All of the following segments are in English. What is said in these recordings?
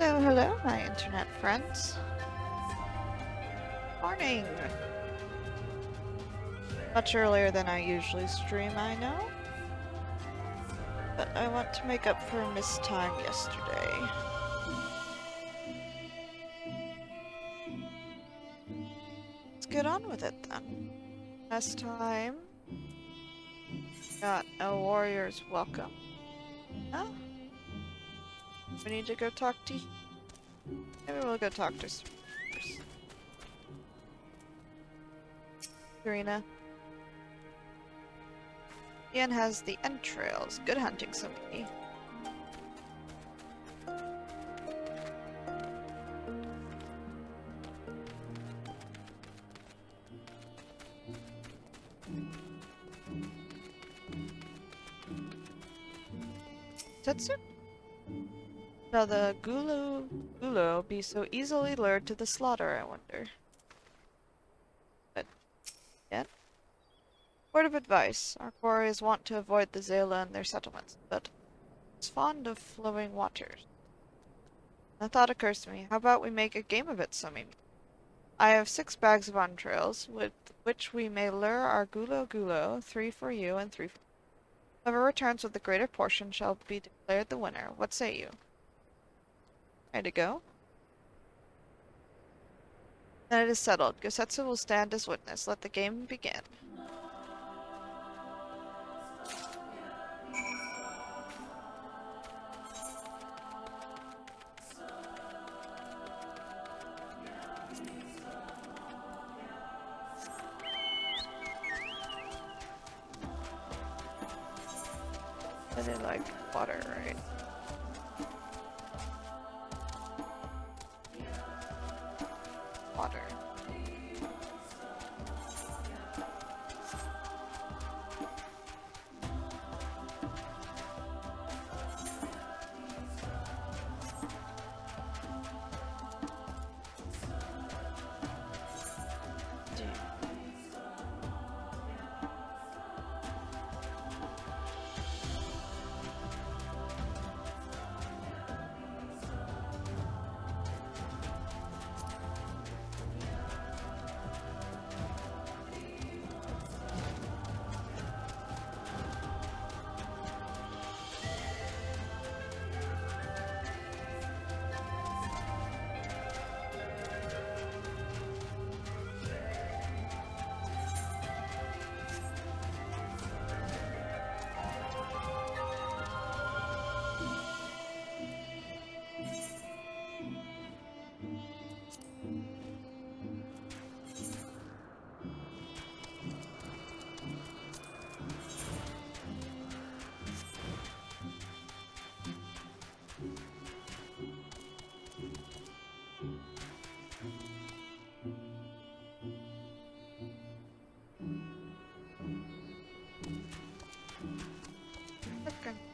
So hello, my internet friends. Morning! Much earlier than I usually stream, I know. But I want to make up for missed time yesterday. Let's get on with it then. Last time, got a warrior's welcome. Huh? We need to go talk to... Maybe we'll go talk to Serena. Hien has the entrails. Good hunting, Somimi. Tetsu? Shall the gulo be so easily lured to the slaughter, I wonder? But yet? Word of advice. Our warriors want to avoid the Xaela and their settlements, but it's fond of flowing waters. A thought occurs to me. How about we make a game of it, Somimi? I have 6 bags of entrails, with which we may lure our gulo, 3 for you and 3 for me. Whoever returns with the greater portion shall be declared the winner. What say you? Ready to go? Then it is settled. Gosetsu will stand as witness. Let the game begin. And they like water, right? Water.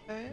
Okay.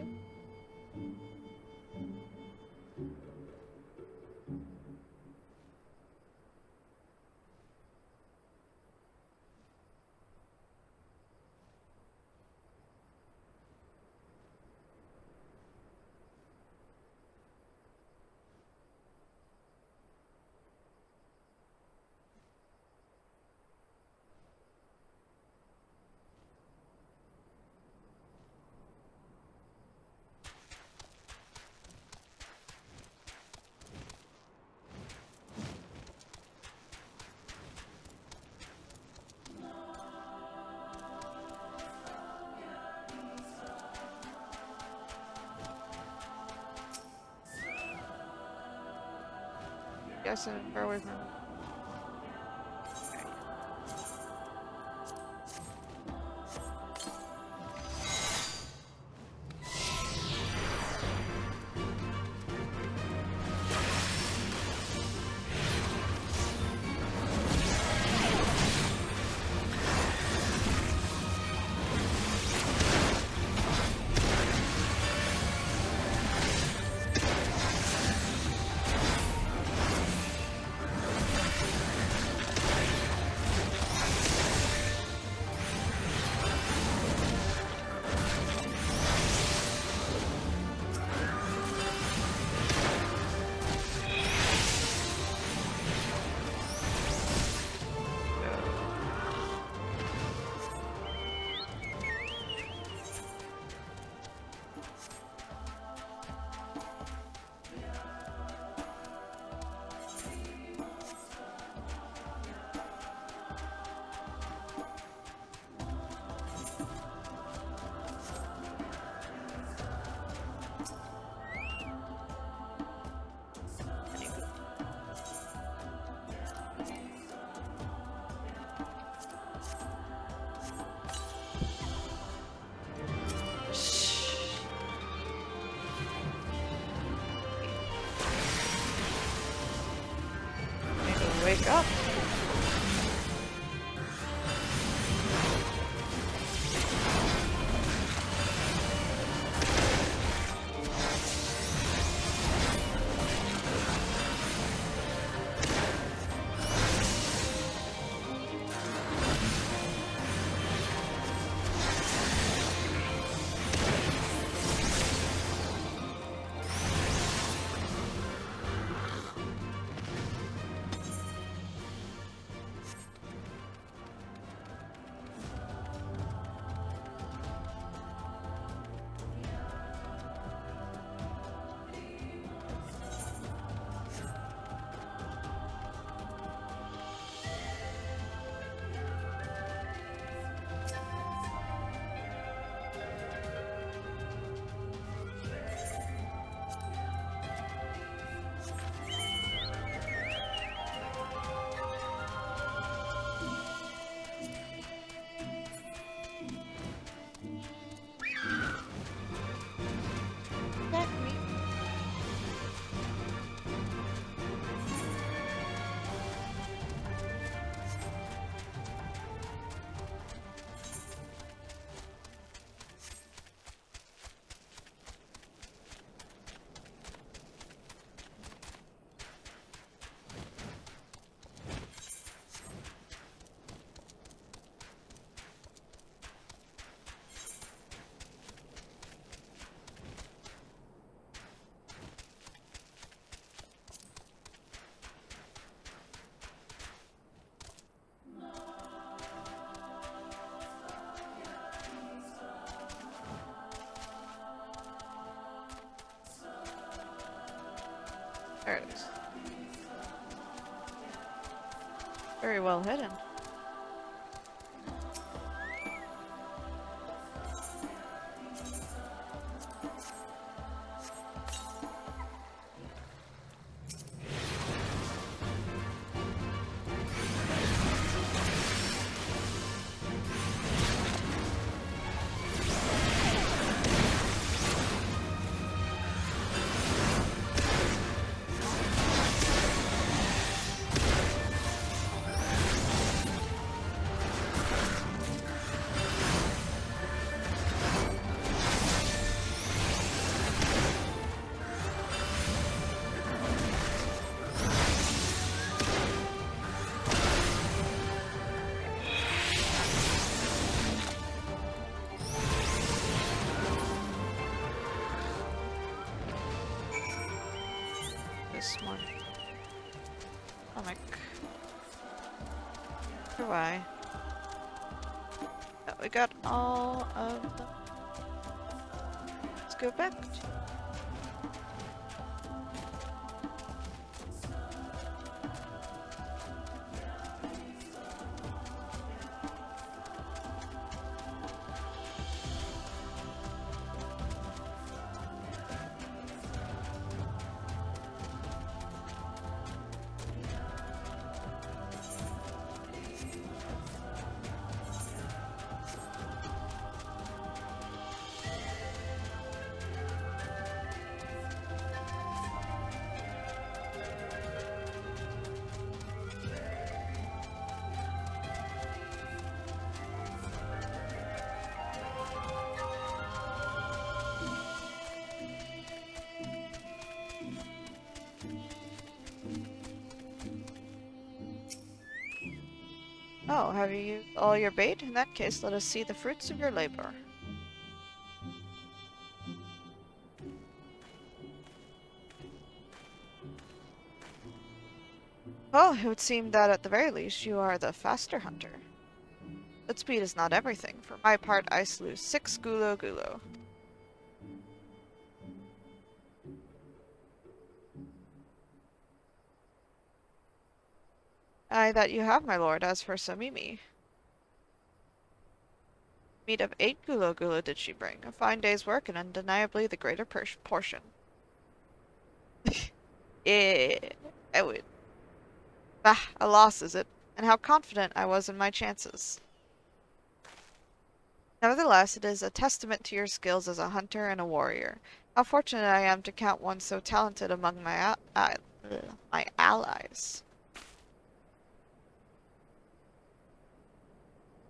Guys, I'm far away from him. wake up. Attack me. There it is. Very well hidden. This one. Comic. Why? Oh, we got all of them. Let's go back to Oh, have you used all your bait? In that case, let us see the fruits of your labor. Oh, it would seem that at the very least you are the faster hunter. But speed is not everything. For my part, I slew 6 gulo. Aye, that you have, my lord. As for Somimi, meat of 8 gulo did she bring. A fine day's work and undeniably the greater portion. Yeah, I would. Bah, a loss is it? And how confident I was in my chances. Nevertheless, it is a testament to your skills as a hunter and a warrior. How fortunate I am to count one so talented among my allies.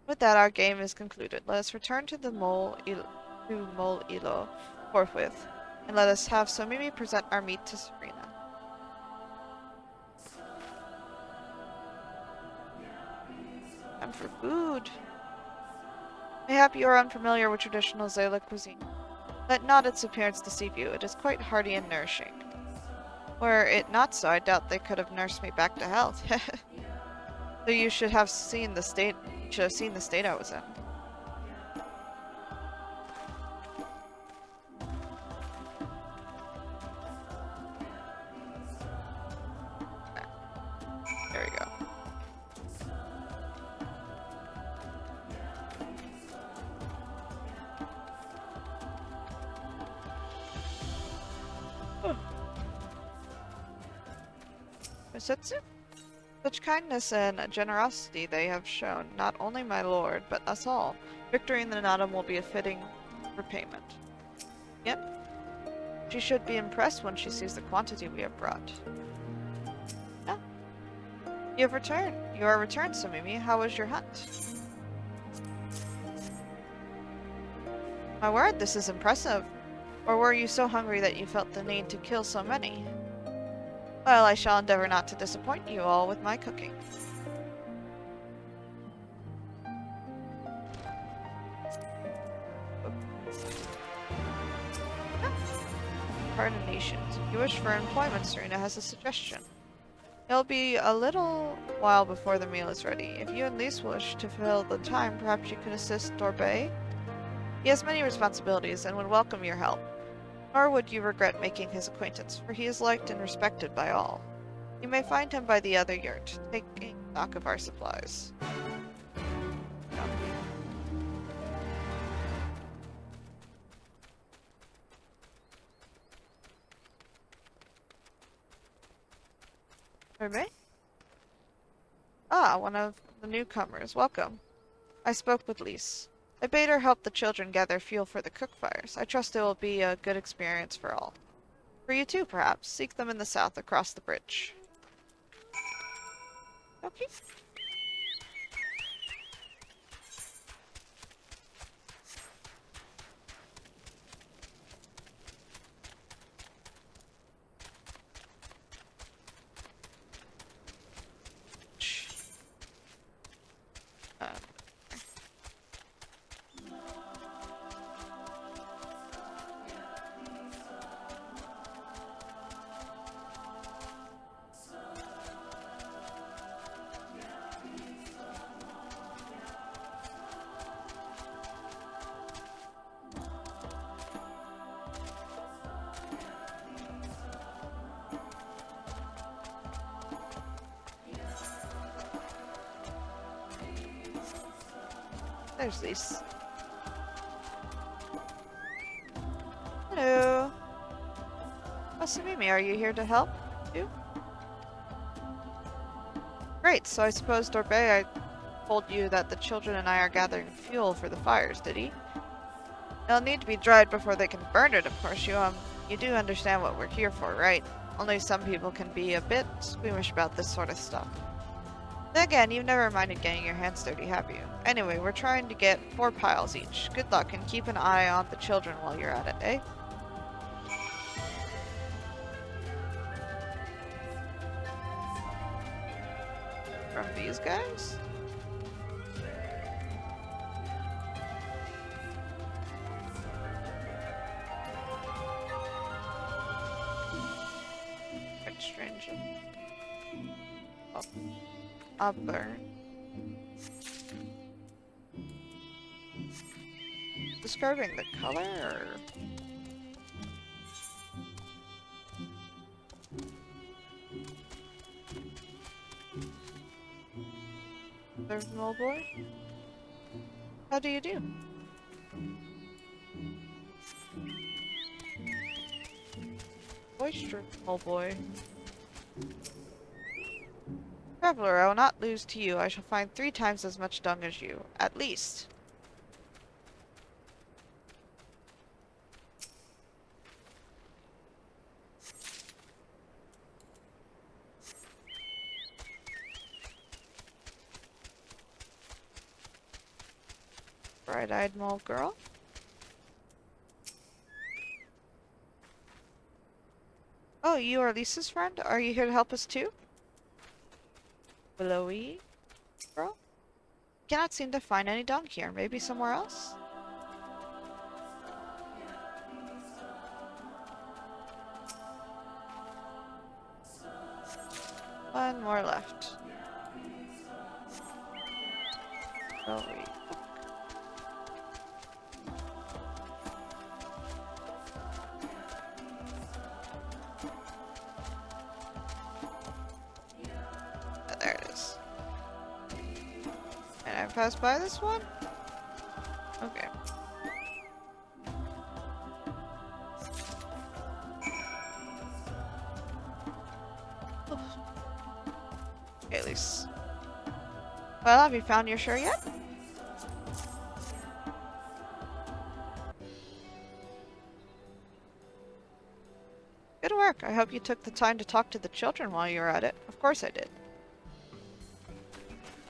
With that, our game is concluded. Let us return to Mole Ilo forthwith, and let us have Somimi present our meat to Serena. Time for food. Mayhap you are unfamiliar with traditional Xaela cuisine. Let not its appearance deceive you. It is quite hearty and nourishing. Were it not so, I doubt they could have nursed me back to health. So you should have seen the state. You should have seen the state I was in. There we go. Misetsu? Such kindness and generosity they have shown, not only my lord, but us all. Victory in the Nadam will be a fitting repayment. Yep. She should be impressed when she sees the quantity we have brought. Yeah. You have returned. You are returned, Somimi. How was your hunt? My word, this is impressive. Or were you so hungry that you felt the need to kill so many? Well, I shall endeavor not to disappoint you all with my cooking. Pardon nations. If you wish for employment, Serena has a suggestion. It'll be a little while before the meal is ready. If you and Lise wish to fill the time, perhaps you can assist Dorbet? He has many responsibilities and would welcome your help. Nor would you regret making his acquaintance, for he is liked and respected by all. You may find him by the other yurt, taking stock of our supplies. Dorbet? Ah, one of the newcomers. Welcome. I spoke with Lise. I bade her help the children gather fuel for the cook fires. I trust it will be a good experience for all. For you too, perhaps. Seek them in the south, across the bridge. Okay. There's Lise. Hello. Oh, Somimi, are you here to help, too? Great, so I suppose Dorbet told you that the children and I are gathering fuel for the fires, did he? It'll need to be dried before they can burn it, of course. You do understand what we're here for, right? Only some people can be a bit squeamish about this sort of stuff. Then again, you've never minded getting your hands dirty, have you? Anyway, we're trying to get 4 piles each. Good luck, and keep an eye on the children while you're at it, eh? From these guys? Quite strange. Oh. A burn. Describing the color, or... There's an old boy. How do you do? Boisterous, old boy. Traveler, I will not lose to you. I shall find 3 times as much dung as you, at least. Bright-eyed mole girl. Oh, you are Lisa's friend? Are you here to help us too? Willowy girl? Cannot seem to find any dung here. Maybe somewhere else? One more left. Willowy. Oh, there it is. Can I pass by this one? Okay. Okay, at least. Well, have you found your share yet? Good work. I hope you took the time to talk to the children while you were at it. Of course I did.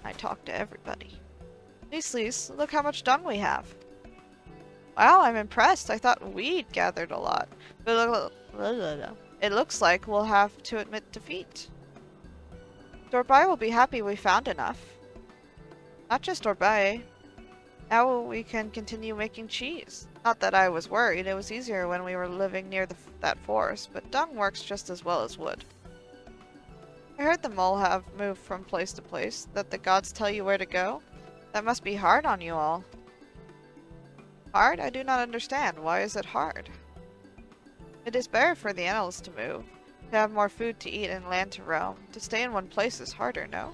I talked to everybody. Lise, look how much dung we have. Wow, I'm impressed. I thought we'd gathered a lot. But it looks like we'll have to admit defeat. Dorbai will be happy we found enough. Not just Dorbai. Now we can continue making cheese. Not that I was worried. It was easier when we were living near that forest, but dung works just as well as wood. I heard the mole have moved from place to place, that the gods tell you where to go. That must be hard on you all. Hard? I do not understand. Why is it hard? It is better for the animals to move, to have more food to eat and land to roam. To stay in one place is harder, no?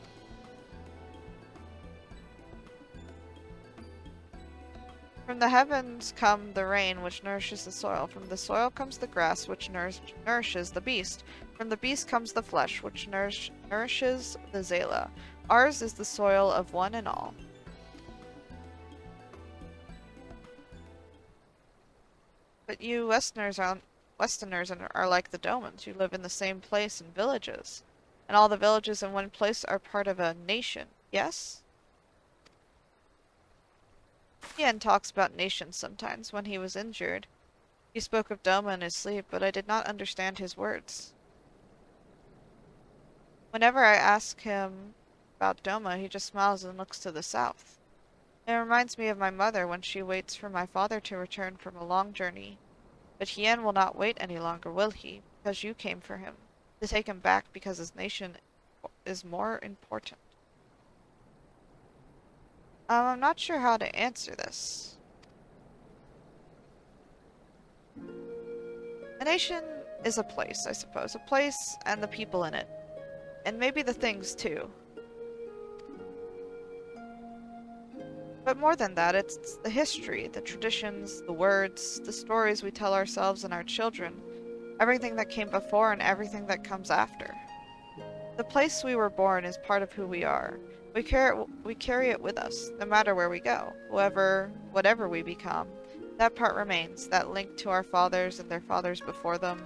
From the heavens come the rain, which nourishes the soil. From the soil comes the grass, which nourishes the beast. From the beast comes the flesh, which nourishes the Xaela. Ours is the soil of one and all. But you Westerners are like the Domans. You live in the same place in villages. And all the villages in one place are part of a nation, yes? Hien talks about nations sometimes. When he was injured, he spoke of Doma in his sleep, but I did not understand his words. Whenever I ask him about Doma, he just smiles and looks to the south. It reminds me of my mother when she waits for my father to return from a long journey. But Hien will not wait any longer, will he? Because you came for him. To take him back because his nation is more important. I'm not sure how to answer this. A nation is a place, I suppose. A place and the people in it. And maybe the things, too. But more than that, it's the history, the traditions, the words, the stories we tell ourselves and our children. Everything that came before and everything that comes after. The place we were born is part of who we are. We carry it with us, no matter where we go. Whatever we become, that part remains, that link to our fathers and their fathers before them.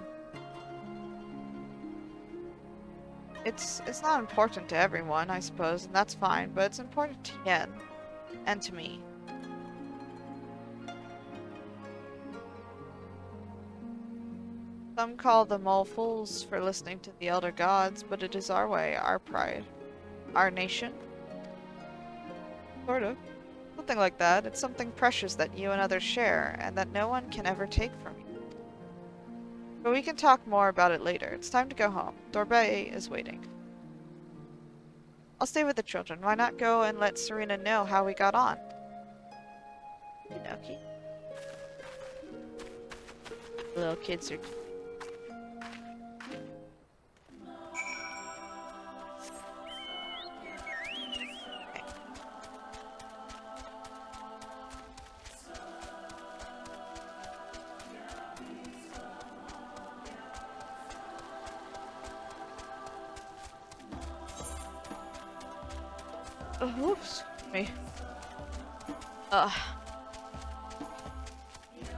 It's not important to everyone, I suppose, and that's fine, but it's important to Hien. And to me. Some call the mole fools for listening to the elder gods, but it is our way, our pride. Our nation? Sort of. Something like that. It's something precious that you and others share, and that no one can ever take from you. But we can talk more about it later. It's time to go home. Dorbe is waiting. I'll stay with the children. Why not go and let Serena know how we got on? Okey-dokey. Little kids are... Oh, oops. Me. Ugh. No.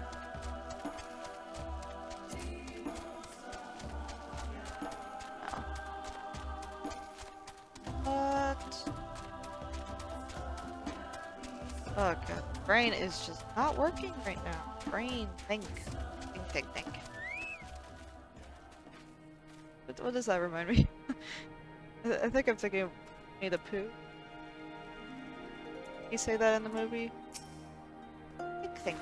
What? Oh, God. brain is just not working right now. Brain, think. Think. What does that remind me? I think I'm thinking of Winnie the Pooh. You say that in the movie? Think.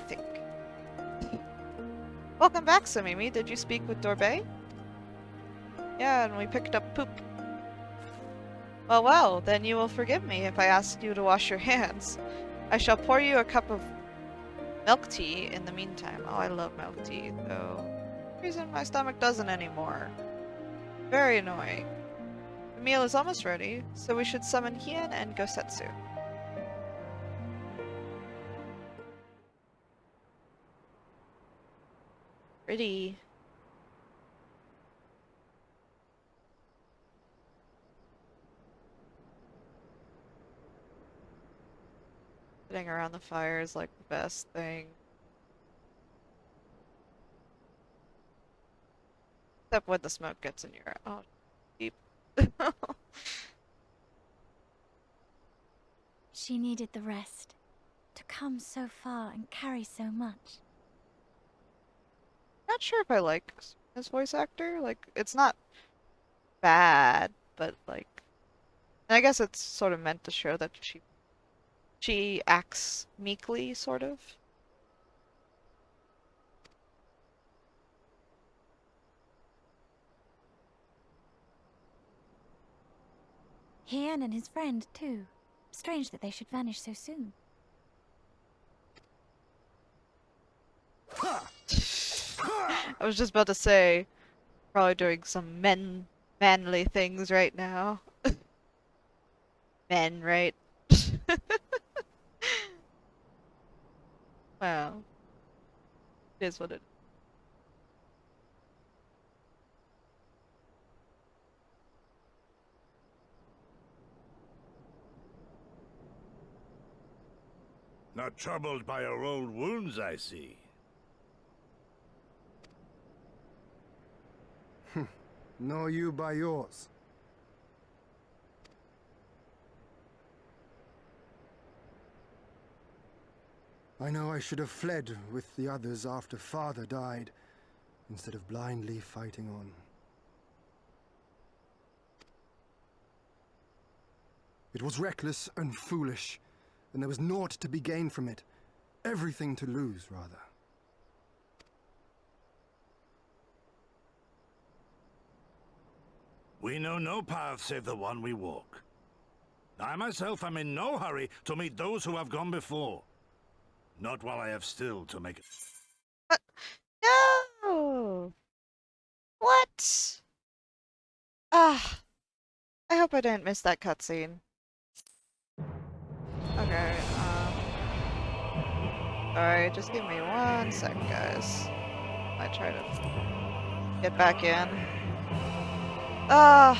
Welcome back, Somimi. Did you speak with Dorbet? Yeah, and we picked up poop. Well, then you will forgive me if I ask you to wash your hands. I shall pour you a cup of milk tea in the meantime. Oh, I love milk tea, though. For some reason my stomach doesn't anymore. Very annoying. The meal is almost ready, so we should summon Hien and Gosetsu. Pretty. Sitting around the fire is like the best thing. Except when the smoke gets in your... Oh, deep. She needed the rest. To come so far and carry so much. Not sure if I like this voice actor. Like, it's not bad, but like... And I guess it's sort of meant to show that she acts meekly, sort of. Hien and his friend, too. Strange that they should vanish so soon. I was just about to say, probably doing some manly things right now. Men, right? Well, it is what it is. Not troubled by your old wounds, I see. Nor you by yours. I know I should have fled with the others after Father died, instead of blindly fighting on. It was reckless and foolish, and there was naught to be gained from it. Everything to lose, rather. We know no path save the one we walk. I myself am in no hurry to meet those who have gone before. Not while I have still to make it. What? No! What? Ah, I hope I didn't miss that cutscene. Okay, alright, just give me 1 sec, guys. I try to get back in. Ah!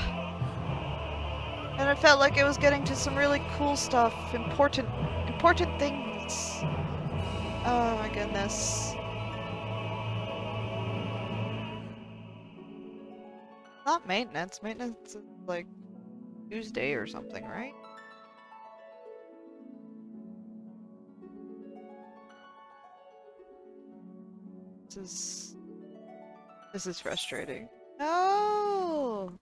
And it felt like it was getting to some really cool stuff. Important things. Oh my goodness. Not maintenance. Maintenance is like Tuesday or something, right? This is frustrating. No!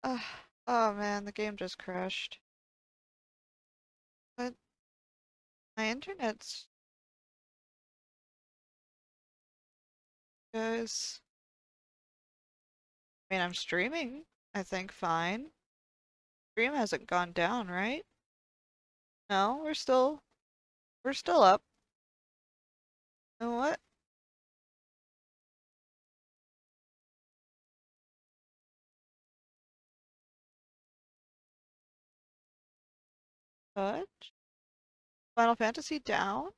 Oh man, the game just crashed. But my internet's... Guys... I mean, I'm streaming, I think, fine. Stream hasn't gone down, right? No, we're still up. You know what? What? Final Fantasy down?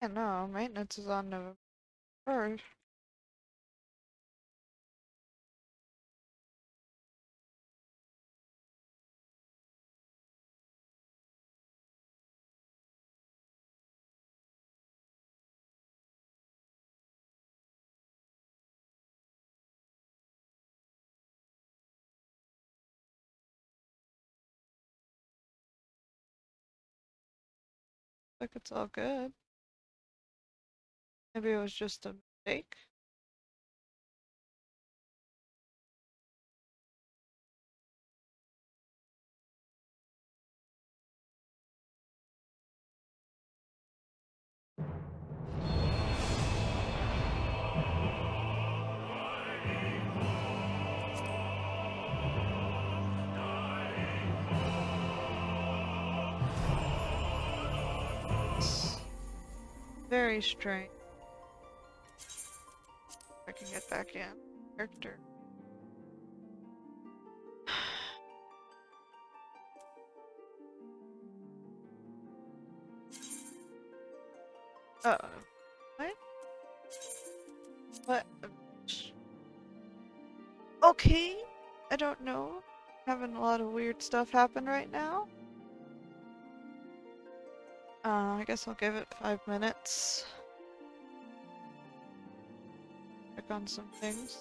Yeah, no, maintenance is on November 1st. Like it's all good. Maybe it was just a mistake. It's very strange. I can get back in. Character. Uh-oh. What? What? Okay. I don't know. Having a lot of weird stuff happen right now. I guess I'll give it 5 minutes. Check on some things.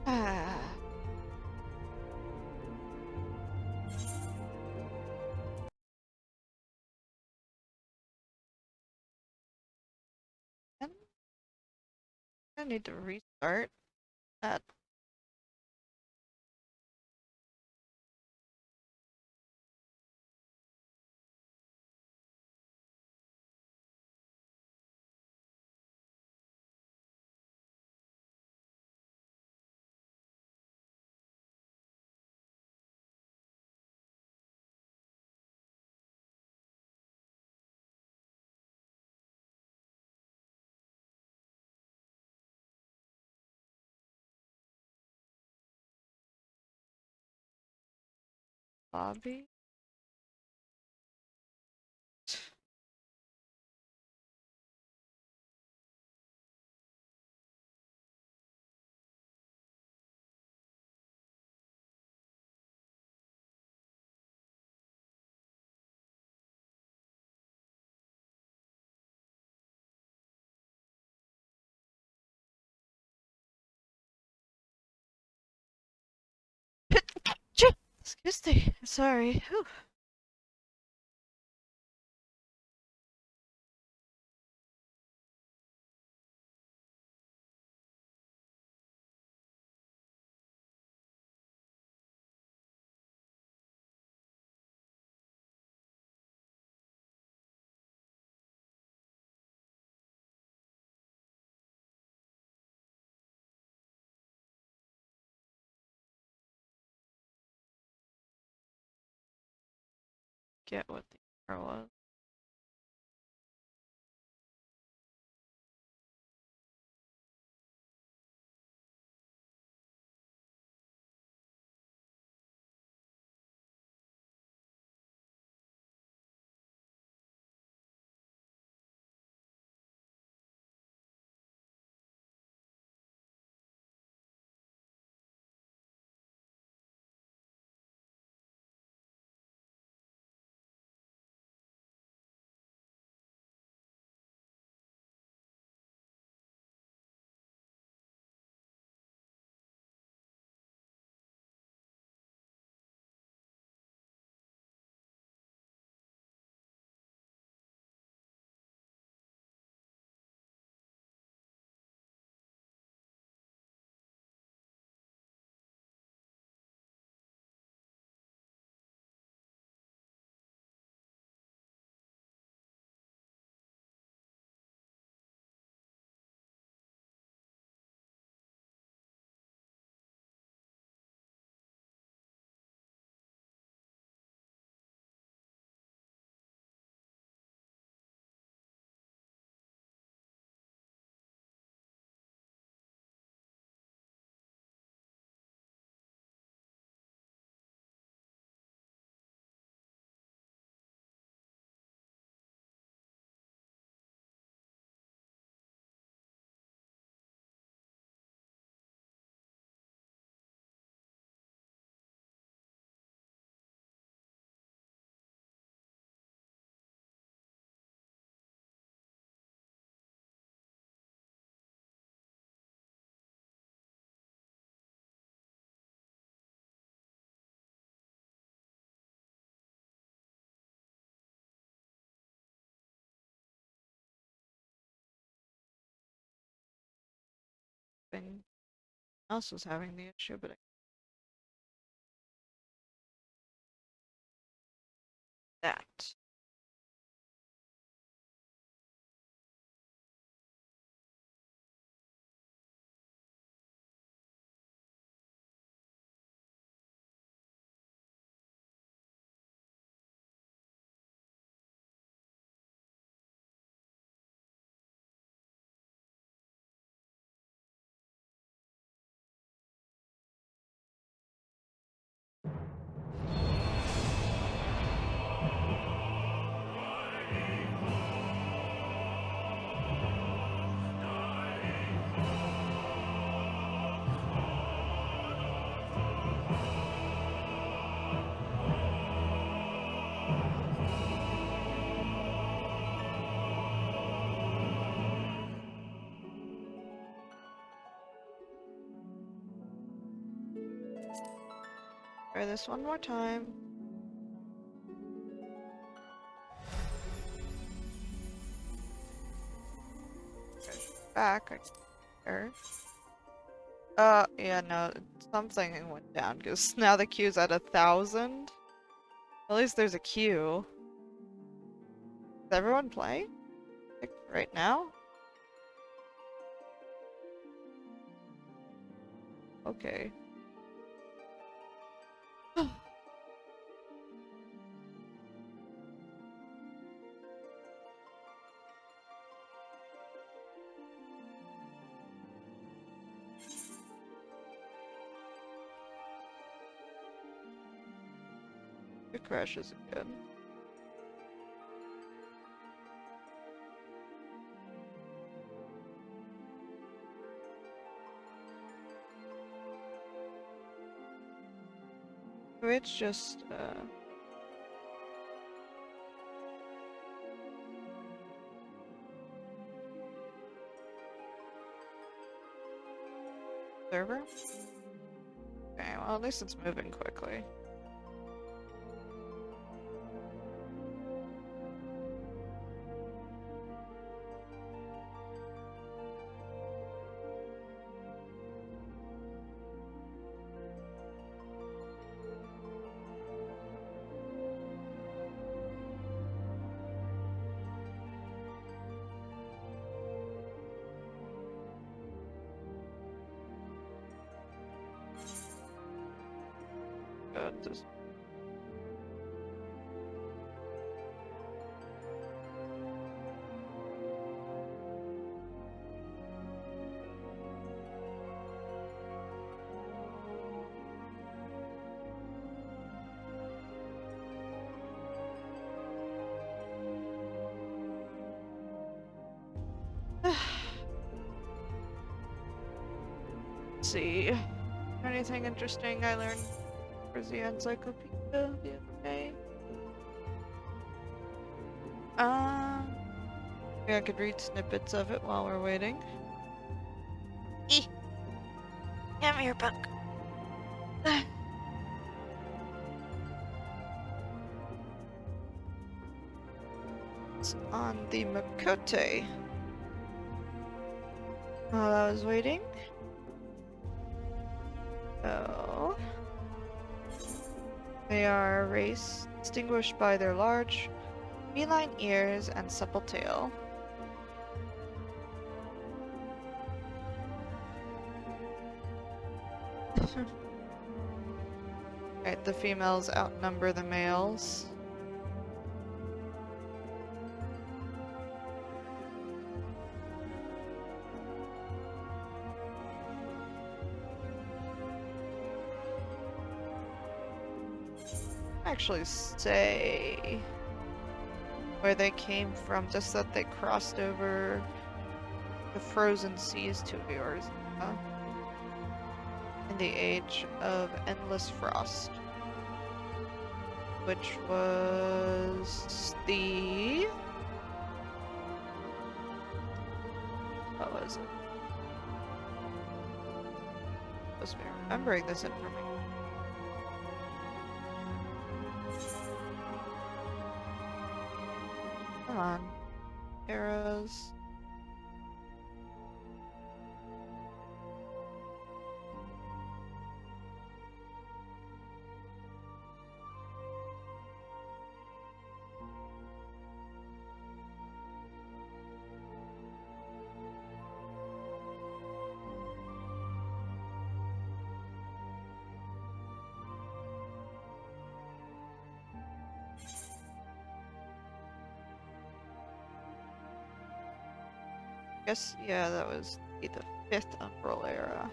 Ah. And I need to restart that. Lobby. Excuse me. Sorry. Whew. Get what the error was. something else was having the issue, but that. Try this one more time. Back. Yeah, no, something went down because now the queue's at 1,000. At least there's a queue. Is everyone playing? Like, right now? Okay. It crashes again. It's just, server? Okay, well, at least it's moving quickly. God, this. Let's see. Anything interesting I learned for the encyclopedia the other day? Maybe I could read snippets of it while we're waiting. Come here, book. It's on the Makote. While I was waiting. So they are a race distinguished by their large feline ears and supple tail. Right, the females outnumber the males. Actually say where they came from, just that they crossed over the frozen seas to Eorzea in the age of endless frost, which was the... what was it? I'm supposed to be remembering this information. Come on. Arrows. Guess, yeah, that was the 5th Umbral era.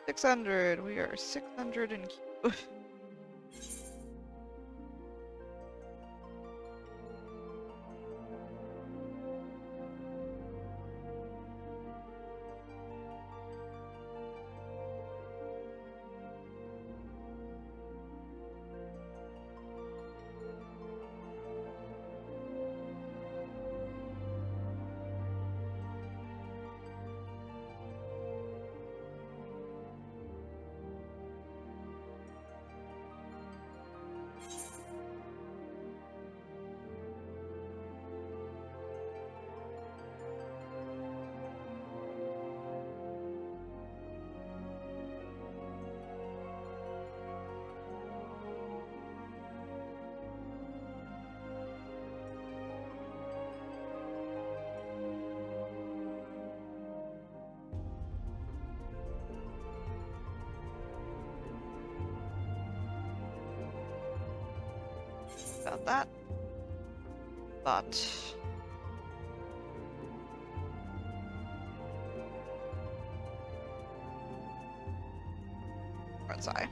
$600. We are 600 in queue. About that. But where's I?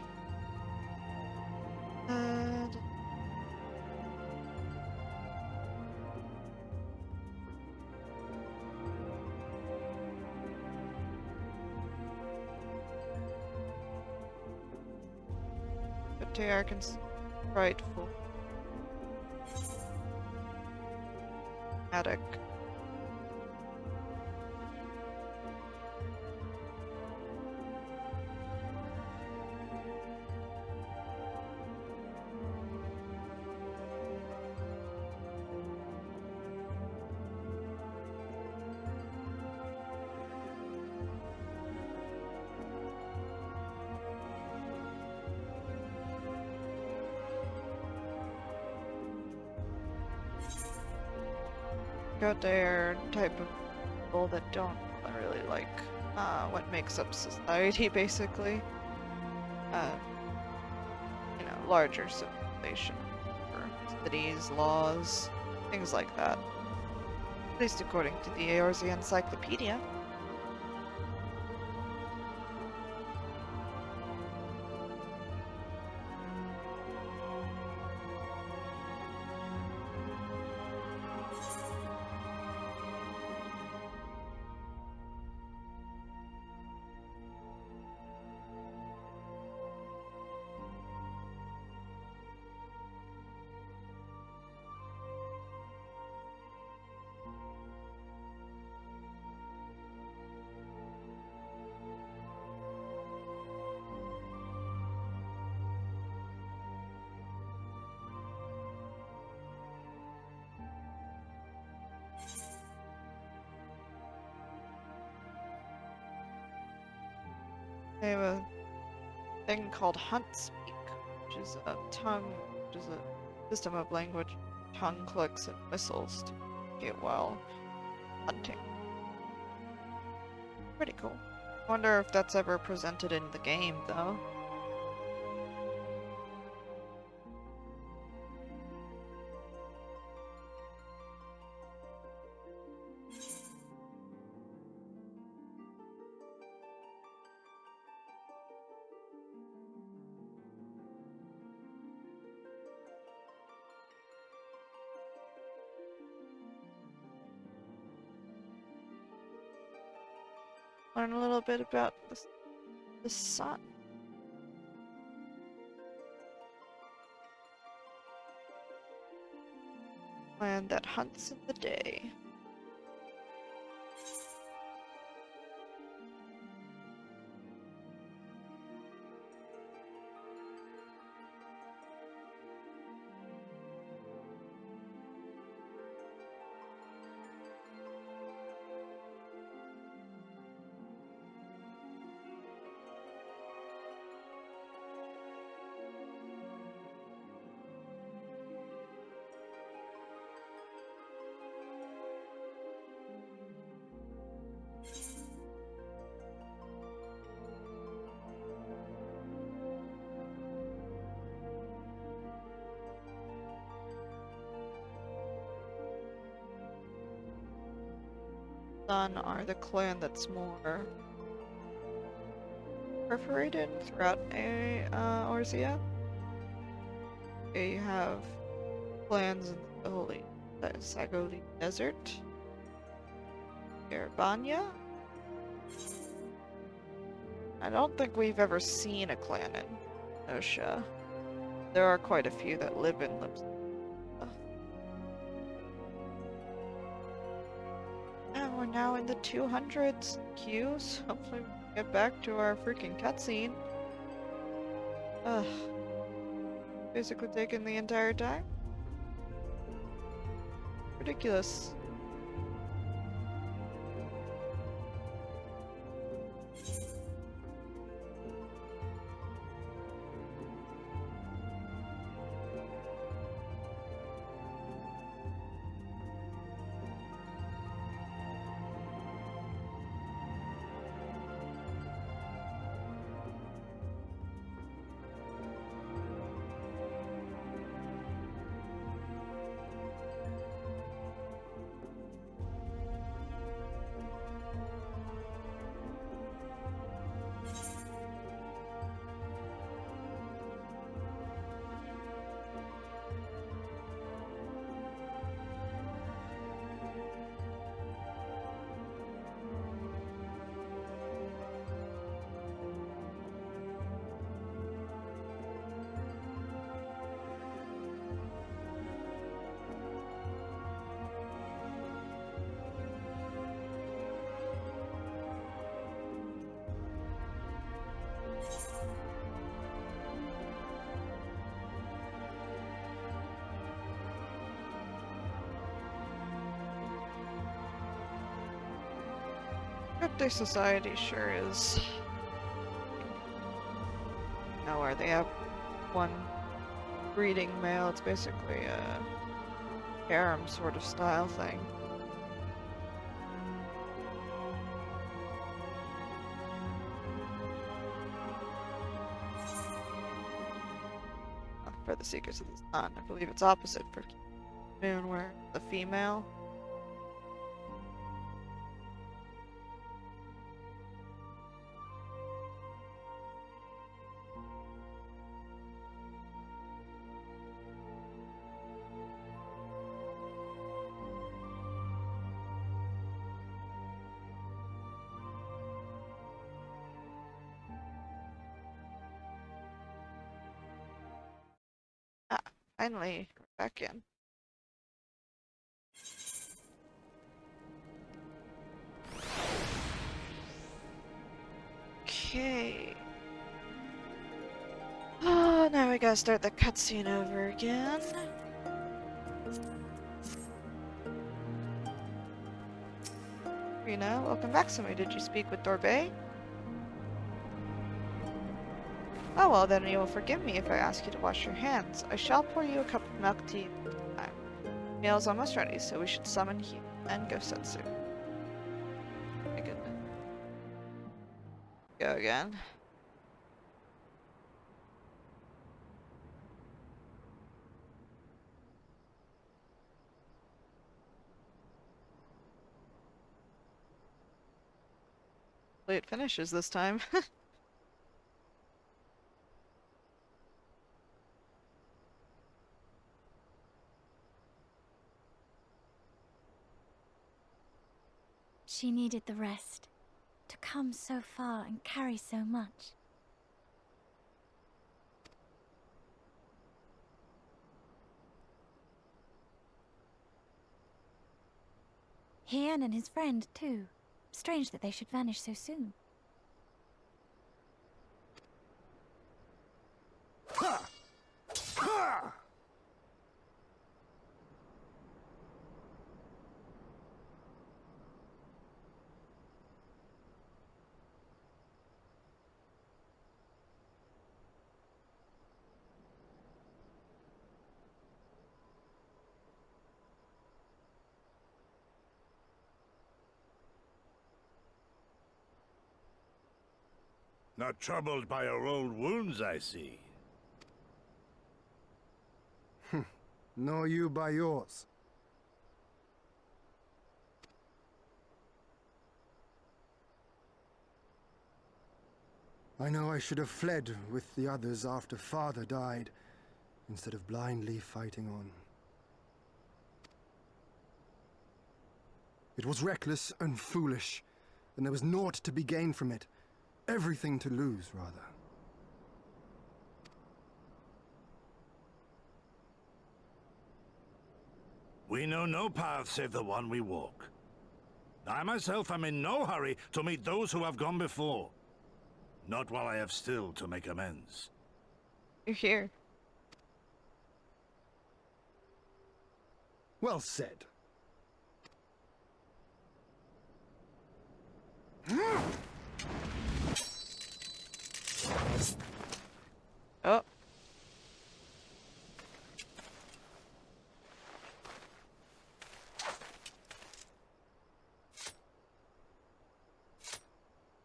Patriarch and frightful. Attic. Got their type of people that don't really like what makes up society, basically. You know, larger civilization, or cities, laws, things like that. At least according to the ARZ Encyclopedia. They have a thing called Hunt Speak, which is a system of language, tongue clicks, and whistles to communicate while hunting. Pretty cool. Wonder if that's ever presented in the game, though. learn a little bit about the sun. Land that hunts in the day. Sun are the clan that's more perforated throughout Orzia. Okay, you have clans in the Holy Sagodi Desert. Erebania. I don't think we've ever seen a clan in Osha. There are quite a few that live in Lips. And we're now in the 200s queue, so hopefully we can get back to our freaking cutscene. Ugh. Basically taking the entire time. Ridiculous. Birthday Society sure is. Nowhere they have one breeding male. It's basically a harem sort of style thing. For the Seekers of the Sun, I believe it's opposite for Moon, where the female. Ah, finally, we're back in. Okay. Oh, now we gotta start the cutscene over again. Rena, welcome back, Somimi. Did you speak with Dorbay? Oh well, then you will forgive me if I ask you to wash your hands. I shall pour you a cup of milk tea this time. Meal is almost ready, so we should summon Hien and go Setsu. My goodness. Go again. Hopefully it finishes this time. She needed the rest. To come so far and carry so much. Hien and his friend, too. Strange that they should vanish so soon. Ha! Ha! Not troubled by your old wounds, I see. Nor you by yours. I know I should have fled with the others after Father died, instead of blindly fighting on. It was reckless and foolish, and there was naught to be gained from it. Everything to lose, rather. We know no path save the one we walk. I myself am in no hurry to meet those who have gone before. Not while I have still to make amends. You're here. Well said. Oh.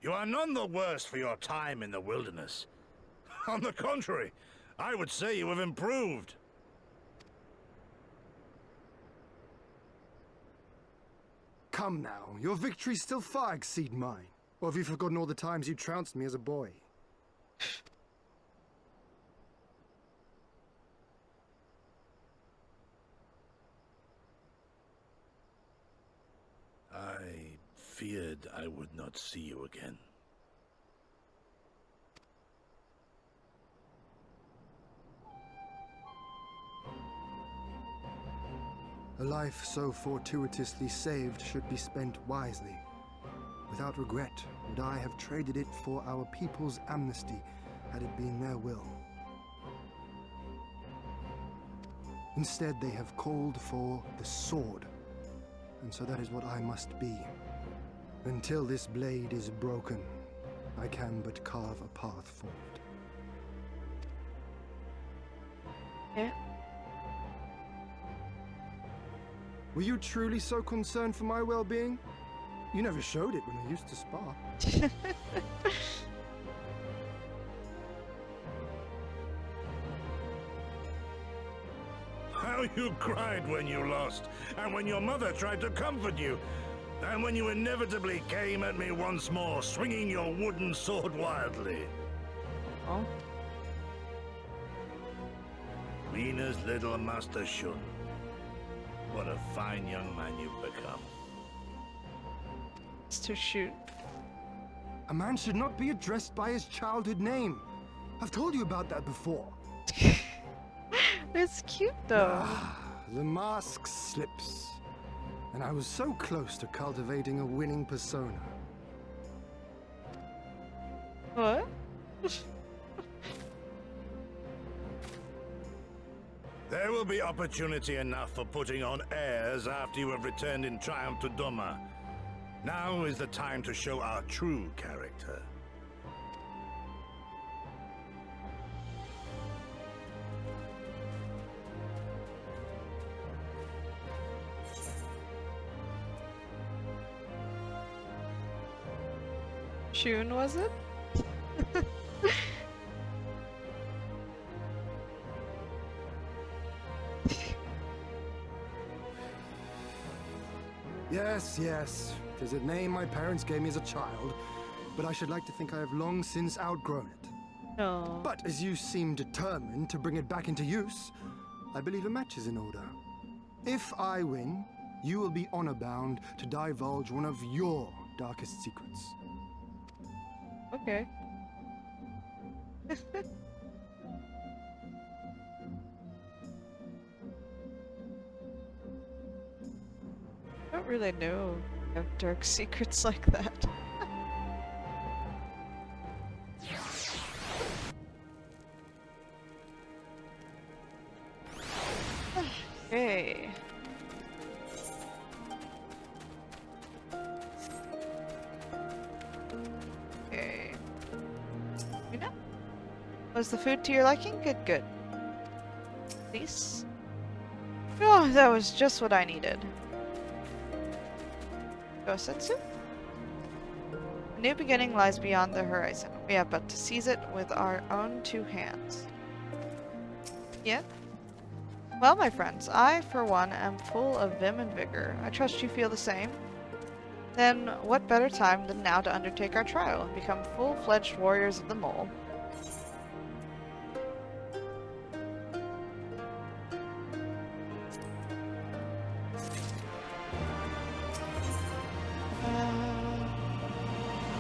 You are none the worse for your time in the wilderness. On the contrary, I would say you have improved. Come now, your victories still far exceed mine. Or have you forgotten all the times you trounced me as a boy? I feared I would not see you again. A life so fortuitously saved should be spent wisely. Without regret, would I have traded it for our people's amnesty, had it been their will. Instead, they have called for the sword, and so that is what I must be. Until this blade is broken, I can but carve a path forward. Yeah. Were you truly so concerned for my well-being? You never showed it when we used to spar. How you cried when you lost, and when your mother tried to comfort you, and when you inevitably came at me once more, swinging your wooden sword wildly. Oh. Mina's little Master Shun. What a fine young man you've become. It's to shoot. A man should not be addressed by his childhood name. I've told you about that before. It's cute though. The mask slips. And I was so close to cultivating a winning persona. What? There will be opportunity enough for putting on airs after you have returned in triumph to Doma. Now is the time to show our true character. Shun, was it? Yes, yes. 'Tis a name my parents gave me as a child, but I should like to think I have long since outgrown it. No. But as you seem determined to bring it back into use, I believe a match is in order. If I win, you will be honor-bound to divulge one of your darkest secrets. Okay. I don't really know of dark secrets like that. Okay. Okay. You know? Was the food to your liking? Good, good. Please? Oh, that was just what I needed. Gosetsu? A new beginning lies beyond the horizon. We have but to seize it with our own two hands. Yeah? Well, my friends, I, for one, am full of vim and vigor. I trust you feel the same? Then what better time than now to undertake our trial and become full-fledged warriors of the mole?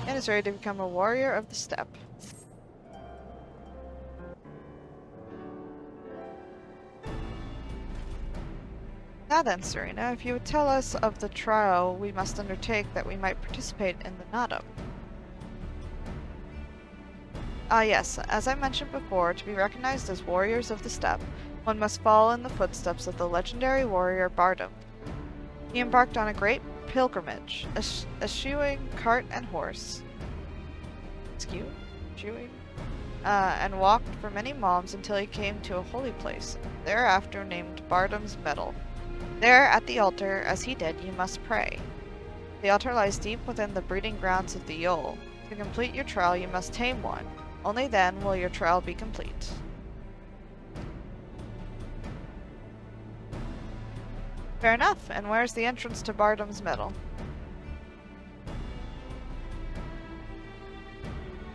And is ready to become a warrior of the steppe. Now then, Serena, if you would tell us of the trial we must undertake that we might participate in the Nadam. Ah yes, as I mentioned before, to be recognized as warriors of the steppe, one must follow in the footsteps of the legendary warrior Bardam. He embarked on a great pilgrimage, eschewing cart and horse. And walked for many moms until he came to a holy place, thereafter named Bardam's Meadow. There, at the altar, as he did, you must pray. The altar lies deep within the breeding grounds of the Yole. To complete your trial, you must tame one. Only then will your trial be complete. Fair enough. And where's the entrance to Bardam's Meadow?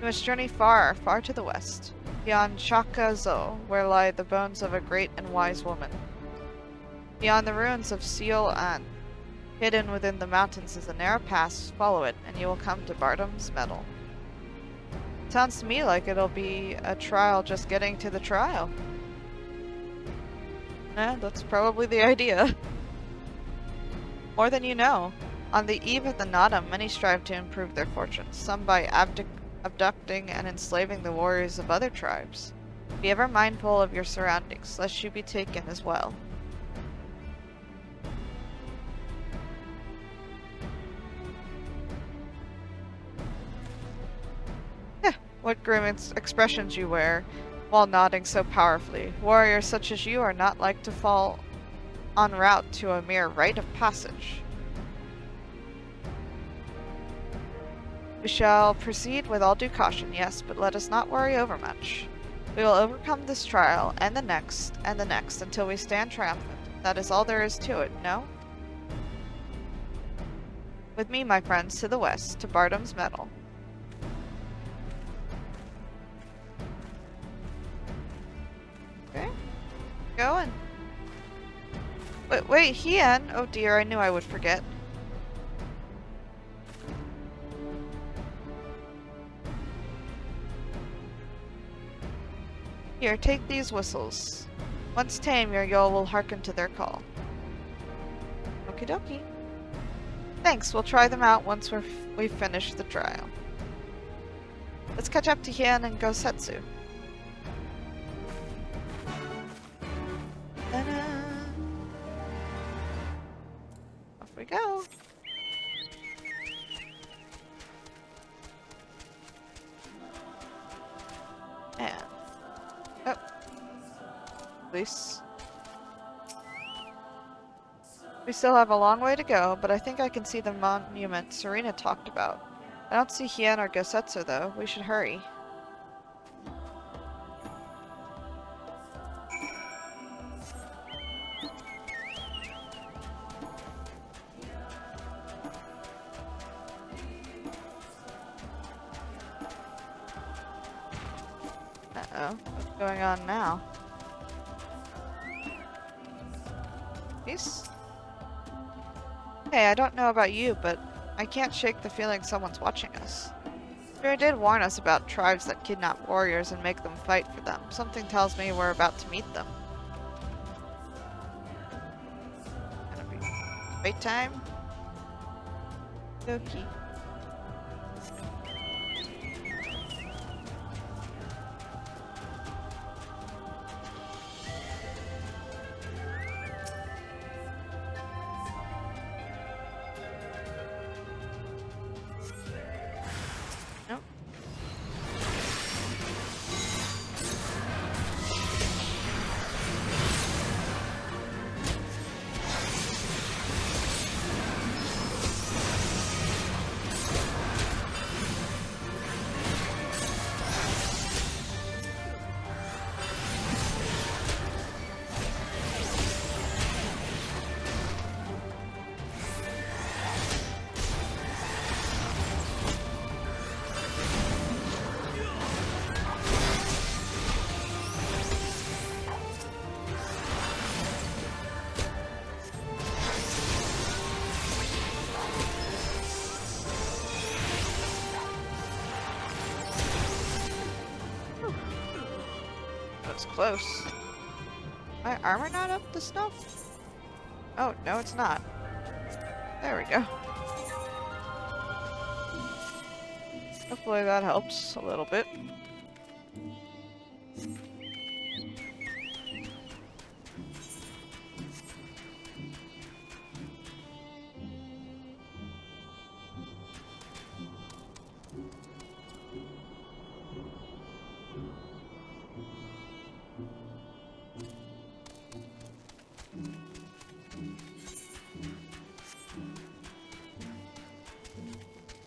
You must journey far, far to the west, beyond Chaka-zo, where lie the bones of a great and wise woman. Beyond the ruins of Seol-an, hidden within the mountains is a narrow pass. Follow it, and you will come to Bardam's Meadow. Sounds to me like it'll be a trial just getting to the trial. That's probably the idea. More than you know. On the eve of the Nadam, many strive to improve their fortunes, some by abducting and enslaving the warriors of other tribes. Be ever mindful of your surroundings, lest you be taken as well. What grim expressions you wear, while nodding so powerfully. Warriors such as you are not like to fall en route to a mere rite of passage. We shall proceed with all due caution, yes, but let us not worry overmuch. We will overcome this trial, and the next, until we stand triumphant. That is all there is to it, no? With me, my friends, to the west, to Bardam's Meadow. Okay. Going. Wait, Hien! Oh dear, I knew I would forget. Here, take these whistles. Once tame, your Yole will hearken to their call. Okie dokie. Thanks, we'll try them out once we've finished the trial. Let's catch up to Hien and Gosetsu. Ta-da! Off we go. And oh, police. We still have a long way to go, but I think I can see the monument Serena talked about. I don't see Hien or Gosetsu though. We should hurry. Uh-oh. What's going on now? Peace? Hey, I don't know about you, but I can't shake the feeling someone's watching us. Sure did warn us about tribes that kidnap warriors and make them fight for them. Something tells me we're about to meet them. Gonna be wait time. Okay. Nope. That's close. My armor not up to snuff? Oh, no it's not. There we go. Hopefully that helps a little bit.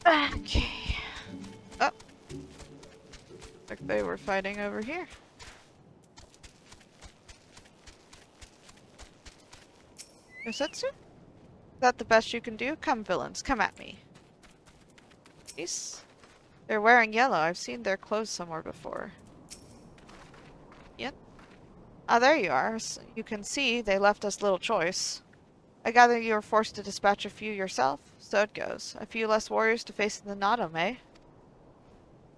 Okay. Oh. Like they were fighting over here. Yosetsu? Is that the best you can do? Come, villains, come at me. These? They're wearing yellow. I've seen their clothes somewhere before. Yep. Ah, there you are. You can see they left us little choice. I gather you were forced to dispatch a few yourself? So it goes. A few less warriors to face in the Nadom, eh?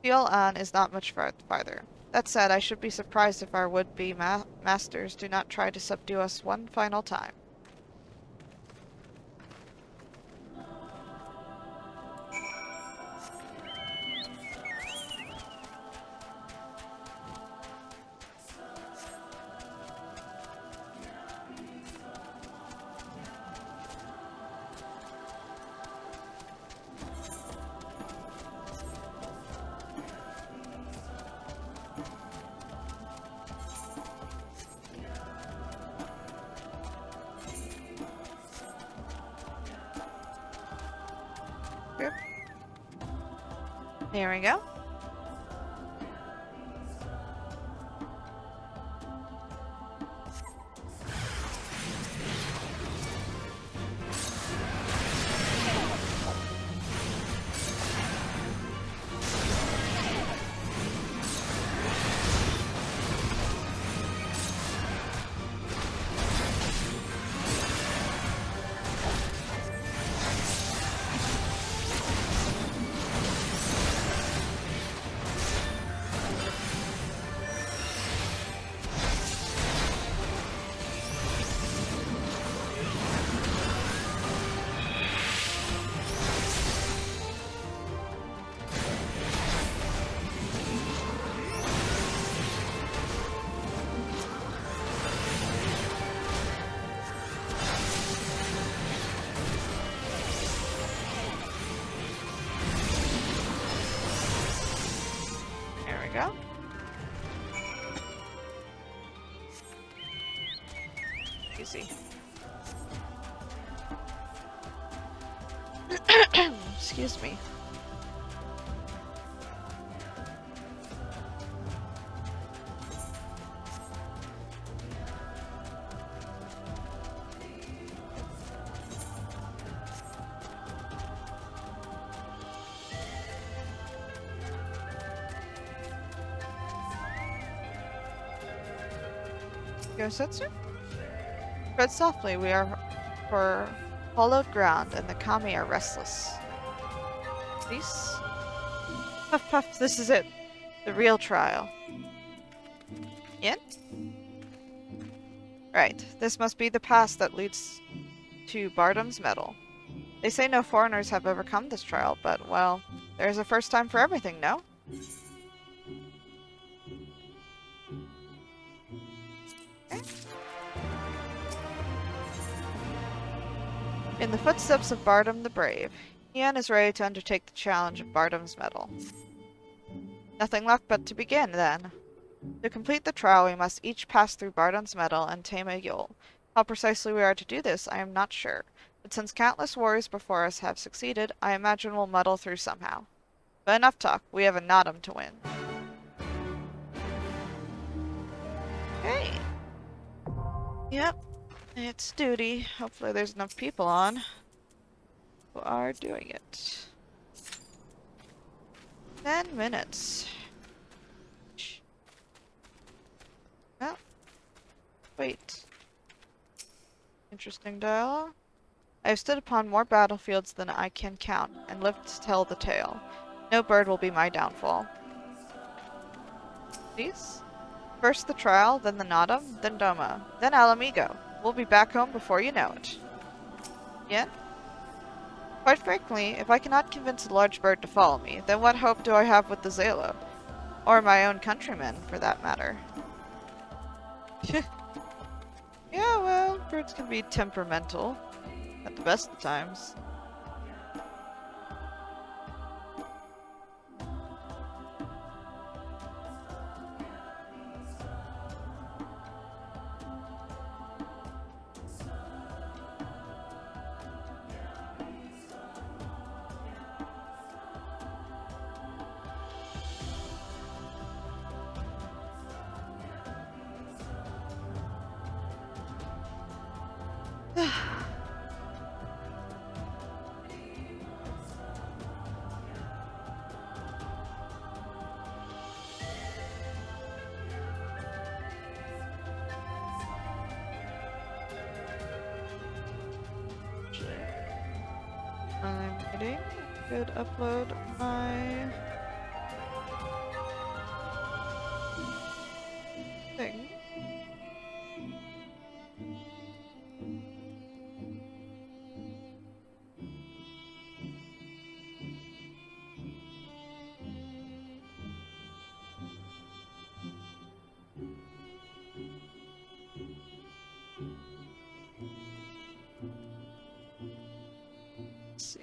An is not much farther. That said, I should be surprised if our would-be masters do not try to subdue us one final time. There we go. Go. Easy. Excuse me. Yosetsu? Tread softly, we are for hollowed ground, and the kami are restless. Peace? Puff puff, this is it. The real trial. Hien? Right, this must be the pass that leads to Bardam's Medal. They say no foreigners have overcome this trial, but, well, there's a first time for everything, no? Okay. In the footsteps of Bardam the Brave, Hien is ready to undertake the challenge of Bardam's Medal. Nothing left but to begin, then. To complete the trial, we must each pass through Bardam's Medal and tame a Yule. How precisely we are to do this, I am not sure. But since countless warriors before us have succeeded, I imagine we'll muddle through somehow. But enough talk, we have a Nodum to win. Okay. Yep, it's duty. Hopefully there's enough people on who are doing it. 10 minutes. Oh. Wait. Interesting dialogue. I have stood upon more battlefields than I can count, and lived to tell the tale. No bird will be my downfall. Please? First the trial, then the Nodum, then Doma, then Alamigo. We'll be back home before you know it. Yet? Quite frankly, if I cannot convince a large bird to follow me, then what hope do I have with the Xaela? Or my own countrymen, for that matter. Yeah, well, birds can be temperamental. At the best of times. I'm waiting. Could upload my thing. Let's see.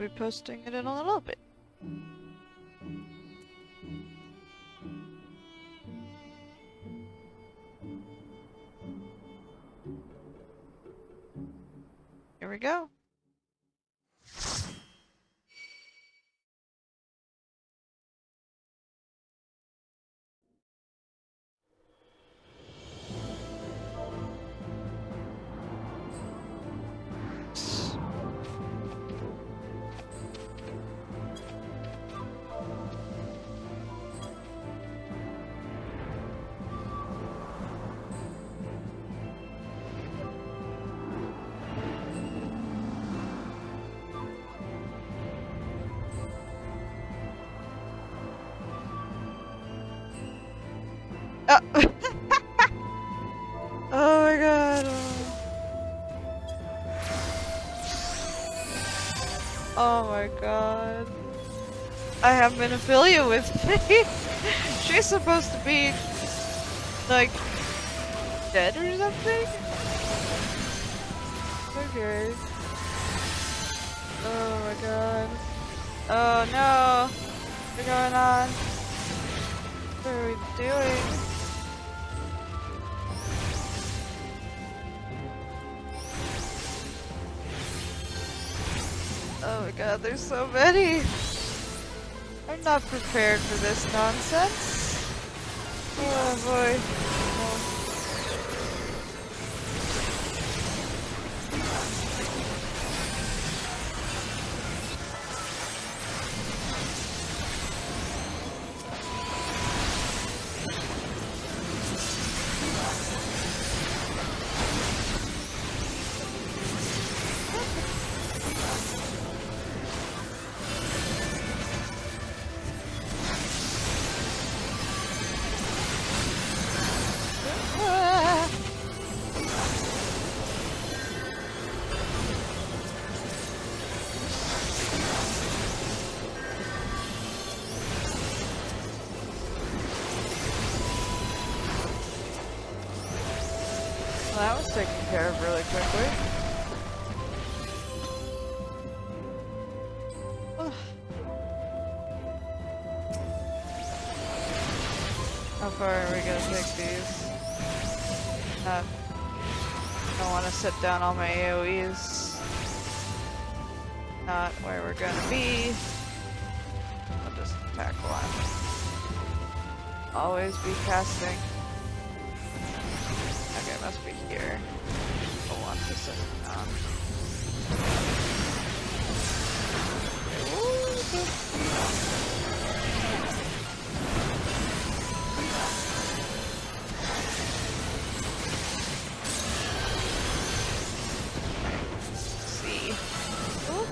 be posting it in a little bit. Here we go. Oh my god. Oh my god. I have been affiliate with me. She's supposed to be like dead or something? Okay. Oh my god. Oh no. What's going on? What are we doing? Oh my god, there's so many! I'm not prepared for this nonsense. Oh boy. That was taken care of really quickly. How far are we gonna take these? I don't want to set down all my AoEs. Not where we're gonna be. I'll just attack one. Always be casting. Okay, it must be here. I want to set it down. See. Ooh.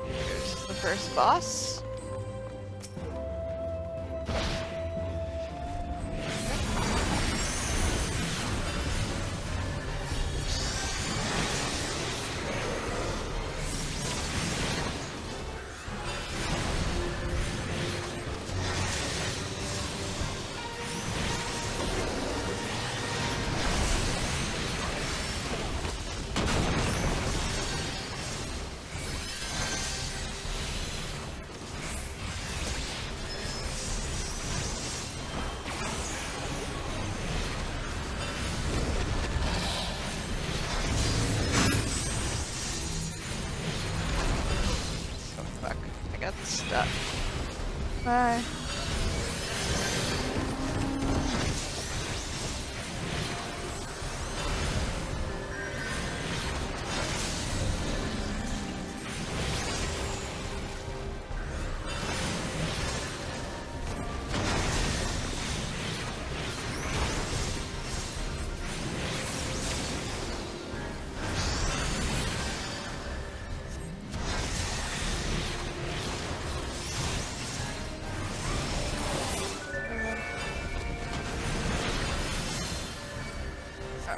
Here's the first boss. Stuff. Bye.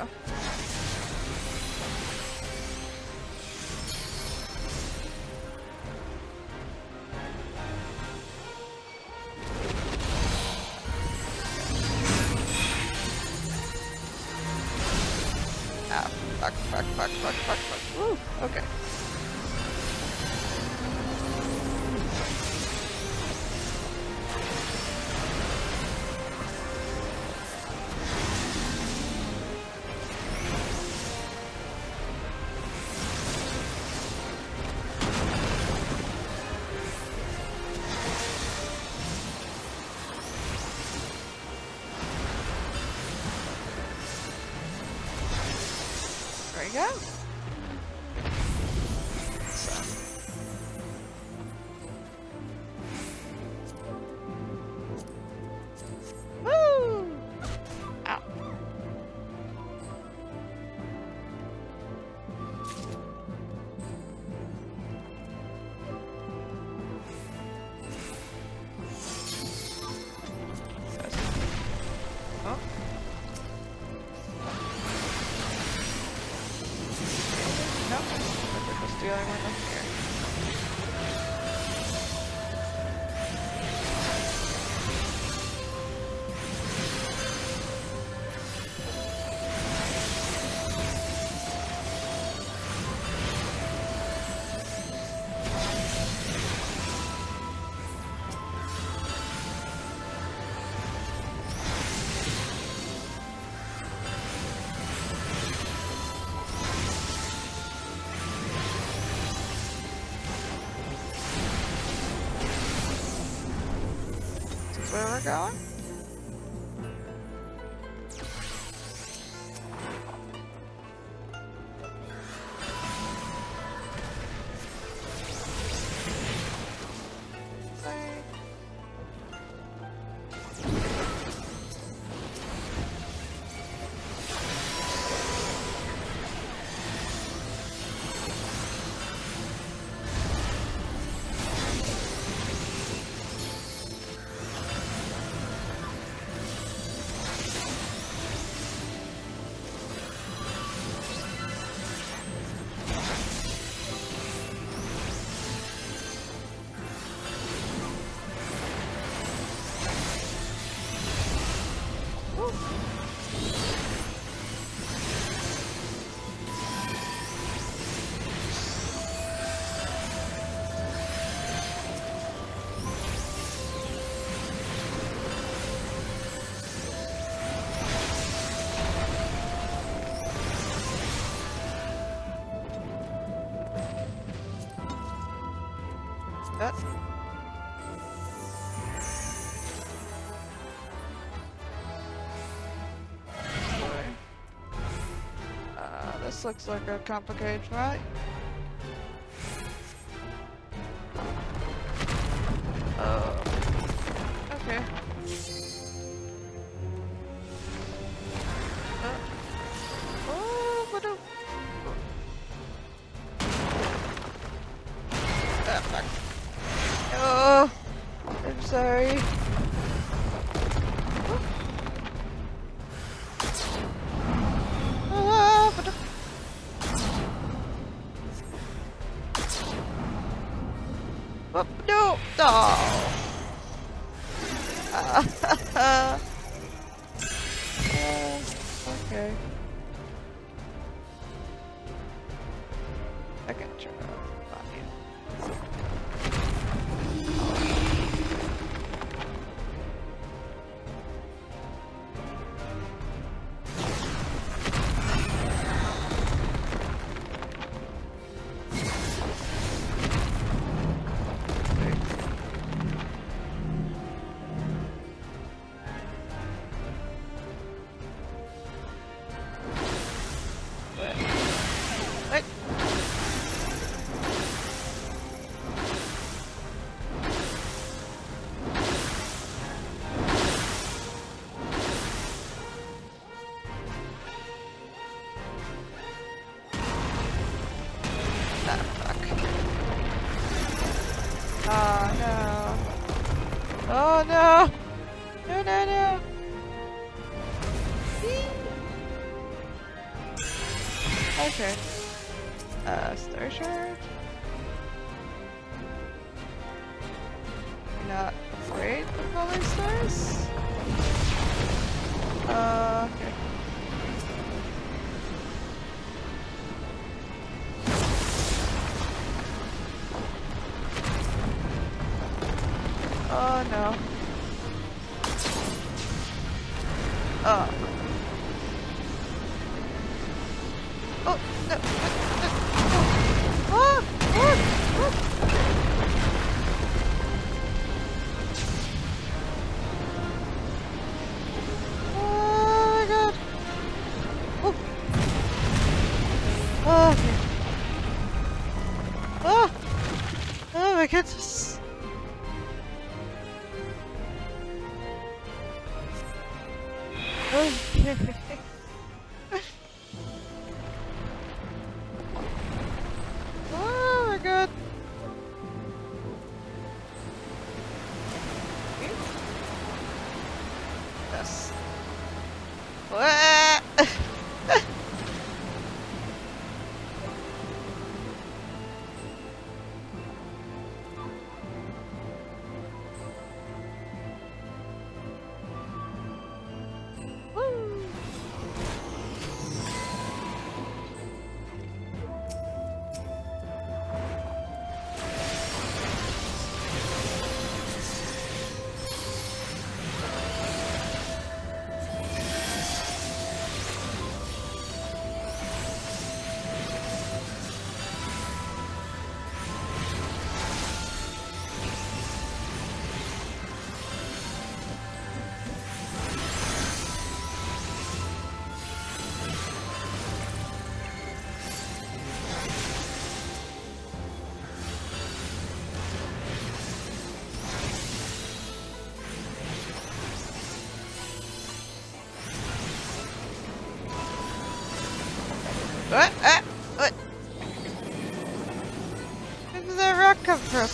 go. Ah, fuck. Woo, okay. There you go. Woo! Ow. Oh. No, we're just dealing with them here. This is where we're going? That. This looks like a complicated fight. Oh. Okay. Oh, what a... Ah, fuck. Oh, I'm sorry. Ah, what a... Oh, no! Oh. Okay. I can turn it off. Wait. Ah, fuck. Oh no. Oh no! No, no, no! Okay. Star shard. You're not afraid of falling stars? Okay. Oh no. Oh. Oh, no. Oh, oh, oh my god. Oh. Oh, okay. Oh. Oh my goodness. Okay. Oh my god. Yes. What? Woo. What? What? Where did that rock come from?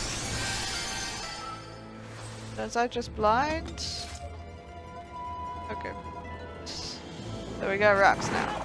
Was I just blind? Okay. So we got rocks now.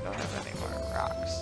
Don't have any more rocks.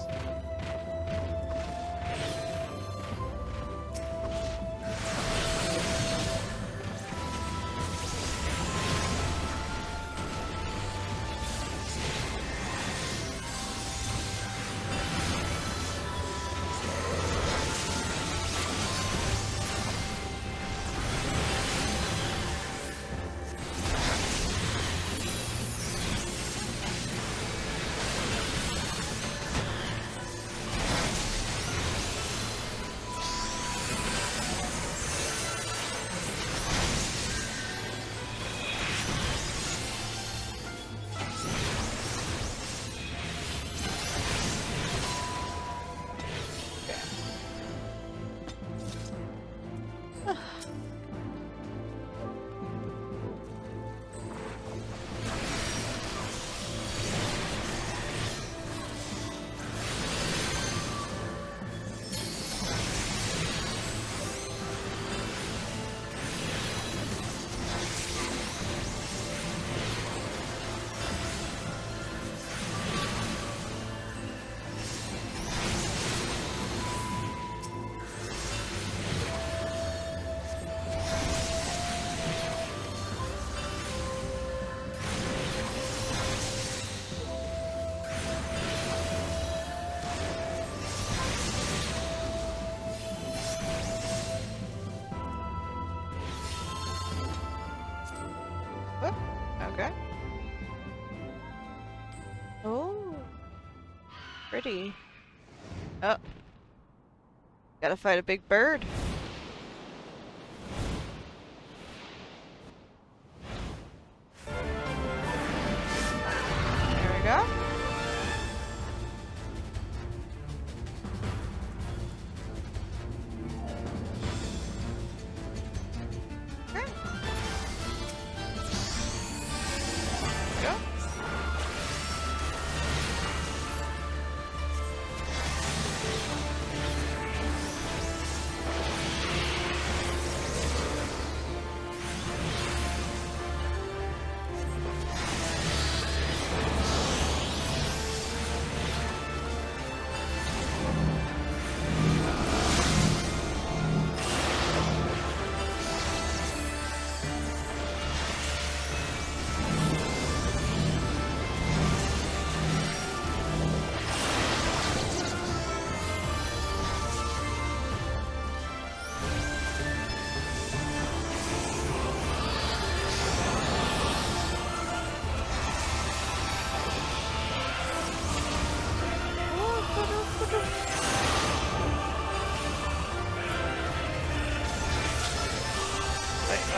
Whoop. Okay. Oh. Pretty. Oh. Gotta fight a big bird.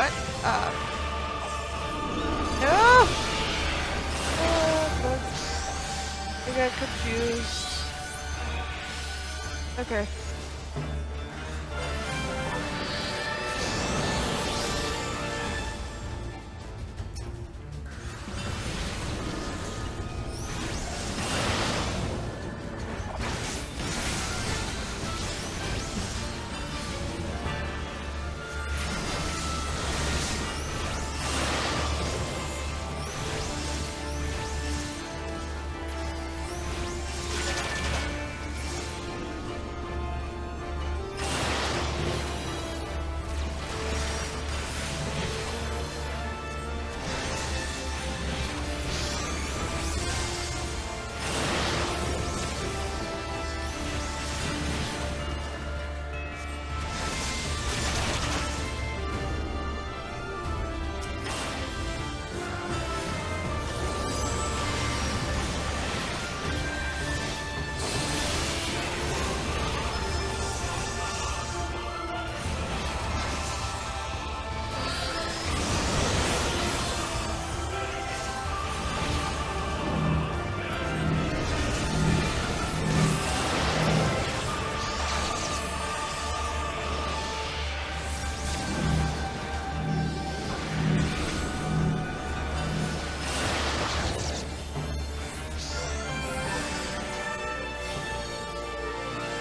What? No! Fuck. I got confused. Okay.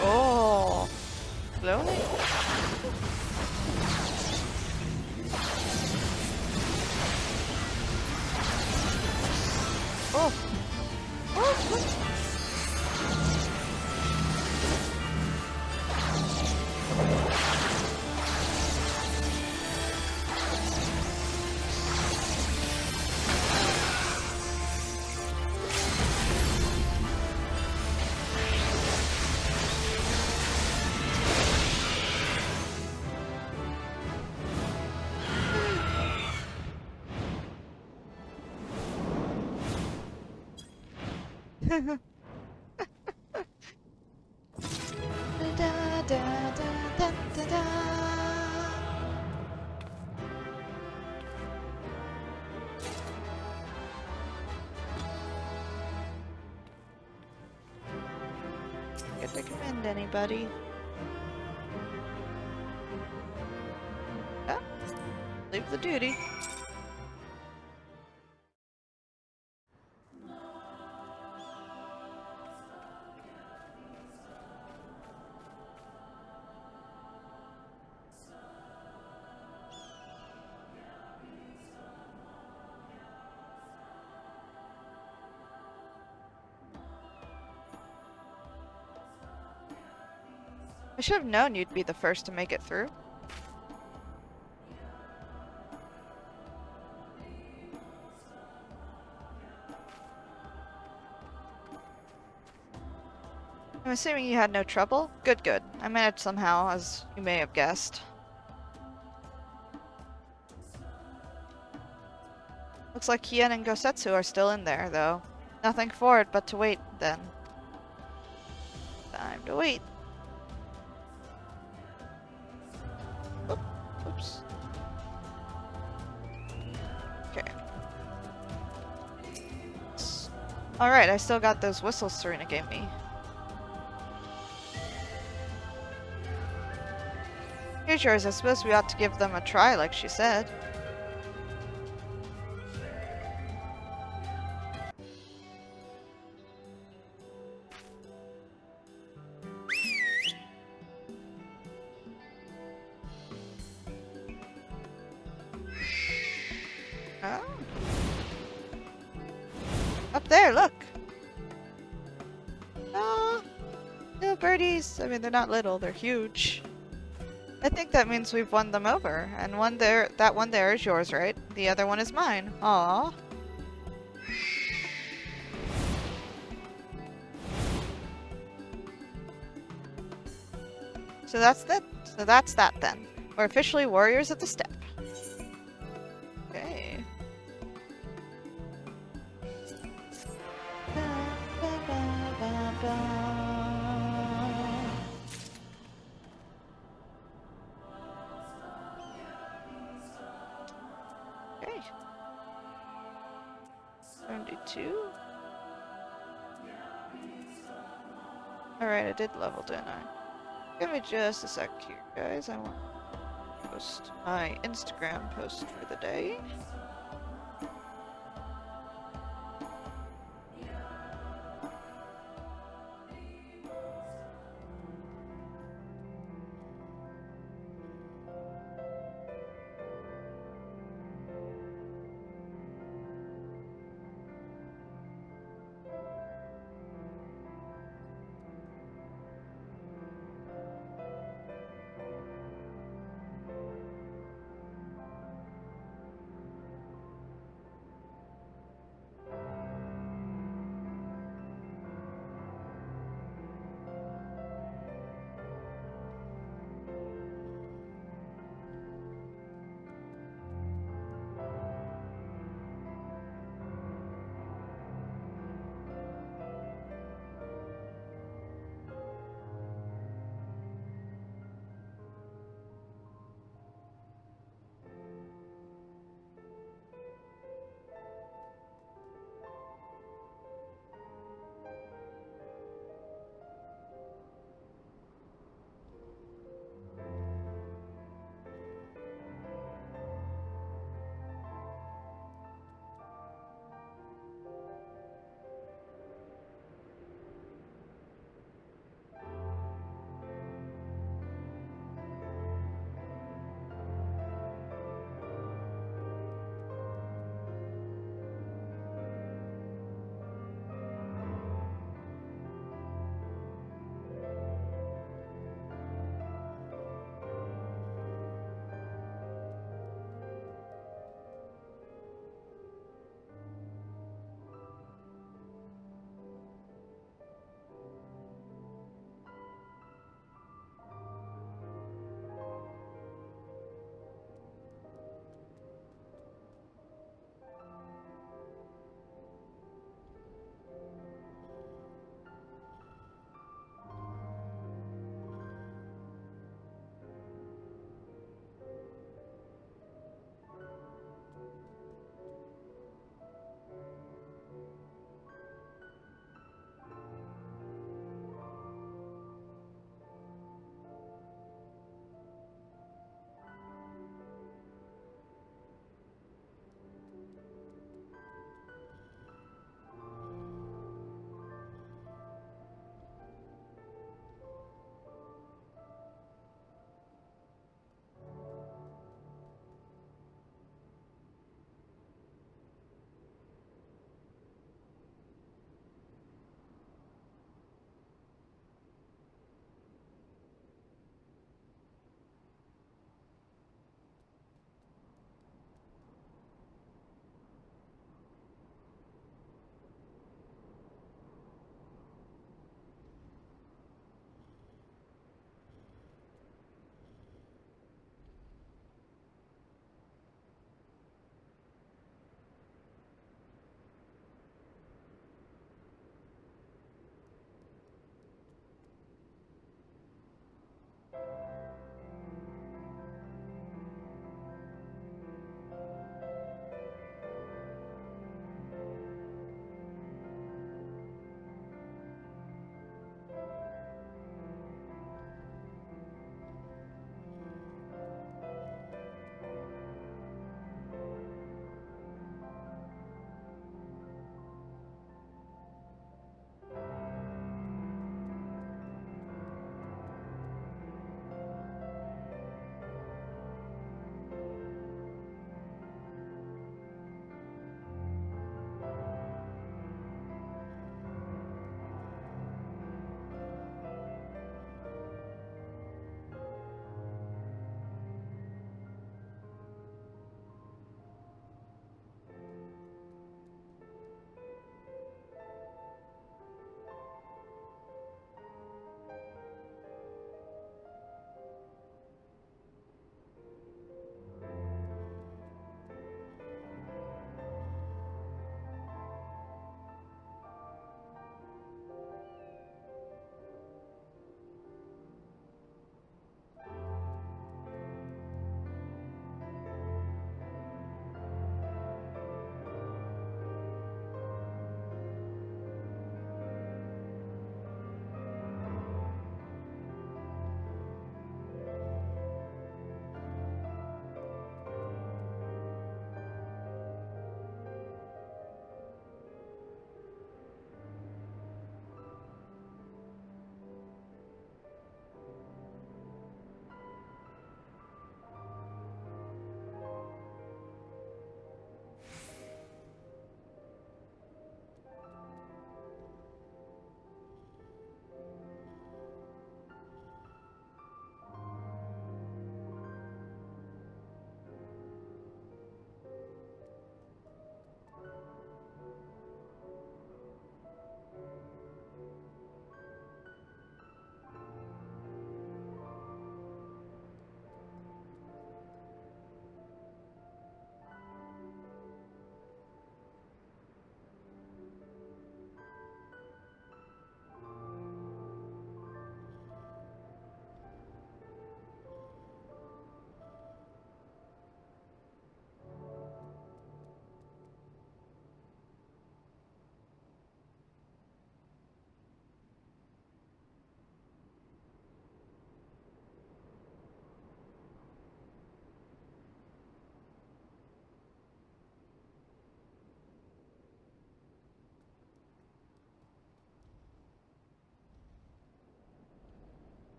Oh, slowly? Oh. Oh, what? Da, da, da, da, da, da. Good to commend anybody. Oh, leave the duty. I should have known you'd be the first to make it through. I'm assuming you had no trouble? Good, good. I managed somehow, as you may have guessed. Looks like Hien and Gosetsu are still in there, though. Nothing for it but to wait, then. Time to wait. Oop, oops. Okay. Alright, I still got those whistles Serena gave me. Here's yours. I suppose we ought to give them a try, like she said. Oh. Up there, look! Oh, little birdies. I mean, they're not little, they're huge. I think that means we've won them over, and that one there is yours, right? The other one is mine. Aww. So that's that. So that's that then. We're officially warriors of the steppe. Okay. 72? Alright, I did level, didn't I? Give me just a sec here, guys. I want to post my Instagram post for the day.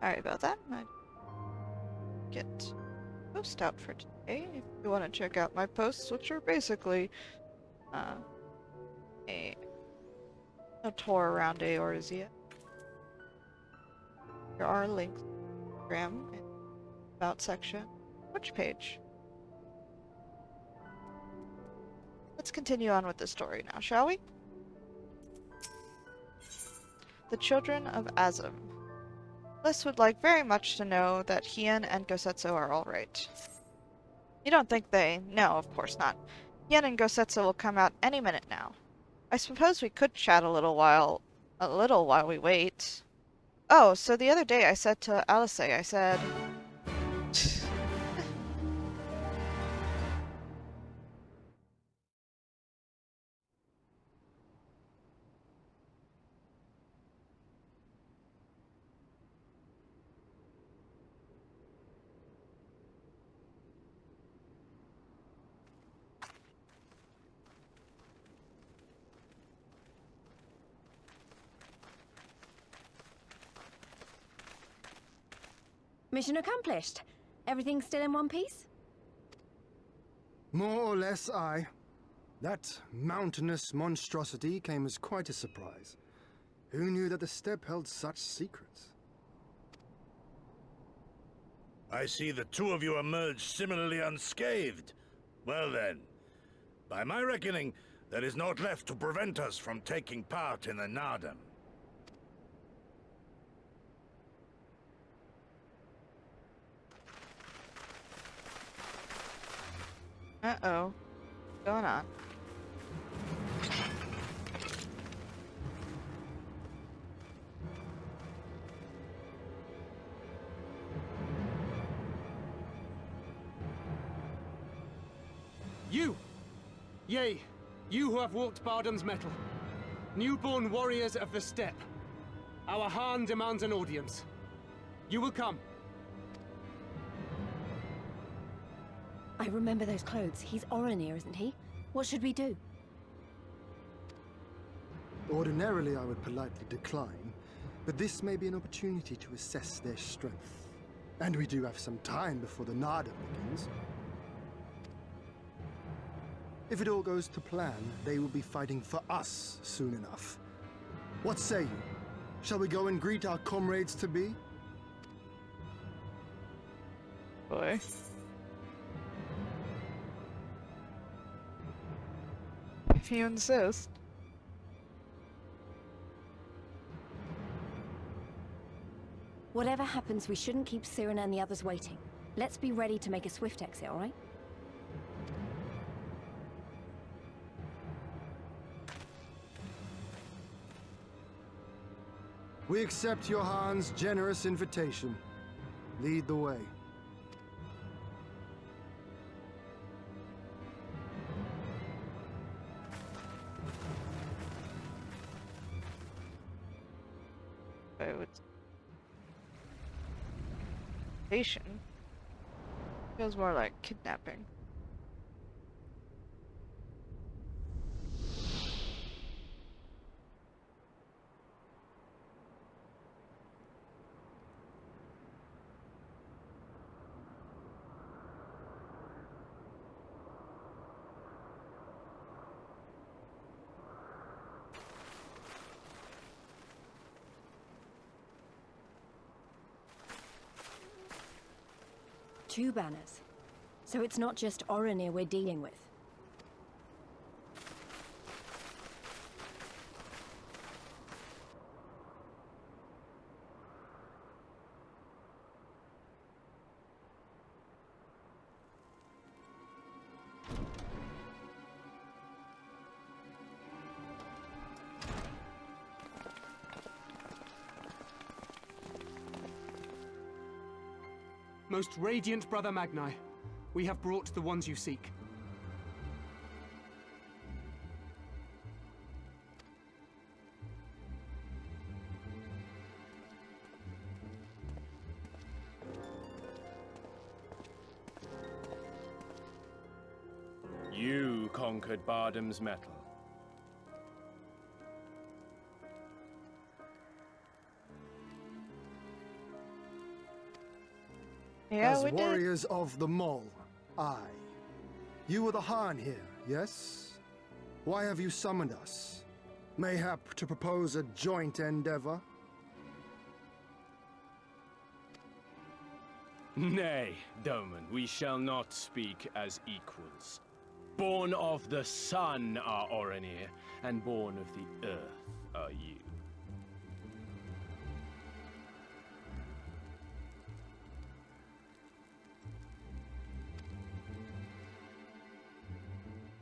Sorry about that. I get post out for today. If you want to check out my posts, which are basically a tour around Eorzea. There are links to Instagram and about section, Twitch page. Let's continue on with the story now, shall we? The Children of Azum. Bliss would like very much to know that Hien and Gosetsu are alright. You don't think they... No, of course not. Hien and Gosetsu will come out any minute now. I suppose we could chat a little while we wait. Oh, so the other day I said to Alice, I said... Mission accomplished. Everything still in one piece? More or less, aye. That mountainous monstrosity came as quite a surprise. Who knew that the steppe held such secrets? I see the two of you emerged similarly unscathed. Well then, by my reckoning, there is naught left to prevent us from taking part in the Nardam. Uh-oh. What's going on? You! Yea, you who have walked Bardam's metal. Newborn warriors of the steppe. Our Hien demands an audience. You will come. I remember those clothes. He's Oronir, isn't he? What should we do? Ordinarily, I would politely decline, but this may be an opportunity to assess their strength. And we do have some time before the Nardam begins. If it all goes to plan, they will be fighting for us soon enough. What say you? Shall we go and greet our comrades-to-be? Boy. If you insist. Whatever happens, we shouldn't keep Siren and the others waiting. Let's be ready to make a swift exit, alright? We accept your Han's generous invitation. Lead the way. Feels more like kidnapping. Two banners. So it's not just Oronir we're dealing with. Most radiant Brother Magni, we have brought the ones you seek. You conquered Bardam's metal. Yeah, As we did. warriors of the Mole, aye. You are the Hien here, yes? Why have you summoned us? Mayhap to propose a joint endeavor? Nay, Doman, we shall not speak as equals. Born of the sun are Orenir, and born of the earth are you.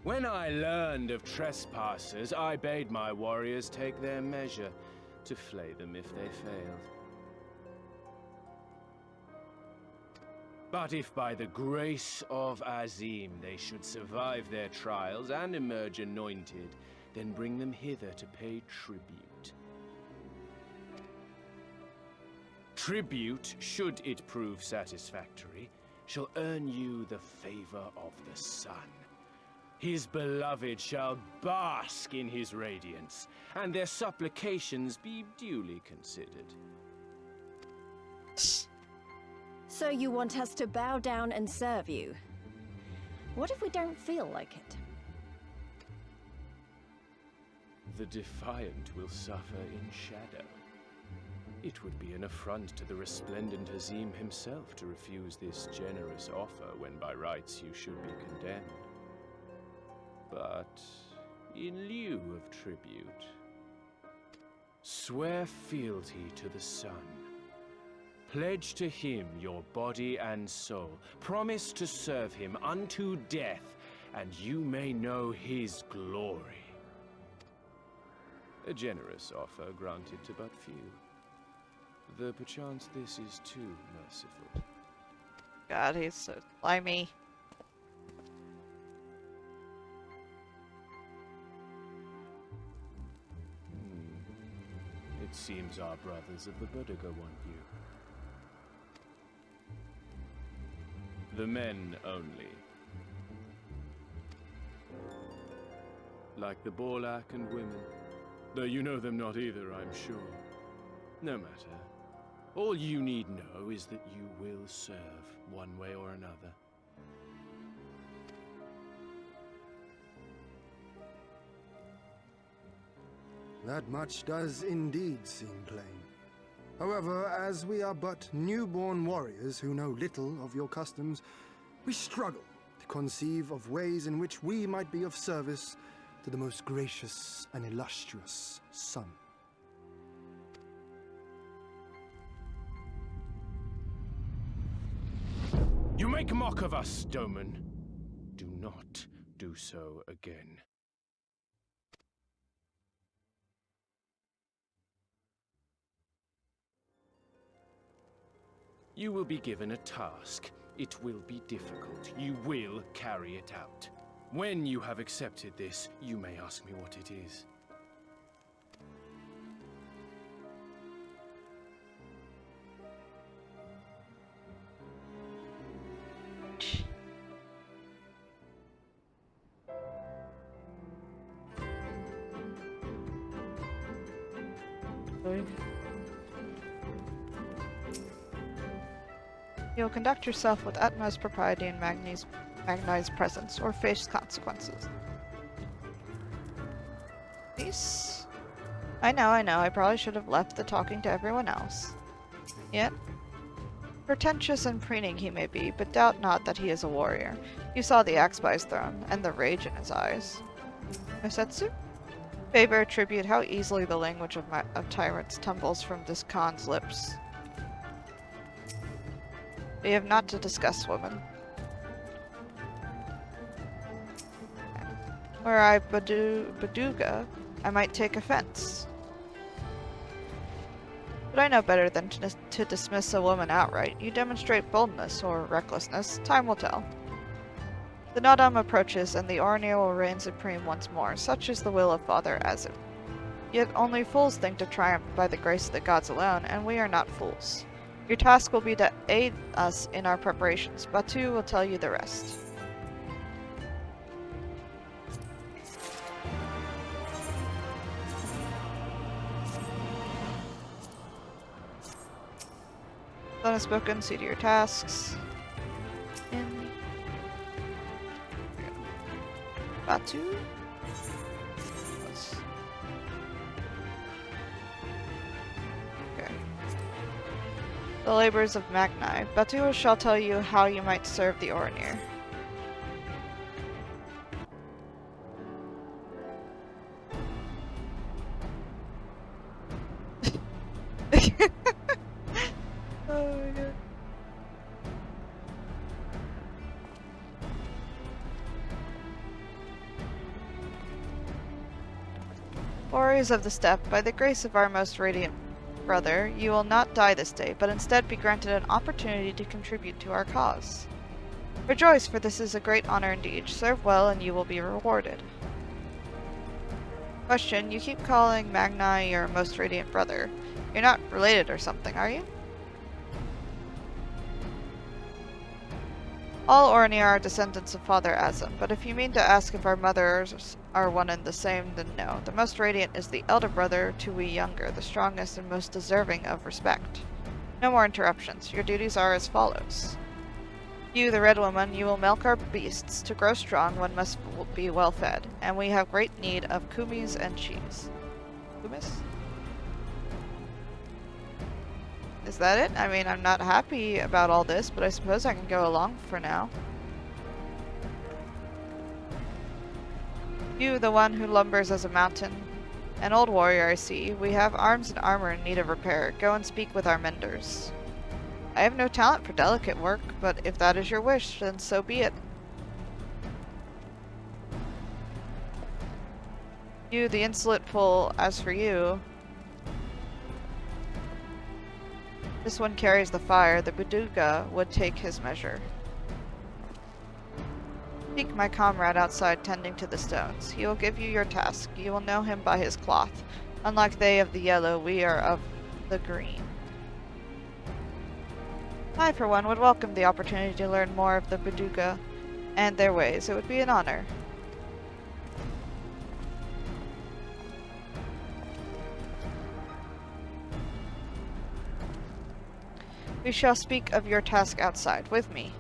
When I learned of trespassers, I bade my warriors take their measure, to flay them if they failed. But if by the grace of Azim they should survive their trials and emerge anointed, then bring them hither to pay tribute. Tribute, should it prove satisfactory, shall earn you the favor of the sun. His beloved shall bask in his radiance, and their supplications be duly considered. So you want us to bow down and serve you? What if we don't feel like it? The defiant will suffer in shadow. It would be an affront to the resplendent Azim himself to refuse this generous offer when by rights you should be condemned. But in lieu of tribute, swear fealty to the sun. Pledge to him your body and soul. Promise to serve him unto death, and you may know his glory. A generous offer granted to but few. Though perchance this is too merciful. God, he's so slimy. It seems our brothers of the Buddha want you. The men only. Like the Borlak and women. Though you know them not either, I'm sure. No matter. All you need know is that you will serve one way or another. That much does indeed seem plain. However, as we are but newborn warriors who know little of your customs, we struggle to conceive of ways in which we might be of service to the most gracious and illustrious sun. You make mock of us, Doman. Do not do so again. You will be given a task. It will be difficult. You will carry it out. When you have accepted this, you may ask me what it is. You'll conduct yourself with utmost propriety in Magni's presence, or face consequences. Peace. I know, I probably should have left the talking to everyone else. Yet, pretentious and preening he may be, but doubt not that he is a warrior. You saw the axe by his throne, and the rage in his eyes. Osetsu? Favor, tribute, how easily the language of tyrants tumbles from this Khan's lips. We have not to discuss, woman. Were I Baduga, I might take offense. But I know better than to dismiss a woman outright. You demonstrate boldness or recklessness. Time will tell. The Nadam approaches, and the Ornir will reign supreme once more. Such is the will of Father Azim. Yet only fools think to triumph by the grace of the gods alone, and we are not fools. Your task will be to aid us in our preparations. Batu will tell you the rest. Unspoken, see to your tasks. In Batu? Okay. The labors of Magni. Batu shall tell you how you might serve the Orinir. Oh my god. Warriors of the Steppe, by the grace of our most radiant brother, you will not die this day, but instead be granted an opportunity to contribute to our cause. Rejoice, for this is a great honor indeed. Serve well, and you will be rewarded. Question, you keep calling Magni your most radiant brother. You're not related or something, are you? All Orinir are descendants of Father Azim, but if you mean to ask if our mothers are one and the same, then no. The most radiant is the elder brother to we younger, the strongest and most deserving of respect. No more interruptions. Your duties are as follows. You, the Red Woman, you will milk our beasts. To grow strong, one must be well fed, and we have great need of kumis and cheese. Kumis? Is that it? I mean, I'm not happy about all this, but I suppose I can go along for now. You, the one who lumbers as a mountain. An old warrior, I see. We have arms and armor in need of repair. Go and speak with our menders. I have no talent for delicate work, but if that is your wish, then so be it. You, the insolent fool, as for you... This one carries the fire. The Buduga would take his measure. Seek my comrade outside tending to the stones. He will give you your task. You will know him by his cloth. Unlike they of the yellow, we are of the green. I, for one, would welcome the opportunity to learn more of the Buduga and their ways. It would be an honor. We shall speak of your task outside, with me.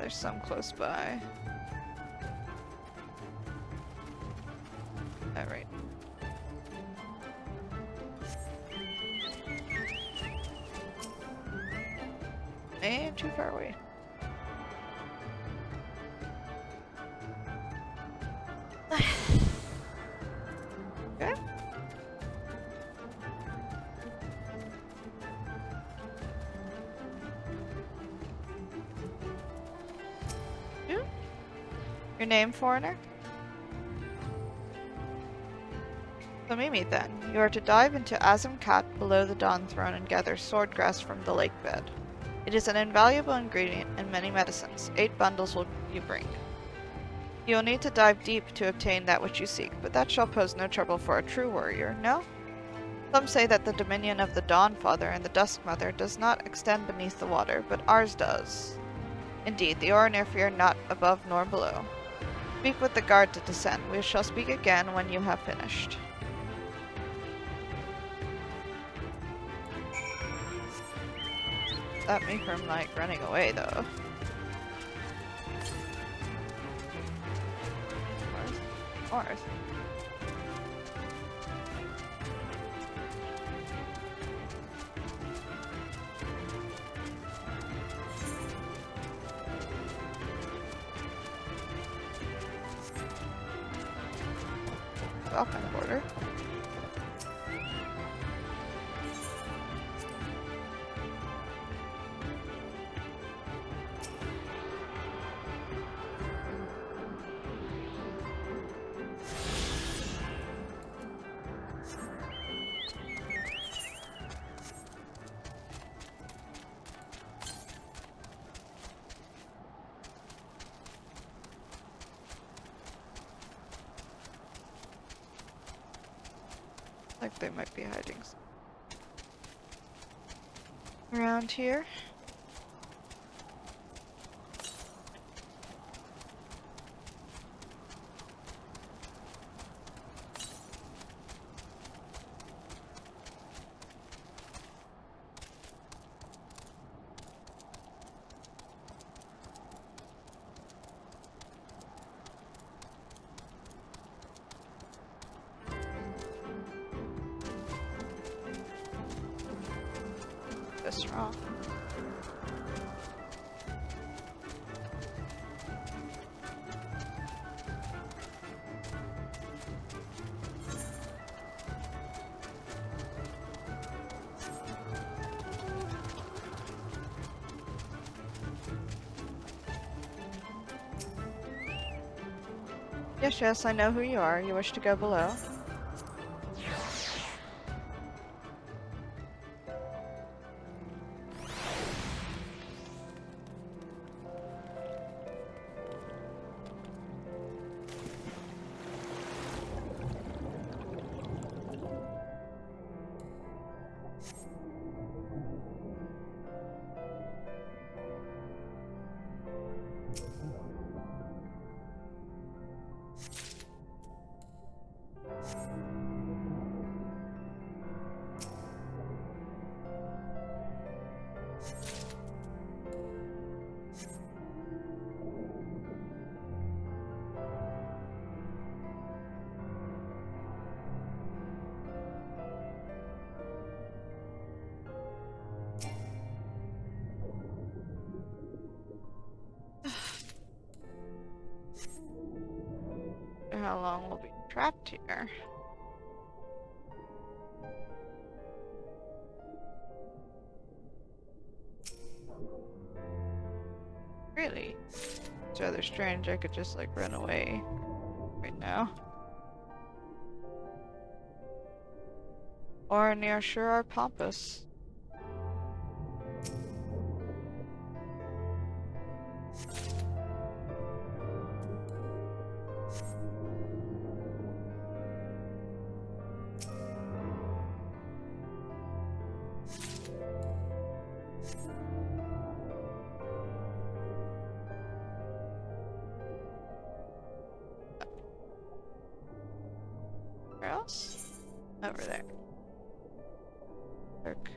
There's some close by. Alright. And too far away. Okay. Your name, foreigner? Somimi, then. You are to dive into Azim Kat below the Dawn Throne and gather swordgrass from the lake bed. It is an invaluable ingredient in many medicines. 8 bundles will you bring. You will need to dive deep to obtain that which you seek, but that shall pose no trouble for a true warrior, no? Some say that the dominion of the Dawn Father and the Dusk Mother does not extend beneath the water, but ours does. Indeed, the Orinir fear not above nor below. Speak with the guard to descend. We shall speak again when you have finished. Stop me from, like, running away, though. North. Balkan border. Like they might be hiding around here. This wrong. Yes, yes, I know who you are. You wish to go below. How long we'll be trapped here? Really? It's rather strange. I could just like run away right now. Or near Sure Pompous. Where else? Over there. Look.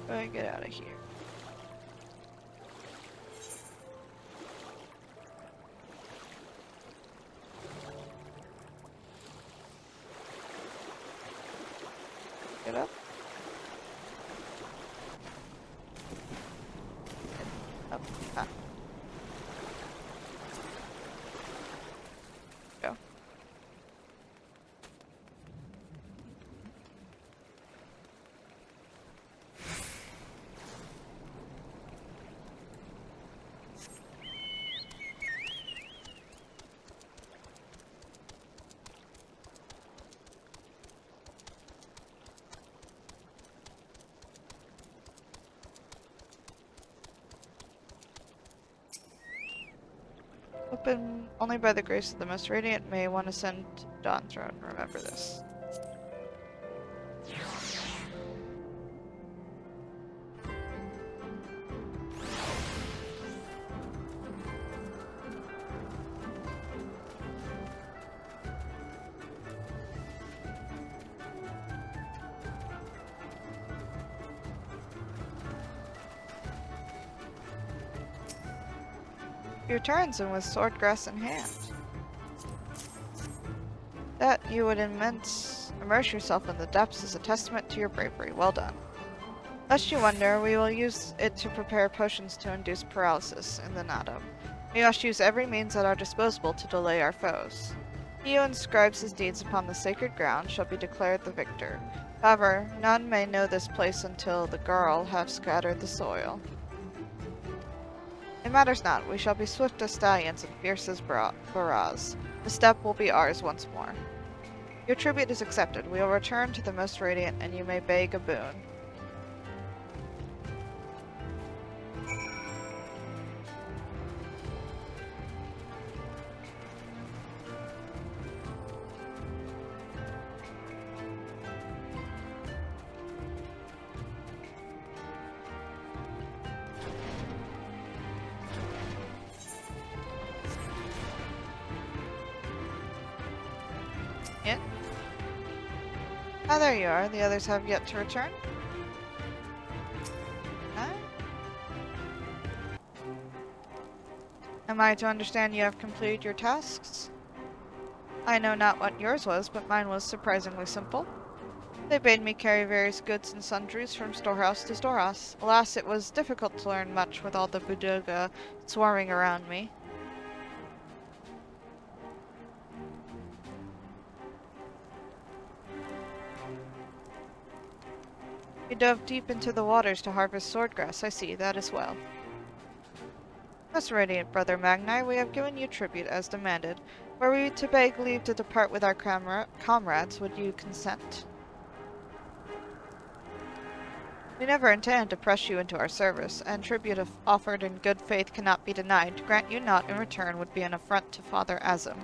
Go and get out of here. Get up. Up. Ah. Go. Open only by the grace of the most radiant may one ascend to the Dawn Throne. Remember this. He returns and with swordgrass in hand. That you would immerse yourself in the depths is a testament to your bravery. Well done. Lest you wonder, we will use it to prepare potions to induce paralysis in the Nadam. We must use every means at our disposal to delay our foes. He who inscribes his deeds upon the sacred ground shall be declared the victor. However, none may know this place until the girl have scattered the soil. It matters not, we shall be swift as stallions and fierce as Baraz. The steppe will be ours once more. Your tribute is accepted. We will return to the Most Radiant, and you may beg a boon. Yeah. Ah, there you are. The others have yet to return. Huh? Am I to understand you have completed your tasks? I know not what yours was, but mine was surprisingly simple. They bade me carry various goods and sundries from storehouse to storehouse. Alas, it was difficult to learn much with all the Buduga swarming around me. You dove deep into the waters to harvest swordgrass. I see, that is well. Most Radiant Brother Magni, we have given you tribute as demanded. Were we to beg leave to depart with our comrades, would you consent? We never intend to press you into our service, and tribute if offered in good faith cannot be denied. To grant you naught in return would be an affront to Father Azim.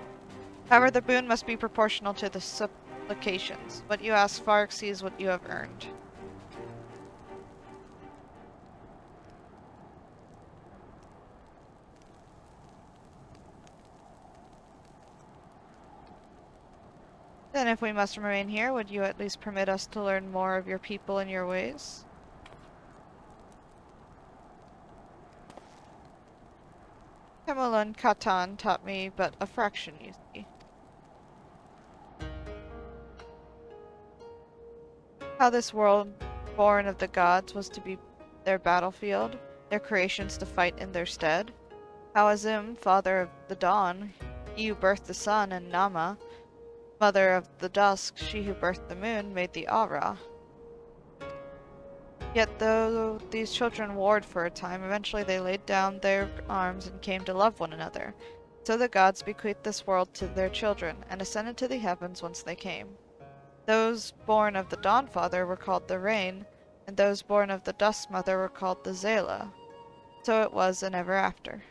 However, the boon must be proportional to the supplications. What you ask far exceeds what you have earned. Then if we must remain here, would you at least permit us to learn more of your people and your ways? Kamala and Katan taught me but a fraction, you see. How this world, born of the gods, was to be their battlefield, their creations to fight in their stead. How Azim, father of the dawn, he who birthed the sun, and Nama, mother of the dusk, she who birthed the moon, made the Aura. Yet though these children warred for a time, eventually they laid down their arms and came to love one another. So the gods bequeathed this world to their children, and ascended to the heavens whence they came. Those born of the Dawn Father were called the Rain, and those born of the Dusk Mother were called the Xaela. So it was and ever after.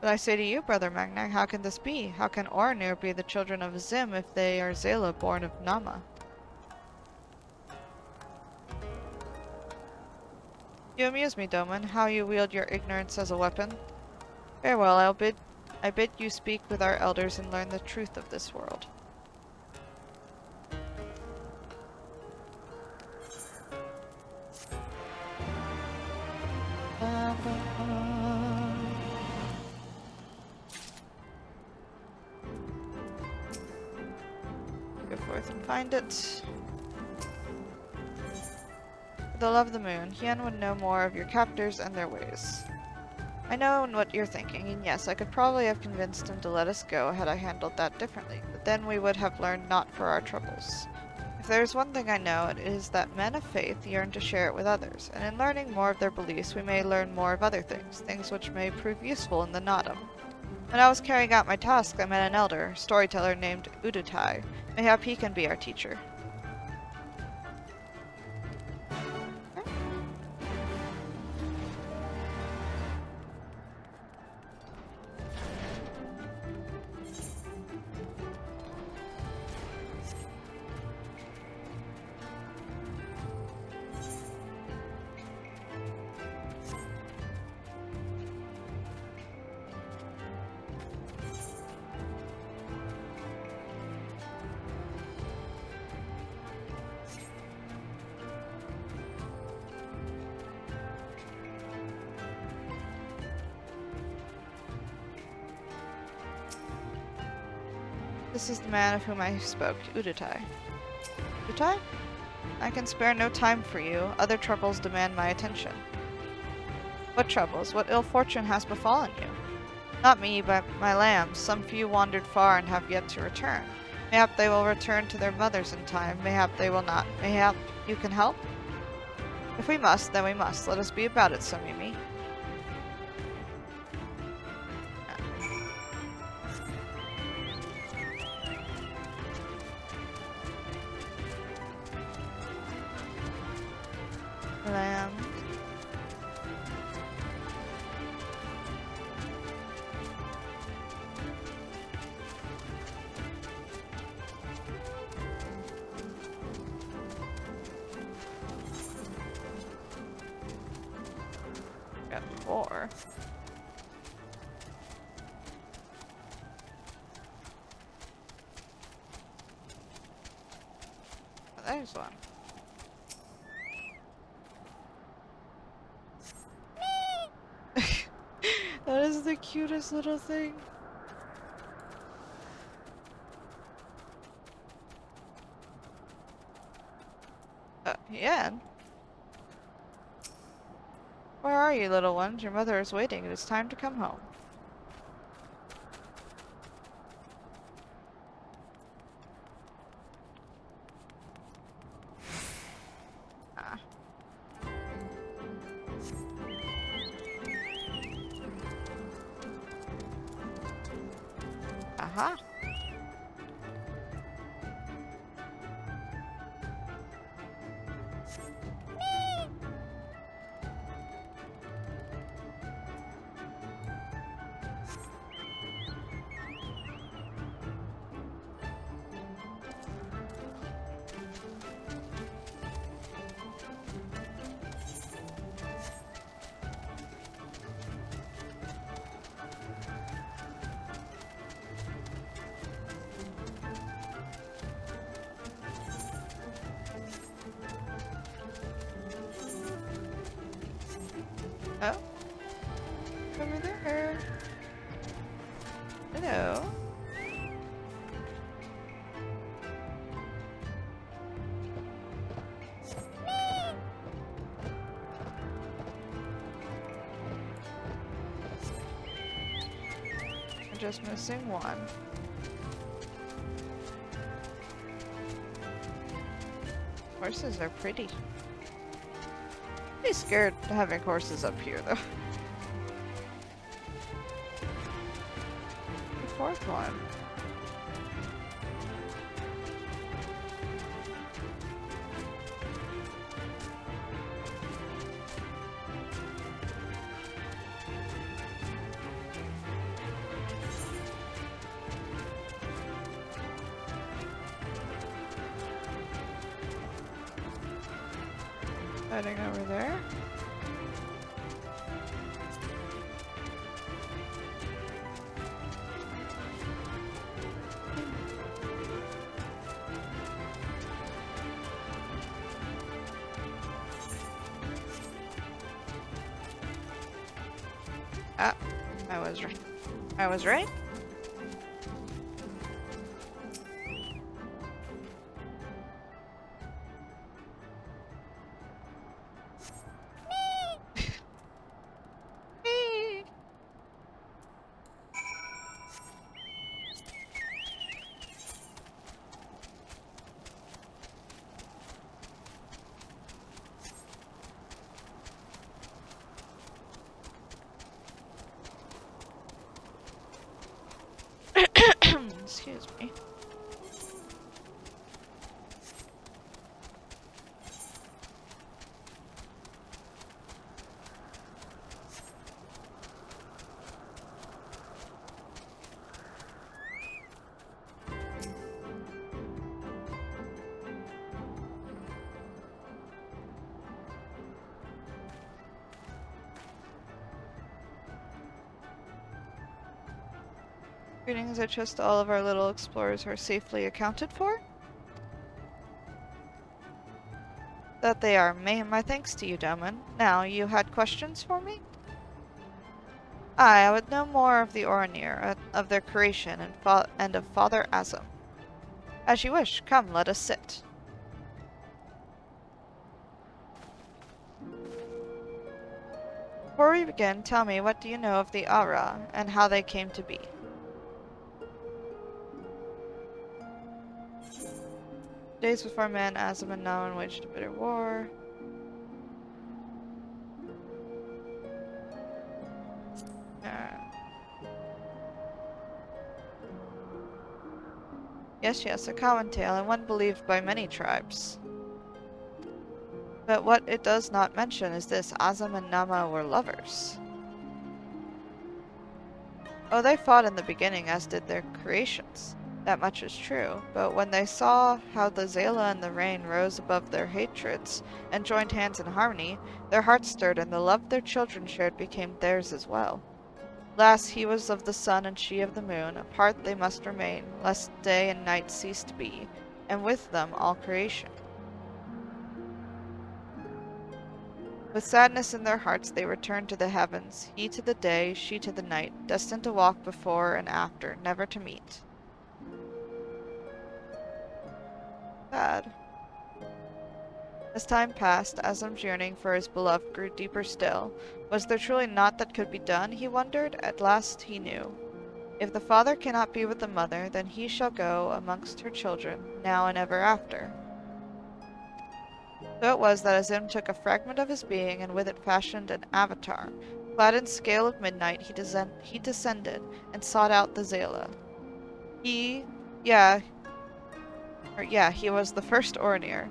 But I say to you, Brother Magni, how can this be? How can Oranir be the children of Azim if they are Xaela born of Nama? You amuse me, Doman, how you wield your ignorance as a weapon. Farewell, I bid you speak with our elders and learn the truth of this world. Go forth and find it. For the love of the moon, Hien would know more of your captors and their ways. I know what you're thinking, and yes, I could probably have convinced him to let us go had I handled that differently, but then we would have learned naught for our troubles. If there is one thing I know, it is that men of faith yearn to share it with others, and in learning more of their beliefs we may learn more of other things, things which may prove useful in the Nadam. When I was carrying out my task, I met an elder, storyteller named Udutai. Mayhap he can be our teacher. This is the man of whom I spoke, Udutai. Udutai? I can spare no time for you. Other troubles demand my attention. What troubles? What ill fortune has befallen you? Not me, but my lambs. Some few wandered far and have yet to return. Mayhap they will return to their mothers in time. Mayhap they will not. Mayhap you can help? If we must, then we must. Let us be about it, Somimi. Lamb. Got 4. Oh, there's one. That is the cutest little thing. Hien? Where are you, little ones? Your mother is waiting. It is time to come home. Ah. Aha. Oh. Over there. Hello. We're just missing one. Horses are pretty. I'd be scared having horses up here, though. The 4th one. Heading over there. Ah, I was right. I was right. Excuse me. Greetings, I trust all of our little explorers are safely accounted for. That they are. My thanks to you, Doman. Now, you had questions for me? I would know more of the Oranir, of their creation, and of Father Azam. As you wish. Come, let us sit. Before we begin, tell me, what do you know of the Ara, and how they came to be? Days before man, Azam and Naman waged a bitter war. Yes, a common tale, and one believed by many tribes. But what it does not mention is this: Azam and Nama were lovers. Oh, they fought in the beginning, as did their creations. That much is true, but when they saw how the Xaela and the rain rose above their hatreds and joined hands in harmony, their hearts stirred, and the love their children shared became theirs as well. Alas, he was of the sun and she of the moon, apart they must remain, lest day and night cease to be, and with them all creation. With sadness in their hearts they returned to the heavens, he to the day, she to the night, destined to walk before and after, never to meet. Sad. As time passed, Azam's yearning for his beloved grew deeper still. Was there truly naught that could be done, he wondered? At last he knew. If the father cannot be with the mother, then he shall go amongst her children, now and ever after. So it was that Azim took a fragment of his being, and with it fashioned an avatar. Clad in scale of midnight, he descended, and sought out the Xaela. He was the first Orinir.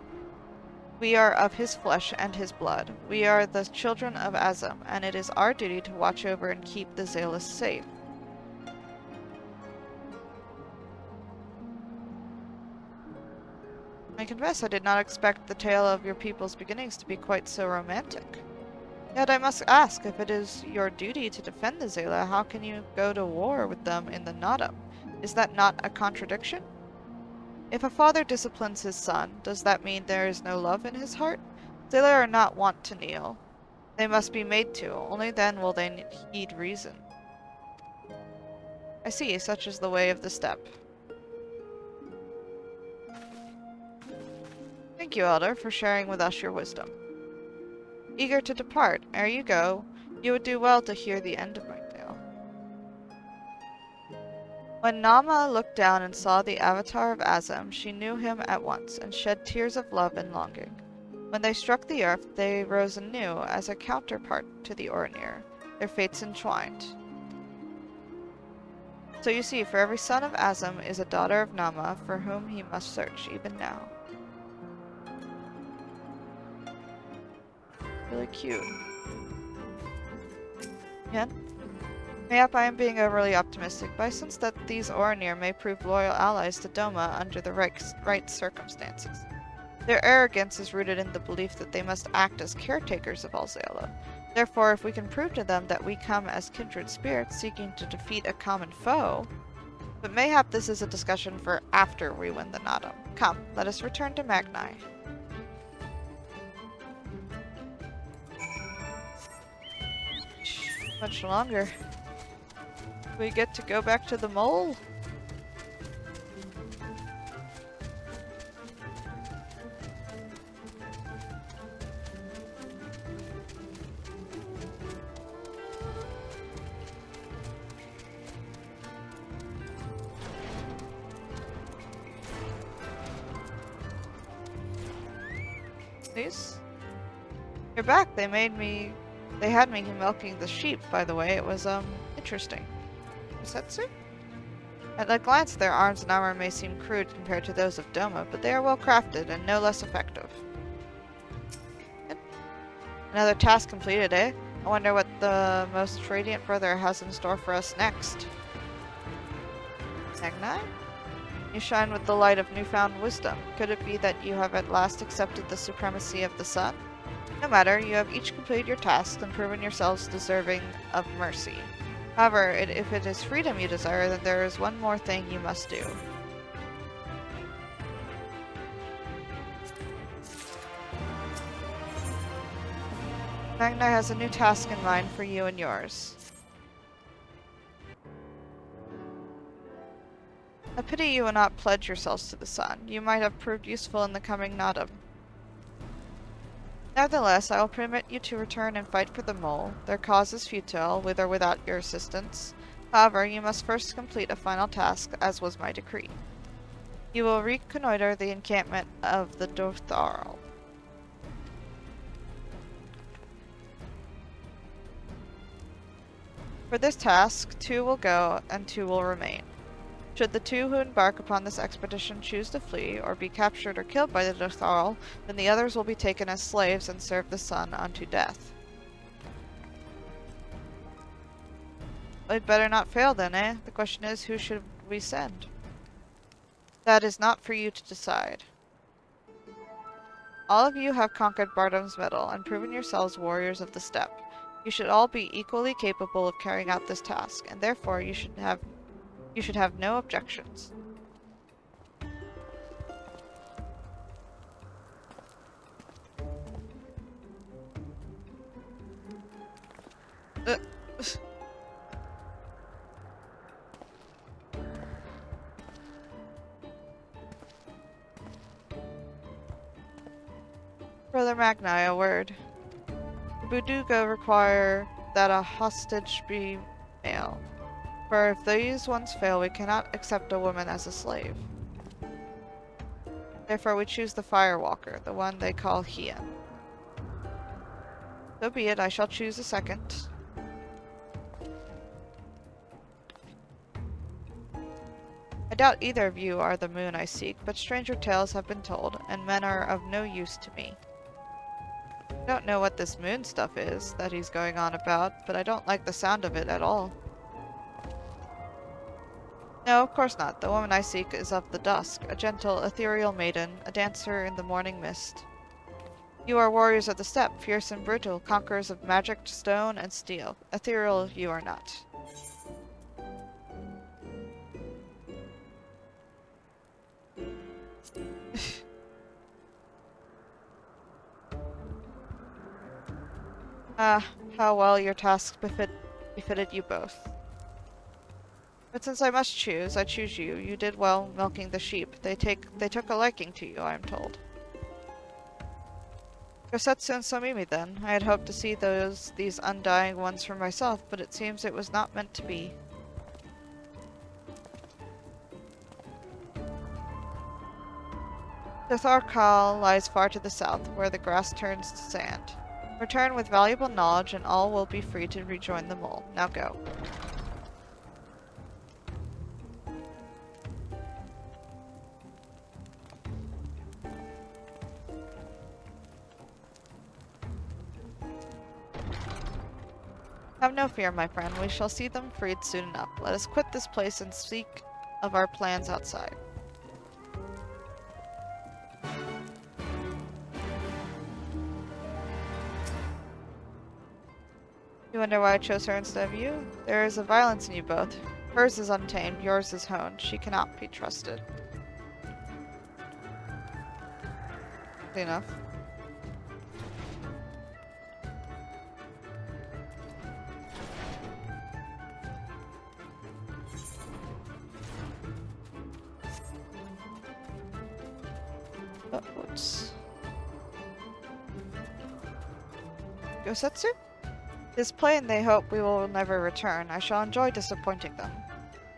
We are of his flesh and his blood. We are the children of Azam, and it is our duty to watch over and keep the Xaelas safe. I confess I did not expect the tale of your people's beginnings to be quite so romantic. Yet I must ask, if it is your duty to defend the Xaela, how can you go to war with them in the Nadam? Is that not a contradiction? If a father disciplines his son, does that mean there is no love in his heart? Xaela are not wont to kneel. They must be made to, only then will they heed reason. I see, such is the way of the steppe. Thank you, Elder, for sharing with us your wisdom. Eager to depart, ere you go, you would do well to hear the end of my tale. When Nama looked down and saw the avatar of Azam, she knew him at once, and shed tears of love and longing. When they struck the earth, they rose anew as a counterpart to the Orinir, their fates entwined. So you see, for every son of Azam is a daughter of Nama for whom he must search even now. Really cute. Hien? Mayhap I am being overly optimistic, but I sense that these Orinir may prove loyal allies to Doma under the right circumstances. Their arrogance is rooted in the belief that they must act as caretakers of all Xaela. Therefore, if we can prove to them that we come as kindred spirits seeking to defeat a common foe... But mayhap this is a discussion for after we win the Nadam. Come, let us return to Magni. Much longer. We get to go back to the mole? Please? You're back. They had me milking the sheep, by the way. It was, interesting. Setsu? At a glance, their arms and armor may seem crude compared to those of Doma, but they are well crafted and no less effective. Good. Another task completed, eh? I wonder what the most radiant brother has in store for us next. Magni? You shine with the light of newfound wisdom. Could it be that you have at last accepted the supremacy of the sun? No matter, you have each completed your tasks and proven yourselves deserving of mercy. However, if it is freedom you desire, then there is one more thing you must do. Magni has a new task in mind for you and yours. A pity you will not pledge yourselves to the sun. You might have proved useful in the coming Nadam. Nevertheless, I will permit you to return and fight for the mole. Their cause is futile, with or without your assistance. However, you must first complete a final task, as was my decree. You will reconnoiter the encampment of the Dotharl. For this task, 2 will go and 2 will remain. Should the 2 who embark upon this expedition choose to flee, or be captured or killed by the Dotharl, then the others will be taken as slaves and serve the sun unto death. We'd better not fail then, eh? The question is, who should we send? That is not for you to decide. All of you have conquered Bardom's Metal and proven yourselves warriors of the steppe. You should all be equally capable of carrying out this task, and therefore you should have no objections. Brother Magni, a word. The Buduga require that a hostage be male. For if these ones fail, we cannot accept a woman as a slave. Therefore we choose the Firewalker, the one they call Hien. So be it, I shall choose a second. I doubt either of you are the moon I seek, but stranger tales have been told, and men are of no use to me. I don't know what this moon stuff is that he's going on about, but I don't like the sound of it at all. No, of course not. The woman I seek is of the dusk, a gentle, ethereal maiden, a dancer in the morning mist. You are warriors of the steppe, fierce and brutal, conquerors of magic, stone, and steel. Ethereal you are not. Ah, how well your task befitted you both. But since I must choose, I choose you. You did well milking the sheep. They took a liking to you, I am told. Gosetsu and Somimi, then. I had hoped to see these undying ones for myself, but it seems it was not meant to be. Dotharkal lies far to the south, where the grass turns to sand. Return with valuable knowledge, and all will be free to rejoin the mole. Now go. Have no fear, my friend. We shall see them freed soon enough. Let us quit this place and speak of our plans outside. You wonder why I chose her instead of you? There is a violence in you both. Hers is untamed, yours is honed. She cannot be trusted. Easy enough. Oops. Gosetsu? It is plain they hope we will never return. I shall enjoy disappointing them.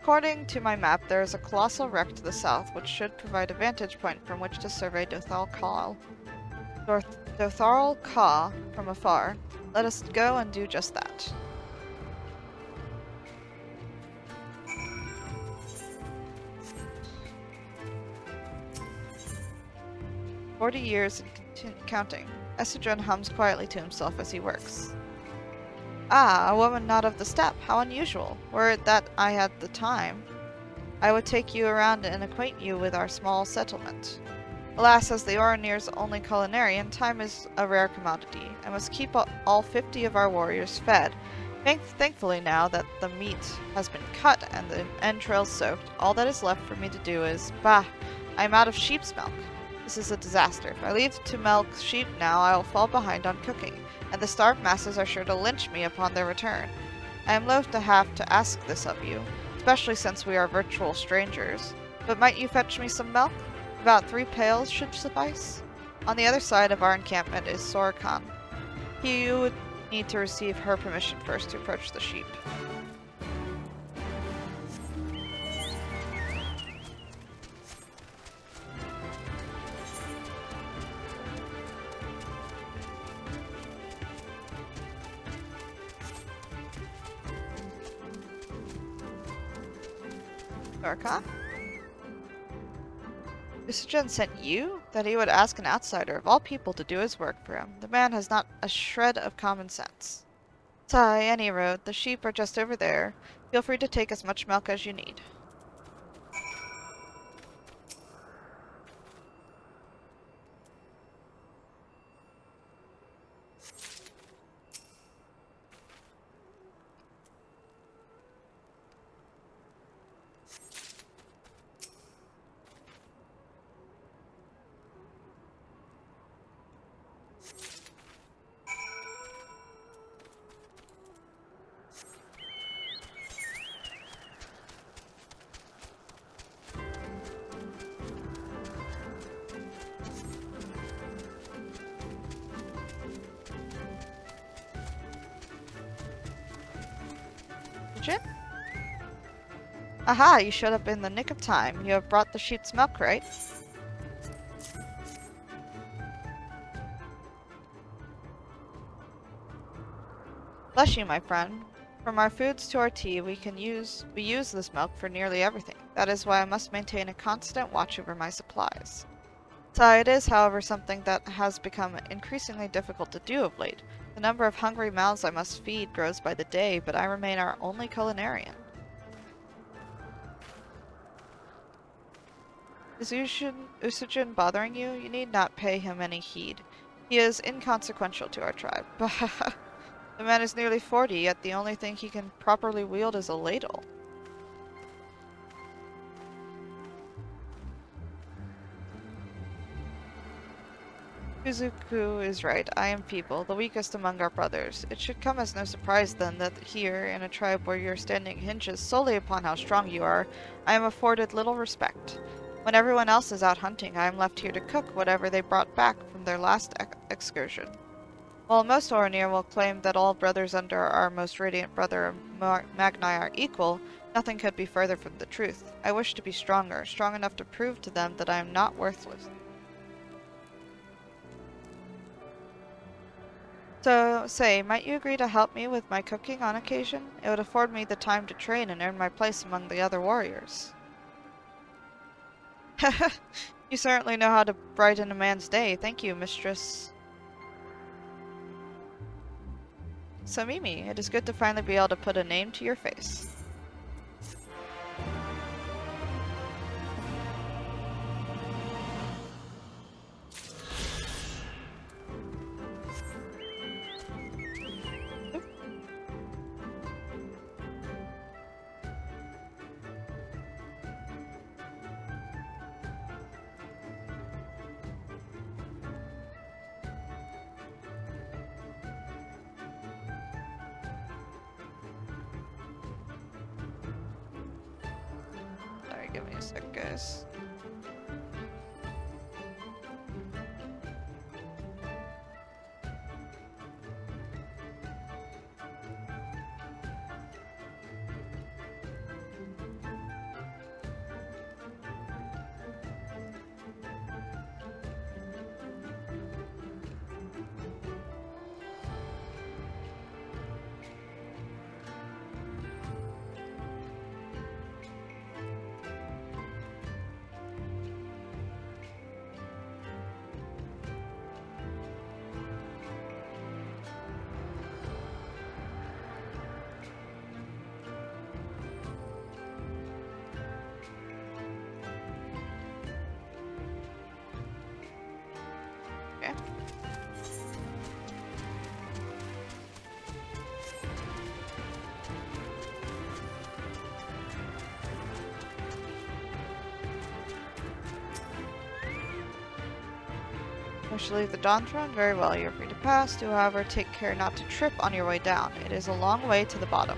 According to my map, there is a colossal wreck to the south, which should provide a vantage point from which to survey Dotharkal from afar. Let us go and do just that. "40 years and counting." Essedren hums quietly to himself as he works. Ah, a woman not of the steppe. How unusual. Were it that I had the time, I would take you around and acquaint you with our small settlement. Alas, as the Oronir's only culinarian, time is a rare commodity. I must keep all 50 of our warriors fed. Thankfully now that the meat has been cut and the entrails soaked, all that is left for me to do is, bah, I am out of sheep's milk. This is a disaster. If I leave to milk sheep now, I will fall behind on cooking, and the starved masses are sure to lynch me upon their return. I am loath to have to ask this of you, especially since we are virtual strangers. But might you fetch me some milk? About 3 pails should suffice. On the other side of our encampment is Sorkan. You would need to receive her permission first to approach the sheep. Sorkan? Usagen sent you? That he would ask an outsider of all people to do his work for him. The man has not a shred of common sense. Tai, Annie wrote, the sheep are just over there. Feel free to take as much milk as you need. Jin? Aha, you showed up in the nick of time. You have brought the sheep's milk, right? Bless you, my friend. From our foods to our tea, we use this milk for nearly everything. That is why I must maintain a constant watch over my supplies. It is, however, something that has become increasingly difficult to do of late. The number of hungry mouths I must feed grows by the day, but I remain our only culinarian. Is Usagen bothering you? You need not pay him any heed. He is inconsequential to our tribe. The man is nearly 40, yet the only thing he can properly wield is a ladle. Kuzuku is right. I am feeble, the weakest among our brothers. It should come as no surprise then that here, in a tribe where your standing hinges solely upon how strong you are, I am afforded little respect. When everyone else is out hunting, I am left here to cook whatever they brought back from their last excursion. While most Oranir will claim that all brothers under our most radiant brother Magni are equal, nothing could be further from the truth. I wish to be stronger, strong enough to prove to them that I am not worthless. So, say, might you agree to help me with my cooking on occasion? It would afford me the time to train and earn my place among the other warriors. You certainly know how to brighten a man's day. Thank you, mistress. Somimi, it is good to finally be able to put a name to your face. Sorry, give me a sec, guys. Okay. Wish to leave the Dawn Throne? Very well, you're free to pass. Do, however, take care not to trip on your way down. It is a long way to the bottom.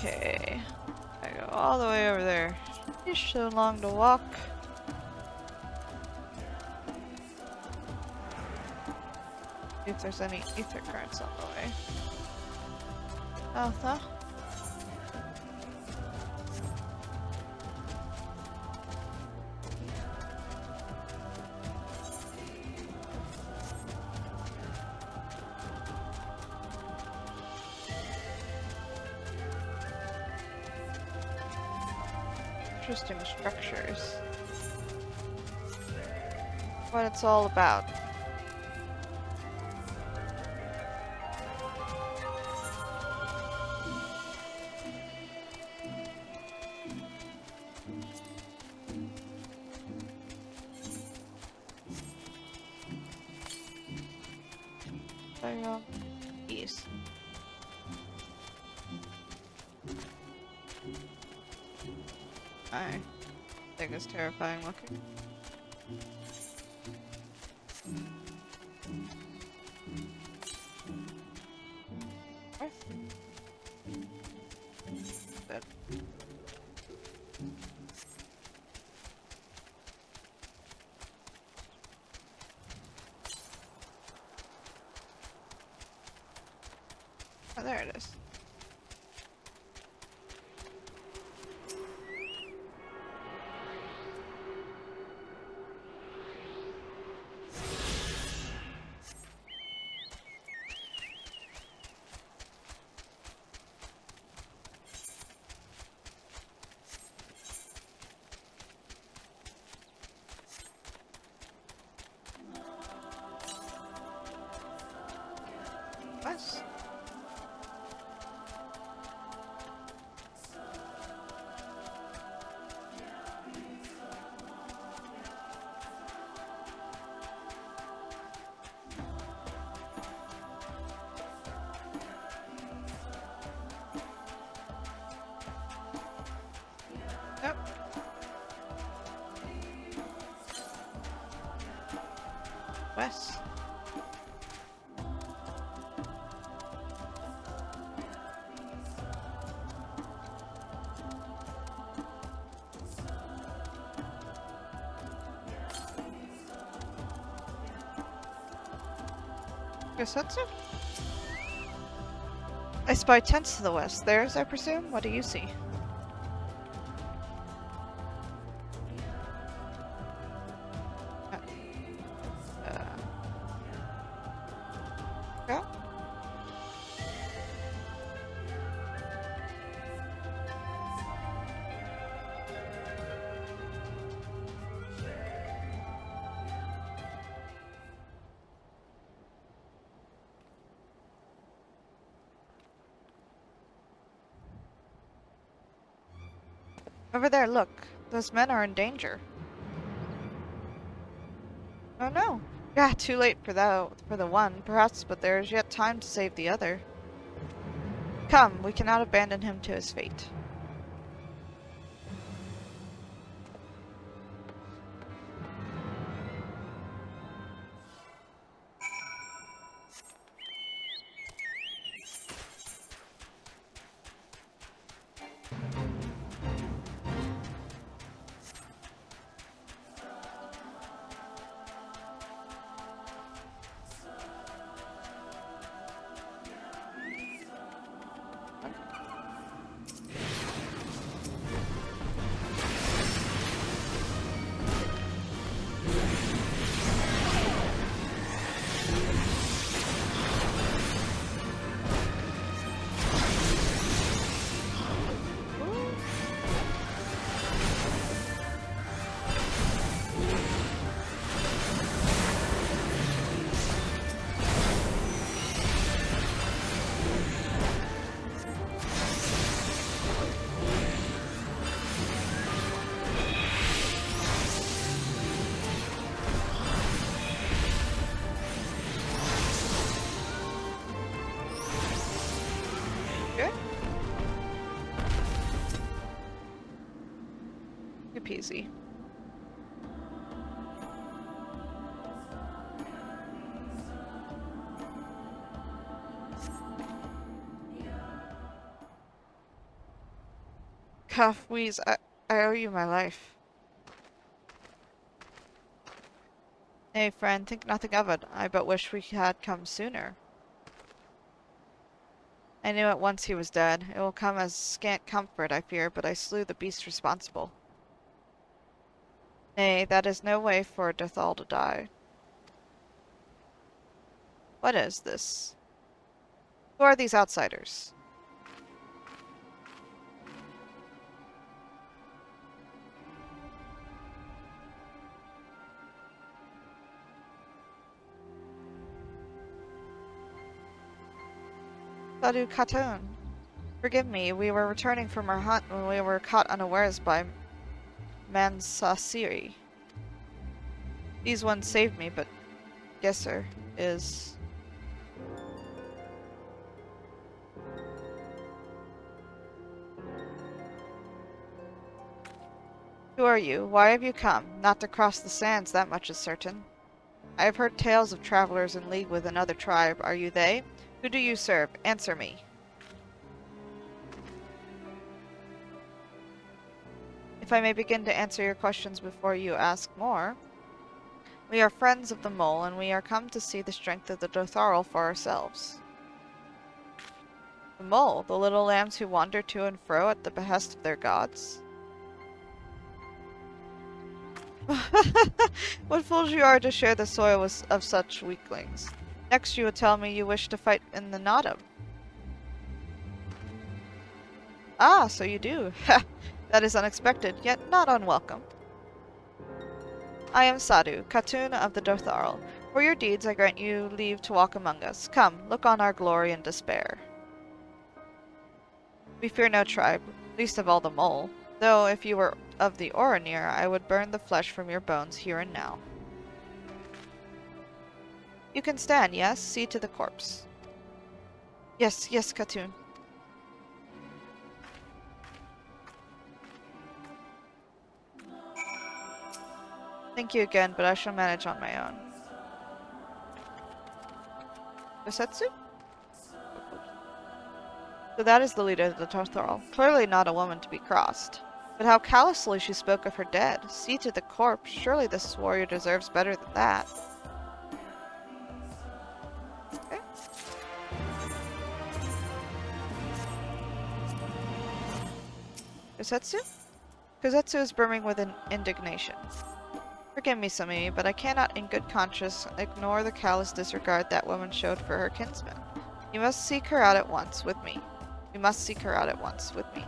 Okay. I go all the way over there. It's so long to walk. See if there's any ether currents on the way. Oh, huh? Interesting structures. What it's all about. East. I think it's terrifying looking. What? That. Oh, there it is. West. Yep. West. Guess that's it. I spy tents to the west. Theirs, I presume? What do you see? Go? Over there, look. Those men are in danger. Oh no. Yeah, too late for the one, perhaps, but there is yet time to save the other. Come, we cannot abandon him to his fate. Peasy. Cough, wheeze, I owe you my life. Nay, friend, think nothing of it. I but wish we had come sooner. I knew at once he was dead. It will come as scant comfort, I fear, but I slew the beast responsible. Nay, that is no way for a Dothal to die. What is this? Who are these outsiders? Sadu Khatun. Forgive me, we were returning from our hunt when we were caught unawares by Mansasiri. These ones saved me, but Gesser is... Who are you? Why have you come? Not to cross the sands, that much is certain. I have heard tales of travelers in league with another tribe. Are you they? Who do you serve? Answer me. If I may begin to answer your questions before you ask more. We are friends of the mole, and we are come to see the strength of the Dotharl for ourselves. The mole, the little lambs who wander to and fro at the behest of their gods. What fools you are to share the soil of such weaklings. Next you will tell me you wish to fight in the Nadam. Ah, so you do. Ha! That is unexpected, yet not unwelcome. I am Sadu, Khatun of the Dotharl. For your deeds I grant you leave to walk among us. Come, look on our glory and despair. We fear no tribe, least of all the mole. Though, if you were of the Oronir, I would burn the flesh from your bones here and now. You can stand, yes? See to the corpse. Yes, yes, Khatun. Thank you again, but I shall manage on my own. Osetsu? So that is the leader of the Dotharl. Clearly not a woman to be crossed. But how callously she spoke of her dead. See to the corpse. Surely this warrior deserves better than that. Okay. Kosetsu? Kosetsu is brimming with indignation. Forgive me, Somimi, but I cannot in good conscience ignore the callous disregard that woman showed for her kinsman. You must seek her out at once with me. You must seek her out at once with me.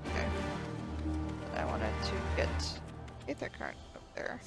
Okay. I wanted to get Aether Current up there.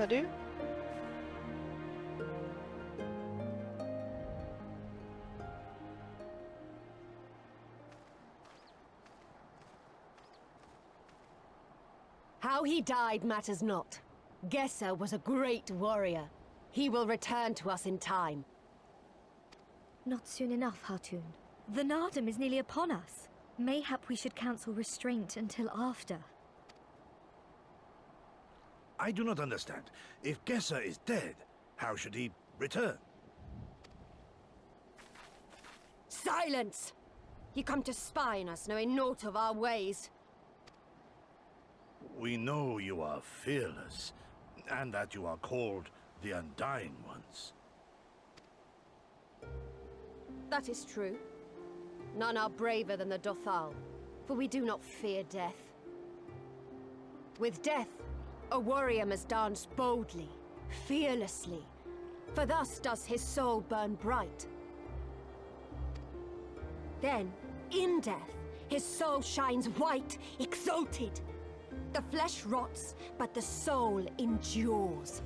Do? How he died matters not. Gesser was a great warrior. He will return to us in time. Not soon enough, Khatun. The Nadam is nearly upon us. Mayhap we should counsel restraint until after. I do not understand. If Gesser is dead, how should he return? Silence! You come to spy on us, knowing naught of our ways. We know you are fearless, and that you are called the Undying Ones. That is true. None are braver than the Dothal, for we do not fear death. With death, a warrior must dance boldly, fearlessly, for thus does his soul burn bright. Then, in death, his soul shines white, exalted. The flesh rots, but the soul endures.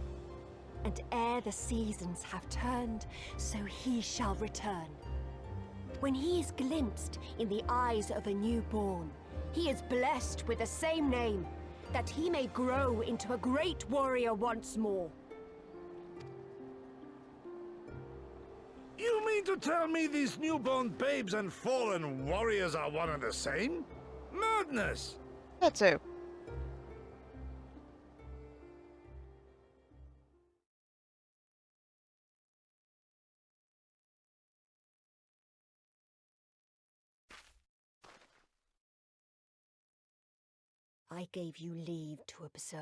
And ere the seasons have turned, so he shall return. When he is glimpsed in the eyes of a newborn, he is blessed with the same name, that he may grow into a great warrior once more. You mean to tell me these newborn babes and fallen warriors are one and the same? Madness! Tetsu. I gave you leave to observe,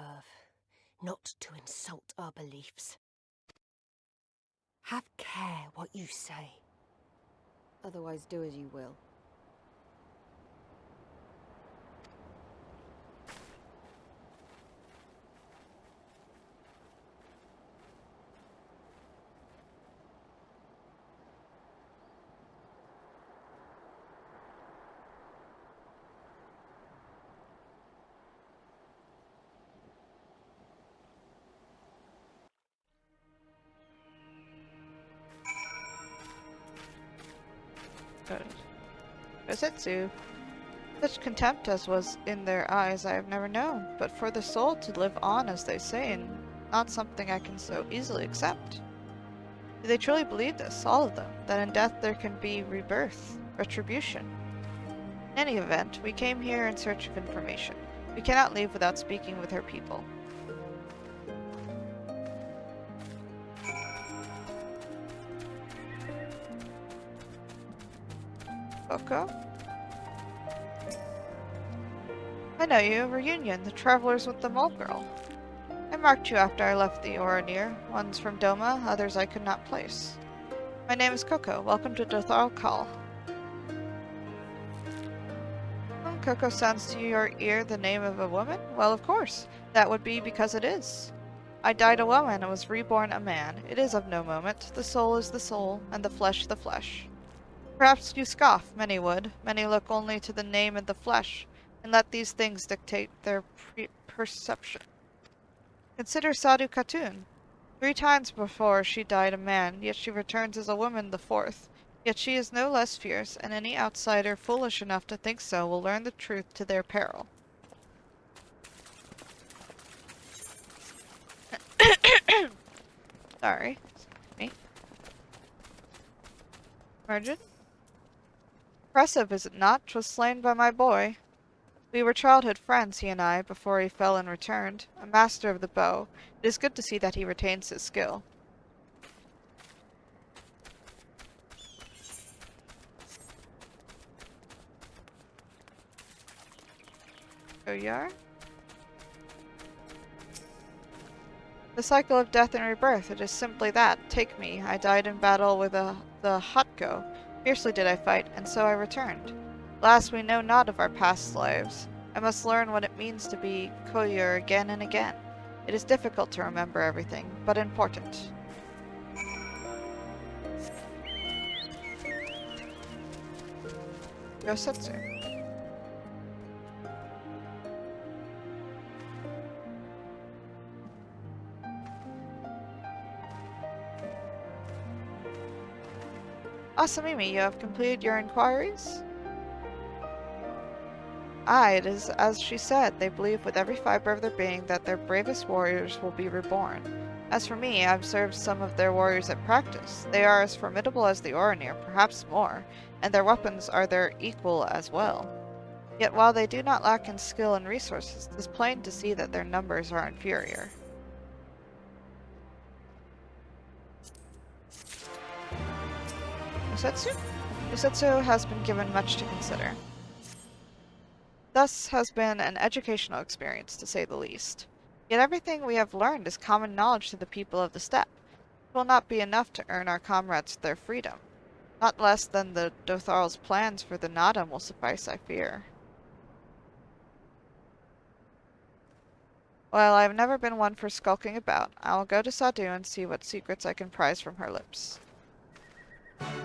not to insult our beliefs. Have care what you say. Otherwise do as you will. Kosetsu. Such contempt as was in their eyes I have never known, but for the soul to live on as they say, and not something I can so easily accept. Do they truly believe this, all of them, that in death there can be rebirth, retribution? In any event, we came here in search of information. We cannot leave without speaking with her people. Coco? I know you, Reunion, the travelers with the mole girl. I marked you after I left the Oranir, ones from Doma, others I could not place. My name is Coco. Welcome to Dothal Call. Coco sounds to your ear the name of a woman? Well, of course. That would be because it is. I died a woman and was reborn a man. It is of no moment. The soul is the soul, and the flesh the flesh. Perhaps you scoff, many would. Many look only to the name and the flesh, and let these things dictate their perception. Consider Sadhu Khatun. 3 times before she died a man, yet she returns as a woman the 4th. Yet she is no less fierce, and any outsider foolish enough to think so will learn the truth to their peril. Sorry. Excuse me. Margin? Impressive, is it not? 'Twas slain by my boy. We were childhood friends, he and I, before he fell and returned. A master of the bow. It is good to see that he retains his skill. Yar? The cycle of death and rebirth, it is simply that. Take me. I died in battle with the Hotko. Fiercely did I fight, and so I returned. Alas, we know not of our past lives. I must learn what it means to be Koyur again and again. It is difficult to remember everything, but important. Yosetsu. Somimi, you have completed your inquiries? Aye, it is as she said. They believe with every fiber of their being that their bravest warriors will be reborn. As for me, I've served some of their warriors at practice. They are as formidable as the Oranir, perhaps more, and their weapons are their equal as well. Yet while they do not lack in skill and resources, it is plain to see that their numbers are inferior. Usetsu? Usetsu has been given much to consider. Thus has been an educational experience, to say the least. Yet everything we have learned is common knowledge to the people of the steppe. It will not be enough to earn our comrades their freedom. Not less than the Dotharl's plans for the Nadam will suffice, I fear. Well, I've never been one for skulking about. I will go to Sadu and see what secrets I can prise from her lips. Sounds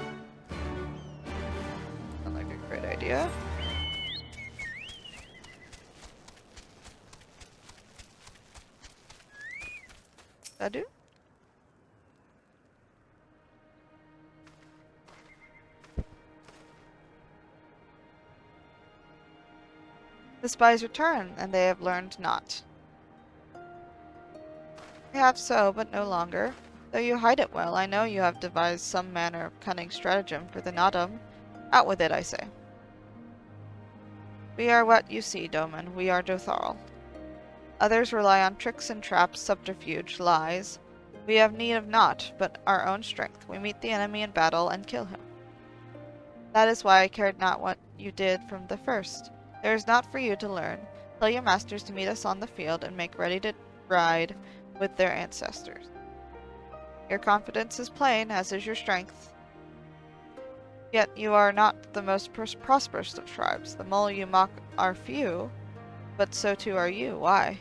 like a great idea. Sadu? The spies return, and they have learned naught. They have so, but no longer. Though you hide it well, I know you have devised some manner of cunning stratagem for the Nadam. Out with it, I say. We are what you see, Doman. We are Dotharl. Others rely on tricks and traps, subterfuge, lies. We have need of naught but our own strength. We meet the enemy in battle and kill him. That is why I cared not what you did from the first. There is naught for you to learn. Tell your masters to meet us on the field and make ready to ride with their ancestors. Your confidence is plain, as is your strength. Yet you are not the most prosperous of tribes. The mole you mock are few, but so too are you. Why?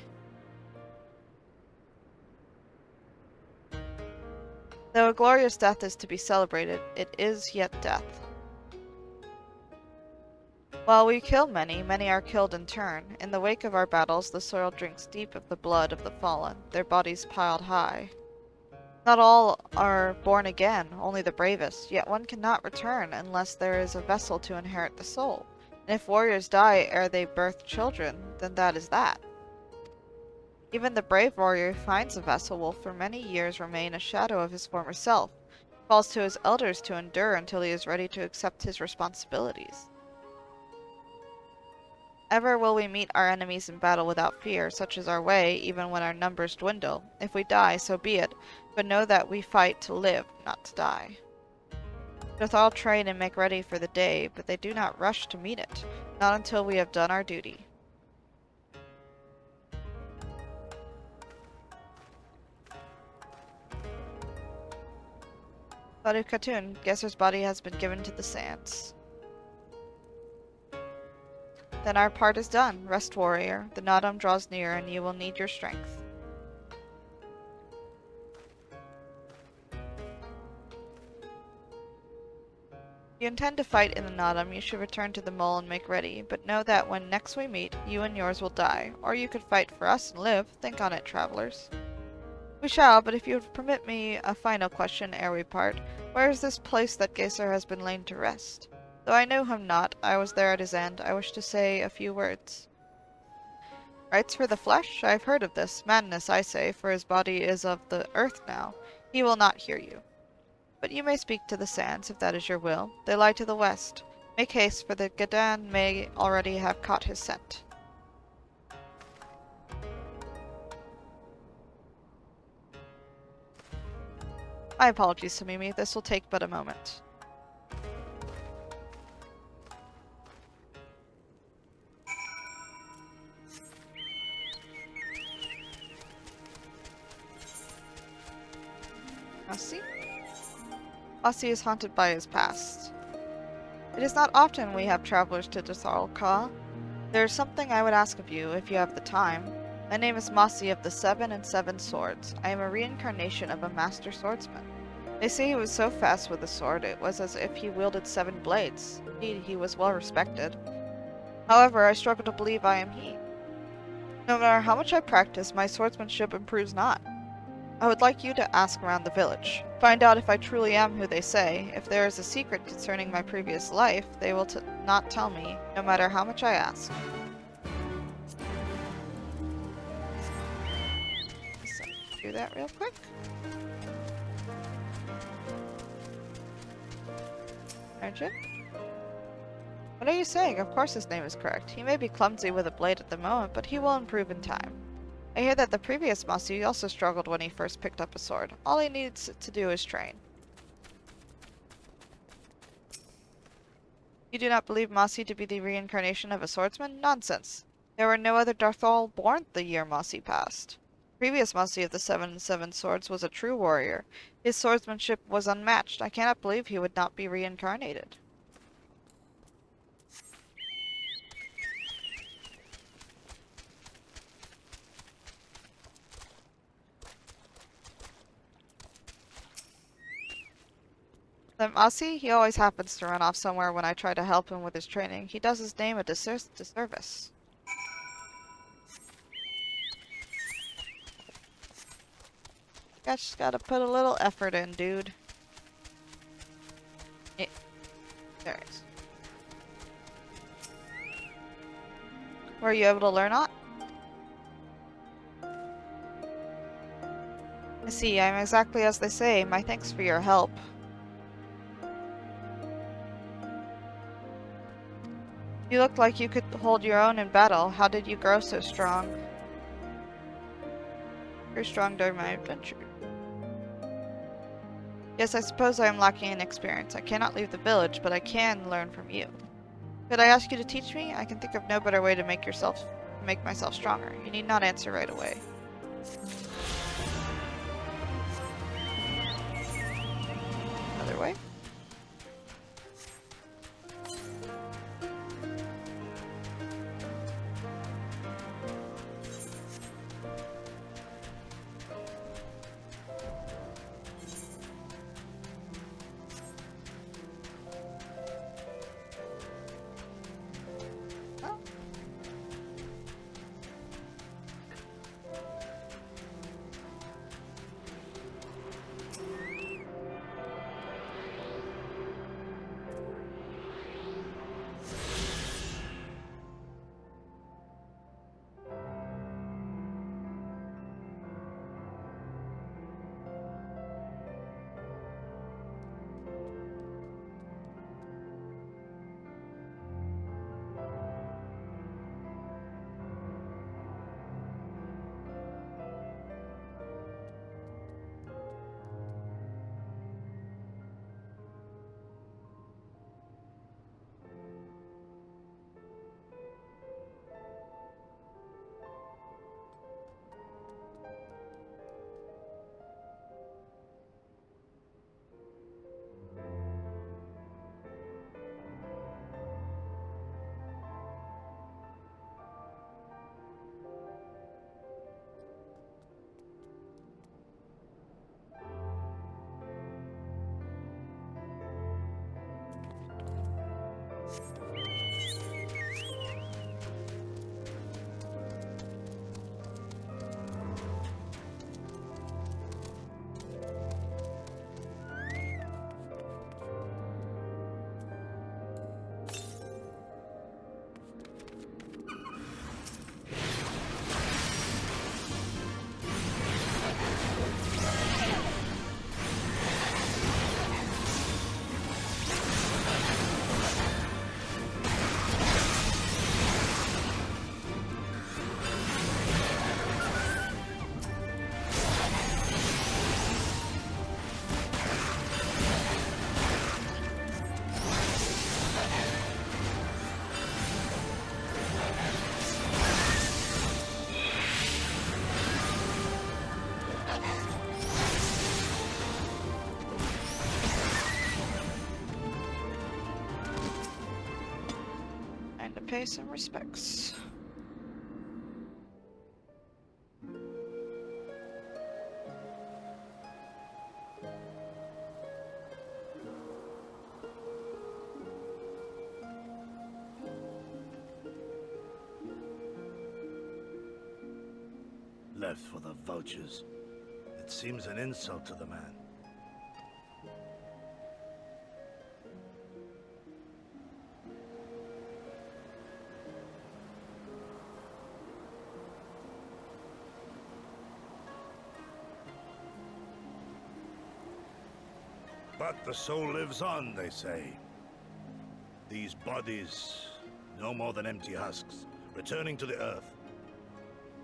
Though a glorious death is to be celebrated, it is yet death. While we kill many, many are killed in turn. In the wake of our battles, the soil drinks deep of the blood of the fallen, their bodies piled high. Not all are born again, only the bravest, yet one cannot return unless there is a vessel to inherit the soul. And if warriors die ere they birth children, then that is that. Even the brave warrior who finds a vessel will for many years remain a shadow of his former self. It falls to his elders to endure until he is ready to accept his responsibilities. Ever will we meet our enemies in battle without fear, such is our way, even when our numbers dwindle. If we die, so be it, but know that we fight to live, not to die. Doth all train and make ready for the day, but they do not rush to meet it, not until we have done our duty. Sadu Khatun, Gesser's body has been given to the sands. Then our part is done. Rest, warrior. The Nadam draws near, and you will need your strength. If you intend to fight in the Nadam, you should return to the mole and make ready, but know that when next we meet, you and yours will die. Or you could fight for us and live. Think on it, travelers. We shall, but if you would permit me a final question ere we part, where is this place that Gesser has been lain to rest? Though I knew him not, I was there at his end. I wish to say a few words. Rites for the flesh? I have heard of this. Madness, I say, for his body is of the earth now. He will not hear you. But you may speak to the sands, if that is your will. They lie to the west. Make haste, for the Gadan may already have caught his scent. My apologies, Somimi. This will take but a moment. Asi? Asi is haunted by his past. It is not often we have travelers to Dotharl Ka. There is something I would ask of you, if you have the time. My name is Masi of the 7 and 7 Swords. I am a reincarnation of a master swordsman. They say he was so fast with the sword, it was as if he wielded 7 blades. Indeed, he was well respected. However, I struggle to believe I am he. No matter how much I practice, my swordsmanship improves not. I would like you to ask around the village. Find out if I truly am who they say. If there is a secret concerning my previous life, they will not tell me, no matter how much I ask. Let's do that real quick. Arjun? What are you saying? Of course his name is correct. He may be clumsy with a blade at the moment, but he will improve in time. I hear that the previous Masi also struggled when he first picked up a sword. All he needs to do is train. You do not believe Masi to be the reincarnation of a swordsman? Nonsense. There were no other Darthal born the year Masi passed. The previous Masi of the 7 and 7 Swords was a true warrior. His swordsmanship was unmatched. I cannot believe he would not be reincarnated. Them Aussie, he always happens to run off somewhere when I try to help him with his training. He does his name a disservice. I just gotta put a little effort in, dude. Yeah. There it is. Were you able to learn that? I see, I'm exactly as they say. My thanks for your help. You looked like you could hold your own in battle. How did you grow so strong? Very strong during my adventure. Yes, I suppose I am lacking in experience. I cannot leave the village, but I can learn from you. Could I ask you to teach me? I can think of no better way to make myself stronger. You need not answer right away. Another way? Pay some respects. Left for the vultures. It seems an insult to the man. But the soul lives on, they say. These bodies, no more than empty husks, returning to the earth.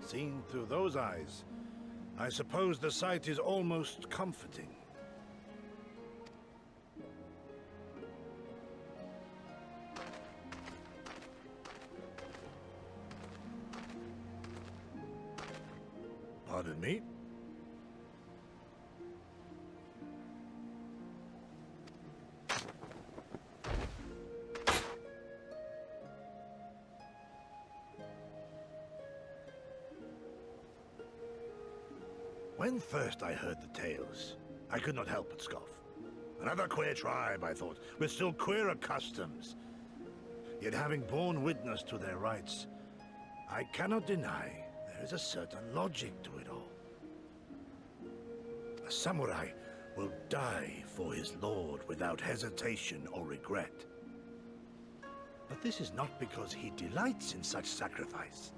Seen through those eyes, I suppose the sight is almost comforting. Pardon me? When first I heard the tales, I could not help but scoff. Another queer tribe, I thought, with still queerer customs. Yet having borne witness to their rites, I cannot deny there is a certain logic to it all. A samurai will die for his lord without hesitation or regret. But this is not because he delights in such sacrifice.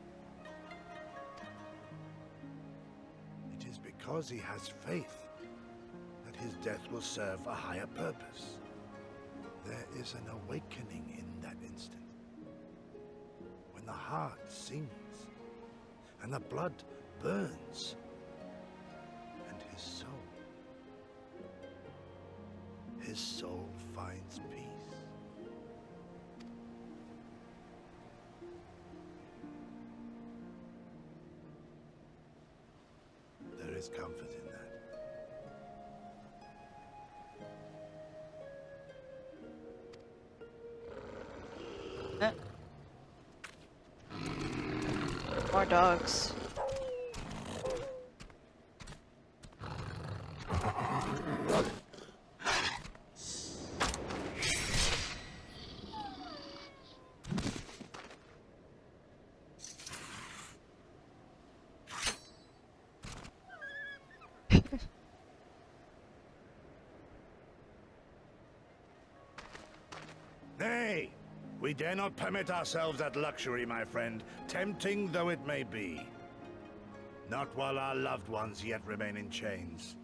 It is because he has faith that his death will serve a higher purpose. There is an awakening in that instant. When the heart sings, and the blood burns, and his soul finds peace. There is comfort in that. More dogs. Nay! We dare not permit ourselves that luxury, my friend, tempting though it may be. Not while our loved ones yet remain in chains.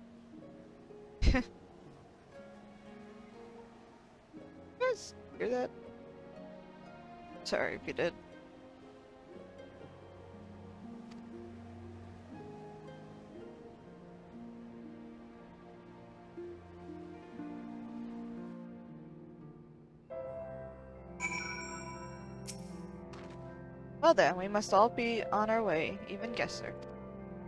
Guys, hear that? Sorry if you did. Well then, we must all be on our way, even Gesser.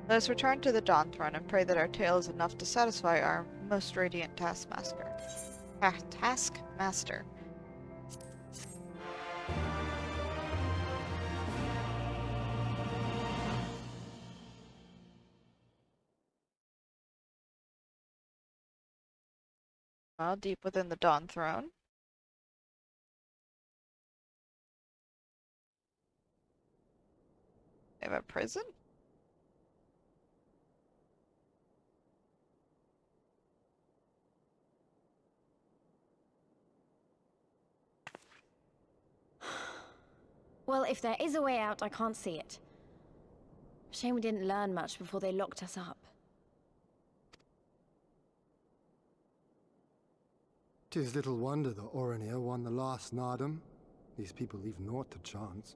Let us return to the Dawn Throne and pray that our tale is enough to satisfy our most radiant taskmaster. Taskmaster. Well, deep within the Dawn Throne. They have a prison? Well, if there is a way out, I can't see it. Shame we didn't learn much before they locked us up. 'Tis little wonder the Orinir won the last Nardum. These people leave naught to chance.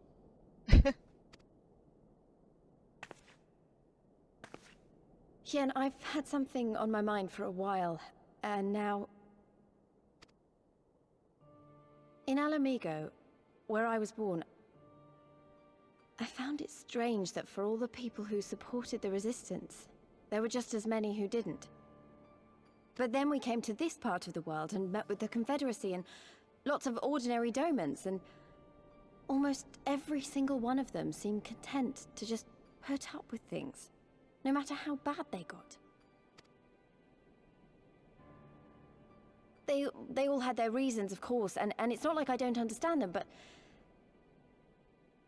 Hien, I've had something on my mind for a while, and now... In Alamigo, where I was born, I found it strange that for all the people who supported the Resistance, there were just as many who didn't. But then we came to this part of the world and met with the Confederacy and lots of ordinary domans, and almost every single one of them seemed content to just put up with things, no matter how bad they got. They all had their reasons, of course, and it's not like I don't understand them, but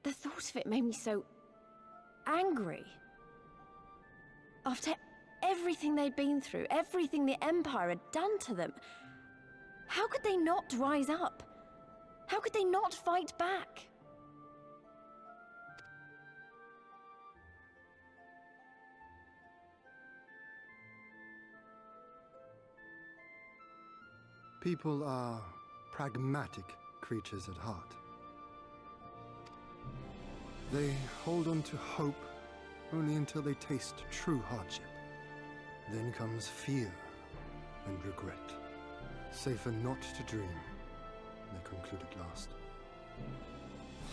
the thought of it made me so angry. After everything they'd been through, everything the Empire had done to them, how could they not rise up? How could they not fight back? People are pragmatic creatures at heart. They hold on to hope only until they taste true hardship. Then comes fear and regret. Safer not to dream, they conclude at last.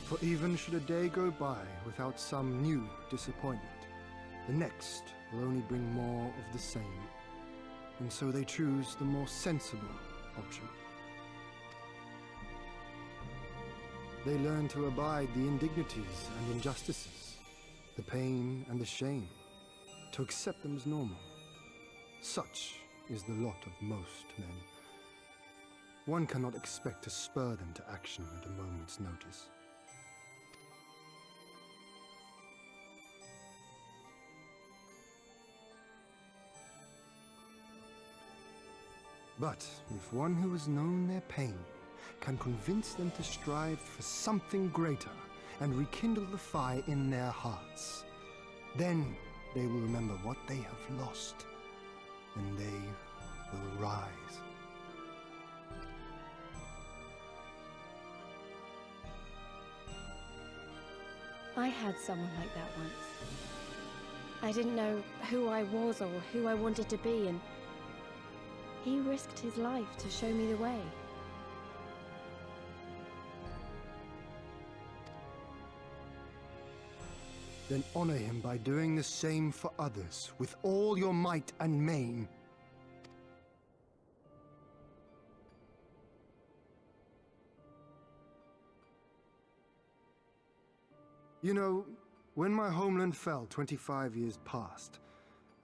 For even should a day go by without some new disappointment, the next will only bring more of the same. And so they choose the more sensible option. They learn to abide the indignities and injustices, the pain and the shame, to accept them as normal. Such is the lot of most men, one cannot expect to spur them to action at a moment's notice. But if one who has known their pain can convince them to strive for something greater and rekindle the fire in their hearts, then they will remember what they have lost, and they will rise. I had someone like that once. I didn't know who I was or who I wanted to be, and he risked his life to show me the way. Then honor him by doing the same for others, with all your might and main. You know, when my homeland fell 25 years past,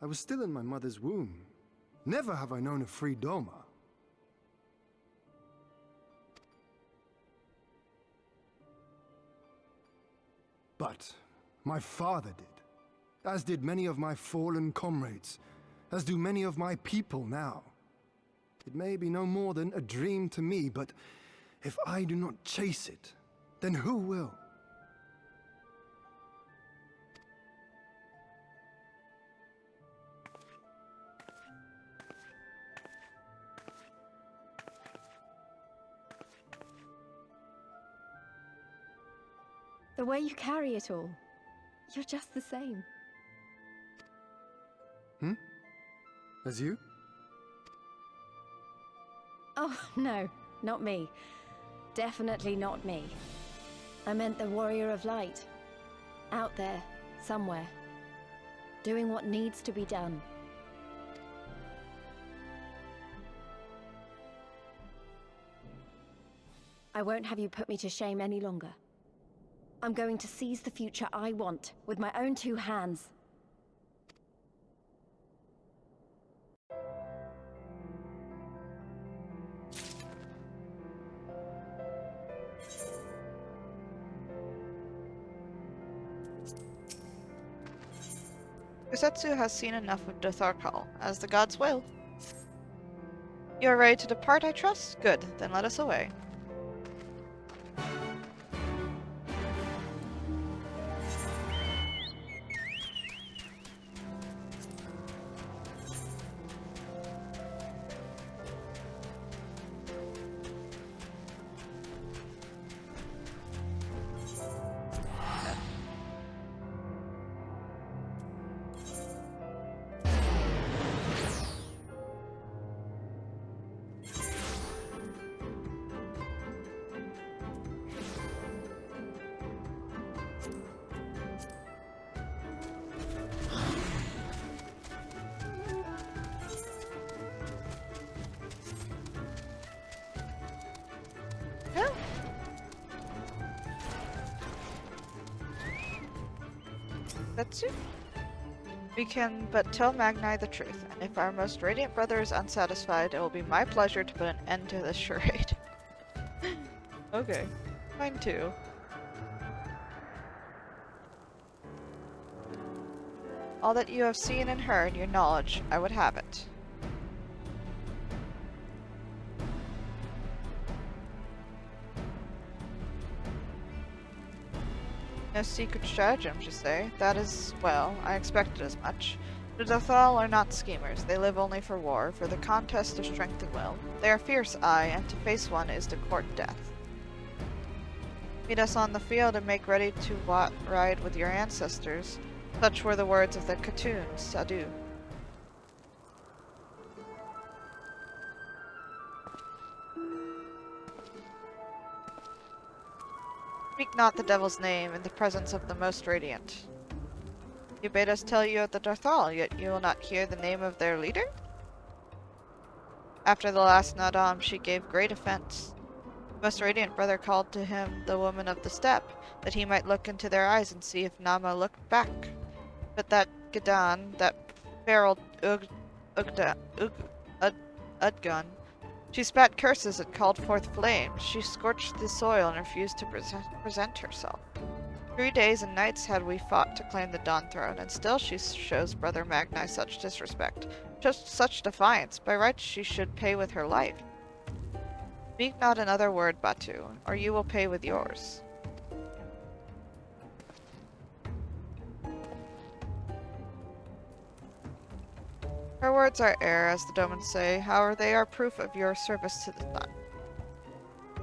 I was still in my mother's womb. Never have I known a free Doma. But my father did, as did many of my fallen comrades, as do many of my people now. It may be no more than a dream to me, but if I do not chase it, then who will? The way you carry it all, you're just the same. As you? Oh, no, not me. Definitely not me. I meant the warrior of light. Out there, somewhere. Doing what needs to be done. I won't have you put me to shame any longer. I'm going to seize the future I want, with my own two hands. Kusetsu has seen enough of Dotharkal, as the gods will. You are ready to depart, I trust? Good, then let us away. Kusetsu? We can but tell Magni the truth, and if our most radiant brother is unsatisfied, it will be my pleasure to put an end to this charade. Okay, mine too. All that you have seen and heard, your knowledge, I would have it. No secret stratagems, you say? That is, well, I expected as much. The Dothal are not schemers. They live only for war, for the contest of strength and will. They are fierce, aye, and to face one is to court death. Meet us on the field and make ready to ride with your ancestors. Such were the words of the Khatoons, adieu. Speak not the devil's name in the presence of the most radiant. You bade us tell you of the Darthal, yet you will not hear the name of their leader? After the last Nadam, she gave great offense. The most radiant brother called to him the woman of the steppe, that he might look into their eyes and see if Nama looked back. But that Gadan, that feral Udgun, She spat curses and called forth flames. She scorched the soil and refused to present herself. 3 days and nights had we fought to claim the Dawn Throne, and still she shows Brother Magni such disrespect, just such defiance. By rights she should pay with her life. Speak not another word, Batu, or you will pay with yours. Her words are air, as the Domans say, however they are proof of your service to the sun.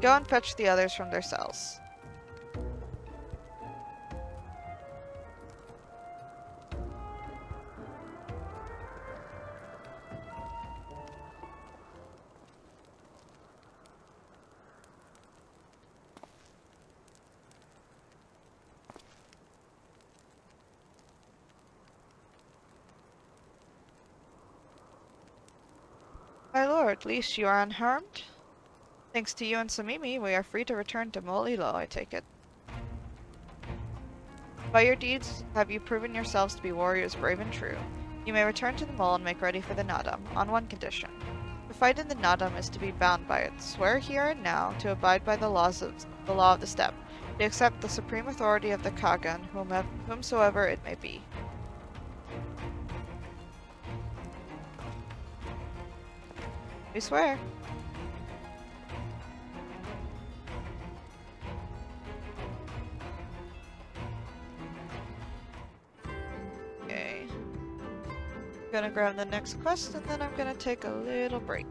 Go and fetch the others from their cells. My lord, at least you are unharmed? Thanks to you and Somimi, we are free to return to Molilo, I take it. By your deeds have you proven yourselves to be warriors brave and true. You may return to the mole and make ready for the Nadam, on one condition. To fight in the Nadam is to be bound by it. Swear here and now to abide by the law of the steppe, to accept the supreme authority of the Kagan, whomsoever it may be. We swear. Okay. Gonna grab the next quest and then I'm gonna take a little break.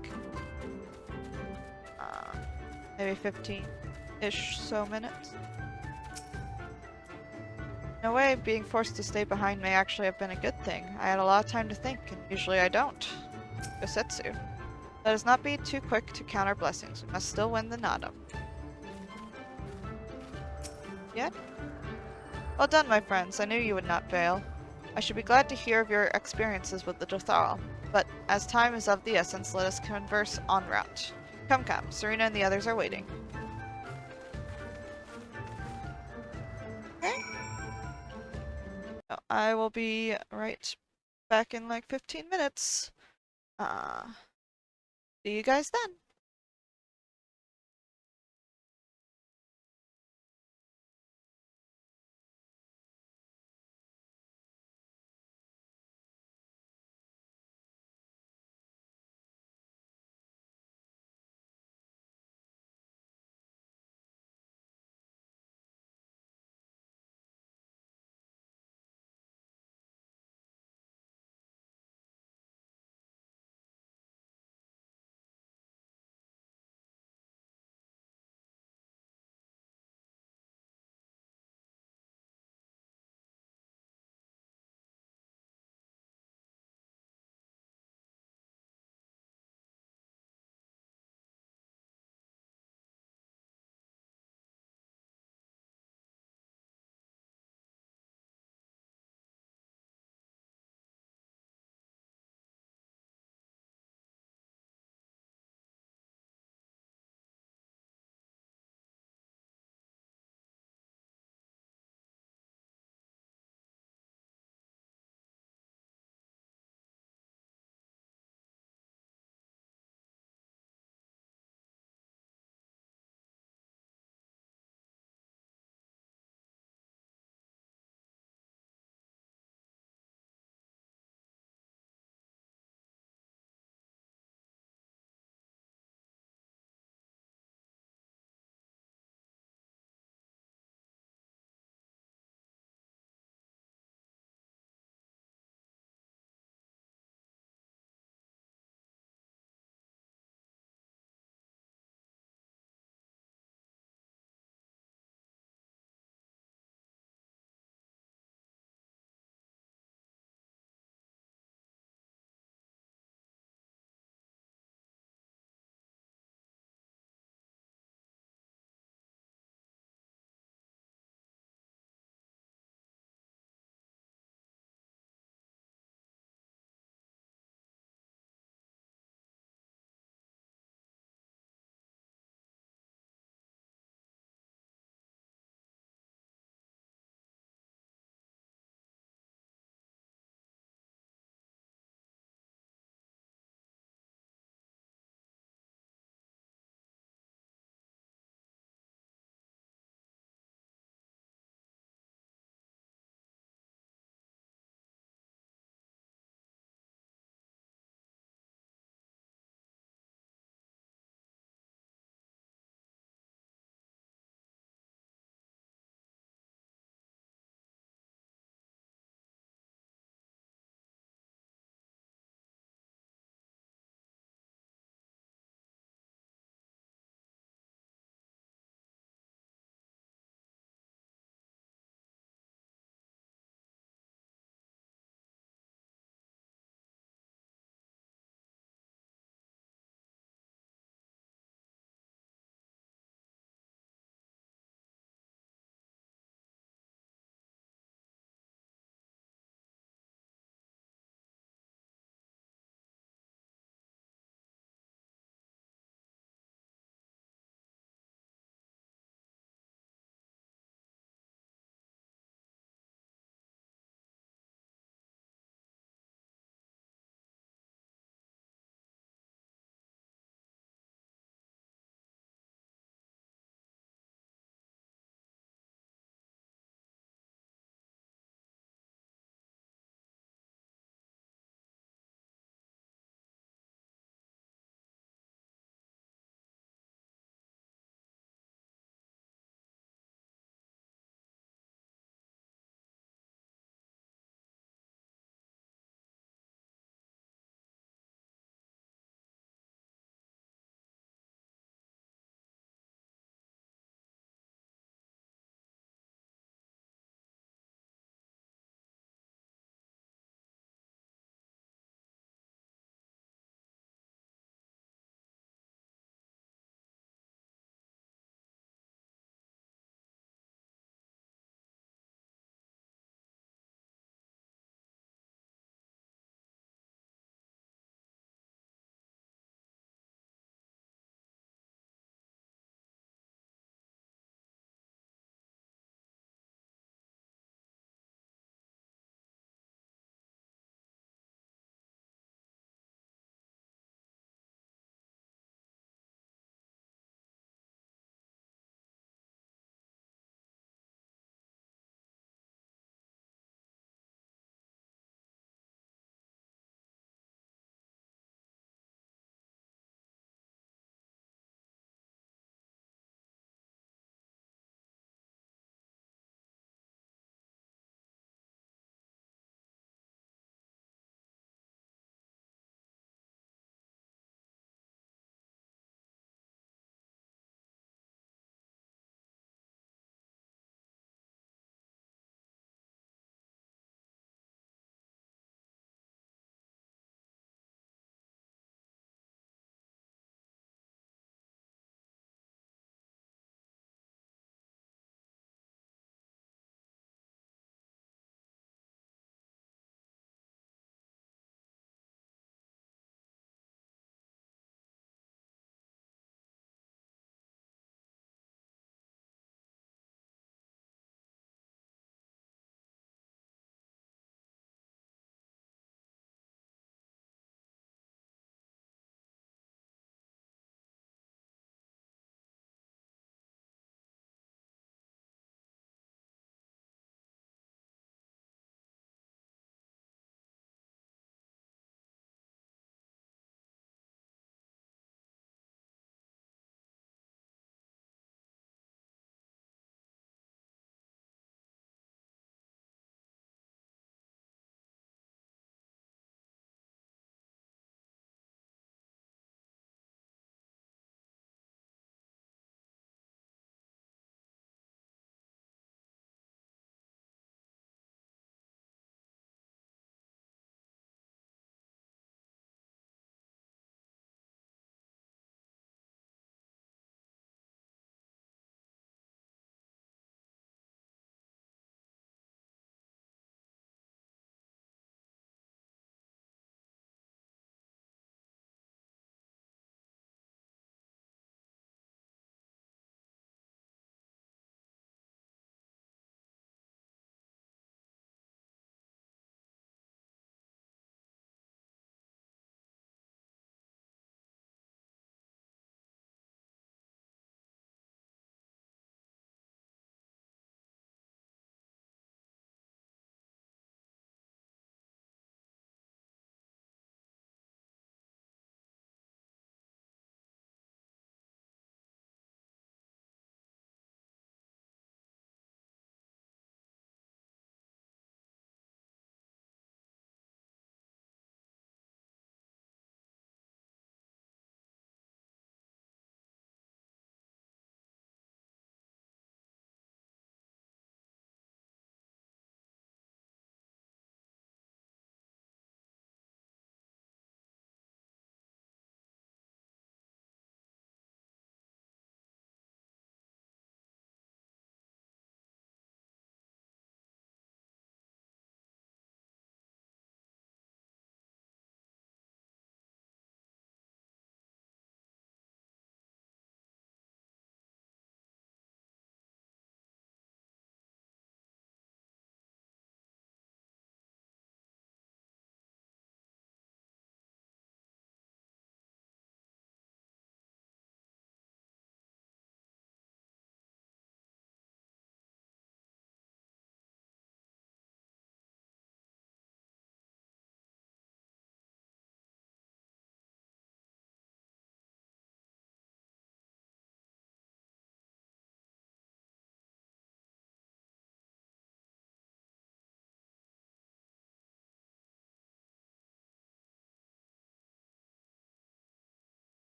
Maybe 15-ish so minutes. In a way, being forced to stay behind may actually have been a good thing. I had a lot of time to think, and usually I don't. Gosetsu. Let us not be too quick to count our blessings. We must still win the Nadam. Yet? Well done, my friends. I knew you would not fail. I should be glad to hear of your experiences with the Dothal, but as time is of the essence, let us converse en route. Come, come. Serena and the others are waiting. Okay. So I will be right back in like 15 minutes. See you guys then.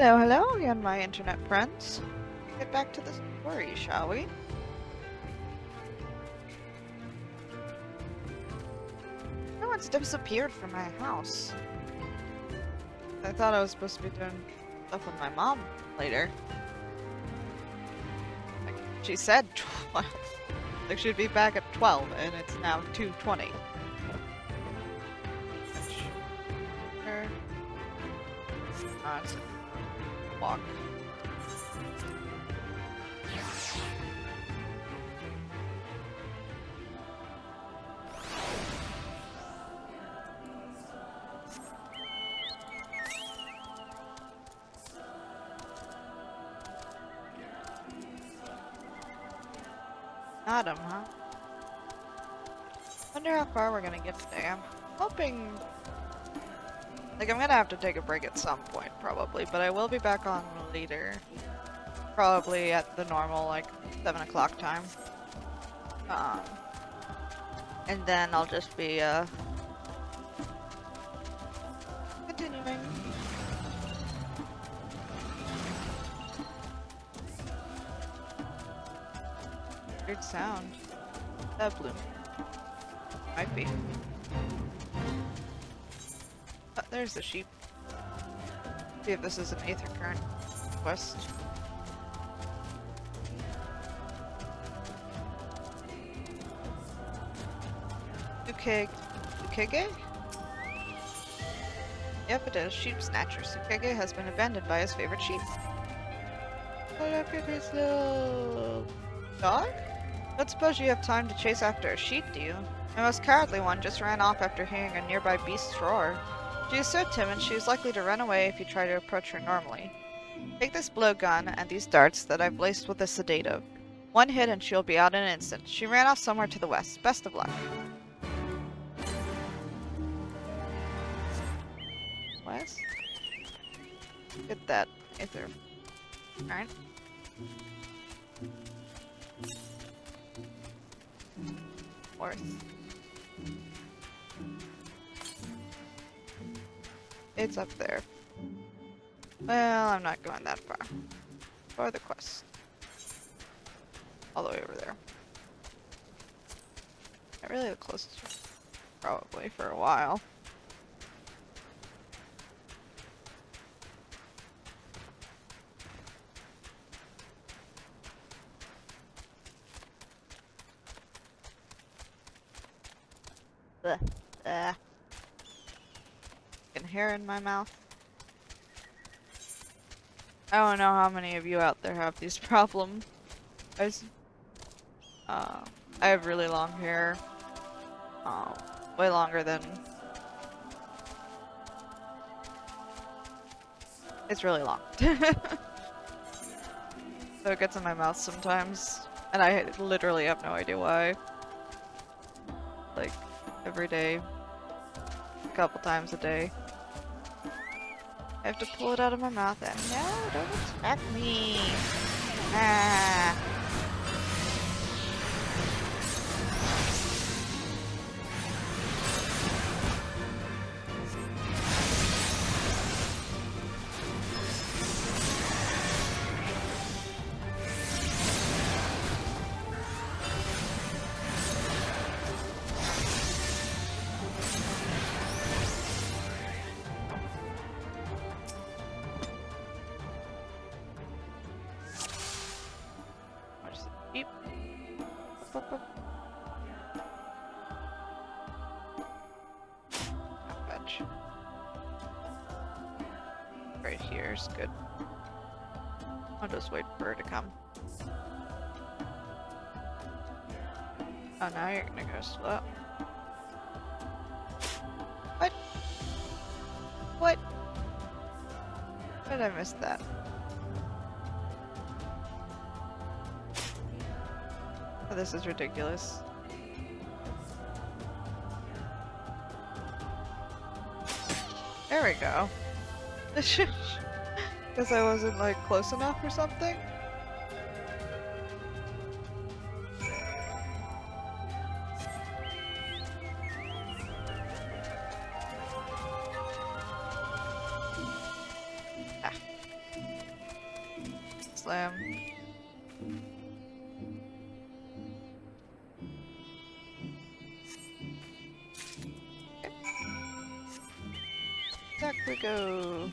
Hello, hello, again, my internet friends. Get back to the story, shall we? No one's disappeared from my house. I thought I was supposed to be doing stuff with my mom later. Like, she said 12. Like, she'd be back at 12, and it's now 2:20. It's a walk. Adam, huh? Wonder how far we're gonna get today. I'm hoping... Like, I'm gonna have to take a break at some point, probably, but I will be back on later. Probably at the normal, like, 7 o'clock time. And then I'll just be, continuing. Weird sound. That blew me. Might be. Oh, there's the sheep. See if this is an Aether Current quest. Ukege? Yep, it is. Sheep Snatcher. Ukege has been abandoned by his favorite sheep. What up, his little dog? Don't suppose you have time to chase after a sheep, do you? The most cowardly one just ran off after hearing a nearby beast's roar. She is so timid she is likely to run away if you try to approach her normally. Take this blowgun and these darts that I've laced with a sedative. One hit and she'll be out in an instant. She ran off somewhere to the west. Best of luck. West? Get that Aether. Alright. North. It's up there. Well, I'm not going that far. For the quest. All the way over there. Not really the closest, probably, for a while. Fucking hair in my mouth. I don't know how many of you out there have these problems. I have really long hair. Way longer than... It's really long. So it gets in my mouth sometimes. And I literally have no idea why. Like, every day. A couple times a day. I have to pull it out of my mouth and no, don't attack me! Ah! Right here is good. I'll just wait for her to come. Oh, now you're gonna go slow. What? What? How did I miss that? Oh, this is ridiculous. There we go. Because I wasn't, like, close enough or something? Ah. Back we go.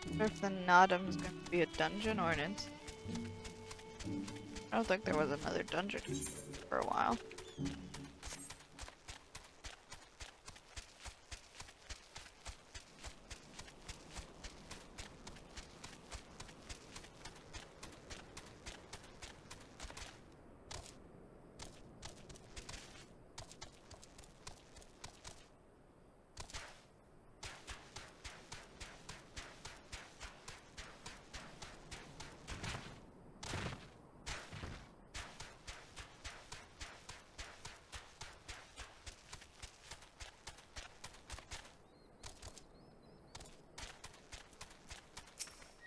I wonder if the Nodam's going to be a dungeon or an inn. I don't think there was another dungeon for a while.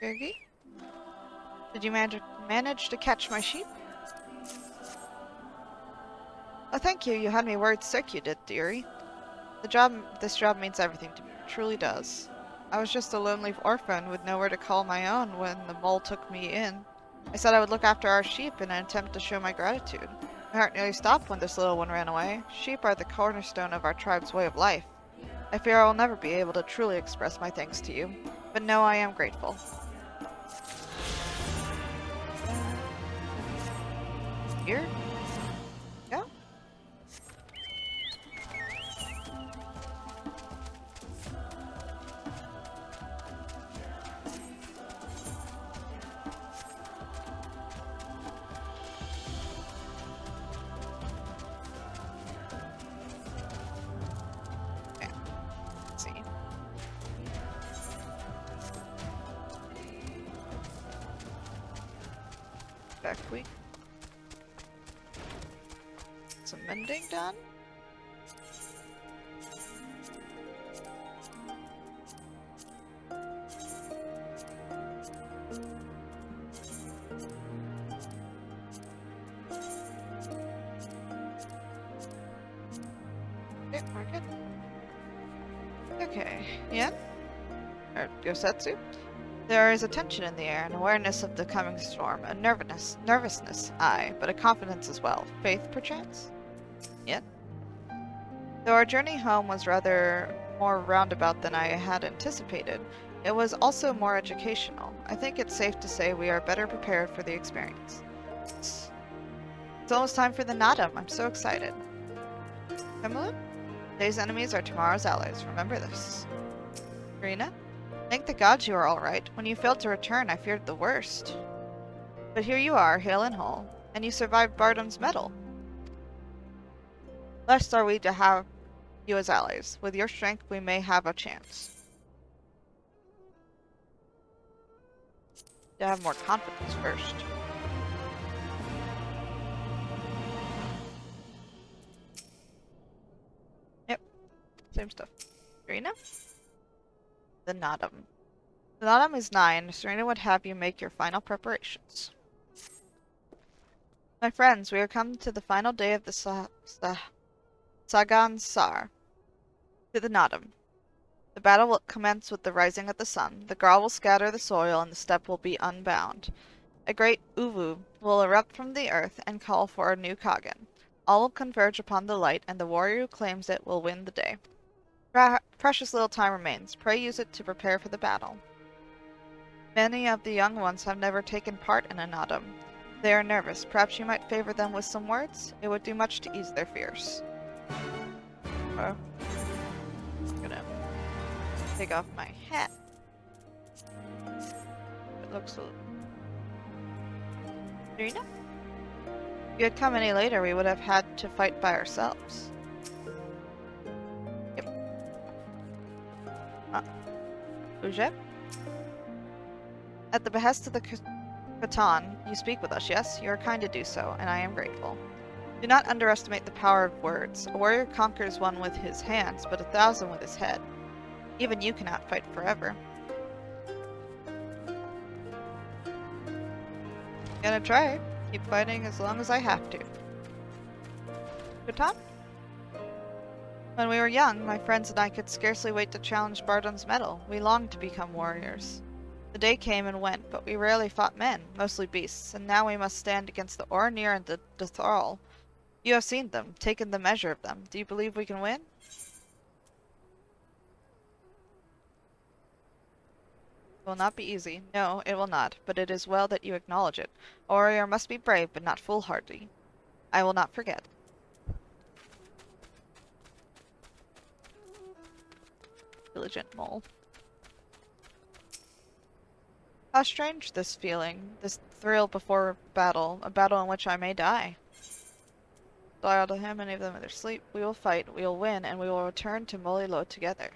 Greggy? Did you manage to catch my sheep? Oh, thank you. You had me worried sick, you did, dearie. This job means everything to me. It truly does. I was just a lonely orphan with nowhere to call my own when the mole took me in. I said I would look after our sheep in an attempt to show my gratitude. My heart nearly stopped when this little one ran away. Sheep are the cornerstone of our tribe's way of life. I fear I will never be able to truly express my thanks to you, but no, I am grateful. Here? Yeah. Okay. Let's see. Back week. Some mending done. Okay, market. Okay, Hien? Or Yosetsu? There is a tension in the air, an awareness of the coming storm, a nervousness, aye, but a confidence as well. Faith, perchance? Yet. Though our journey home was rather more roundabout than I had anticipated, it was also more educational. I think it's safe to say we are better prepared for the experience. It's almost time for the Nadam. I'm so excited. Hemloop? Today's enemies are tomorrow's allies. Remember this. Karina? Thank the gods you are all right. When you failed to return, I feared the worst. But here you are, hale and whole, and you survived Bardam's medal. Blessed are we to have you as allies. With your strength, we may have a chance. To have more confidence first. Yep. Same stuff. Serena? The Nadam. The Nadam is 9. Serena would have you make your final preparations. My friends, we are come to the final day of the Sagan Sar. To the Nadam. The battle will commence with the rising of the sun. The Grawl will scatter the soil and the steppe will be unbound. A great uvu will erupt from the earth and call for a new Kagan. All will converge upon the light, and the warrior who claims it will win the day. Precious little time remains. Pray use it to prepare for the battle. Many of the young ones have never taken part in a Nadam. They are nervous. Perhaps you might favor them with some words? It would do much to ease their fears. I'm gonna take off my hat. It looks a little... Serena? If you had come any later, we would have had to fight by ourselves. Yep. Uje? At the behest of the Khatan, you speak with us, yes? You are kind to do so, and I am grateful. Do not underestimate the power of words. A warrior conquers one with his hands, but 1,000 with his head. Even you cannot fight forever. Gonna try. Keep fighting as long as I have to. Khatan? When we were young, my friends and I could scarcely wait to challenge Bardon's mettle. We longed to become warriors. The day came and went, but we rarely fought men, mostly beasts, and now we must stand against the Orinir and the Thrall. You have seen them, taken the measure of them. Do you believe we can win? It will not be easy. No, it will not, but it is well that you acknowledge it. A warrior must be brave, but not foolhardy. I will not forget. Diligent mole. How strange this feeling, this thrill before battle, a battle in which I may die. Dial to him, many of them in their sleep. We will fight, we will win, and we will return to Molilo together.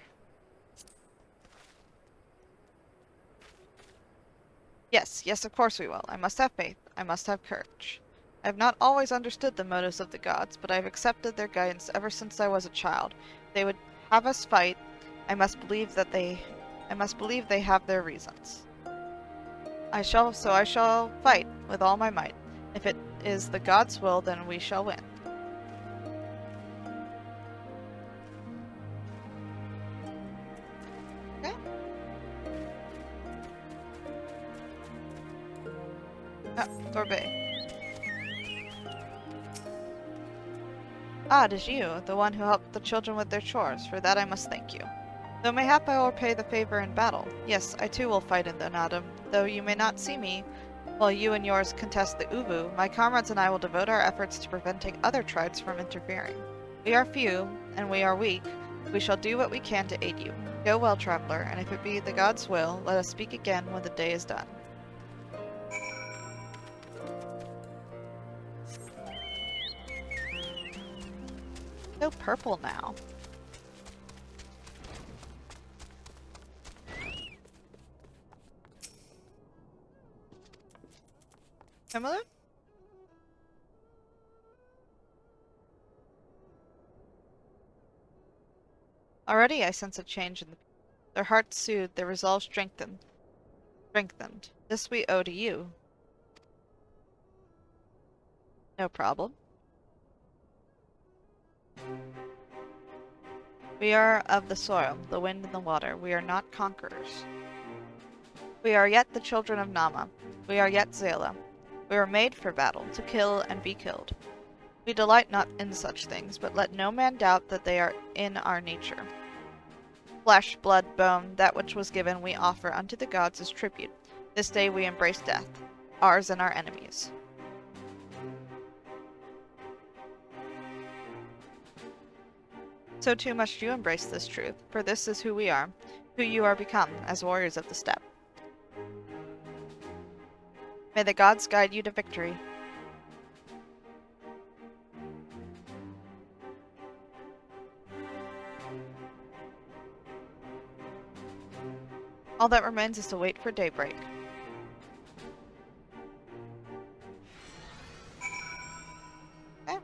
Yes, yes, of course we will. I must have faith. I must have courage. I have not always understood the motives of the gods, but I have accepted their guidance ever since I was a child. They would have us fight. I must believe they have their reasons. I shall fight with all my might. If it is the gods' will, then we shall win. Okay. Ah, Dorbe. Ah, it is you, the one who helped the children with their chores. For that I must thank you. Though mayhap I will repay the favor in battle. Yes, I too will fight in the Nadam. Though you may not see me, while you and yours contest the Uvu, my comrades and I will devote our efforts to preventing other tribes from interfering. We are few, and we are weak. We shall do what we can to aid you. Go well, traveler, and if it be the gods' will, let us speak again when the day is done. So purple now. Similar? Already I sense a change in their hearts soothed, their resolve strengthened. This we owe to you. No problem. We are of the soil, the wind and the water. We are not conquerors. We are yet the children of Nama. We are yet Xaela. We were made for battle, to kill and be killed. We delight not in such things, but let no man doubt that they are in our nature. Flesh, blood, bone, that which was given we offer unto the gods as tribute. This day we embrace death, ours and our enemies. So too must you embrace this truth, for this is who we are, who you are become, as warriors of the steppe. May the gods guide you to victory. All that remains is to wait for daybreak. Okay.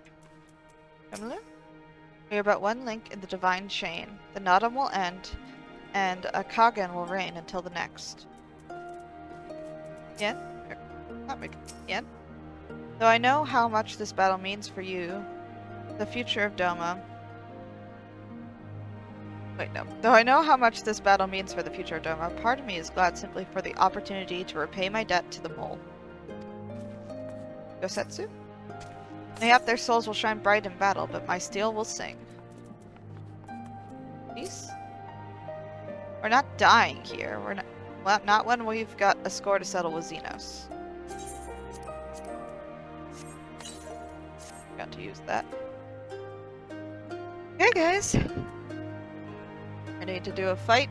We are but one link in the divine chain. The Nadam will end, and a Kagan will reign until the next. Hien? Hien? Though I know how much this battle means for you, the future of Doma... Wait, no. Though I know how much this battle means for the future of Doma, part of me is glad simply for the opportunity to repay my debt to the mole. Yosetsu? Mayhap their souls will shine bright in battle, but my steel will sing. Peace? We're not dying here. We're not... Well, not when we've got a score to settle with Xenos. Got to use that. Okay, guys. Ready to do a fight?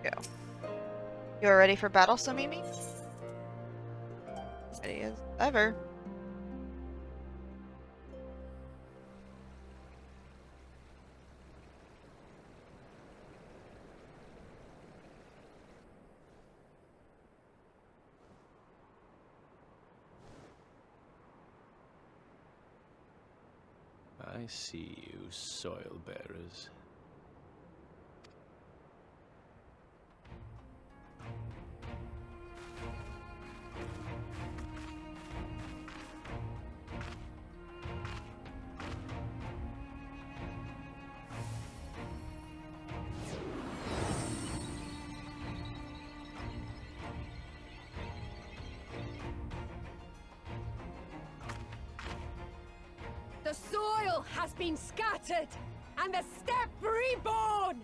Go. You are ready for battle, Somimi? Ready as ever. I see you, soil bearers. The soil has been scattered, and the steppe reborn!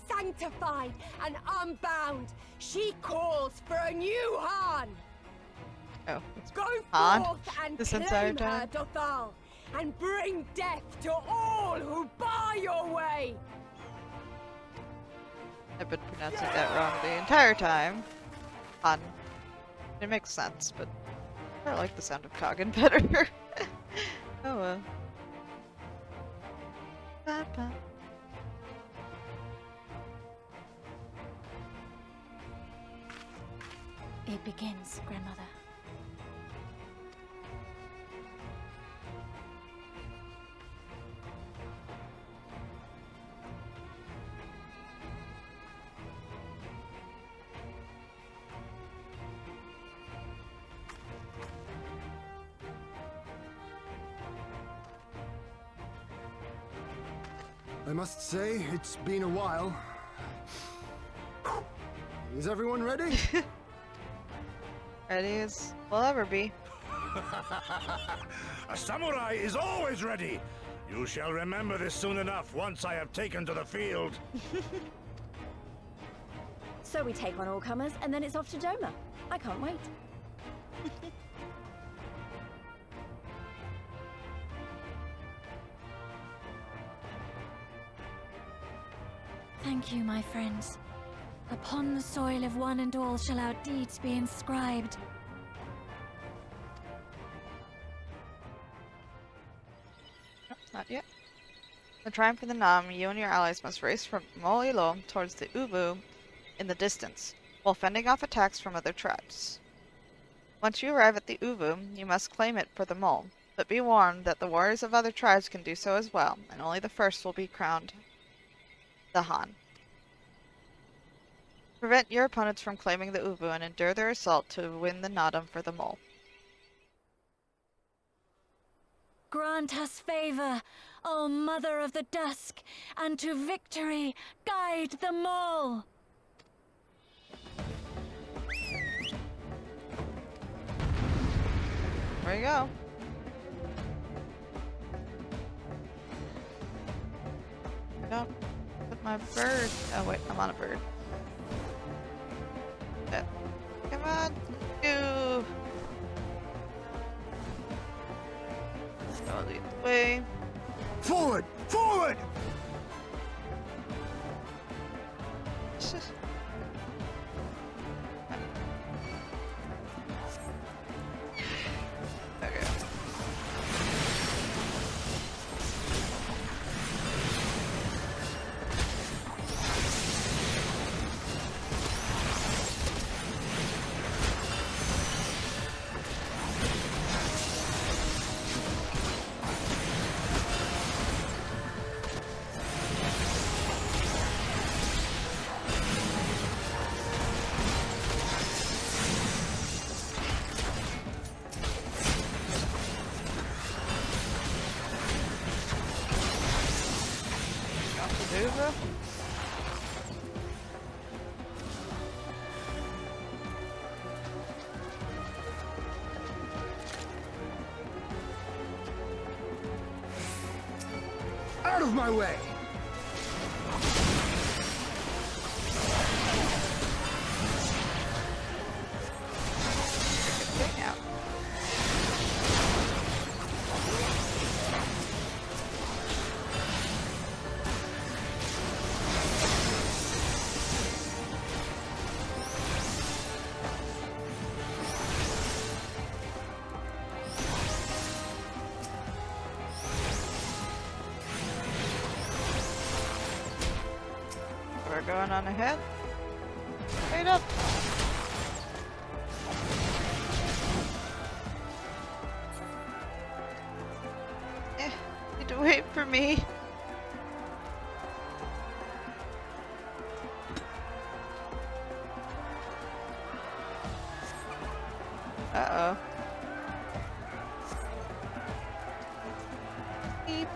Sanctified and unbound, she calls for a new Han! Oh, Go Han forth and this entire claim her, time. Dothal, and bring death to all who bar your way! I've been pronouncing that wrong the entire time. Han. It makes sense, but I like the sound of Kagan better. Oh well. Ba-ba. It begins, Grandmother. I must say, it's been a while. Is everyone ready? Ready as we'll ever be. A samurai is always ready. You shall remember this soon enough once I have taken to the field. So we take on all comers, and then it's off to Doma. I can't wait. Thank you, my friends. Upon the soil of one and all shall our deeds be inscribed. No, not yet. The triumph of the Nam, you and your allies must race from Mo'ilo towards the Ubu in the distance, while fending off attacks from other tribes. Once you arrive at the Ubu, you must claim it for the mole, but be warned that the warriors of other tribes can do so as well, and only the first will be crowned the Han. Prevent your opponents from claiming the Ubu and endure their assault to win the Nadam for the mole. Grant us favor, O Mother of the Dusk, and to victory guide them all! There you go. I don't put my bird. Oh wait, I'm on a bird. Come on, go. I'll lead the way. Forward! Forward! Okay. Over. Out of my way! Getting out. We're going on ahead. Straight up. Need to wait for me. Uh-oh. Beep.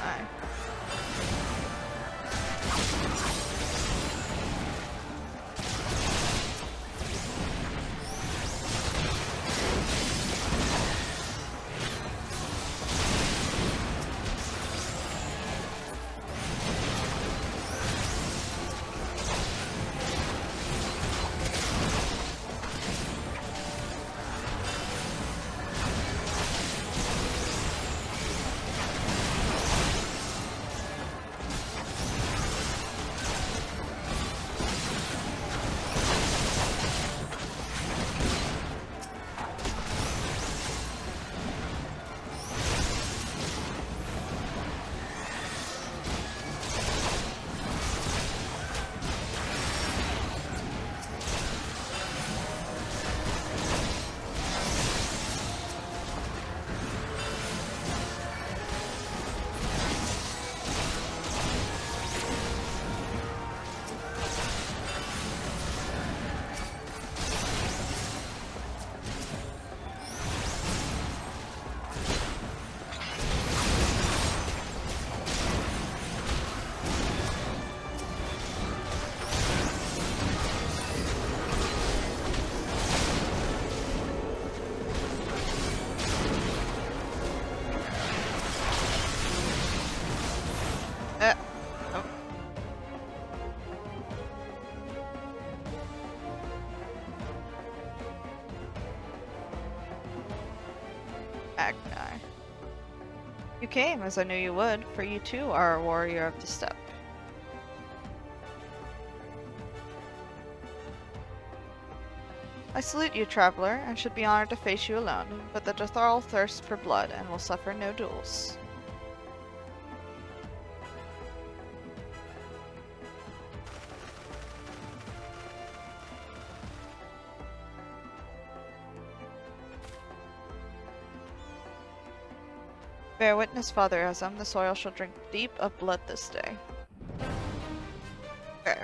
Hi. Agni. You came, as I knew you would, for you too are a warrior of the steppe. I salute you, traveler, and should be honored to face you alone, but the Datharl thirst for blood and will suffer no duels. Bear witness, Father Azam, the soil shall drink deep of blood this day. Okay.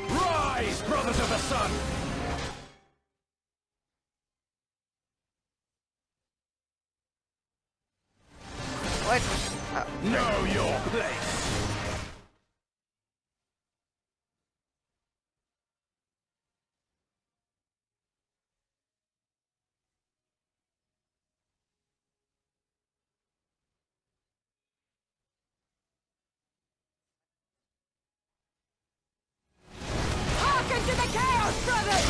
Rise, brothers of the sun! What? Oh. Know your place! Hearken to the chaos, brothers!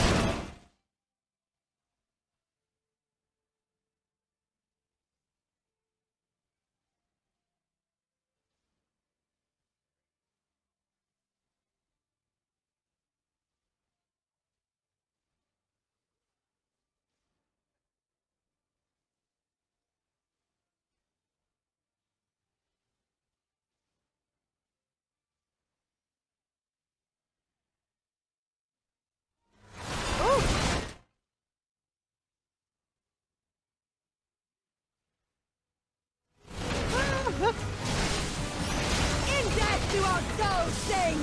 In death do our souls sing!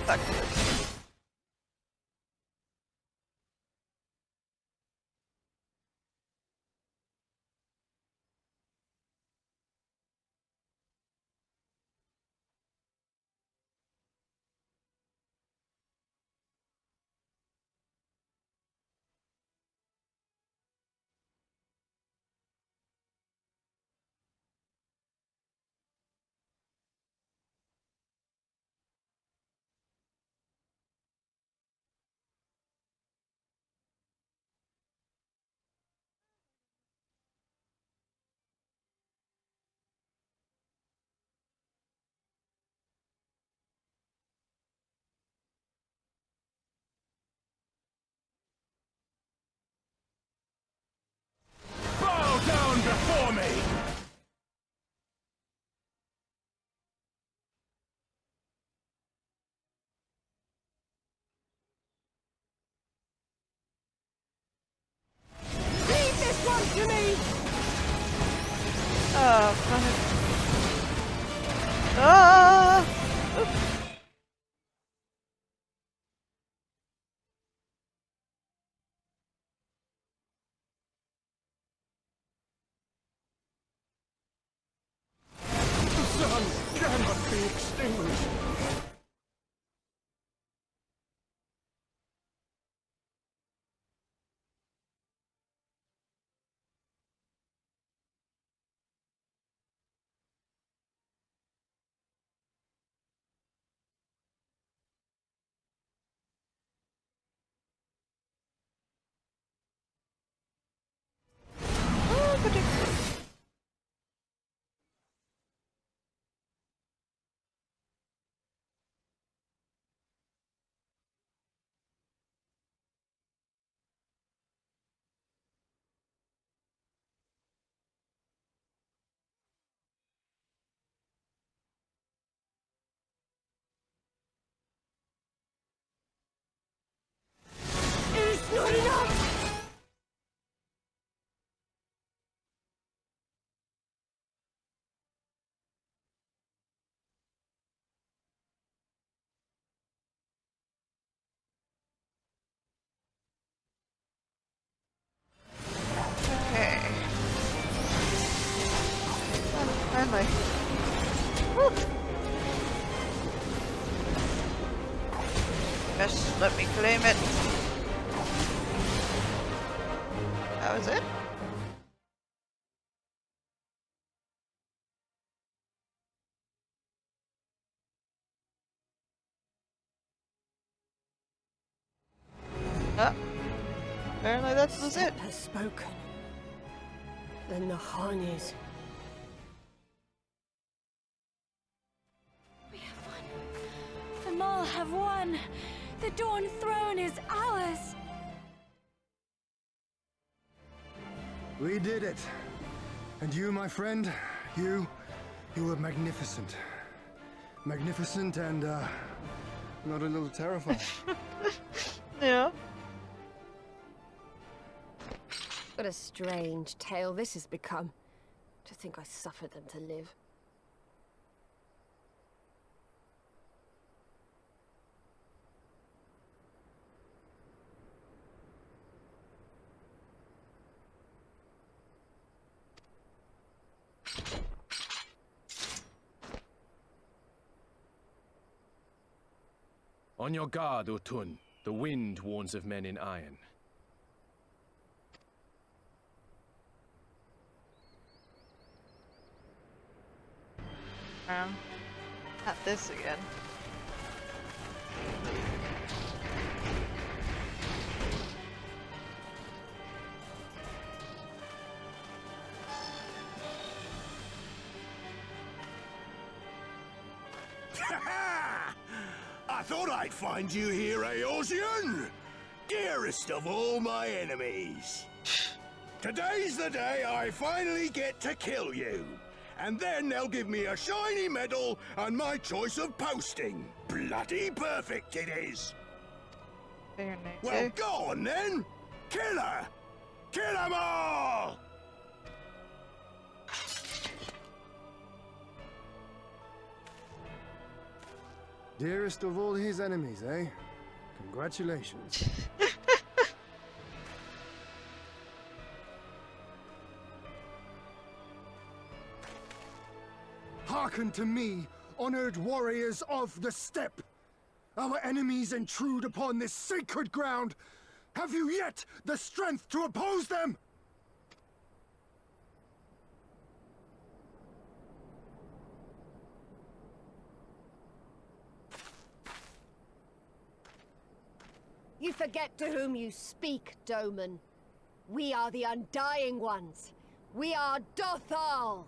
Stuck. Bow down before me! Leave this one to me! Oh, fuck. Ah! The sun cannot be extinguished. Oh, particularly. It's not enough! Okay. Finally. Woo. Yes, let me claim it. That was it? Apparently that was it. Has spoken. Then the Hien is. We have won. The Mole have won. The Dawn Throne is ours. We did it. And you, my friend, you were magnificent. Magnificent and, not a little terrifying. Yeah. What a strange tale this has become. To think I suffered them to live. On your guard, Utun. The wind warns of men in iron. Not this again. I thought I'd find you here, Eosian! Dearest of all my enemies. Today's the day I finally get to kill you. And then they'll give me a shiny medal and my choice of posting. Bloody perfect it is! Very nice. Well, go on then! Kill her! Kill them all! Dearest of all his enemies, eh? Congratulations. Hearken to me, honored warriors of the steppe! Our enemies intrude upon this sacred ground! Have you yet the strength to oppose them? You forget to whom you speak, Doman. We are the Undying Ones. We are Dothal!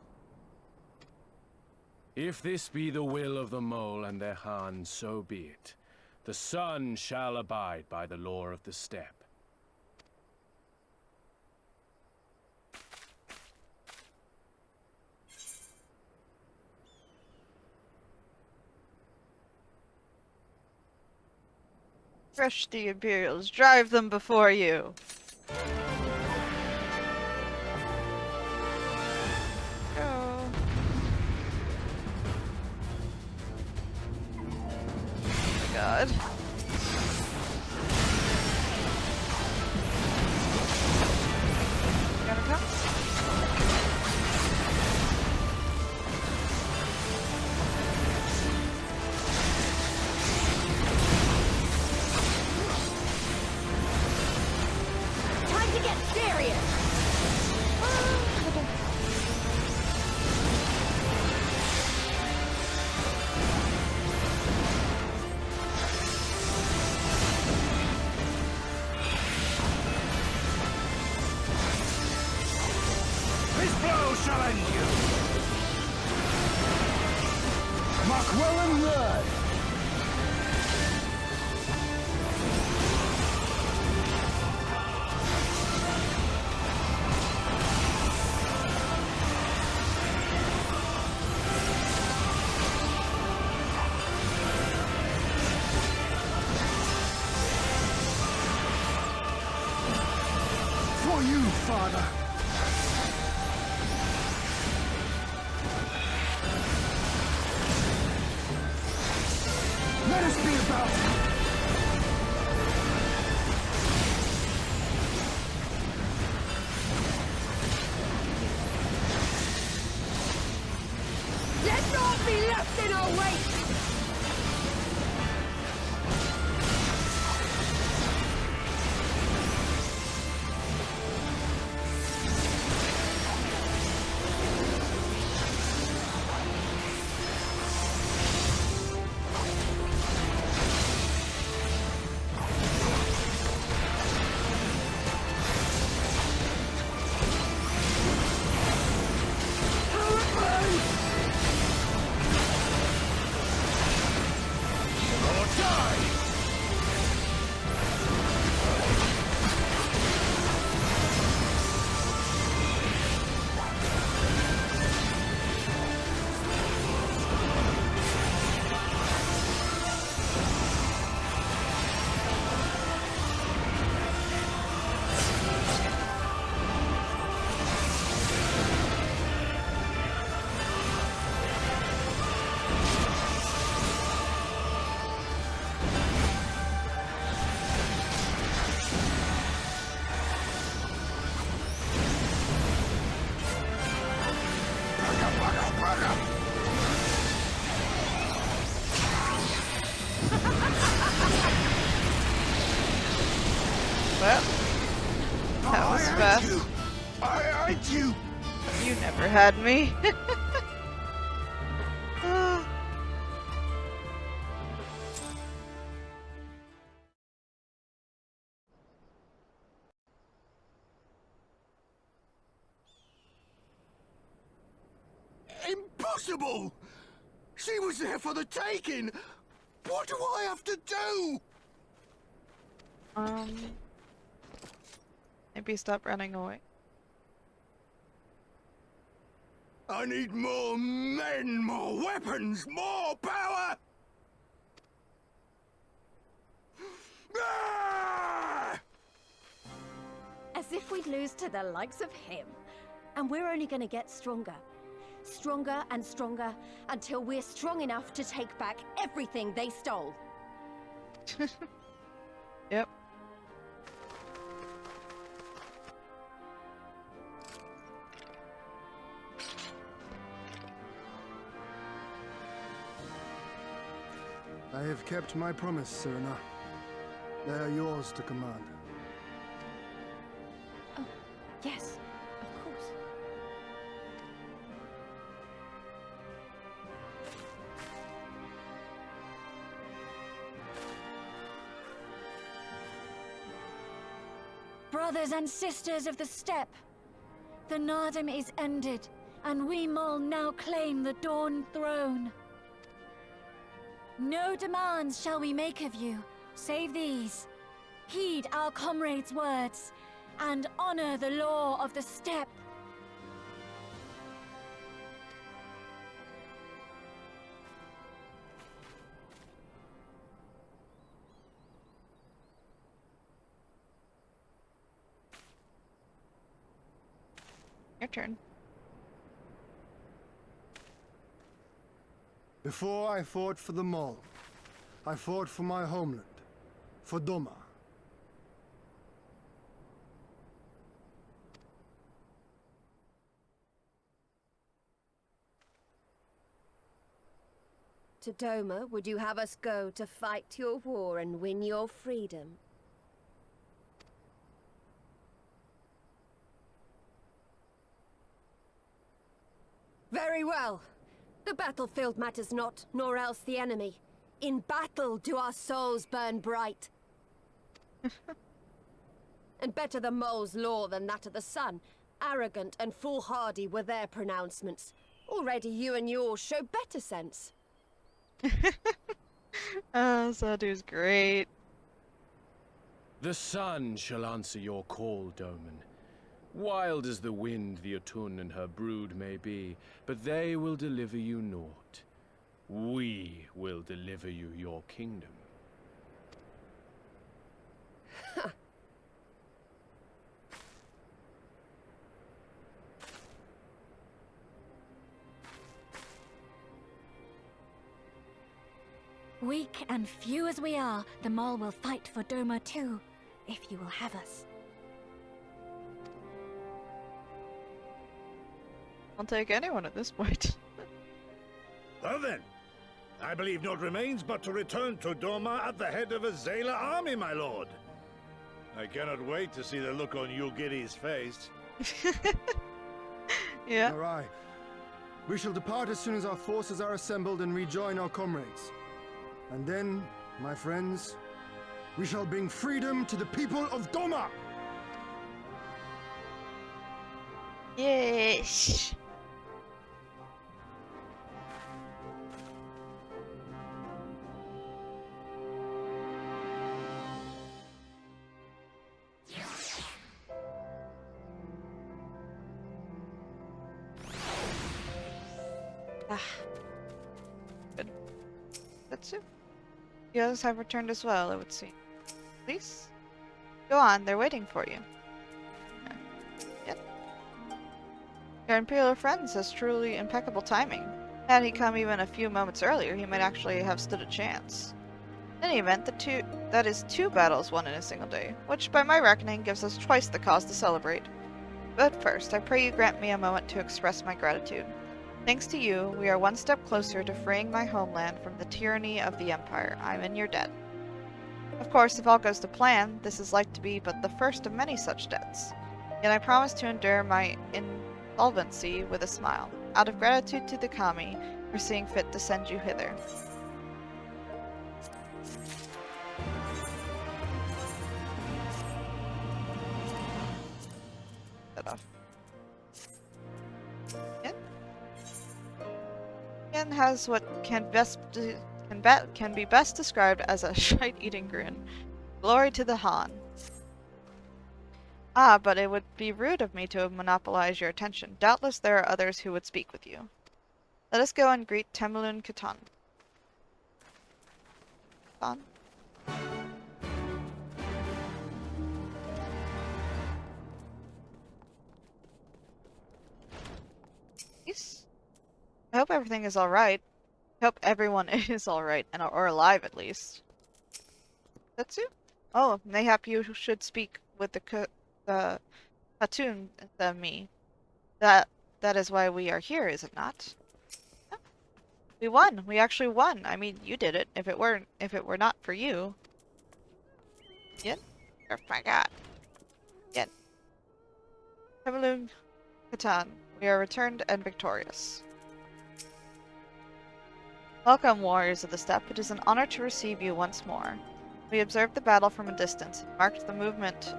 If this be the will of the Mole and their Hien, so be it. The sun shall abide by the law of the steppe. Crush the Imperials, drive them before you. Go. Oh my god. Gonna come? Time to get serious! This blow shall end you! Mark well and learn! For you, Father! Let us be about it! Let's not be left in our wake! fast. you! I had you! You never had me. Ah. Impossible! She was there for the taking! What do I have to do? Maybe stop running away. I need more men, more weapons, more power! Ah! As if we'd lose to the likes of him. And we're only gonna get stronger. Stronger and stronger until we're strong enough to take back everything they stole. Yep. I have kept my promise, Serena. They are yours to command. Oh, yes, of course. Brothers and sisters of the steppe, the Nardom is ended, and we Mol now claim the Dawn Throne. No demands shall we make of you, save these. Heed our comrades' words, and honor the law of the steppe. Your turn. Before I fought for the Mall, I fought for my homeland, for Doma. To Doma, would you have us go to fight your war and win your freedom? Very well. The battlefield matters not, nor else the enemy. In battle do our souls burn bright. And better the mole's law than that of the sun. Arrogant and foolhardy were their pronouncements. Already you and yours show better sense. Sadu's great. The sun shall answer your call, Doman. Wild as the wind the Atun and her brood may be, but they will deliver you naught. We will deliver you your kingdom. Weak and few as we are, the Mole will fight for Doma too, if you will have us. I'll take anyone at this point. Well then, I believe naught remains but to return to Doma at the head of a Xaela army, my lord. I cannot wait to see the look on Yulgiri's face. Yeah. All right. We shall depart as soon as our forces are assembled and rejoin our comrades. And then, my friends, we shall bring freedom to the people of Doma! Yes. Ah. Good. That's it. The others have returned as well, it would seem. Please? Go on, they're waiting for you. Yep. Your Imperial friend says truly impeccable timing. Had he come even a few moments earlier, he might actually have stood a chance. In any event, that is two battles won in a single day, which by my reckoning gives us twice the cause to celebrate. But first, I pray you grant me a moment to express my gratitude. Thanks to you, we are one step closer to freeing my homeland from the tyranny of the Empire. I'm in your debt. Of course, if all goes to plan, this is like to be but the first of many such debts. Yet I promise to endure my insolvency with a smile, out of gratitude to the kami for seeing fit to send you hither. That off. Hien has what can be best described as a shite-eating grin. Glory to the Han. Ah, but it would be rude of me to monopolize your attention. Doubtless there are others who would speak with you. Let us go and greet Temulun Katan. Katan? Peace? I hope everything is alright. I hope everyone is alright, or alive at least. Tetsu? Oh, mayhap you should speak with the Hatun instead of me. That is why we are here, is it not? Yeah. We won. We actually won. I mean, you did it. If it were not for you. Yen? Oh my god. Yen. Temulun Katan. We are returned and victorious. Welcome, warriors of the steppe. It is an honor to receive you once more. We observed the battle from a distance, marked the moment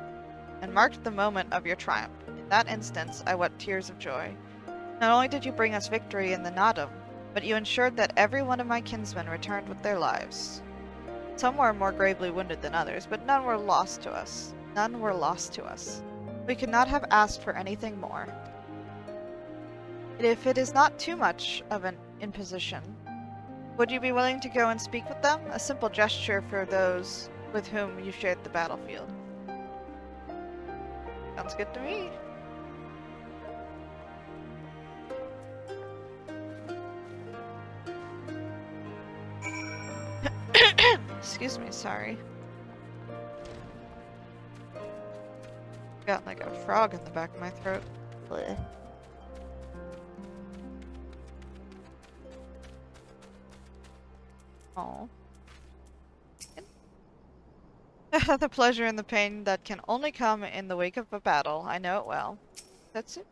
of your triumph. In that instance, I wept tears of joy. Not only did you bring us victory in the Nadam, but you ensured that every one of my kinsmen returned with their lives. Some were more gravely wounded than others, but none were lost to us. None were lost to us. We could not have asked for anything more. If it is not too much of an imposition, would you be willing to go and speak with them? A simple gesture for those with whom you shared the battlefield. Sounds good to me. Excuse me, sorry. Got like a frog in the back of my throat. Blech. Oh. The pleasure and the pain that can only come in the wake of a battle. I know it well. That's it.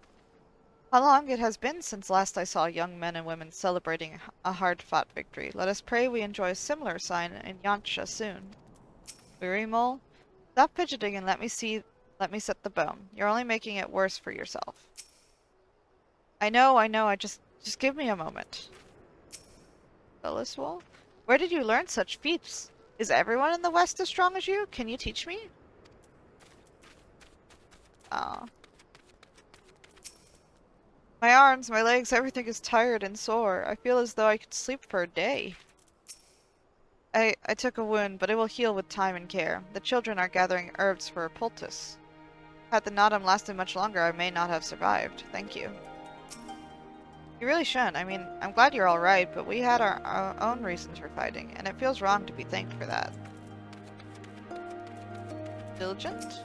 How long it has been since last I saw young men and women celebrating a hard-fought victory. Let us pray we enjoy a similar sign in Yancha soon. Weary mole? Stop fidgeting and let me set the bone. You're only making it worse for yourself. I know, just give me a moment. Wall? Where did you learn such feats? Is everyone in the West as strong as you? Can you teach me? Oh. My arms, my legs, everything is tired and sore. I feel as though I could sleep for a day. I took a wound, but it will heal with time and care. The children are gathering herbs for a poultice. Had the Nadam lasted much longer, I may not have survived. Thank you. You really shouldn't. I mean, I'm glad you're alright, but we had our own reasons for fighting, and it feels wrong to be thanked for that. Diligent?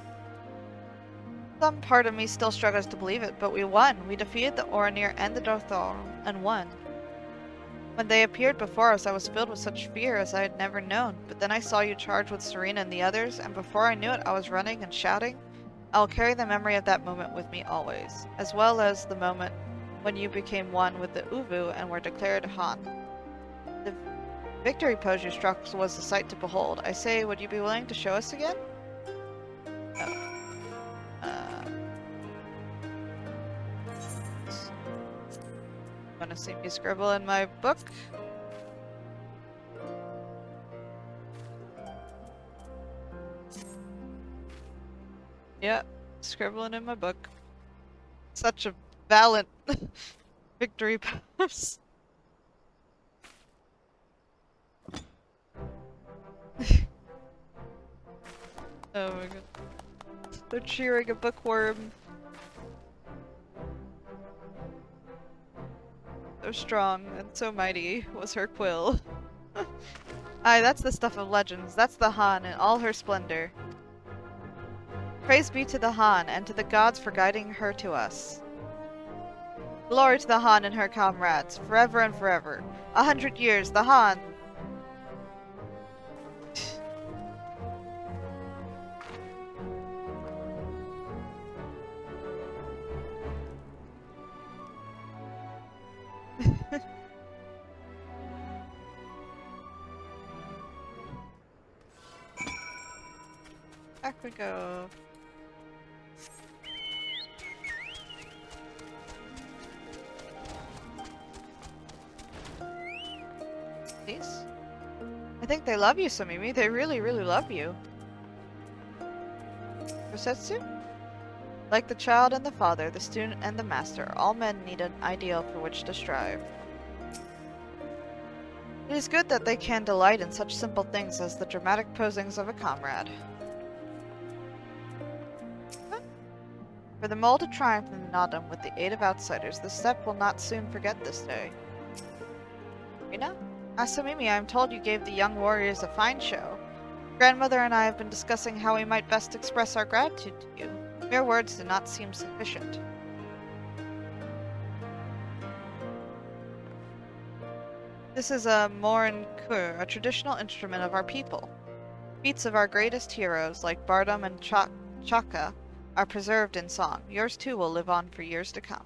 Some part of me still struggles to believe it, but we won. We defeated the Oranir and the Dothor, and won. When they appeared before us, I was filled with such fear as I had never known, but then I saw you charge with Serena and the others, and before I knew it, I was running and shouting. I will carry the memory of that moment with me always, as well as the moment when you became one with the Uvu and were declared Han. The victory pose you struck was a sight to behold. I say, would you be willing to show us again? Want to see me scribble in my book? Yeah, scribbling in my book. Such a valiant victory pose. Oh my god. They're cheering a bookworm. So strong and so mighty was her quill. Aye, that's the stuff of legends. That's the Han in all her splendor. Praise be to the Han and to the gods for guiding her to us. Glory to the Han and her comrades, forever and forever. 100 years, the Han! Back we go. Please? I think they love you, Somimi. They really, really love you. Rosetsu? Like the child and the father, the student and the master, all men need an ideal for which to strive. It is good that they can delight in such simple things as the dramatic posings of a comrade. Huh? For the mole to triumph in Nodum with the aid of outsiders, the steppe will not soon forget this day. Rina? Somimi, I am told you gave the young warriors a fine show. Grandmother and I have been discussing how we might best express our gratitude to you. Mere words do not seem sufficient. This is a morin kur, a traditional instrument of our people. Feats of our greatest heroes, like Bardum and Chaka, are preserved in song. Yours too will live on for years to come.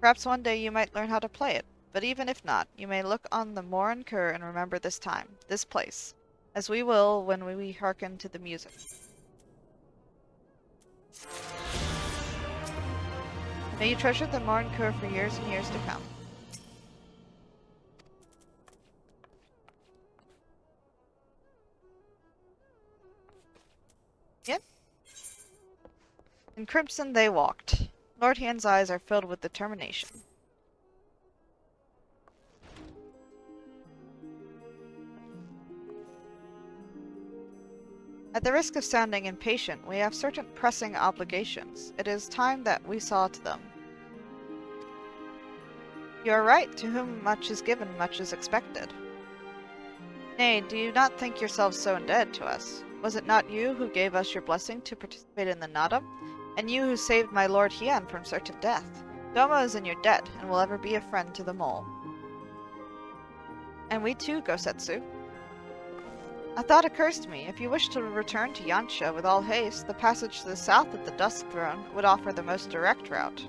Perhaps one day you might learn how to play it, but even if not, you may look on the morin kur and remember this time, this place, as we will when we hearken to the music. May you treasure the morin kur for years and years to come. Yep. In crimson they walked. Lord Hien's eyes are filled with determination. At the risk of sounding impatient, we have certain pressing obligations. It is time that we saw to them. You are right, to whom much is given, much is expected. Nay, do you not think yourselves so indebted to us? Was it not you who gave us your blessing to participate in the Nodum? And you who saved my Lord Hien from certain death? Domo is in your debt, and will ever be a friend to the mole. And we too, Gosetsu. A thought occurs to me. If you wish to return to Yansha with all haste, the passage to the south of the Dusk Throne would offer the most direct route.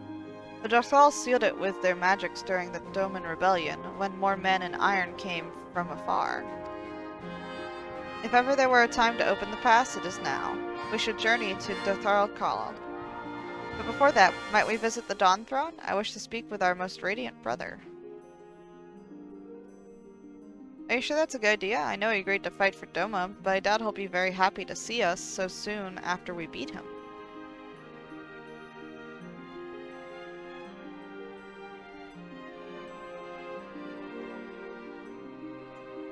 The Dothal sealed it with their magics during the Doman Rebellion, when more men in iron came from afar. If ever there were a time to open the pass, it is now. We should journey to Dothal Kala. But before that, might we visit the Dawn Throne? I wish to speak with our most radiant brother. Are you sure that's a good idea? I know he agreed to fight for Doma, but I doubt he'll be very happy to see us so soon after we beat him.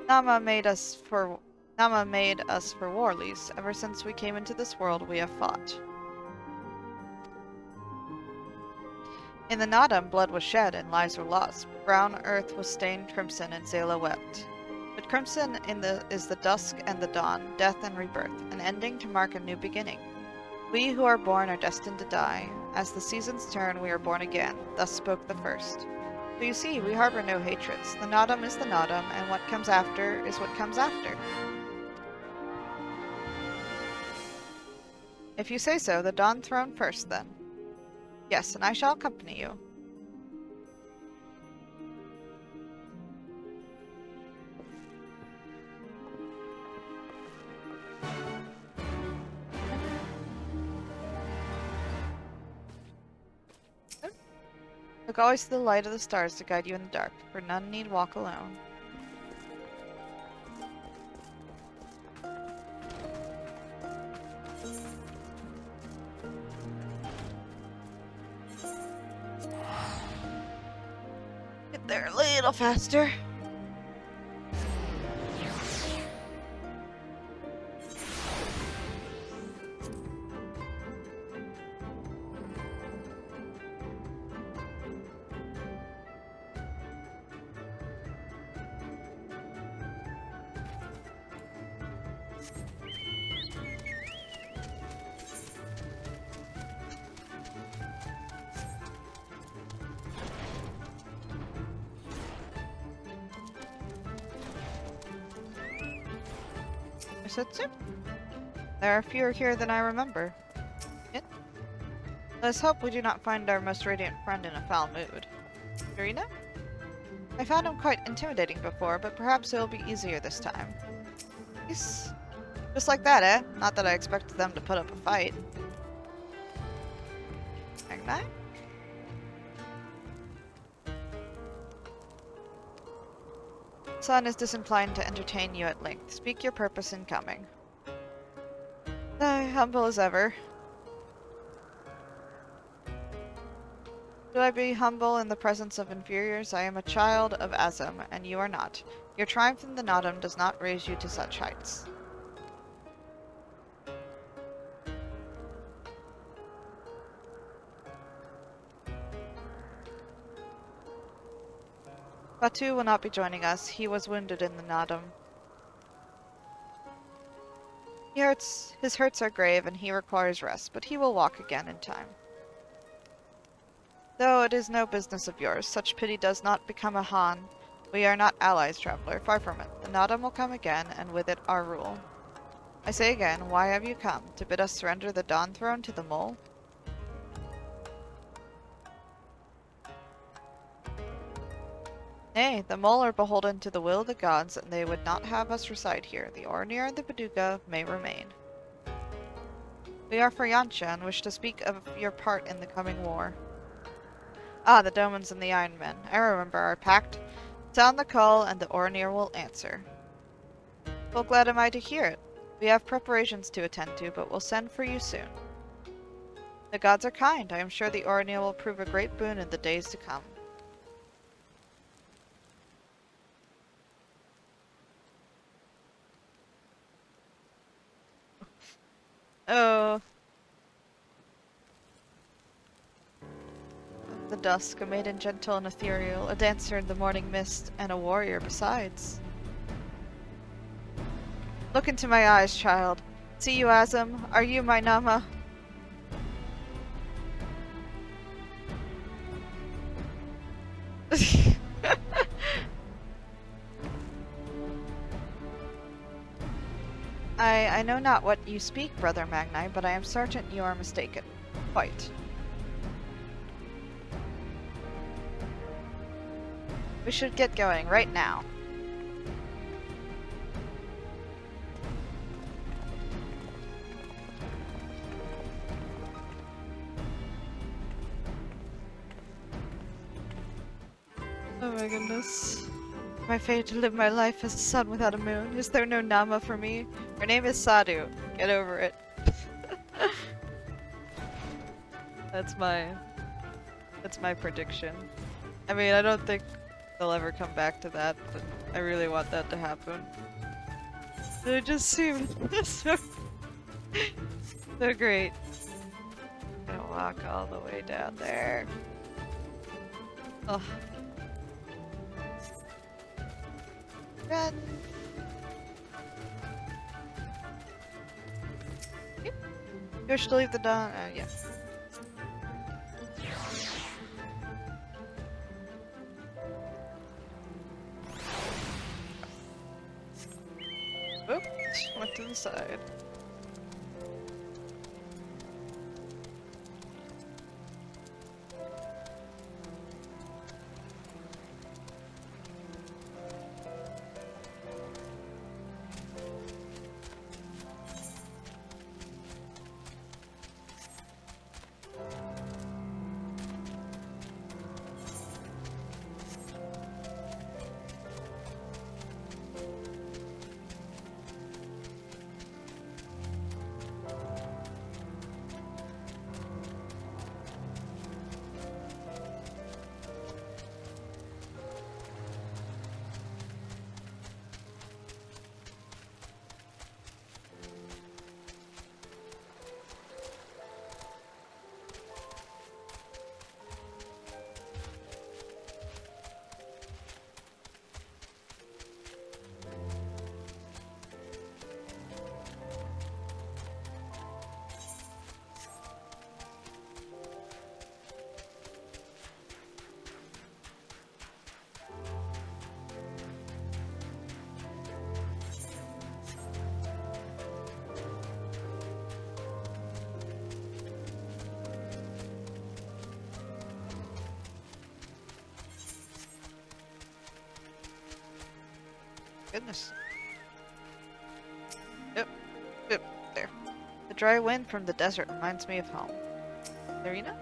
Nama made us for warlies. Ever since we came into this world, we have fought. In the Nodum, blood was shed and lives were lost. Brown earth was stained crimson, and Xaela wept. But crimson is the dusk and the dawn, death and rebirth, an ending to mark a new beginning. We who are born are destined to die. As the seasons turn, we are born again. Thus spoke the first. So you see, we harbor no hatreds. The Nodum is the Nodum, and what comes after is what comes after. If you say so, the Dawn Throne first, then. Yes, and I shall accompany you. Look always to the light of the stars to guide you in the dark, for none need walk alone. Get there a little faster. Setsu? There are fewer here than I remember. Yet? Let's hope we do not find our most radiant friend in a foul mood. Irina? I found him quite intimidating before, but perhaps it will be easier this time. Yes. Just like that, eh? Not that I expected them to put up a fight. Magni? Sun is disinclined to entertain you at length. Speak your purpose in coming. Humble as ever. Should I be humble in the presence of inferiors? I am a child of Azem, and you are not. Your triumph in the Nodum does not raise you to such heights. Batu will not be joining us. He was wounded in the Nodum. His hurts are grave, and he requires rest, but he will walk again in time. Though it is no business of yours, such pity does not become a Han. We are not allies, traveler. Far from it. The Nodum will come again, and with it our rule. I say again, why have you come? To bid us surrender the Dawn Throne to the Mole? Nay, the Mole are beholden to the will of the gods, and they would not have us reside here. The Ornir and the Paducah may remain. We are for Yancha, and wish to speak of your part in the coming war. Ah, the Domans and the Iron Men. I remember our pact. Sound the call, and the Ornir will answer. Well, glad am I to hear it. We have preparations to attend to, but we'll send for you soon. The gods are kind. I am sure the Ornir will prove a great boon in the days to come. Oh. The dusk, a maiden gentle and ethereal, a dancer in the morning mist, and a warrior besides. Look into my eyes, child. See you, Azem? Are you my Nama? I know not what you speak, Brother Magni, but I am certain you are mistaken. Quite. We should get going right now. Oh my goodness. My fate to live my life as a sun without a moon. Is there no Nama for me? Her name is Sadhu. Get over it. That's my prediction. I mean, I don't think they'll ever come back to that, but I really want that to happen. They just seem so great. I'm gonna walk all the way down there. Oh. Run! Yep. You wish to leave the dawn? Yeah. Oops, went to the side. Goodness. Yep. dry wind from the desert reminds me of home. Serena?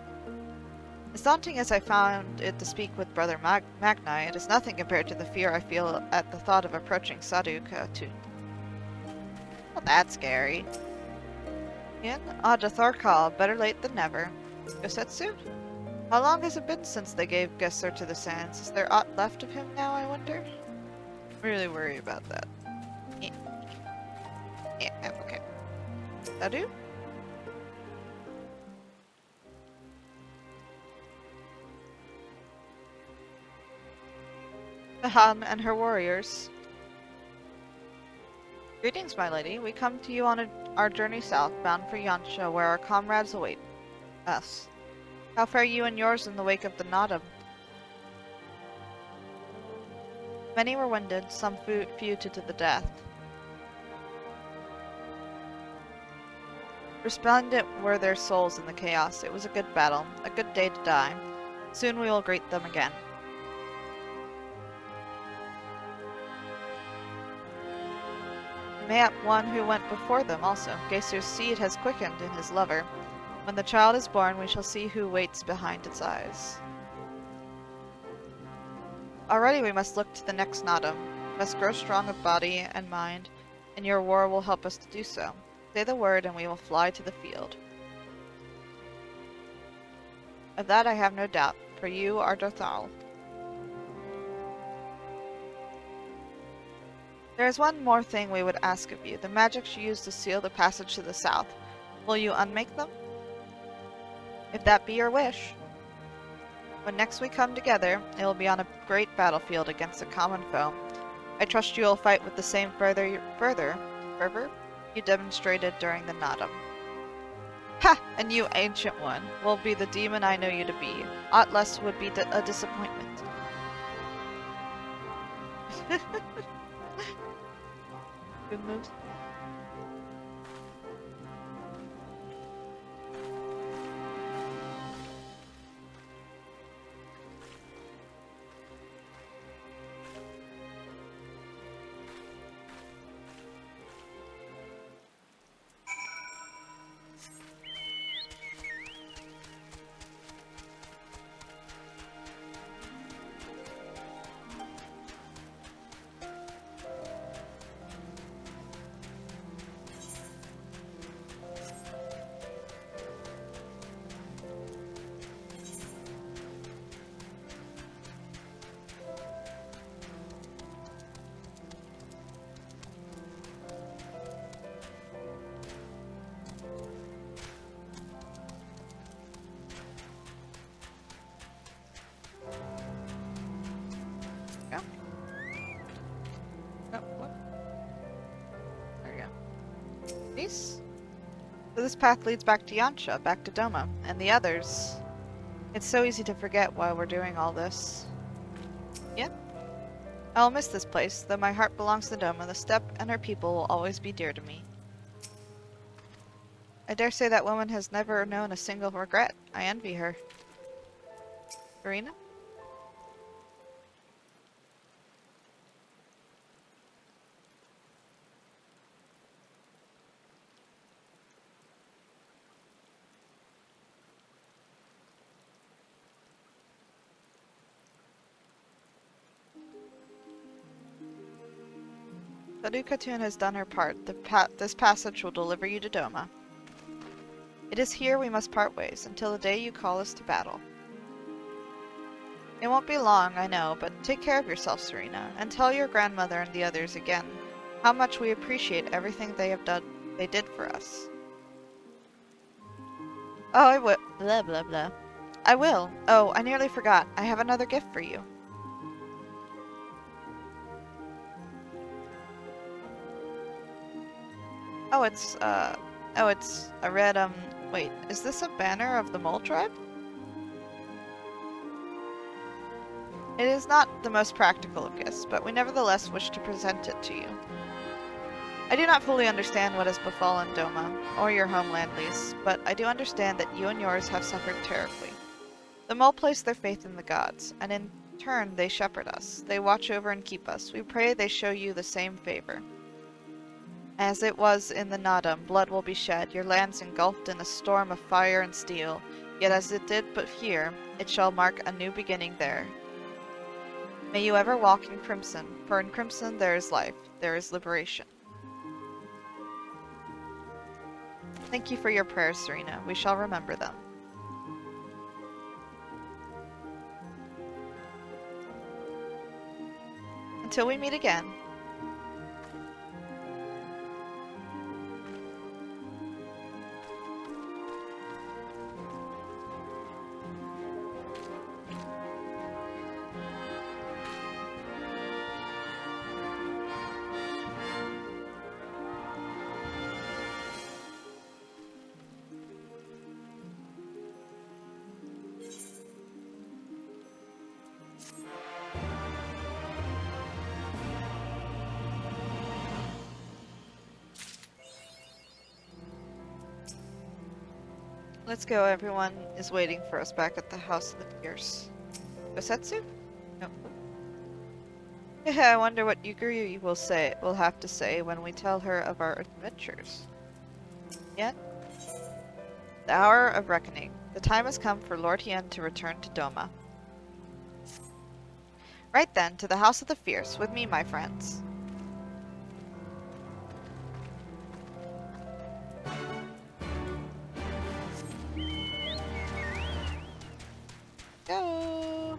As daunting as I found it to speak with Brother Magni, it is nothing compared to the fear I feel at the thought of approaching Sadu Khatun. Well, that's scary. Hien? Thorkal, better late than never. Gosetsu? How long has it been since they gave Gesser to the sands? Is there aught left of him now, I wonder? Really worry about that. Yeah, okay. Sadu? The Hien and her warriors. Greetings, my lady. We come to you on our journey south, bound for Yansha, where our comrades await us. How fare you and yours in the wake of the Nadam? Many were wounded, some feuded to the death. Resplendent were their souls in the chaos. It was a good battle, a good day to die. Soon we will greet them again. Mayhap one who went before them also. Gesser's seed has quickened in his lover. When the child is born, we shall see who waits behind its eyes. Already we must look to the next Nadam. We must grow strong of body and mind, and your war will help us to do so. Say the word, and we will fly to the field. Of that I have no doubt, for you are Dothal. There is one more thing we would ask of you. The magics you use to seal the passage to the south. Will you unmake them? If that be your wish. When next we come together, it will be on a great battlefield against a common foe. I trust you will fight with the same fervor you demonstrated during the Nadam. Ha! And you, Ancient One, will be the demon I know you to be. Aught less would be a disappointment. Goodness. So this path leads back to Yansha, back to Doma, and the others. It's so easy to forget why we're doing all this. Yeah. I'll miss this place, though my heart belongs to Doma. The steppe and her people will always be dear to me. I dare say that woman has never known a single regret. I envy her. Serena? Sadu Khatun has done her part. This passage will deliver you to Doma. It is here we must part ways, until the day you call us to battle. It won't be long, I know, but take care of yourself, Serena, and tell your grandmother and the others again how much we appreciate everything they did for us. Oh, I will. Blah, blah, blah. I will. Oh, I nearly forgot. I have another gift for you. Oh, it's a red, wait, is this a banner of the Mole Tribe? It is not the most practical of gifts, but we nevertheless wish to present it to you. I do not fully understand what has befallen Doma, or your homeland least, but I do understand that you and yours have suffered terribly. The Mole place their faith in the gods, and in turn they shepherd us. They watch over and keep us. We pray they show you the same favor. As it was in the Nadam, blood will be shed, your lands engulfed in a storm of fire and steel. Yet as it did but here, it shall mark a new beginning there. May you ever walk in crimson, for in crimson there is life, there is liberation. Thank you for your prayers, Serena. We shall remember them. Until we meet again. Let's go, everyone is waiting for us back at the House of the Fierce. Osetsu? No. I wonder what Yugiri will have to say when we tell her of our adventures. Yet? The hour of reckoning. The time has come for Lord Hien to return to Doma. Right then, to the House of the Fierce, with me, my friends. Go!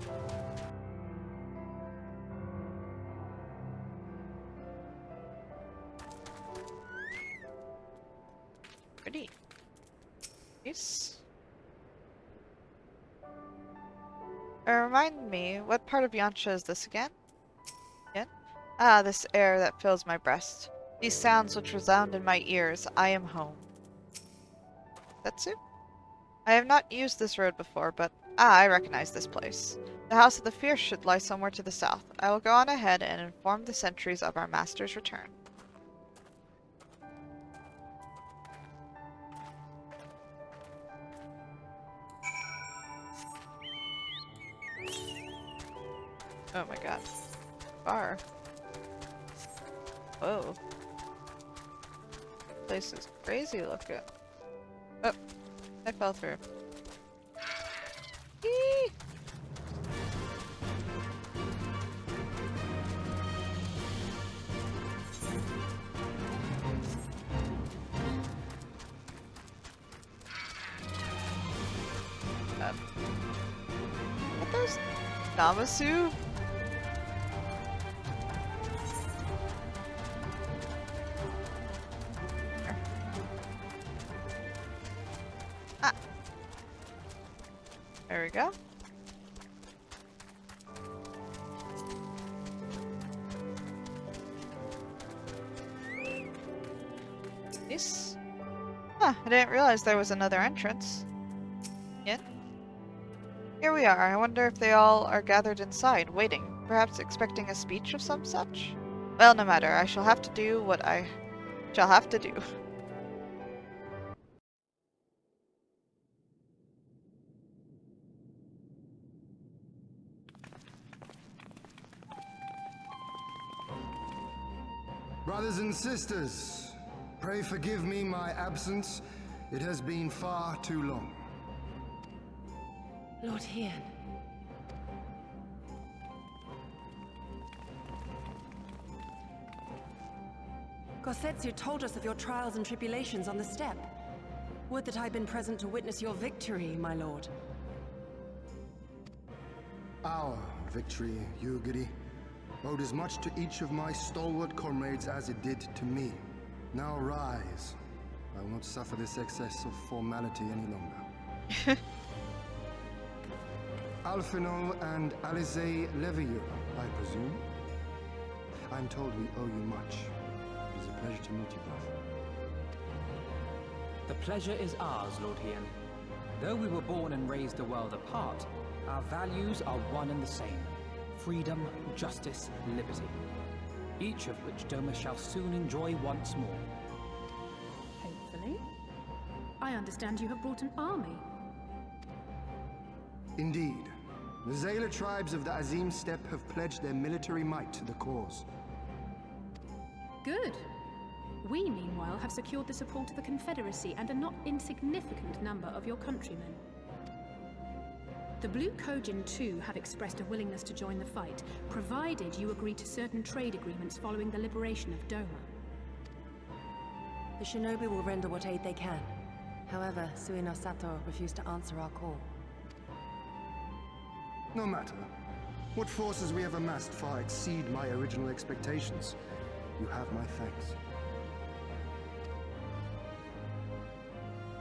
Pretty. Nice. Remind me, what part of Yancha is this again? Again? Ah, this air that fills my breast. These sounds which resound in my ears. I am home. Setsu? I have not used this road before, but I recognize this place. The House of the Fierce should lie somewhere to the south. I will go on ahead and inform the sentries of our master's return. Oh my god. Far. Whoa. This place is crazy looking. Oh, I fell through. Eee! What those? Namasu? Ah. There we go. Nice. Huh, I didn't realize there was another entrance. Yet. Here we are. I wonder if they all are gathered inside, waiting, perhaps expecting a speech of some such? Well, no matter. I shall have to do what I shall have to do. Brothers and sisters, pray forgive me my absence. It has been far too long. Lord Hien. Gosetsu told us of your trials and tribulations on the steppe. Would that I'd been present to witness your victory, my lord. Our victory, Yugiri, owed as much to each of my stalwart comrades as it did to me. Now rise. I will not suffer this excess of formality any longer. Alfino and Alize Levieux, I presume. I'm told we owe you much. It is a pleasure to meet you both. The pleasure is ours, Lord Hien. Though we were born and raised a world apart, our values are one and the same. Freedom, justice, liberty. Each of which Doma shall soon enjoy once more. Hopefully. I understand you have brought an army. Indeed. The Xaela tribes of the Azim Steppe have pledged their military might to the cause. Good. We, meanwhile, have secured the support of the Confederacy and a not insignificant number of your countrymen. The Blue Kojin too have expressed a willingness to join the fight, provided you agree to certain trade agreements following the liberation of Doma. The shinobi will render what aid they can. However, Suino Sato refused to answer our call. No matter. What forces we have amassed far exceed my original expectations. You have my thanks.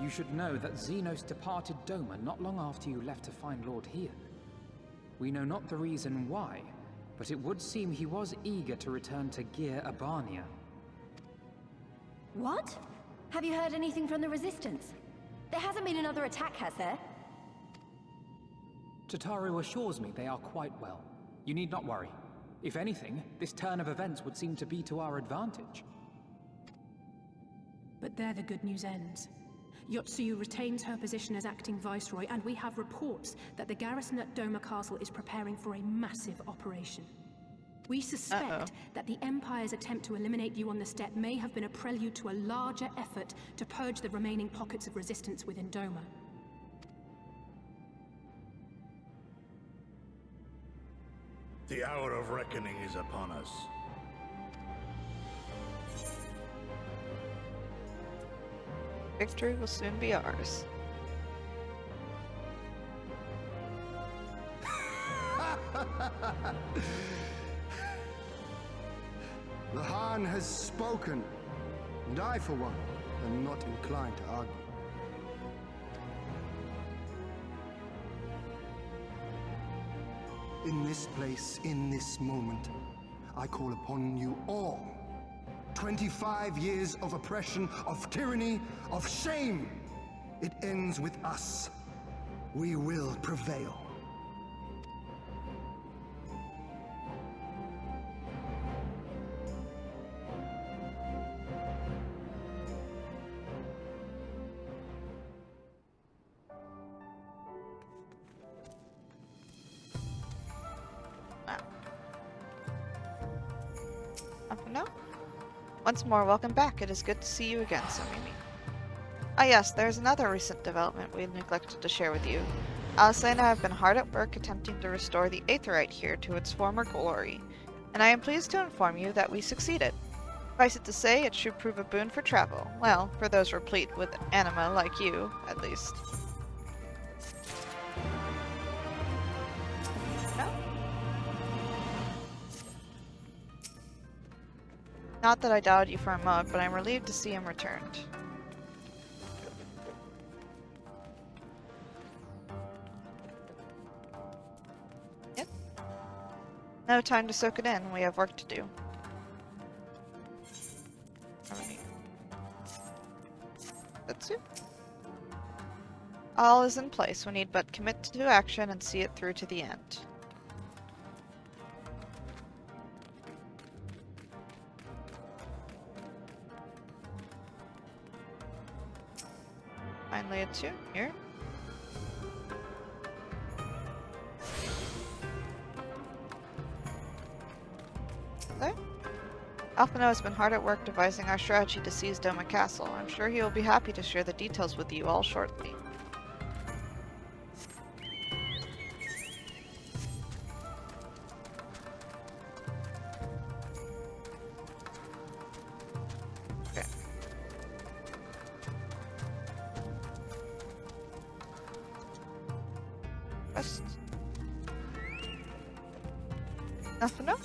You should know that Xenos departed Doma not long after you left to find Lord Hien. We know not the reason why, but it would seem he was eager to return to Gir Abania. What? Have you heard anything from the Resistance? There hasn't been another attack, has there? Tataru assures me they are quite well. You need not worry. If anything, this turn of events would seem to be to our advantage. But there the good news ends. Yotsuyu retains her position as acting viceroy, and we have reports that the garrison at Doma Castle is preparing for a massive operation. We suspect that the Empire's attempt to eliminate you on the steppe may have been a prelude to a larger effort to purge the remaining pockets of resistance within Doma. The hour of reckoning is upon us. Victory will soon be ours. The Hien has spoken, and I, for one, am not inclined to argue. In this place, in this moment, I call upon you all. 25 years of oppression, of tyranny, of shame. It ends with us. We will prevail. No? Once more, welcome back. It is good to see you again, Somimi. Ah yes, there is another recent development we neglected to share with you. Alice and I have been hard at work attempting to restore the Aetherite here to its former glory, and I am pleased to inform you that we succeeded. Suffice it to say, it should prove a boon for travel. Well, for those replete with anima like you, at least. No? Not that I doubted you for a moment, but I'm relieved to see him returned. Yep. No time to soak it in. We have work to do. Alright. That's it. All is in place. We need but commit to action and see it through to the end. Finally a 2 here. There. Alphino has been hard at work devising our strategy to seize Doma Castle. I'm sure he will be happy to share the details with you all shortly. Okay. First. Alphino?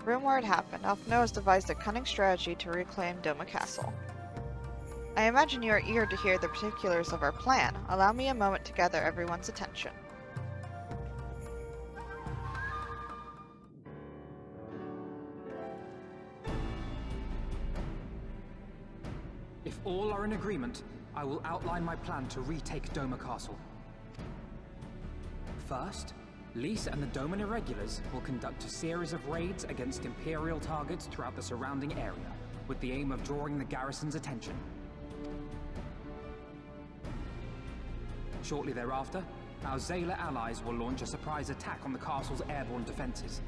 Room where it happened, Alphino has devised a cunning strategy to reclaim Doma Castle. I imagine you are eager to hear the particulars of our plan. Allow me a moment to gather everyone's attention. If all are in agreement, I will outline my plan to retake Doma Castle. First, Lise and the Doman Irregulars will conduct a series of raids against Imperial targets throughout the surrounding area, with the aim of drawing the garrison's attention. Shortly thereafter, our Xaela allies will launch a surprise attack on the castle's airborne defenses.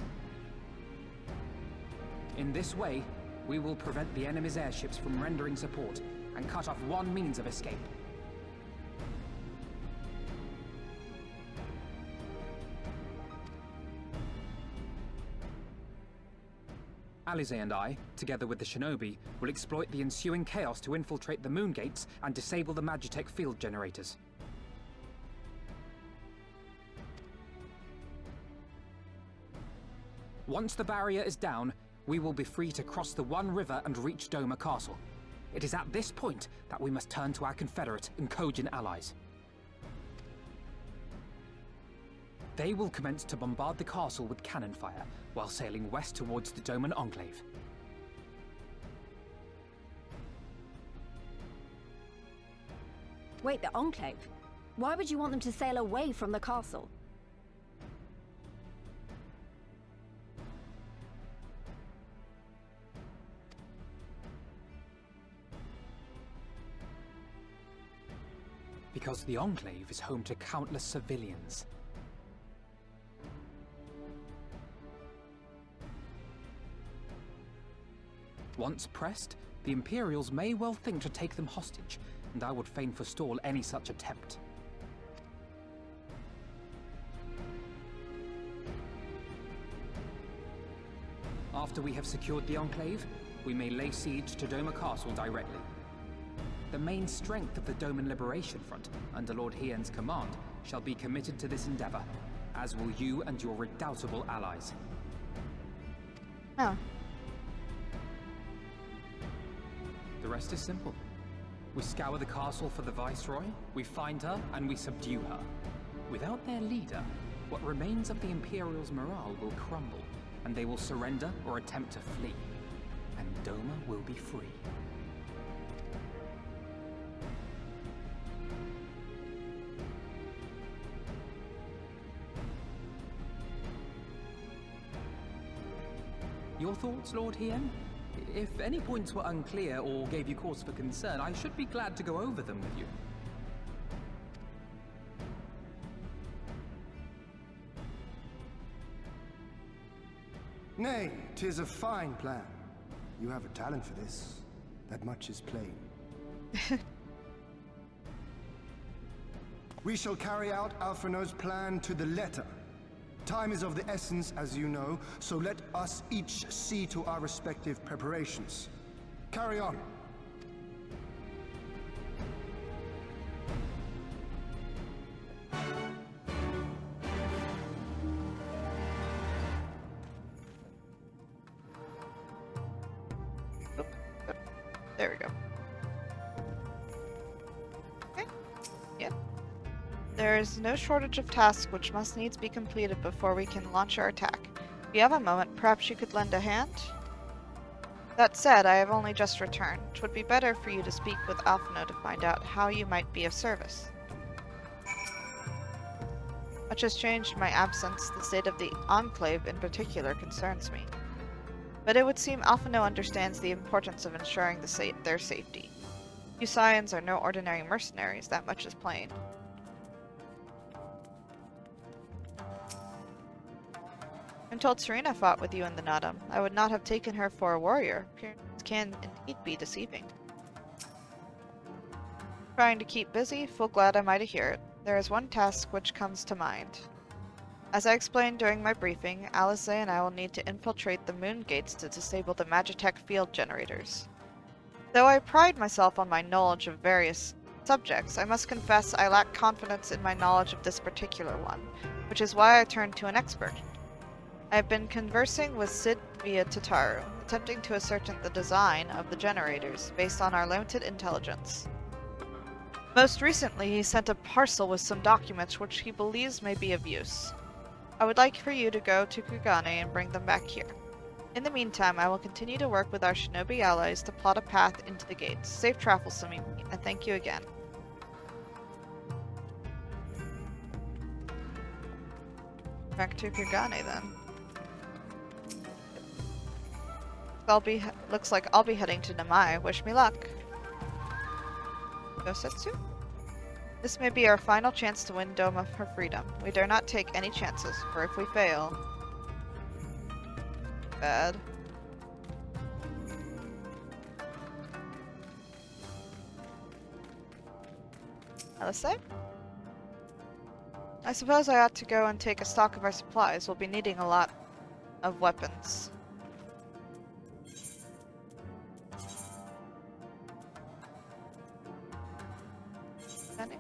In this way, we will prevent the enemy's airships from rendering support and cut off one means of escape. Alize and I, together with the shinobi, will exploit the ensuing chaos to infiltrate the moon gates and disable the Magitech field generators. Once the barrier is down, we will be free to cross the One River and reach Doma Castle. It is at this point that we must turn to our Confederate and Kojin allies. They will commence to bombard the castle with cannon fire, while sailing west towards the Doman Enclave. Wait, the Enclave? Why would you want them to sail away from the castle? Because the Enclave is home to countless civilians. Once pressed, the Imperials may well think to take them hostage, and I would fain forestall any such attempt. After we have secured the Enclave, we may lay siege to Doma Castle directly. The main strength of the Doman Liberation Front, under Lord Hien's command, shall be committed to this endeavor, as will you and your redoubtable allies. Oh. The rest is simple. We scour the castle for the Viceroy, we find her, and we subdue her. Without their leader, what remains of the Imperials' morale will crumble, and they will surrender or attempt to flee. And Doma will be free. Your thoughts, Lord Hien? If any points were unclear or gave you cause for concern, I should be glad to go over them with you. Nay, 'tis a fine plan. You have a talent for this. That much is plain. We shall carry out Alphinaud's plan to the letter. Time is of the essence, as you know, so let us each see to our respective preparations. Carry on. There we go. Okay. Yep. There is no shortage of tasks which must needs be completed before we can launch our attack. If you have a moment, perhaps you could lend a hand? That said, I have only just returned. It would be better for you to speak with Alphinaud to find out how you might be of service. Much has changed in my absence. The state of the Enclave in particular concerns me. But it would seem Alphinaud understands the importance of ensuring their safety. You Scions are no ordinary mercenaries, that much is plain. I'm told Serena fought with you in the Nadam. I would not have taken her for a warrior. Appearances can indeed be deceiving. Trying to keep busy, full glad am I to hear it. There is one task which comes to mind. As I explained during my briefing, Alize and I will need to infiltrate the moon gates to disable the Magitech field generators. Though I pride myself on my knowledge of various subjects, I must confess I lack confidence in my knowledge of this particular one, which is why I turned to an expert. I have been conversing with Sid via Tataru, attempting to ascertain the design of the generators based on our limited intelligence. Most recently, he sent a parcel with some documents which he believes may be of use. I would like for you to go to Kugane and bring them back here. In the meantime, I will continue to work with our shinobi allies to plot a path into the gates. Safe travel, Somimi, and thank you again. Back to Kugane then. Looks like I'll be heading to Namai. Wish me luck. Gosetsu? This may be our final chance to win Doma for freedom. We dare not take any chances, for if we fail... Bad. Let's say. I suppose I ought to go and take a stock of our supplies. We'll be needing a lot of weapons. Any?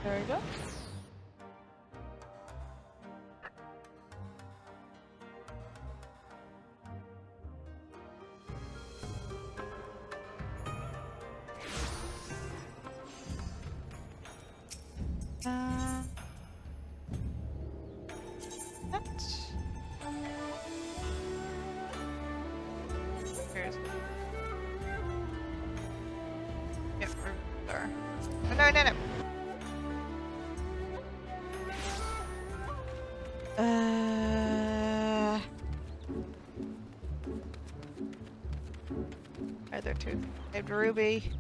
There we go. Here's yep, there. Oh, no, no, no. Right there too. Saved a ruby.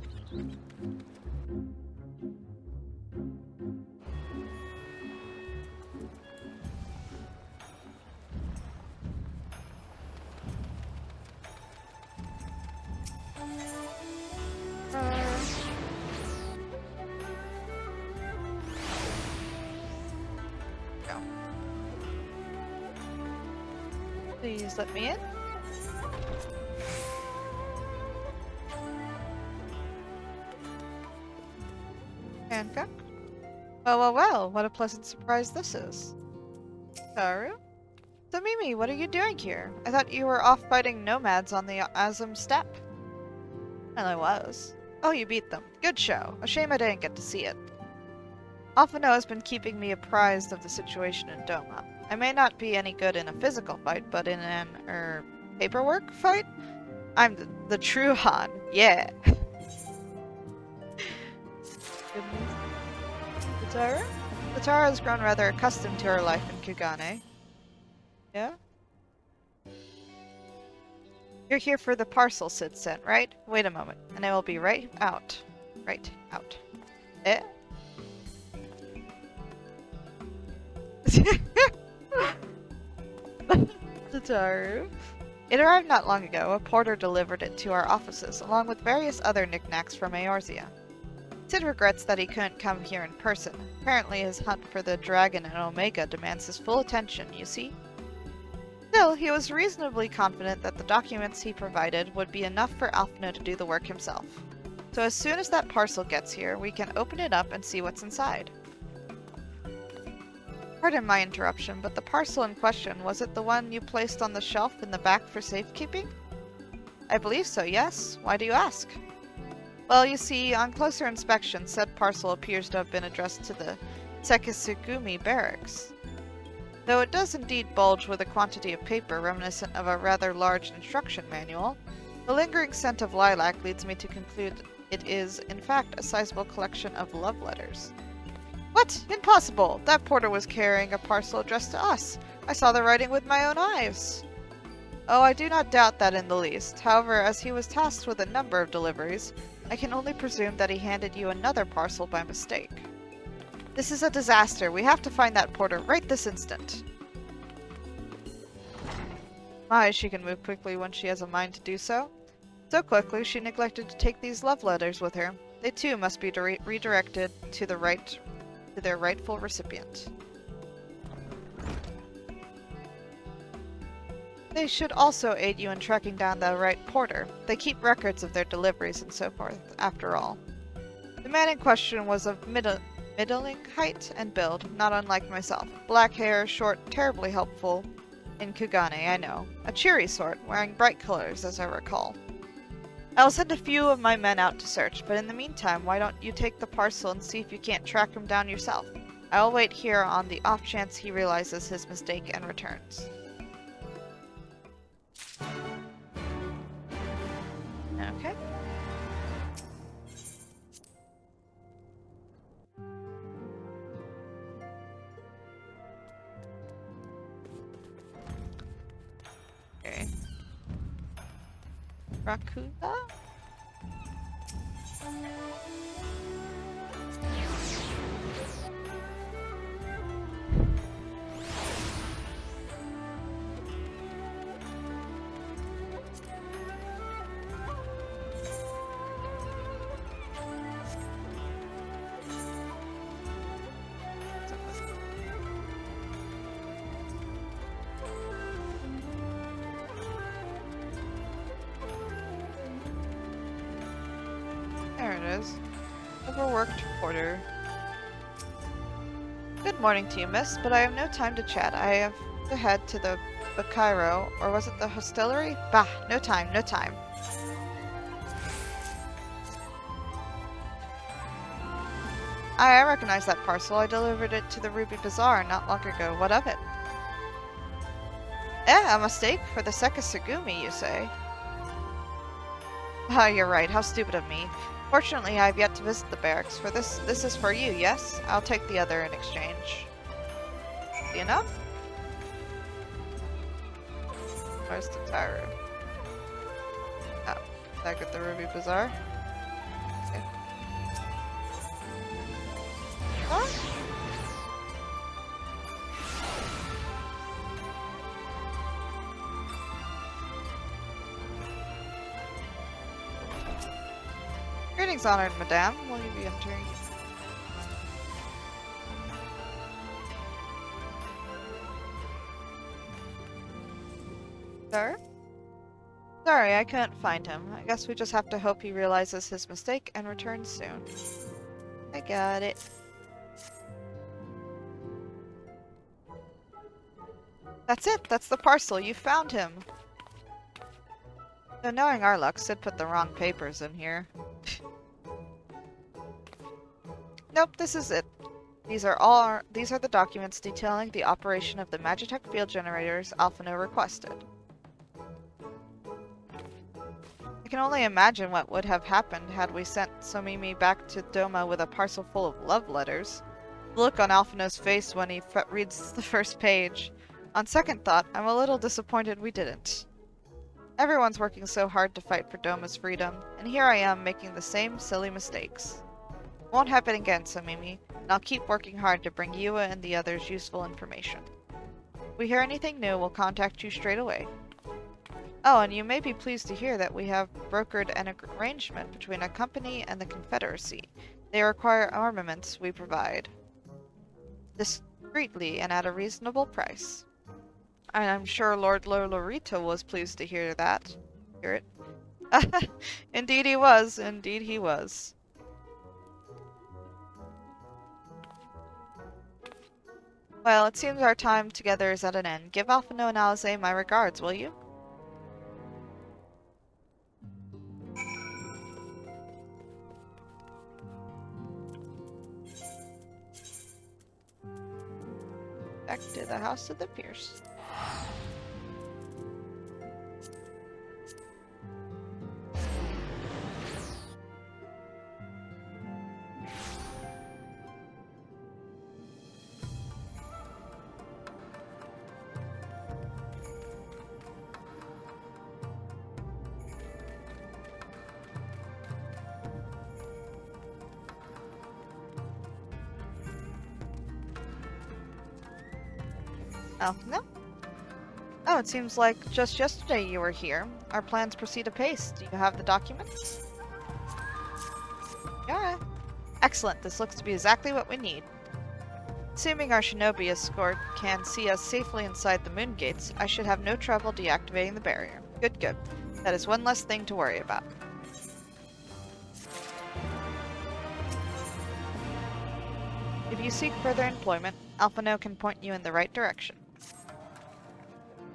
Go. Please let me in. Handcuff. Well, well, well, what a pleasant surprise this is. Saru? Somimi, what are you doing here? I thought you were off fighting nomads on the Azim steppe. Well, I was. Oh, you beat them. Good show. A shame I didn't get to see it. Alphino has been keeping me apprised of the situation in Doma. I may not be any good in a physical fight, but in an, paperwork fight? I'm the true Han. Yeah. Goodness. Katara? Katara has grown rather accustomed to her life in Kugane. Yeah? You're here for the parcel Sid sent, right? Wait a moment, and I will be right out. Right out. Eh? Tataru. It arrived not long ago. A porter delivered it to our offices, along with various other knickknacks from Eorzea. Sid regrets that he couldn't come here in person. Apparently his hunt for the dragon and Omega demands his full attention, you see? Still, he was reasonably confident that the documents he provided would be enough for Alphino to do the work himself. So as soon as that parcel gets here, we can open it up and see what's inside. Pardon my interruption, but the parcel in question, was it the one you placed on the shelf in the back for safekeeping? I believe so, yes. Why do you ask? Well, you see, on closer inspection, said parcel appears to have been addressed to the Sekisugumi barracks. Though it does indeed bulge with a quantity of paper reminiscent of a rather large instruction manual, the lingering scent of lilac leads me to conclude it is, in fact, a sizable collection of love letters. What? Impossible! That porter was carrying a parcel addressed to us. I saw the writing with my own eyes. Oh, I do not doubt that in the least. However, as he was tasked with a number of deliveries, I can only presume that he handed you another parcel by mistake. This is a disaster. We have to find that porter right this instant. My, she can move quickly when she has a mind to do so. So quickly, she neglected to take these love letters with her. They too must be redirected to their rightful recipient. They should also aid you in tracking down the right porter. They keep records of their deliveries and so forth, after all. The man in question was of middling height and build, not unlike myself. Black hair, short, terribly helpful in Kugane, I know. A cheery sort, wearing bright colors, as I recall. I will send a few of my men out to search, but in the meantime, why don't you take the parcel and see if you can't track him down yourself? I will wait here on the off chance he realizes his mistake and returns. Okay. Okay. Rakuda? is. Overworked porter. Good morning to you, miss, but I have no time to chat. I have to head to the Cairo, or was it the hostelry? Bah, no time, no time. I recognize that parcel. I delivered it to the Ruby Bazaar not long ago. What of it? A mistake for the Sekisugumi, you say? Ah, you're right. How stupid of me. Fortunately, I have yet to visit the barracks. For this is for you, yes? I'll take the other in exchange. See enough? Where's the Tyro? Oh, back at the Ruby Bazaar. Okay. Huh? Greetings, honored madame. Will you be entering? Sir? Sorry, I couldn't find him. I guess we just have to hope he realizes his mistake and returns soon. I got it. That's it! That's the parcel! You found him! So knowing our luck, Sid put the wrong papers in here. Nope, this is it. These are the documents detailing the operation of the Magitech field generators Alphino requested. I can only imagine what would have happened had we sent Somimi back to Doma with a parcel full of love letters. The look on Alphino's face when he reads the first page. On second thought, I'm a little disappointed we didn't. Everyone's working so hard to fight for Doma's freedom, and here I am making the same silly mistakes. Won't happen again, Somimi, and I'll keep working hard to bring you and the others useful information. If we hear anything new, we'll contact you straight away. Oh, and you may be pleased to hear that we have brokered an arrangement between a company and the Confederacy. They require armaments we provide. Discreetly and at a reasonable price. And I'm sure Lord Lolorito was pleased to hear that. Hear it? Indeed he was. Indeed he was. Well, it seems our time together is at an end. Give Alphino and Alize my regards, will you? Back to the House of the Pierce. Oh, no? Oh, it seems like just yesterday you were here. Our plans proceed apace. Do you have the documents? Yeah. Excellent. This looks to be exactly what we need. Assuming our shinobi escort can see us safely inside the moon gates, I should have no trouble deactivating the barrier. Good, good. That is one less thing to worry about. If you seek further employment, Alphino can point you in the right direction.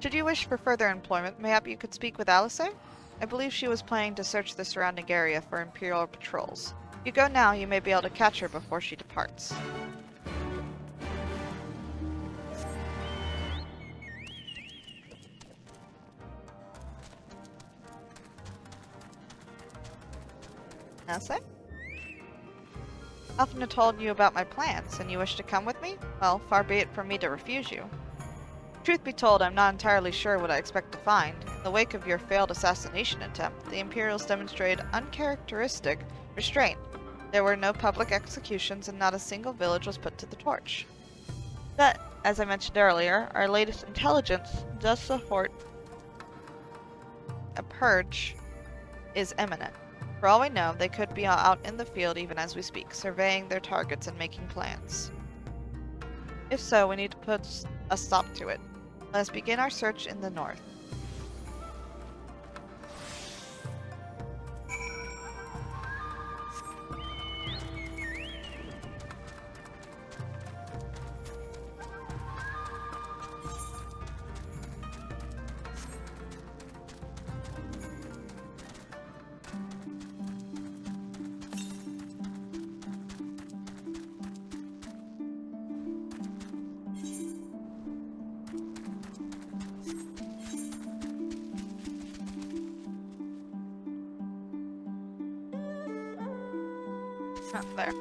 Should you wish for further employment, mayhap you could speak with Alice? I believe she was planning to search the surrounding area for Imperial patrols. If you go now, you may be able to catch her before she departs. Alice? Alphino told you about my plans, and you wish to come with me? Well, far be it from me to refuse you. Truth be told, I'm not entirely sure what I expect to find. In the wake of your failed assassination attempt, the Imperials demonstrated uncharacteristic restraint. There were no public executions and not a single village was put to the torch. But, as I mentioned earlier, our latest intelligence does support a purge is imminent. For all we know, they could be out in the field even as we speak, surveying their targets and making plans. If so, we need to put a stop to it. Let us begin our search in the north. Oh, there.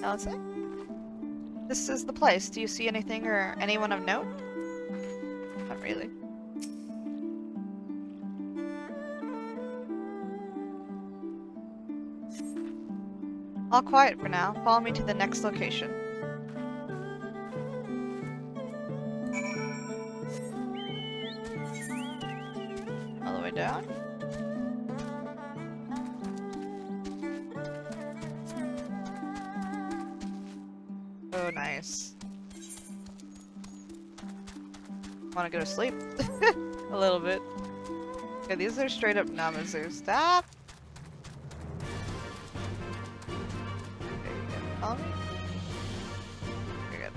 Now let's see. This is the place. Do you see anything or anyone of note? Not really. All quiet for now. Follow me to the next location. All the way down. Oh, nice. Want to go to sleep? A little bit. Okay, these are straight up Namazu. Stop! Okay, you can follow me? Very good.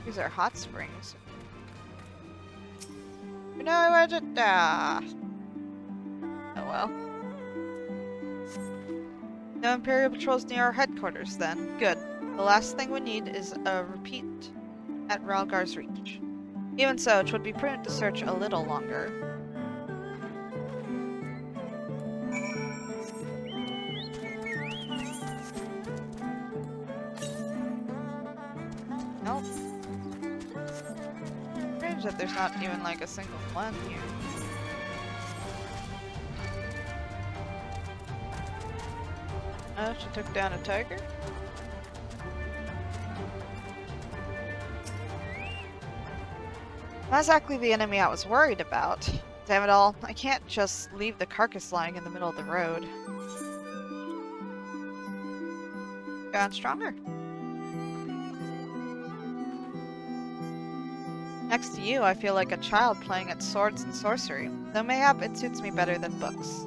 These are hot springs. No, I wasn't. Oh well. No Imperial patrols near our headquarters, then. Good. The last thing we need is a repeat at Ralgar's Reach. Even so, it would be prudent to search a little longer. Nope. Strange that there's not even like a single one here. Oh, she took down a tiger? Not exactly the enemy I was worried about. Damn it all, I can't just leave the carcass lying in the middle of the road. Gotten stronger. Next to you, I feel like a child playing at swords and sorcery, though mayhap it suits me better than books.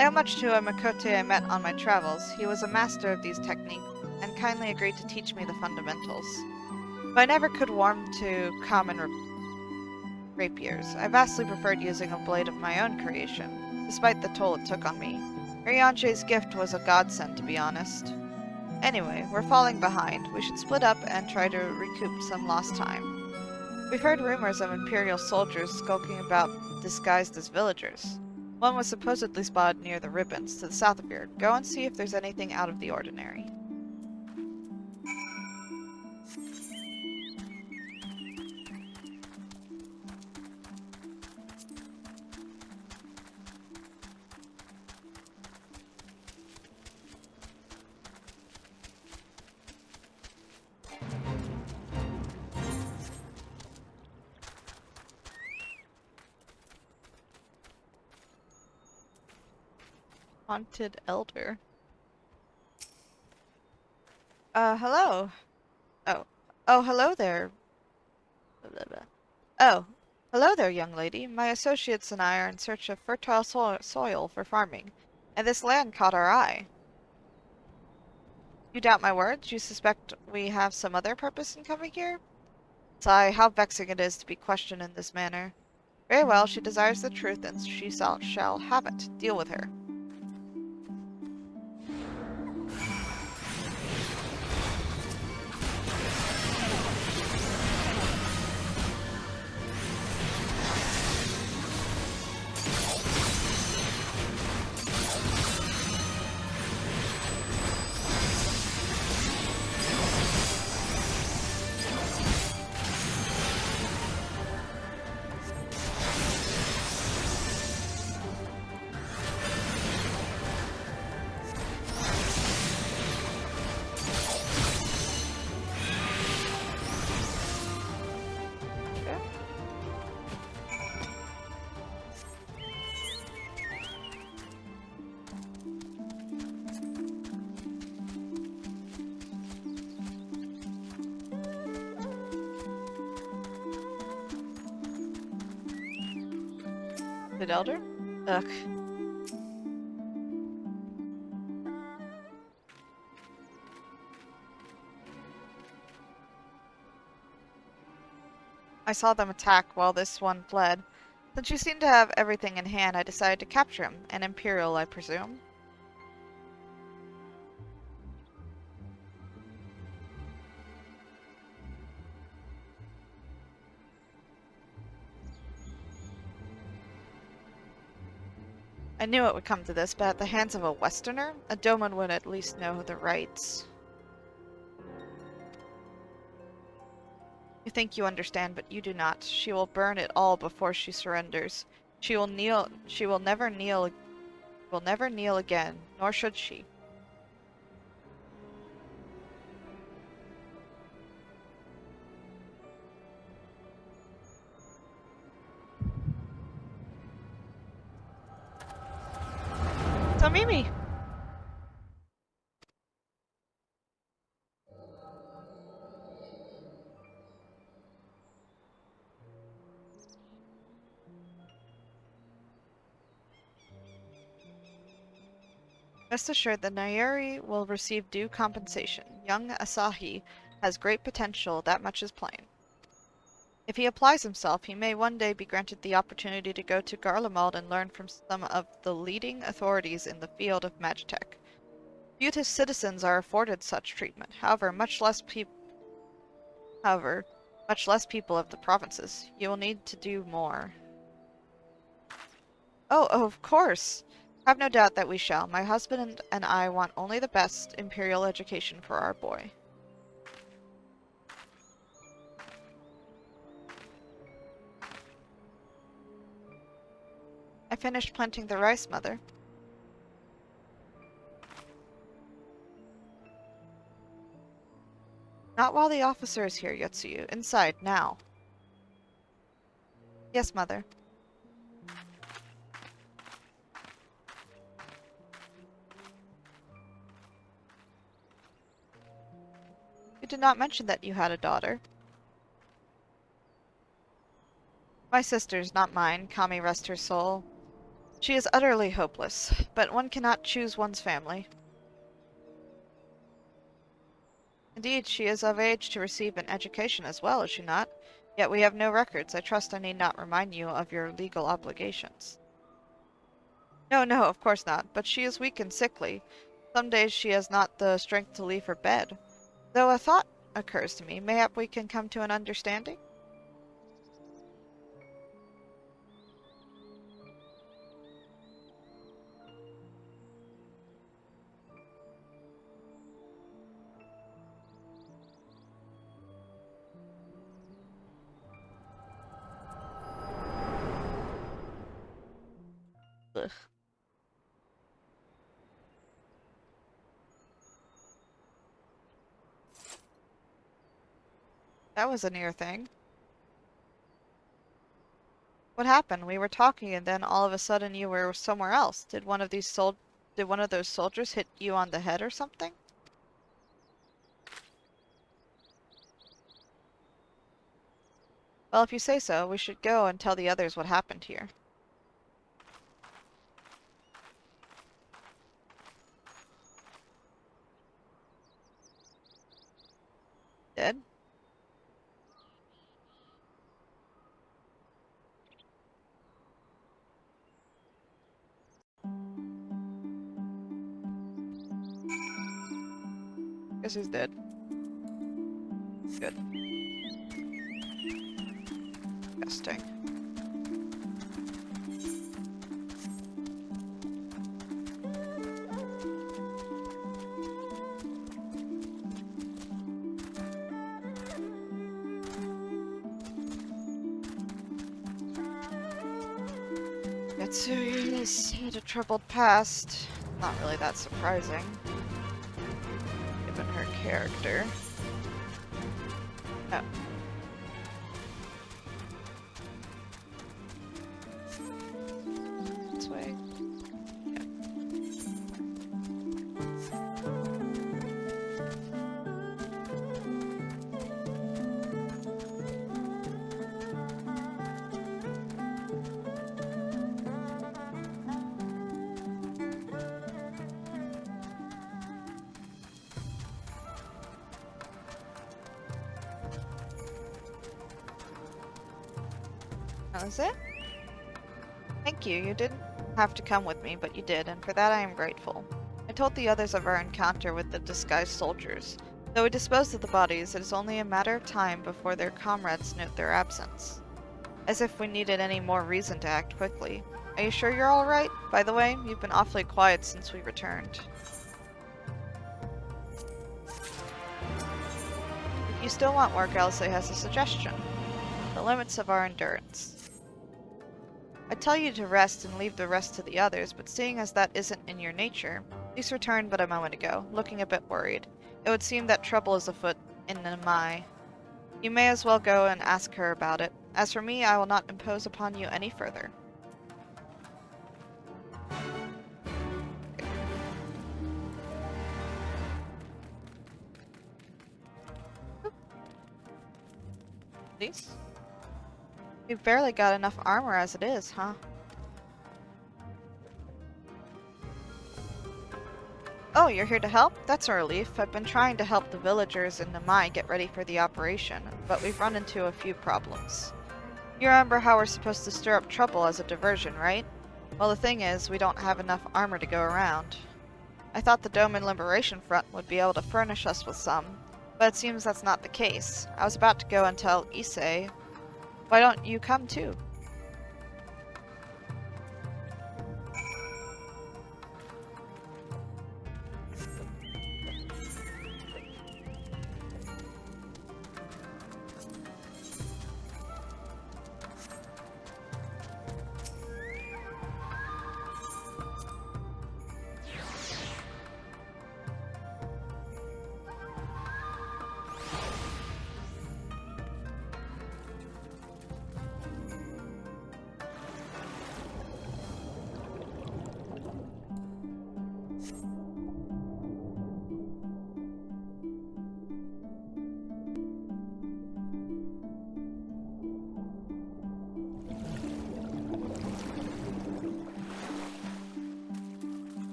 I owe much to a Makote I met on my travels. He was a master of these techniques, and kindly agreed to teach me the fundamentals. But I never could warm to common rapiers. I vastly preferred using a blade of my own creation, despite the toll it took on me. Ryonje's gift was a godsend, to be honest. Anyway, we're falling behind. We should split up and try to recoup some lost time. We've heard rumors of Imperial soldiers skulking about disguised as villagers. One was supposedly spotted near the ribbons to the south of here. Go and see if there's anything out of the ordinary. Haunted Elder. Hello. Oh, hello there. Blah, blah, blah. Oh, hello there, young lady. My associates and I are in search of fertile soil for farming, and this land caught our eye. You doubt my words? You suspect we have some other purpose in coming here? Sigh, how vexing it is to be questioned in this manner. Very well, she desires the truth, and she shall have it. Deal with her. Good Elder? Ugh. I saw them attack while this one fled. Since you seem to have everything in hand, I decided to capture him. An Imperial, I presume. I knew it would come to this, but at the hands of a Westerner? A Doman would at least know the rights. You think you understand, but you do not. She will burn it all before she surrenders. She will never kneel again, nor should she. Somimi! Rest assured the Nairi will receive due compensation. Young Asahi has great potential, that much is plain. If he applies himself, he may one day be granted the opportunity to go to Garlemald and learn from some of the leading authorities in the field of magitech. Few citizens are afforded such treatment. However, much less people of the provinces. You will need to do more. Oh, of course! Have no doubt that we shall. My husband and I want only the best imperial education for our boy. I finished planting the rice, Mother. Not while the officer is here, Yotsuyu. Inside, now. Yes, Mother. You did not mention that you had a daughter. My sister's, not mine. Kami rest her soul. She is utterly hopeless, but one cannot choose one's family. Indeed, she is of age to receive an education as well, is she not? Yet we have no records. I trust I need not remind you of your legal obligations. No, no, of course not. But she is weak and sickly. Some days she has not the strength to leave her bed. Though a thought occurs to me, mayhap we can come to an understanding? Ugh. That was a near thing. What happened? We were talking and then all of a sudden you were somewhere else. Did one of those soldiers hit you on the head or something? Well, if you say so, we should go and tell the others what happened here. Dead? Guess he's dead. Good. Disgusting. Yotsuyu had a troubled past. Not really that surprising, given her character. Oh. This way. Yeah. That was it? Thank you. You didn't have to come with me, but you did, and for that I am grateful. I told the others of our encounter with the disguised soldiers. Though we disposed of the bodies, it is only a matter of time before their comrades note their absence. As if we needed any more reason to act quickly. Are you sure you're alright? By the way, you've been awfully quiet since we returned. If you still want work, Elsa has a suggestion. The limits of our endurance. I tell you to rest and leave the rest to the others, but seeing as that isn't in your nature, Lise returned but a moment ago, looking a bit worried. It would seem that trouble is afoot in Namai. You may as well go and ask her about it. As for me, I will not impose upon you any further. Lise? You've barely got enough armor as it is, huh? Oh, you're here to help? That's a relief. I've been trying to help the villagers in Namai get ready for the operation, but we've run into a few problems. You remember how we're supposed to stir up trouble as a diversion, right? Well, the thing is, we don't have enough armor to go around. I thought the Doman Liberation Front would be able to furnish us with some, but it seems that's not the case. I was about to go and tell Issei. Why don't you come too?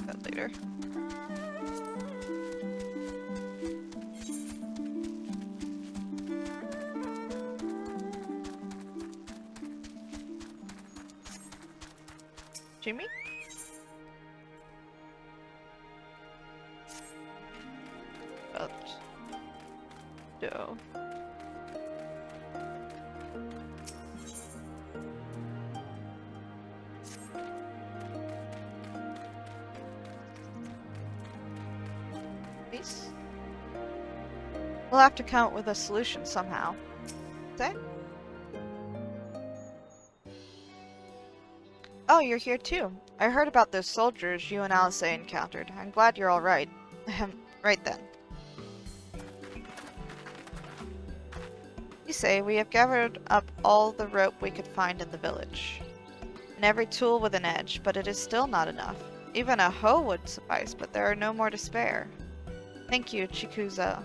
That later. Jimmy? No. We'll have to come up with a solution somehow. Say? Oh, you're here too. I heard about those soldiers you and Alice encountered. I'm glad you're all right. Right then. You say we have gathered up all the rope we could find in the village, and every tool with an edge, but it is still not enough. Even a hoe would suffice, but there are no more to spare. Thank you, Chigusa.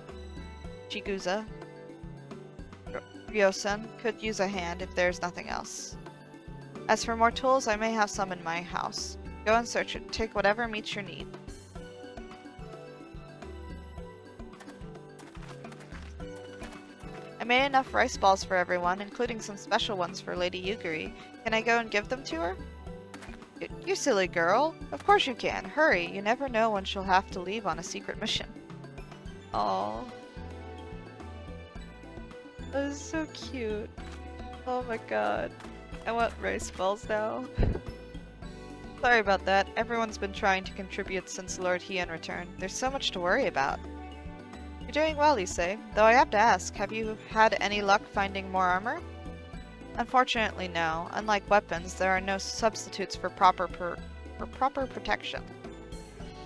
Ryosen could use a hand if there's nothing else. As for more tools, I may have some in my house. Go and search it. Take whatever meets your need. I made enough rice balls for everyone, including some special ones for Lady Yugiri. Can I go and give them to her? You silly girl. Of course you can. Hurry. You never know when she'll have to leave on a secret mission. Aww. That is so cute. Oh my god. I want rice balls now. Sorry about that. Everyone's been trying to contribute since Lord Hien returned. There's so much to worry about. You're doing well, Issei. Though I have to ask, have you had any luck finding more armor? Unfortunately, no. Unlike weapons, there are no substitutes for proper protection.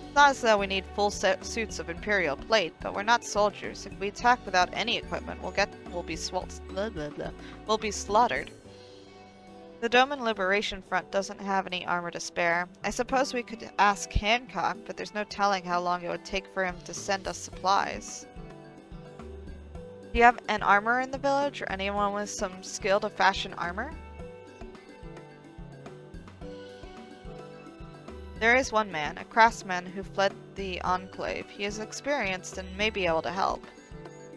It's not as though we need full suits of Imperial plate, but we're not soldiers. If we attack without any equipment, we'll be slaughtered. The Doman Liberation Front doesn't have any armor to spare. I suppose we could ask Hancock, but there's no telling how long it would take for him to send us supplies. Do you have an armorer in the village, or anyone with some skill to fashion armor? There is one man, a craftsman who fled the Enclave. He is experienced and may be able to help.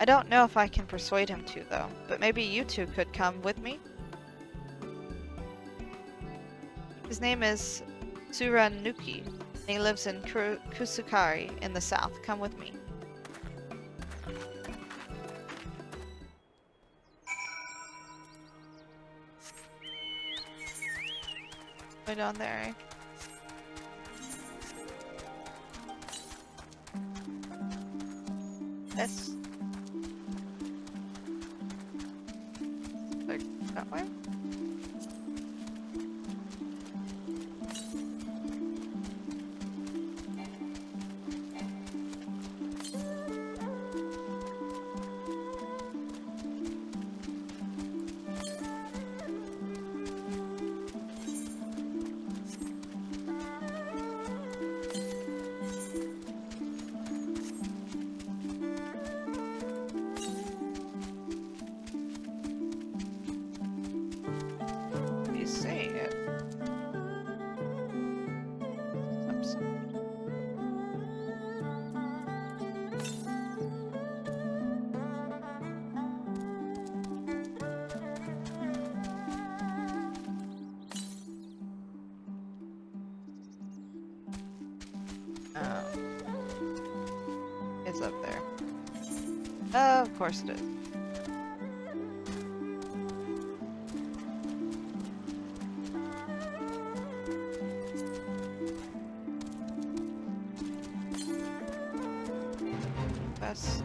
I don't know if I can persuade him to, though, but maybe you two could come with me? His name is Tsuranouki. He lives in Kusukari in the south. Come with me. Way down there, eh? Yes. Like that way? He's saying it. Oops. It's up there. Of course it is. That's...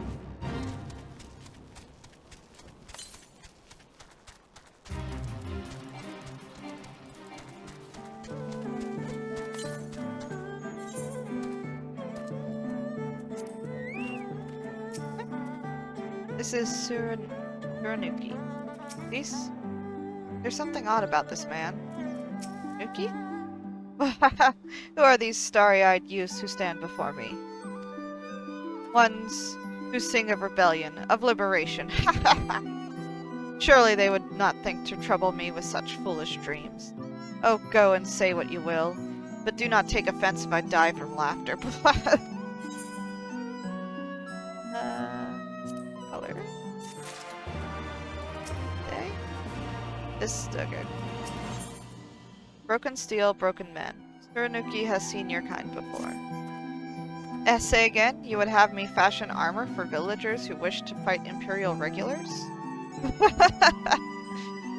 This is Suranuki. There's something odd about this man. Nuki? Who are these starry-eyed youths who stand before me? Ones who sing of rebellion, of liberation. Surely they would not think to trouble me with such foolish dreams. Oh, go and say what you will, but do not take offense if I die from laughter. Color. Okay. This is okay. Broken steel, broken men. Suranuki has seen your kind before. Say again, you would have me fashion armor for villagers who wish to fight Imperial regulars?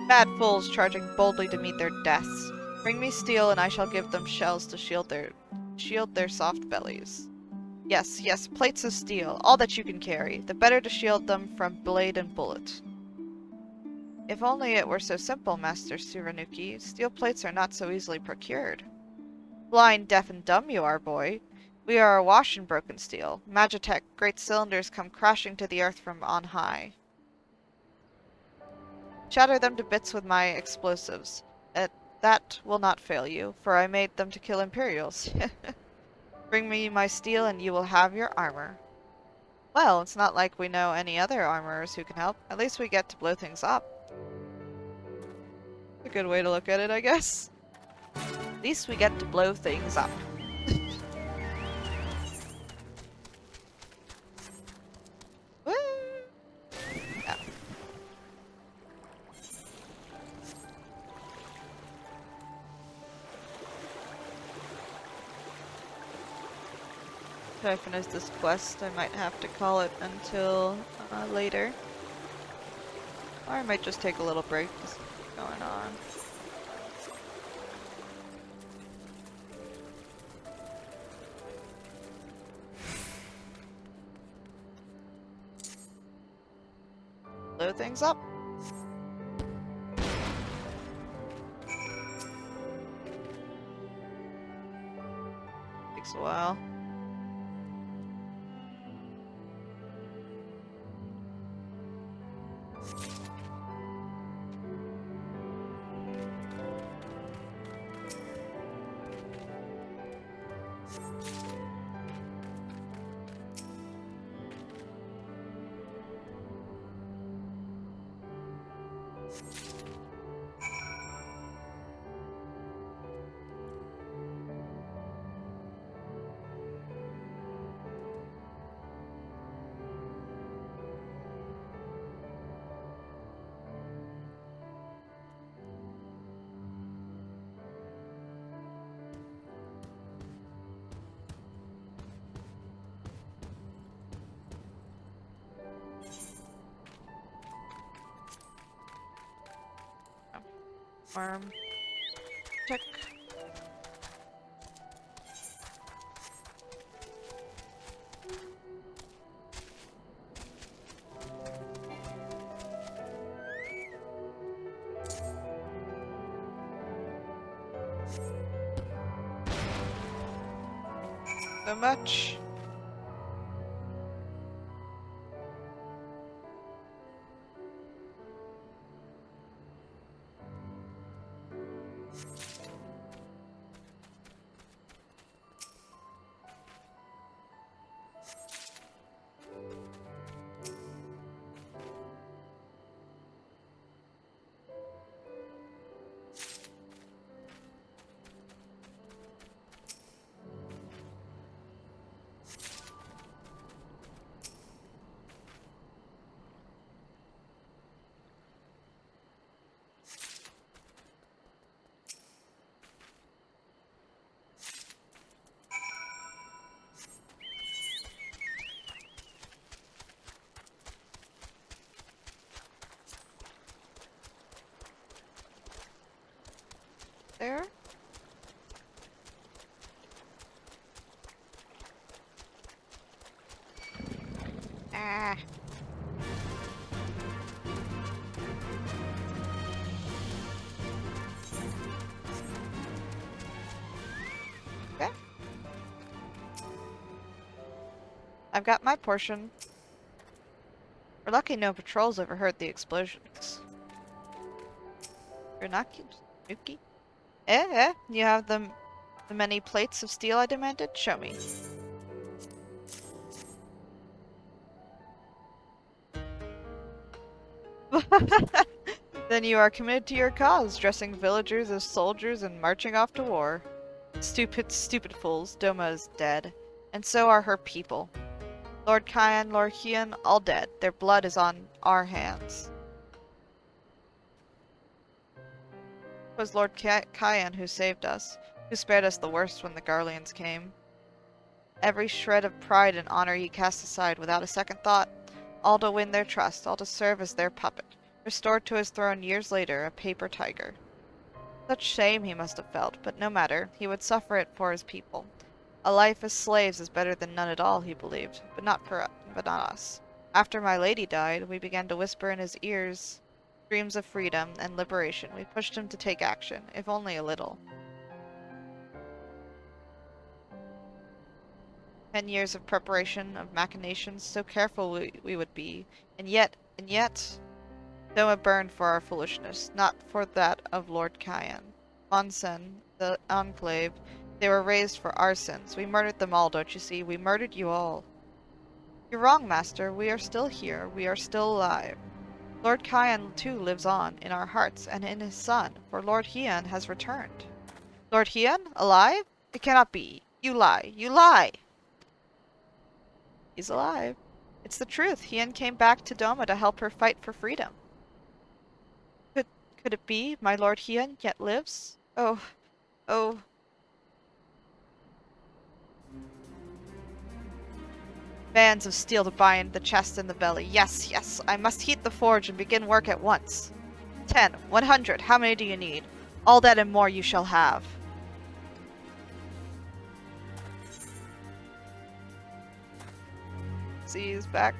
Mad fools charging boldly to meet their deaths. Bring me steel and I shall give them shells to shield their soft bellies. Yes, yes, plates of steel, all that you can carry, the better to shield them from blade and bullet. If only it were so simple, Master Suranuki. Steel plates are not so easily procured. Blind, deaf, and dumb you are, boy. We are awash in broken steel. Magitech, great cylinders come crashing to the earth from on high. Shatter them to bits with my explosives. That will not fail you, for I made them to kill Imperials. Bring me my steel and you will have your armor. Well, it's not like we know any other armorers who can help. At least we get to blow things up. A good way to look at it, I guess. At least we get to blow things up. Woo! Yeah. After I finish this quest, I might have to call it until later. Or I might just take a little break to see what's going on. Blow things up. Takes a while. Farm. Check. So much. There. Ah. Okay. I've got my portion. We're lucky no patrols overheard the explosions. You're not Nuki? You have the many plates of steel I demanded? Show me. Then you are committed to your cause, dressing villagers as soldiers and marching off to war. Stupid, stupid fools. Doma is dead. And so are her people. Lord Hien, Lord Hien, all dead. Their blood is on our hands. It was Lord Hien who saved us, who spared us the worst when the Garleans came. Every shred of pride and honor he cast aside without a second thought, all to win their trust, all to serve as their puppet, restored to his throne years later, a paper tiger. Such shame he must have felt, but no matter, he would suffer it for his people. A life as slaves is better than none at all, he believed, but not us. After my lady died, we began to whisper in his ears dreams of freedom and liberation. We pushed him to take action, if only a little. 10 years of preparation, of machinations, so careful we would be, and yet, Doma burned for our foolishness, not for that of Lord Hien. Onsen, the Enclave, they were raised for our sins. We murdered them all, don't you see? We murdered you all. You're wrong, Master. We are still here. We are still alive. Lord Hien, too, lives on, in our hearts, and in his son, for Lord Hien has returned. Lord Hien? Alive? It cannot be. You lie. You lie! He's alive. It's the truth. Hien came back to Doma to help her fight for freedom. Could it be my Lord Hien yet lives? Oh. Bands of steel to bind the chest and the belly. Yes, I must heat the forge and begin work at once. 10, 100, how many do you need? All that and more you shall have. See, he's back.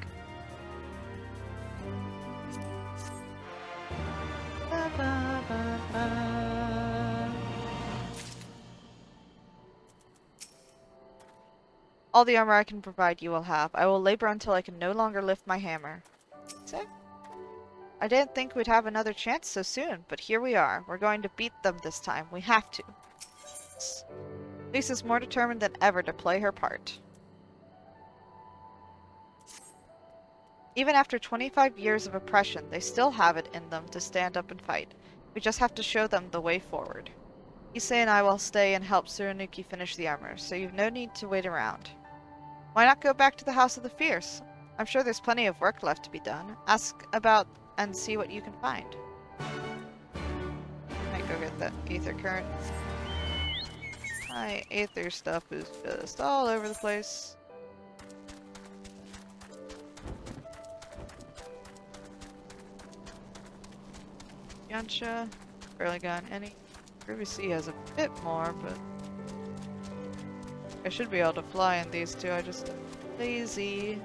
All the armor I can provide you will have. I will labor until I can no longer lift my hammer. See? I didn't think we'd have another chance so soon, but here we are. We're going to beat them this time. We have to. Lisa's more determined than ever to play her part. Even after 25 years of oppression, they still have it in them to stand up and fight. We just have to show them the way forward. Issei and I will stay and help Tsurunuki finish the armor, so you've no need to wait around. Why not go back to the House of the Fierce? I'm sure there's plenty of work left to be done. Ask about and see what you can find. Might go get that Aether Current. My Aether stuff is just all over the place. Yancha. Barely gotten any. Privacy has a bit more, but I should be able to fly in these two. I just lazy.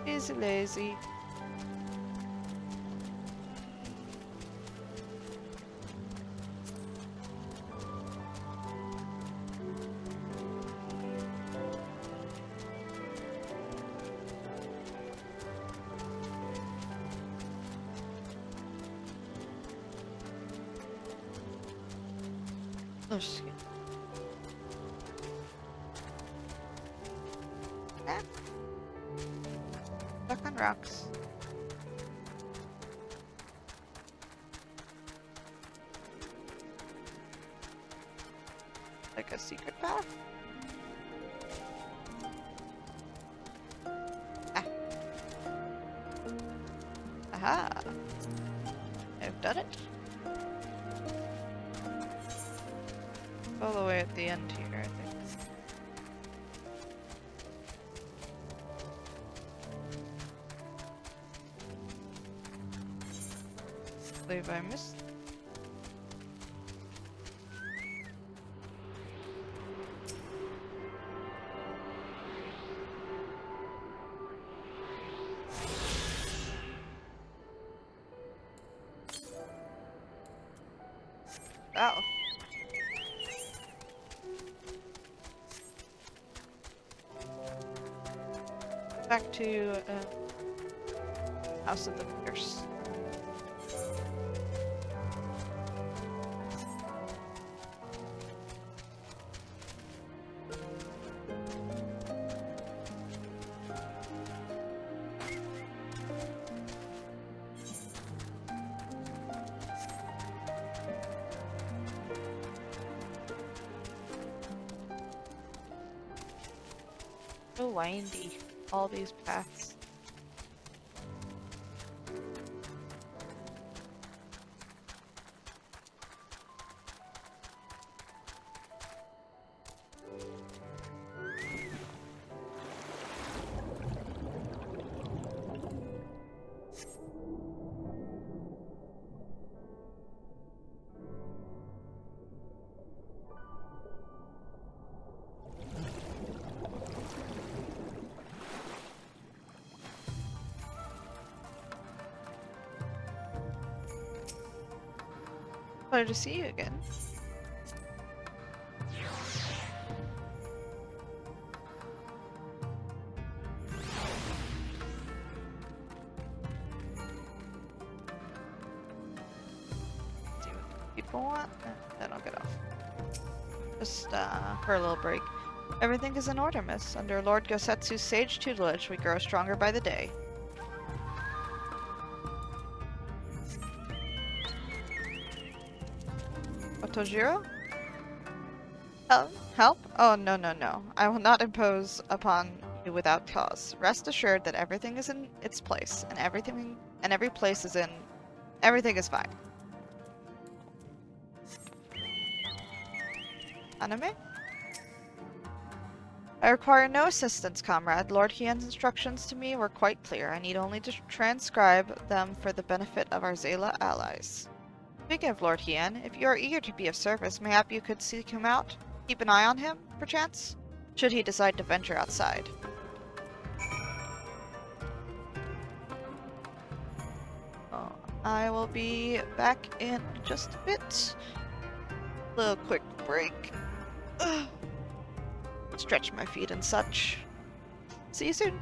Lazy. Oh shit. Ah. Stuck on rocks. Like a secret path? Ah. Aha! I've done it. All the way at the end here, I think. I believe I missed. Oh. Back to House of the Fierce. So windy, all these paths. Pleasure to see you again. See what people want, then I'll get off. Just for a little break. Everything is in order, miss. Under Lord Gosetsu's sage tutelage, we grow stronger by the day. Otojiro? Help? Oh, no, no, no. I will not impose upon you without cause. Rest assured that everything is in its place, and every place is in... Everything is fine. Anime? I require no assistance, comrade. Lord Hien's instructions to me were quite clear. I need only to transcribe them for the benefit of our Xaela allies. Speaking of Lord Hien, if you are eager to be of service, mayhap you could seek him out? Keep an eye on him, perchance? Should he decide to venture outside. Oh, I will be back in just a bit. Little quick break. Ugh. Stretch my feet and such. See you soon.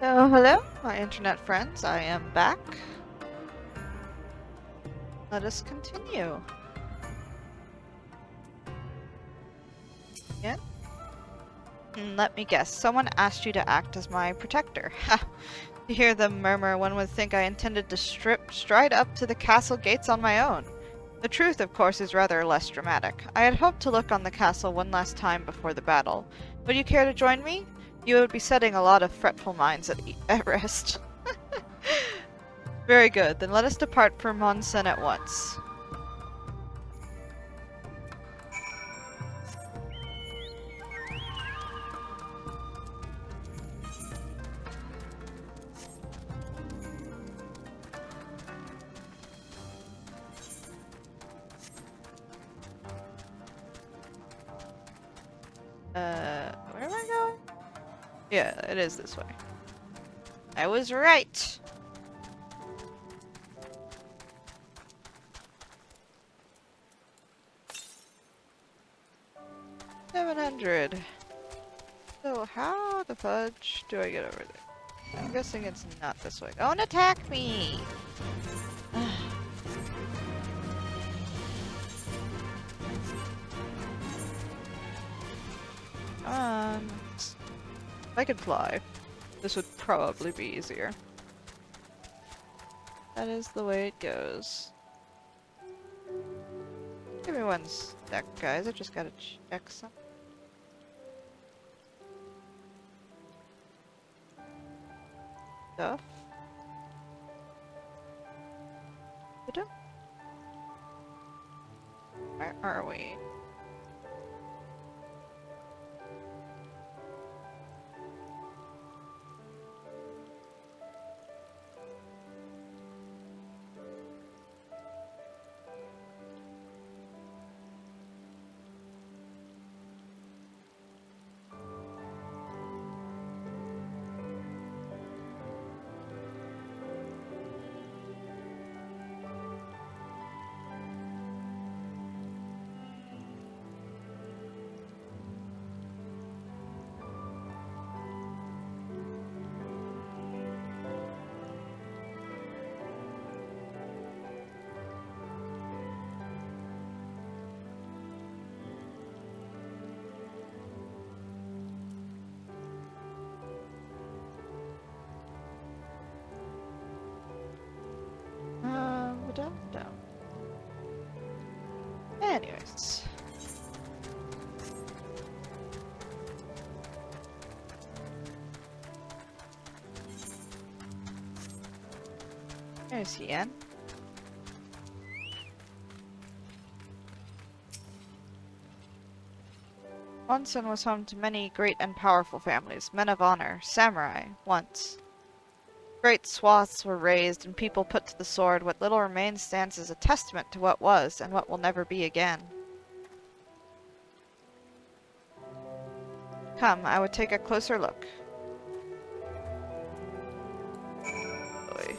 So, hello, my internet friends. I am back. Let us continue. Yeah? Let me guess. Someone asked you to act as my protector. Ha! To hear them murmur, one would think I intended to stride up to the castle gates on my own. The truth, of course, is rather less dramatic. I had hoped to look on the castle one last time before the battle. Would you care to join me? You would be setting a lot of fretful minds at rest. Very good, then let us depart for Monsen at once. Where am I going? Yeah, it is this way. I was right! 700. So how the fudge do I get over there? I'm guessing it's not this way. Don't attack me! If I could fly, this would probably be easier. That is the way it goes. Give me one sec, guys. I just gotta check something. Stuff. Where are we? Down. Anyways. There's Hien. Monsen was home to many great and powerful families, men of honor, samurai, once. Great swaths were razed and people put to the sword. What little remains stands as a testament to what was and what will never be again. Come, I would take a closer look. Boy.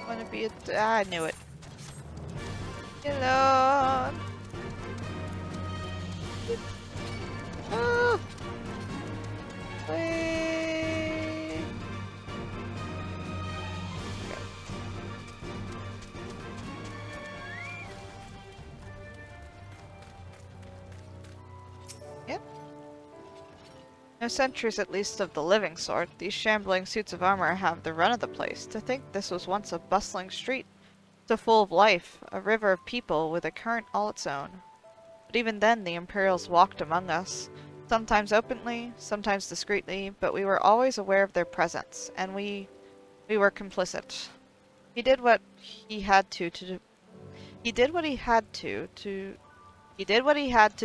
Wanna be a... I knew it. Hello. Oh. Wait. Yep. No sentries, at least of the living sort. These shambling suits of armor have the run of the place. To think this was once a bustling street, so full of life, a river of people with a current all its own. But even then the Imperials walked among us, sometimes openly, sometimes discreetly, but we were always aware of their presence, and we were complicit. He did what he had to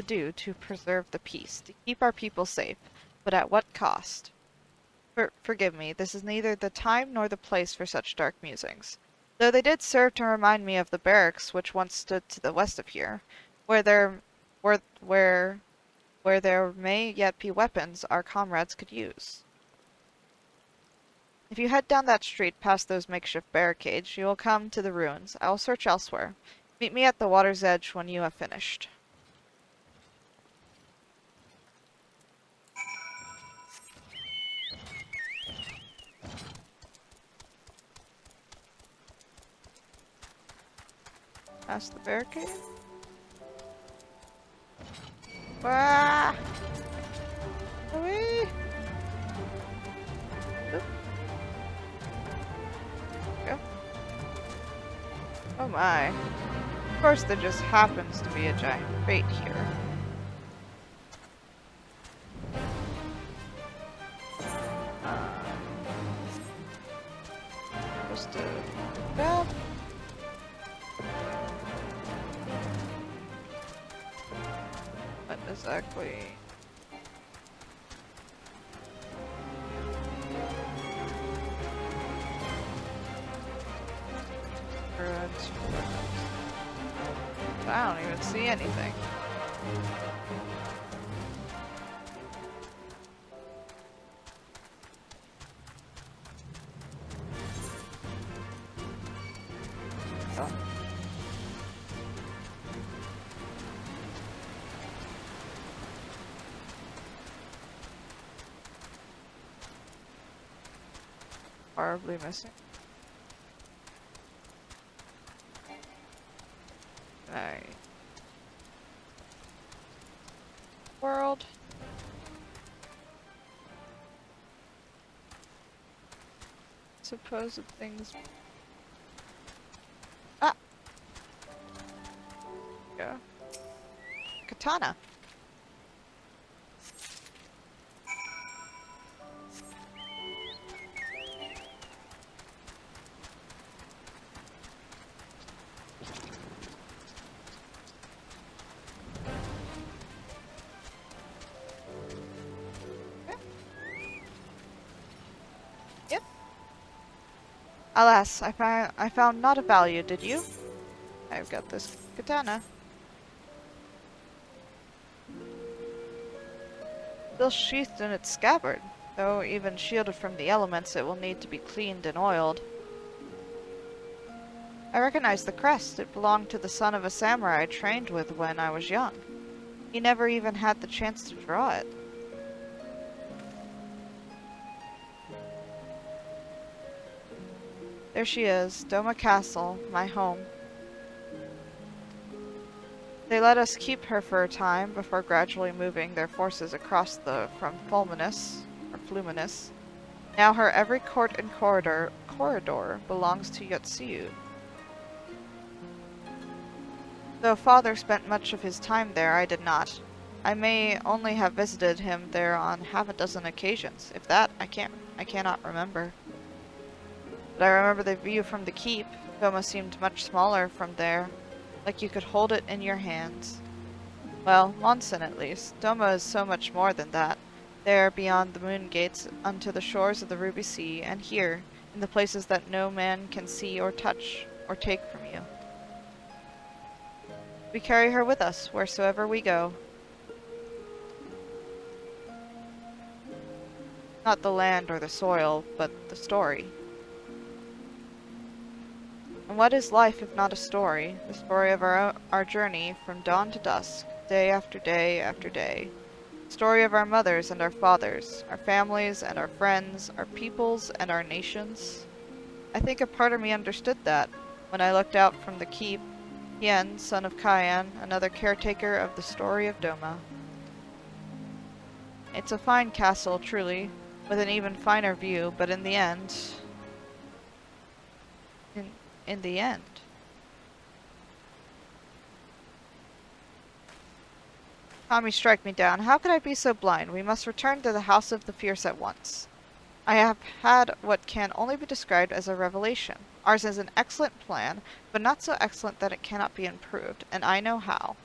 do to preserve the peace, to keep our people safe, but at what cost? Forgive me, this is neither the time nor the place for such dark musings, though they did serve to remind me of the barracks which once stood to the west of here, where there may yet be weapons our comrades could use. If you head down that street past those makeshift barricades, you will come to the ruins. I will search elsewhere. Meet me at the water's edge when you have finished. Past the barricade? Ah! Away! Oop. Go. Oh my. Of course there just happens to be a giant crate here. Just to grab. What exactly? I don't even see anything. Oh. Horribly missing. Alright. World. Supposed things. Ah! Yeah. Katana. Alas, I found not a value, did you? I've got this katana. Still sheathed in its scabbard. Though even shielded from the elements, it will need to be cleaned and oiled. I recognize the crest. It belonged to the son of a samurai I trained with when I was young. He never even had the chance to draw it. There she is, Doma Castle, my home. They let us keep her for a time before gradually moving their forces across from Fluminus. Now her every court and corridor belongs to Yotsuyu. Though father spent much of his time there, I did not. I may only have visited him there on half a dozen occasions. If that, I cannot remember. But I remember the view from the keep. Doma seemed much smaller from there, like you could hold it in your hands. Well, Monson at least. Doma is so much more than that. There, beyond the moon gates, unto the shores of the Ruby Sea, and here, in the places that no man can see or touch, or take from you. We carry her with us, wheresoever we go. Not the land or the soil, but the story. And what is life if not a story? The story of our journey from dawn to dusk, day after day after day. The story of our mothers and our fathers, our families and our friends, our peoples and our nations. I think a part of me understood that when I looked out from the keep. Hien, son of Hien, another caretaker of the story of Doma. It's a fine castle, truly, with an even finer view, but in the end... In the end. Kami, strike me down. How could I be so blind? We must return to the House of the Fierce at once. I have had what can only be described as a revelation. Ours is an excellent plan, but not so excellent that it cannot be improved, and I know how.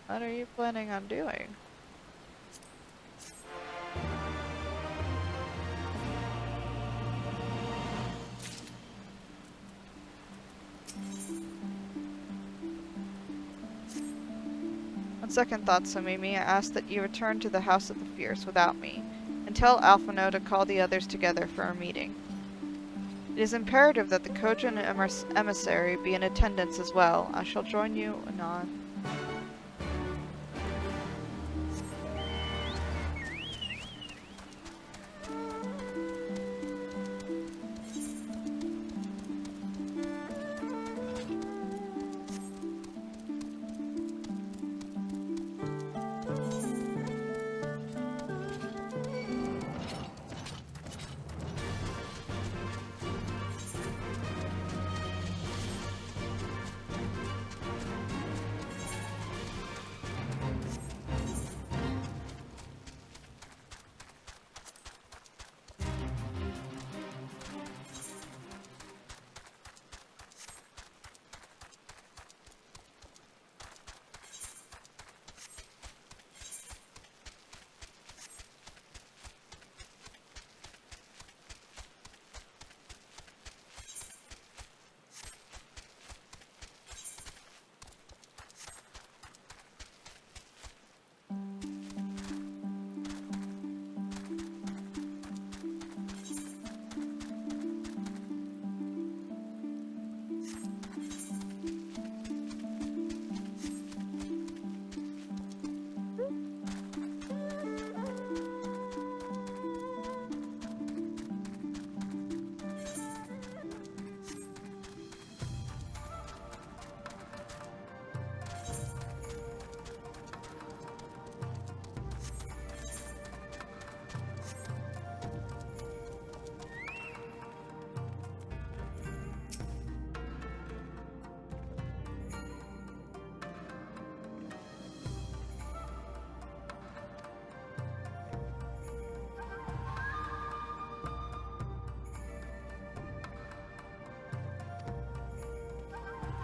What are you planning on doing? On second thought, Somimi, I ask that you return to the House of the Fierce without me, and tell Alphino to call the others together for a meeting. It is imperative that the Kojin emissary be in attendance as well. I shall join you anon.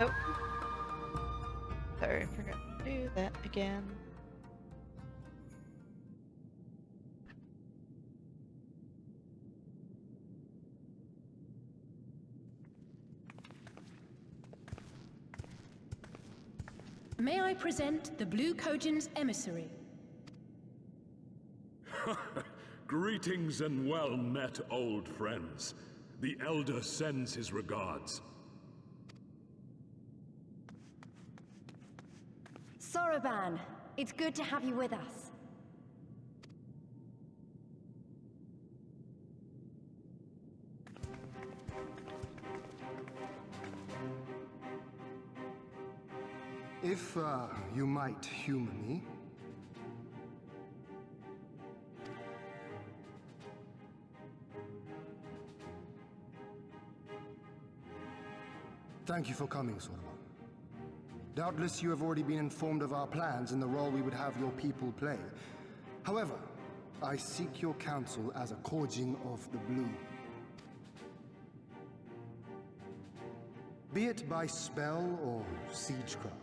Oh. Sorry, I forgot to do that again. May I present the Blue Kojin's emissary? Greetings and well met, old friends. The Elder sends his regards. Soroban, it's good to have you with us. If, you might humor me. Thank you for coming, Soroban. Doubtless you have already been informed of our plans and the role we would have your people play. However, I seek your counsel as a Kojin of the Blue. Be it by spell or siegecraft,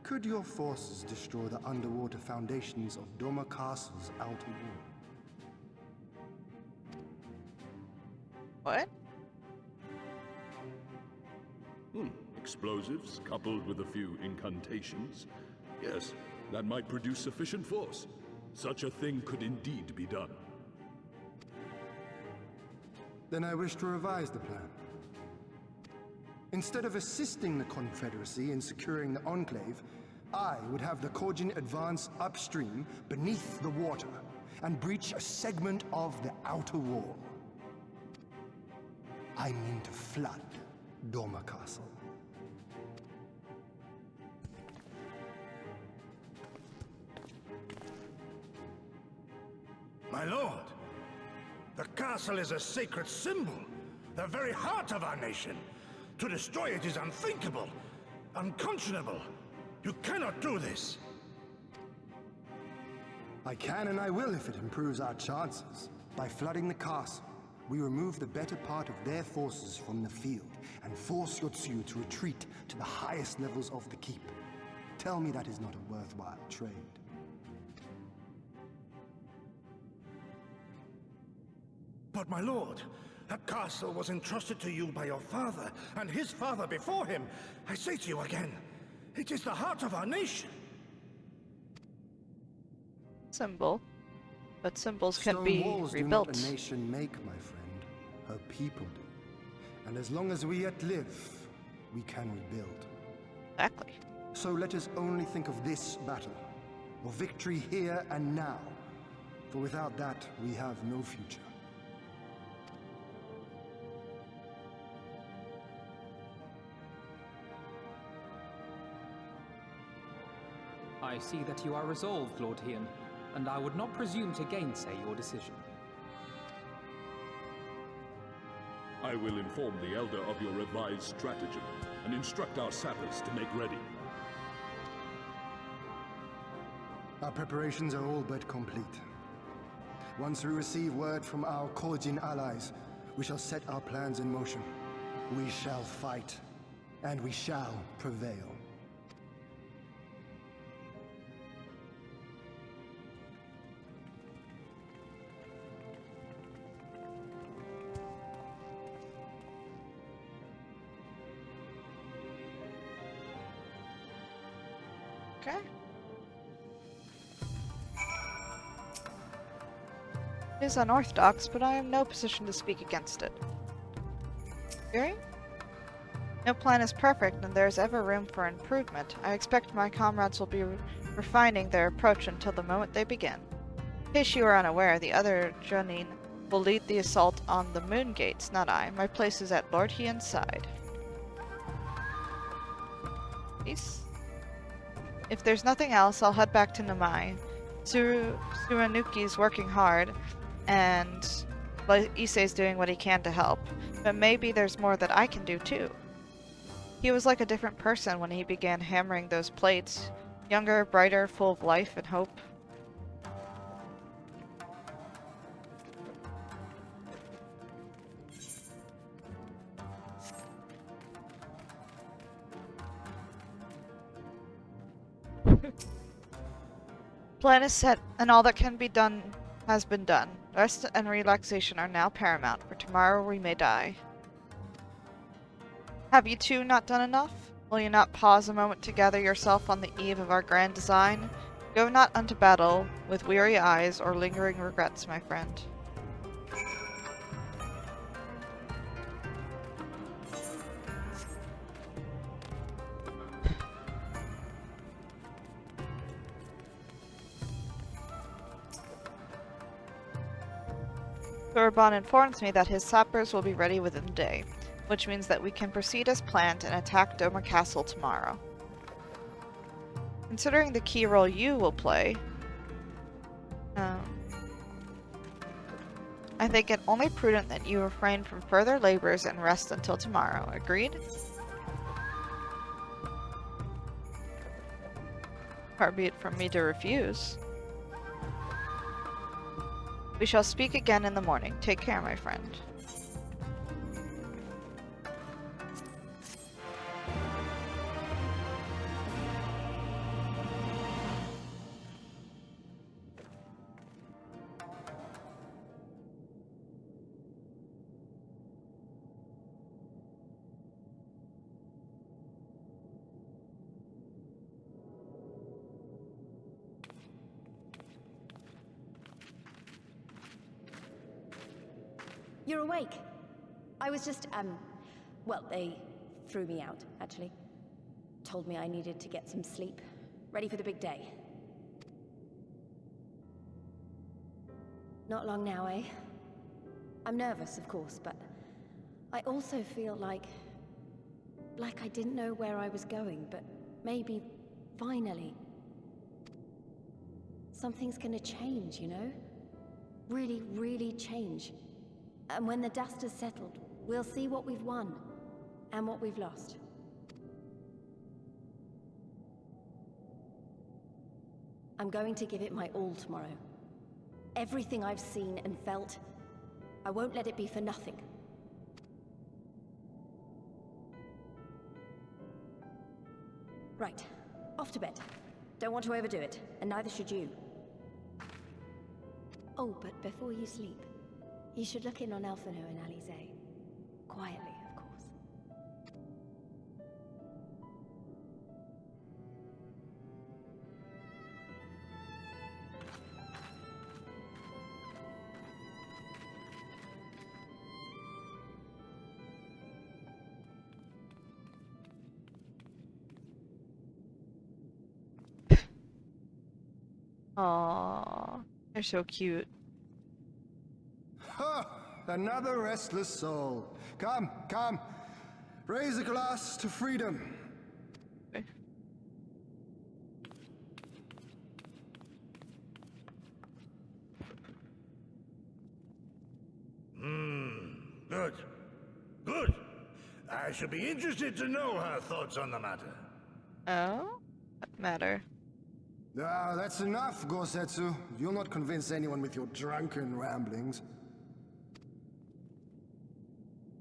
could your forces destroy the underwater foundations of Doma Castle's outer wall? What? Explosives coupled with a few incantations. Yes, that might produce sufficient force. Such a thing could indeed be done. Then I wish to revise the plan. Instead of assisting the Confederacy in securing the Enclave, I would have the Kojin advance upstream beneath the water and breach a segment of the outer wall. I mean to flood Doma Castle. My lord, the castle is a sacred symbol, the very heart of our nation. To destroy it is unthinkable, unconscionable. You cannot do this. I can and I will if it improves our chances. By flooding the castle, we remove the better part of their forces from the field and force Yotsuyu to retreat to the highest levels of the keep. Tell me that is not a worthwhile trade. But my lord, that castle was entrusted to you by your father, and his father before him. I say to you again, it is the heart of our nation. Symbol. But symbols can Stone be walls rebuilt. do not a nation make, my friend. Her people do. And as long as we yet live, we can rebuild. Exactly. So let us only think of this battle, of victory here and now. For without that, we have no future. I see that you are resolved, Lord Hien, and I would not presume to gainsay your decision. I will inform the Elder of your revised stratagem and instruct our sappers to make ready. Our preparations are all but complete. Once we receive word from our Kojin allies, we shall set our plans in motion. We shall fight, and we shall prevail. Okay. It is unorthodox, but I am in no position to speak against it. Hearing? No plan is perfect, and there is ever room for improvement. I expect my comrades will be refining their approach until the moment they begin. In case you are unaware, the other Jonin will lead the assault on the Moon Gates, not I. My place is at Lord Hien's side. Peace. If there's nothing else, I'll head back to Namai. Tsurunuki's working hard, and Issei's doing what he can to help. But maybe there's more that I can do too. He was like a different person when he began hammering those plates. Younger, brighter, full of life and hope. Plan is set, and all that can be done has been done. Rest and relaxation are now paramount, for tomorrow we may die. Have you two not done enough? Will you not pause a moment to gather yourself on the eve of our grand design? Go not unto battle with weary eyes or lingering regrets, my friend. Urban informs me that his sappers will be ready within the day, which means that we can proceed as planned and attack Doma Castle tomorrow. Considering the key role you will play, I think it only prudent that you refrain from further labors and rest until tomorrow. Agreed? Far be it from me to refuse. We shall speak again in the morning. Take care, my friend. You're awake. I was just, well, they threw me out, actually. Told me I needed to get some sleep. Ready for the big day. Not long now, eh? I'm nervous, of course, but I also feel like I didn't know where I was going, but maybe, finally, something's gonna change, you know? Really, really change. And when the dust has settled, we'll see what we've won, and what we've lost. I'm going to give it my all tomorrow. Everything I've seen and felt, I won't let it be for nothing. Right, off to bed. Don't want to overdo it, and neither should you. Oh, but before you sleep, you should look in on Elfino and Alize. Quietly, of course. Aww, they're so cute. Ha! Another restless soul. Come, come. Raise a glass to freedom. Okay. Good. Good. I should be interested to know her thoughts on the matter. Oh? What matter? Ah, that's enough, Gosetsu. You'll not convince anyone with your drunken ramblings.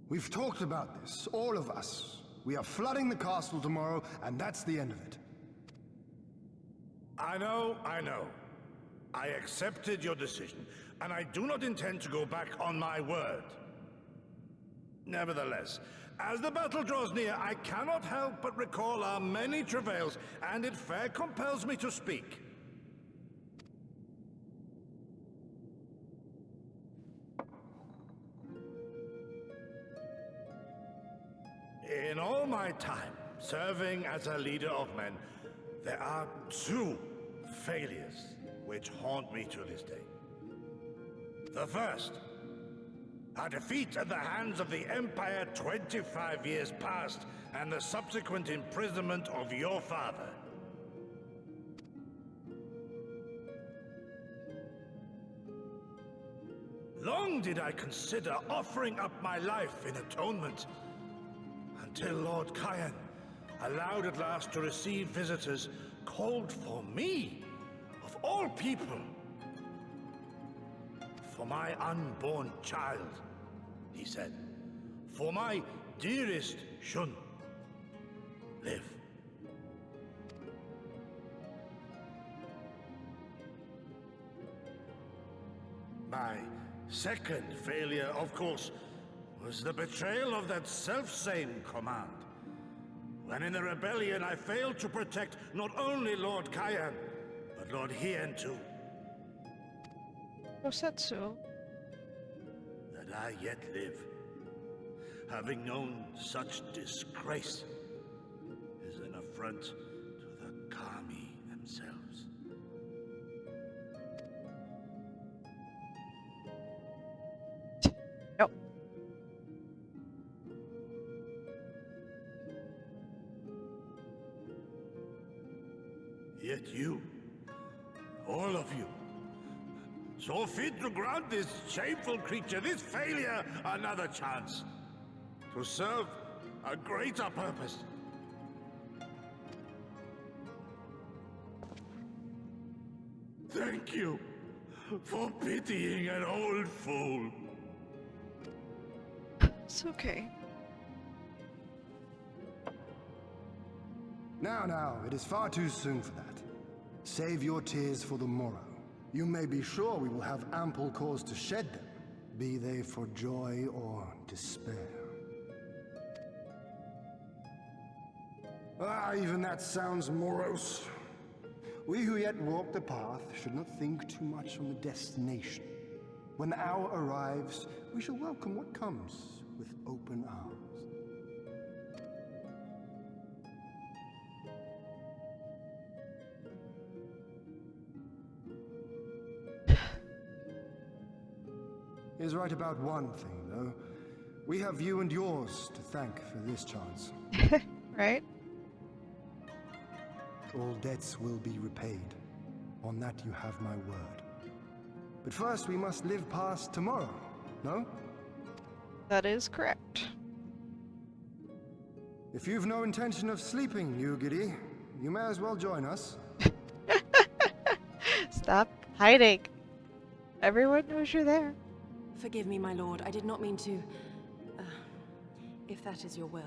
We've talked about this, all of us. We are flooding the castle tomorrow, and that's the end of it. I know. I accepted your decision, and I do not intend to go back on my word. Nevertheless, as the battle draws near, I cannot help but recall our many travails, and it fair compels me to speak. In all my time serving as a leader of men, there are two failures which haunt me to this day. The first, a defeat at the hands of the Empire 25 years past, and the subsequent imprisonment of your father. Long did I consider offering up my life in atonement, until Lord Hien allowed at last to receive visitors called for me, of all people. For my unborn child, he said. For my dearest Shun. Live. My second failure, of course, was the betrayal of that self-same command. When in the rebellion I failed to protect not only Lord Hien, but Lord Hien too. Gosetsu. That I yet live, having known such disgrace, is an affront to the Kami themselves. Nope. Yet you, all of you, saw fit to grant this shameful creature, this failure, another chance to serve a greater purpose. Thank you for pitying an old fool. It's okay. Now, it is far too soon for that. Save your tears for the morrow. You may be sure we will have ample cause to shed them, be they for joy or despair. Even that sounds morose. We who yet walk the path should not think too much on the destination. When the hour arrives, we shall welcome what comes with open arms. He is right about one thing, though. We have you and yours to thank for this chance. Right? All debts will be repaid. On that you have my word. But first we must live past tomorrow, no? That is correct. If you've no intention of sleeping, Yugiri, you may as well join us. Stop hiding. Everyone knows you're there. Forgive me, my lord. I did not mean to... if that is your will.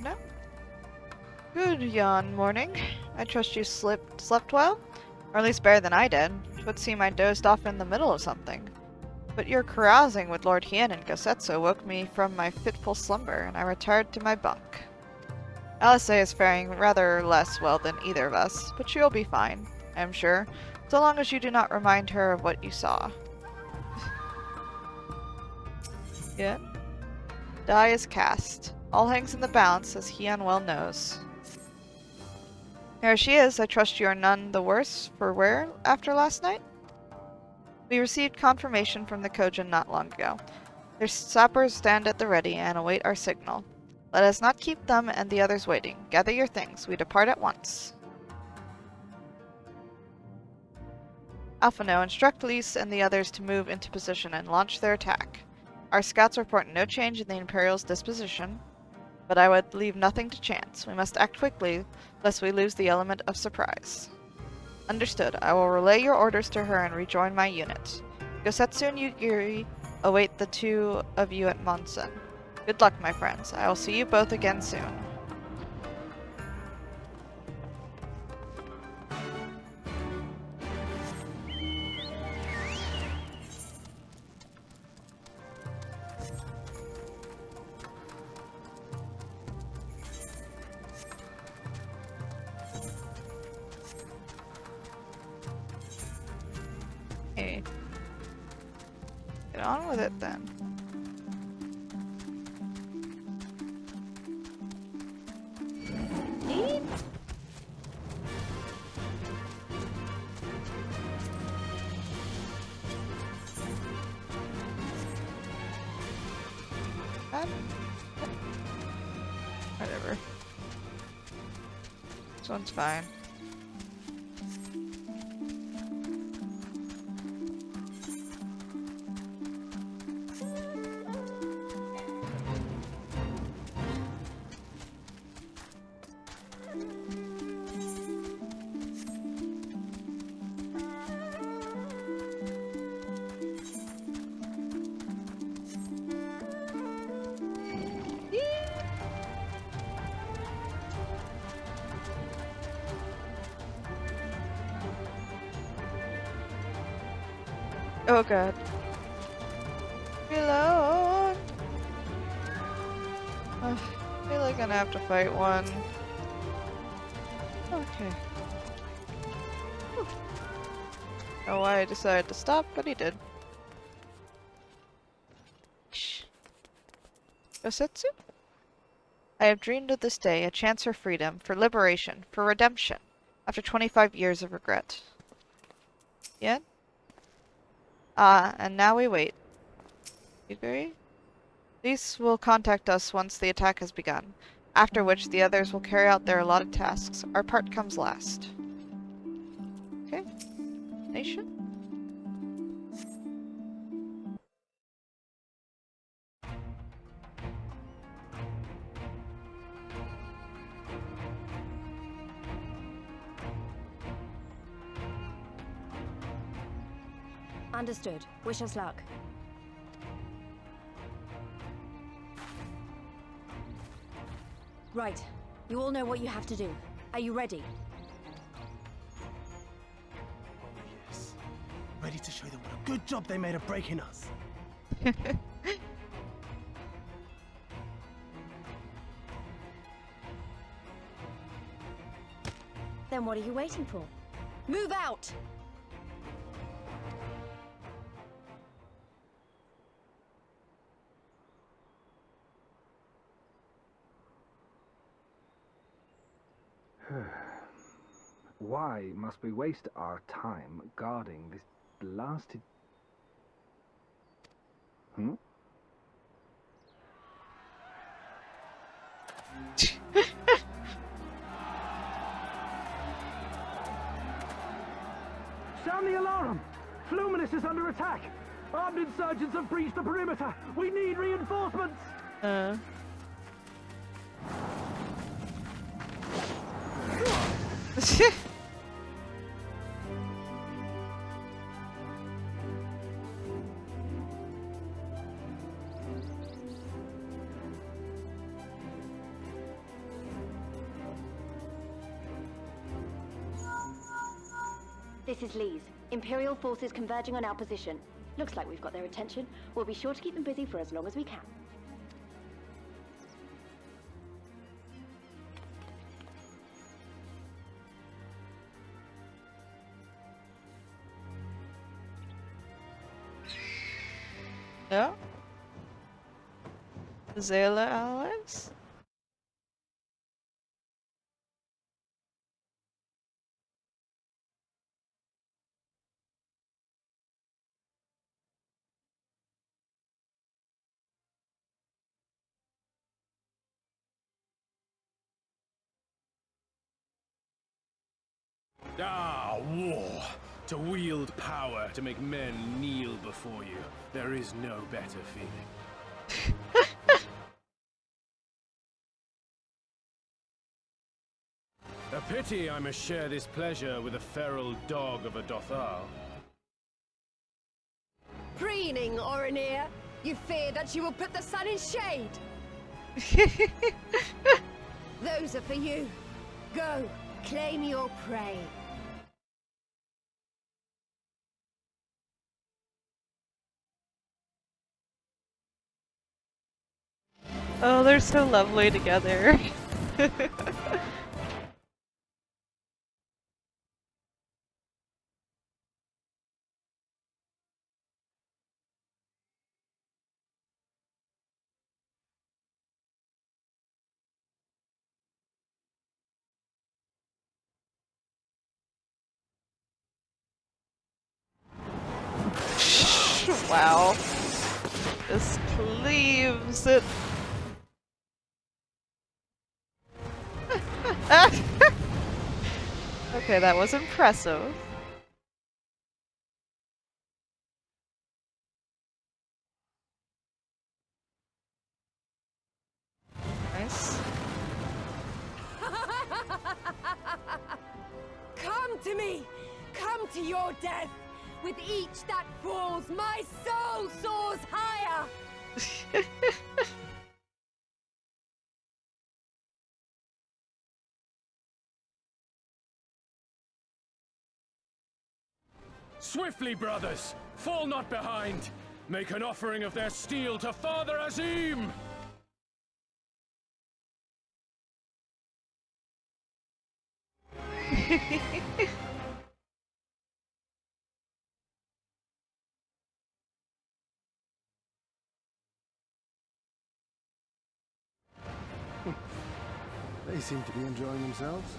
No. Good yawn morning. I trust you slept well? Or at least better than I did. It would seem I dozed off in the middle of something. But your carousing with Lord Hien and Gosetsu woke me from my fitful slumber, and I retired to my bunk. Alice is faring rather less well than either of us, but she'll be fine, I am sure, so long as you do not remind her of what you saw. Yeah? Die is cast. All hangs in the balance, as Hien well knows. Here she is. I trust you are none the worse for wear after last night? We received confirmation from the Kojin not long ago. Their sappers stand at the ready and await our signal. Let us not keep them and the others waiting. Gather your things. We depart at once. Alphano, instruct Lise and the others to move into position and launch their attack. Our scouts report no change in the Imperial's disposition, but I would leave nothing to chance. We must act quickly, lest we lose the element of surprise. Understood. I will relay your orders to her and rejoin my unit. Gosetsu and Yugiri await the two of you at Monsen. Good luck, my friends. I will see you both again soon. Hey. Get on with it then. Eat. Whatever. This one's fine. Oh god. Reload! I feel like I'm gonna have to fight one. Okay. Whew. Don't know why I decided to stop, but he did. Shh. Yosetsu? I have dreamed of this day, a chance for freedom, for liberation, for redemption, after 25 years of regret. Yet? Ah, and now we wait. You agree? These will contact us once the attack has begun, after which the others will carry out their allotted tasks. Our part comes last. Okay. Nation? Understood. Wish us luck. Right. You all know what you have to do. Are you ready? Yes. Ready to show them what a good job they made of breaking us. Then what are you waiting for? Move out! Why must we waste our time guarding this blasted... Hmm? Sound the alarm! Fluminous is under attack! Armed insurgents have breached the perimeter! We need reinforcements! This is Lee's. Imperial forces converging on our position. Looks like we've got their attention. We'll be sure to keep them busy for as long as we can. Yeah? Xaela allies? Ah, war! To wield power, to make men kneel before you. There is no better feeling. A pity I must share this pleasure with a feral dog of a Dothal. Preening, Oreneer. You fear that she will put the sun in shade. Those are for you. Go, claim your prey. Oh, they're so lovely together. Wow. Just cleaves it. Okay, that was impressive. Nice. Come to me! Come to your death! With each that falls, my soul soars higher! Swiftly, brothers! Fall not behind! Make an offering of their steel to Father Azim! They seem to be enjoying themselves.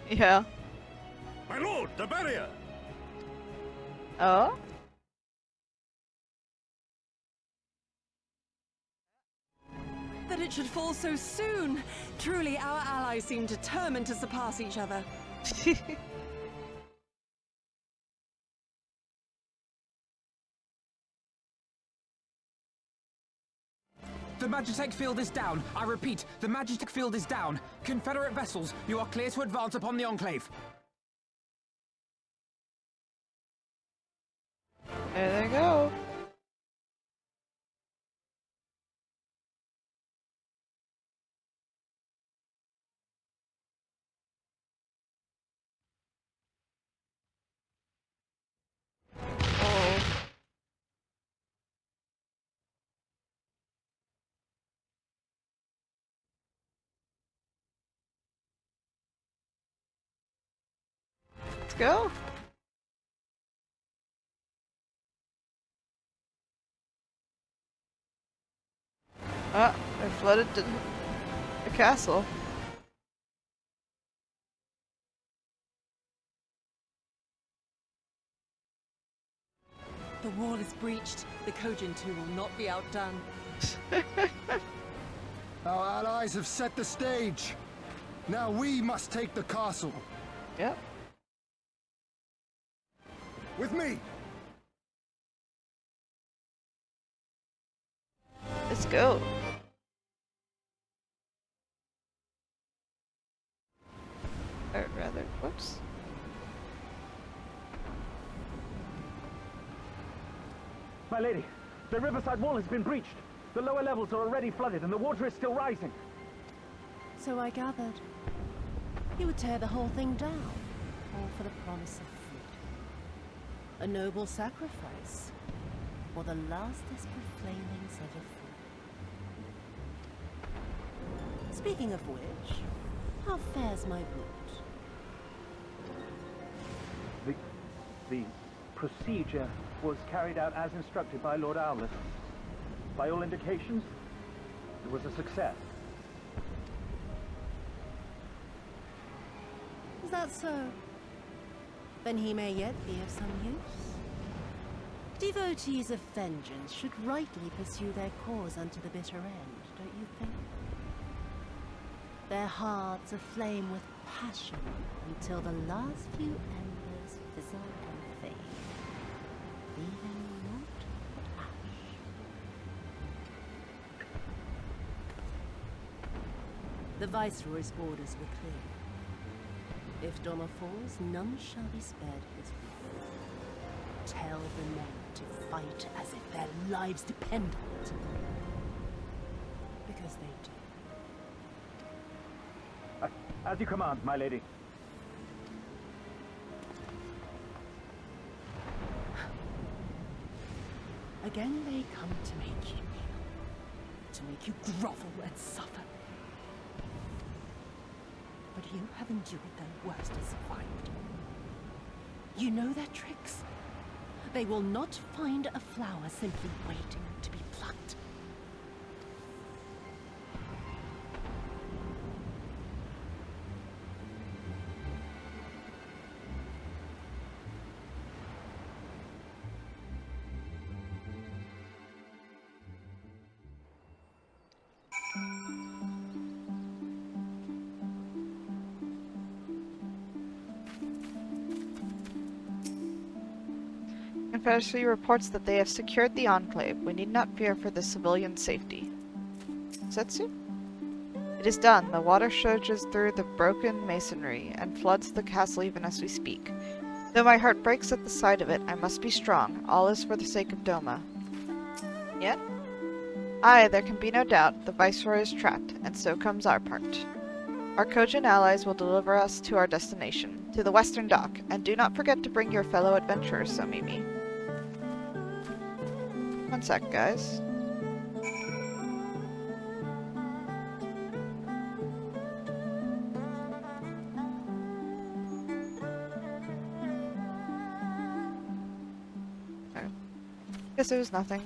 Yeah. My lord, the barrier! Oh? That it should fall so soon! Truly, our allies seem determined to surpass each other. The Magitech field is down. I repeat, the Magitech field is down. Confederate vessels, you are clear to advance upon the Enclave. There they go. Oh. Let's go. Ah, they flooded the castle. The wall is breached. The Kojin too will not be outdone. Our allies have set the stage. Now we must take the castle. Yep. With me. Let's go. Or rather, whoops. My lady, the riverside wall has been breached. The lower levels are already flooded and the water is still rising. So I gathered. He would tear the whole thing down, all for the promise of freedom. A noble sacrifice, for the last desperate flamings of a fool. Speaking of which, how fares my boot? The procedure was carried out as instructed by Lord Owlet. By all indications, it was a success. Is that so? Then he may yet be of some use. Devotees of vengeance should rightly pursue their cause unto the bitter end, don't you think? Their hearts aflame with passion until the last few embers fizzle and fade, leaving naught but ash. The Viceroy's orders were clear. If Doma falls, none shall be spared his wrath. Tell the men to fight as if their lives depend on it. Because they do. As you command, my lady. Again they come to make you kneel, to make you grovel and suffer. But you have endured their worst and survived. You know their tricks. They will not find a flower simply waiting to be plucked. Confederacy reports that they have secured the Enclave. We need not fear for the civilian safety. Setsu? It is done. The water surges through the broken masonry and floods the castle even as we speak. Though my heart breaks at the sight of it, I must be strong. All is for the sake of Doma. Yet? Aye, there can be no doubt. The Viceroy is trapped, and so comes our part. Our Kojin allies will deliver us to our destination, to the western dock, and do not forget to bring your fellow adventurers, Somimi. One sec, guys. Okay. Guess it was nothing.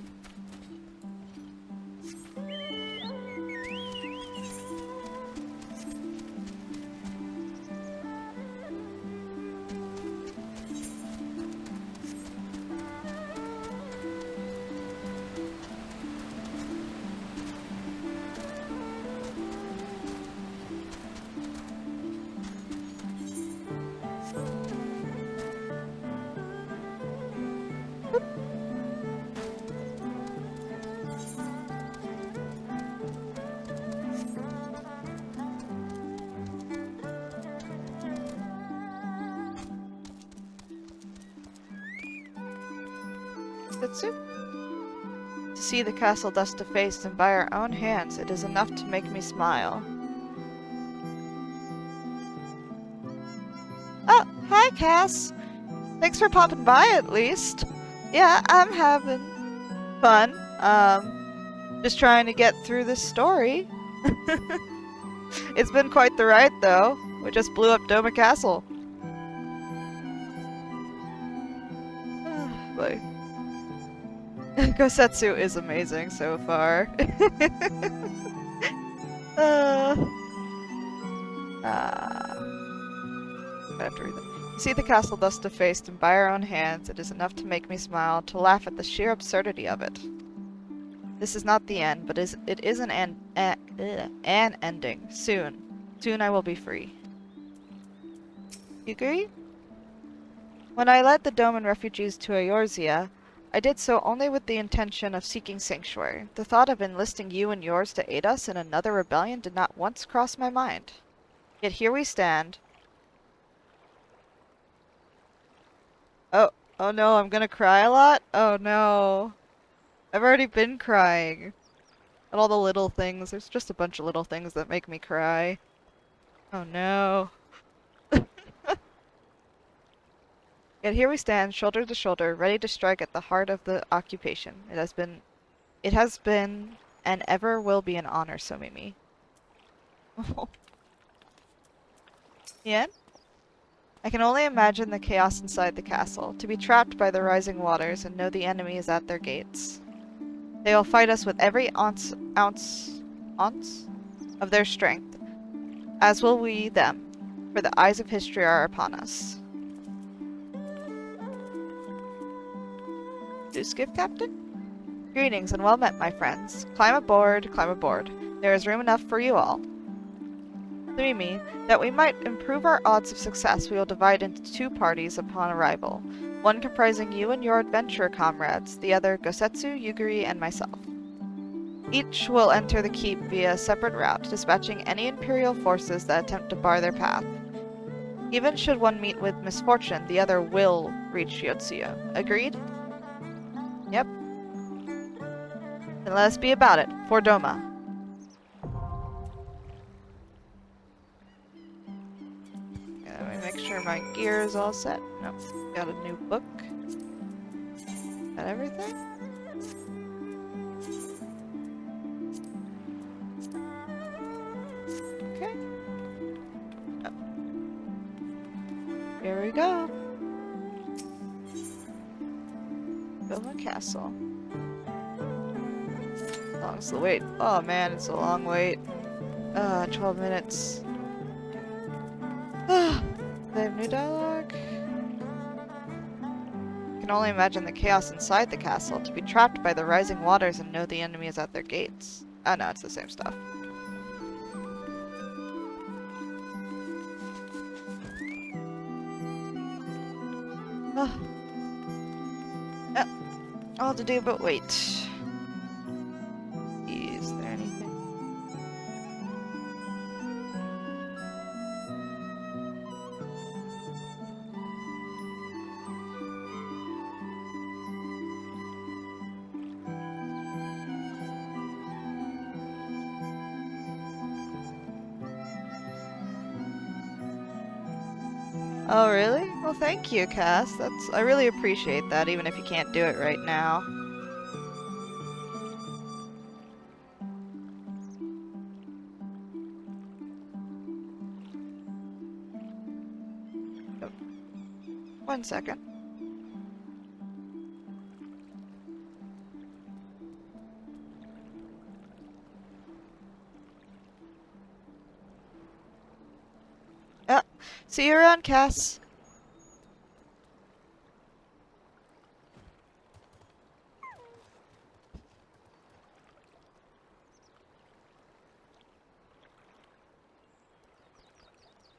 To see the castle thus defaced and by our own hands, it is enough to make me smile. Oh, hi Cass! Thanks for popping by at least. Yeah, I'm having fun. Just trying to get through this story. It's been quite the ride though. We just blew up Doma Castle. Boy. Gosetsu is amazing so far. I have to read that. See the castle thus defaced and by our own hands, it is enough to make me smile, to laugh at the sheer absurdity of it. This is not the end, but it is an ending. Soon. Soon I will be free. You agree? When I led the Doman refugees to Eorzea, I did so only with the intention of seeking sanctuary. The thought of enlisting you and yours to aid us in another rebellion did not once cross my mind. Yet here we stand. Oh no, I'm gonna cry a lot? Oh no. I've already been crying. At all the little things. There's just a bunch of little things that make me cry. Oh no. Yet here we stand, shoulder to shoulder, ready to strike at the heart of the occupation. It has been, and ever will be an honor, Somimi. Hien? I can only imagine the chaos inside the castle, to be trapped by the rising waters and know the enemy is at their gates. They will fight us with every ounce of their strength, as will we them, for the eyes of history are upon us. Do skip, Captain? Greetings and well met, my friends. Climb aboard, climb aboard. There is room enough for you all. Somimi, that we might improve our odds of success, we will divide into two parties upon arrival. One comprising you and your adventurer comrades, the other Gosetsu, Yugiri, and myself. Each will enter the keep via a separate route, dispatching any Imperial forces that attempt to bar their path. Even should one meet with misfortune, the other will reach Yotsuya. Agreed? Yep. Then let us be about it, for Doma. Let me make sure my gear is all set. Nope. Got a new book. Got everything? Okay. Oh. Here we go. Doma Castle. Long's the wait. Oh man, it's a long wait. 12 minutes. They have new dialogue? I can only imagine the chaos inside the castle, to be trapped by the rising waters and know the enemy is at their gates. Oh no, it's the same stuff. All to do but wait. Is there anything? Oh, really? Well, thank you, Cass. I really appreciate that, even if you can't do it right now. Oh. 1 second. See you around, Cass.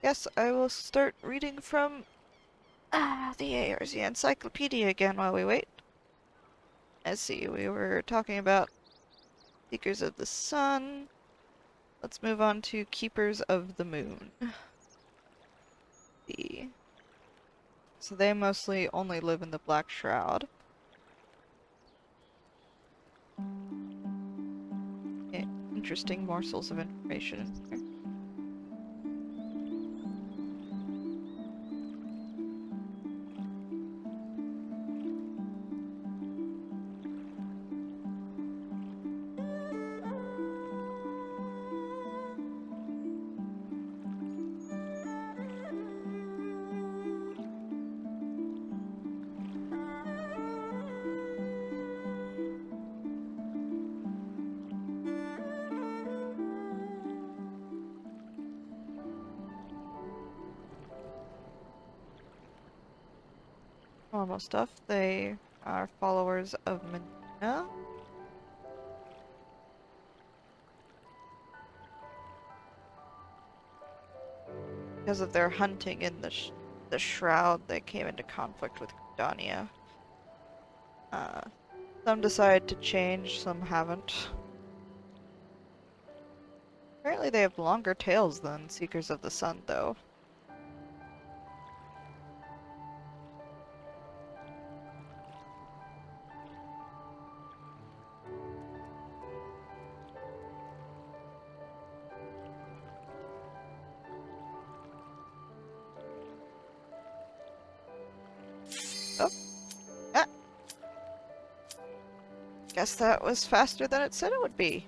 Yes, I will start reading from the ARZ Encyclopedia again while we wait. Let's see, we were talking about Seekers of the Sun. Let's move on to Keepers of the Moon. So they mostly only live in the Black Shroud. Yeah, interesting morsels of information in here. Normal stuff. They are followers of Menina. Because of their hunting in the Shroud, they came into conflict with Dania. Some decided to change, some haven't. Apparently they have longer tails than Seekers of the Sun, though. Oh. Ah. Guess that was faster than it said it would be.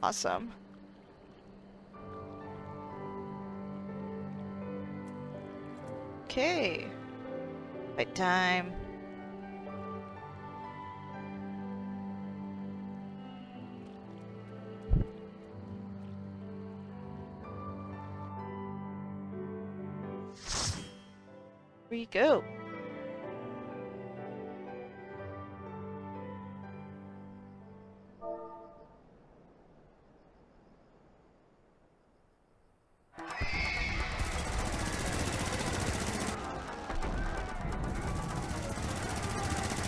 Awesome. Okay. Fight time. Here we go.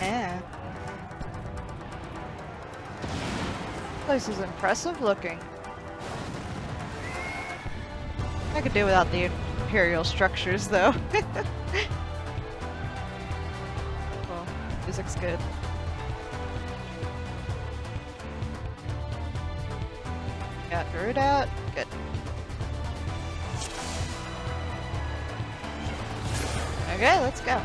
Yeah. This place is impressive looking. I could do without the Imperial structures, though. Well, music's good. Got Druid out. Good. Okay, let's go.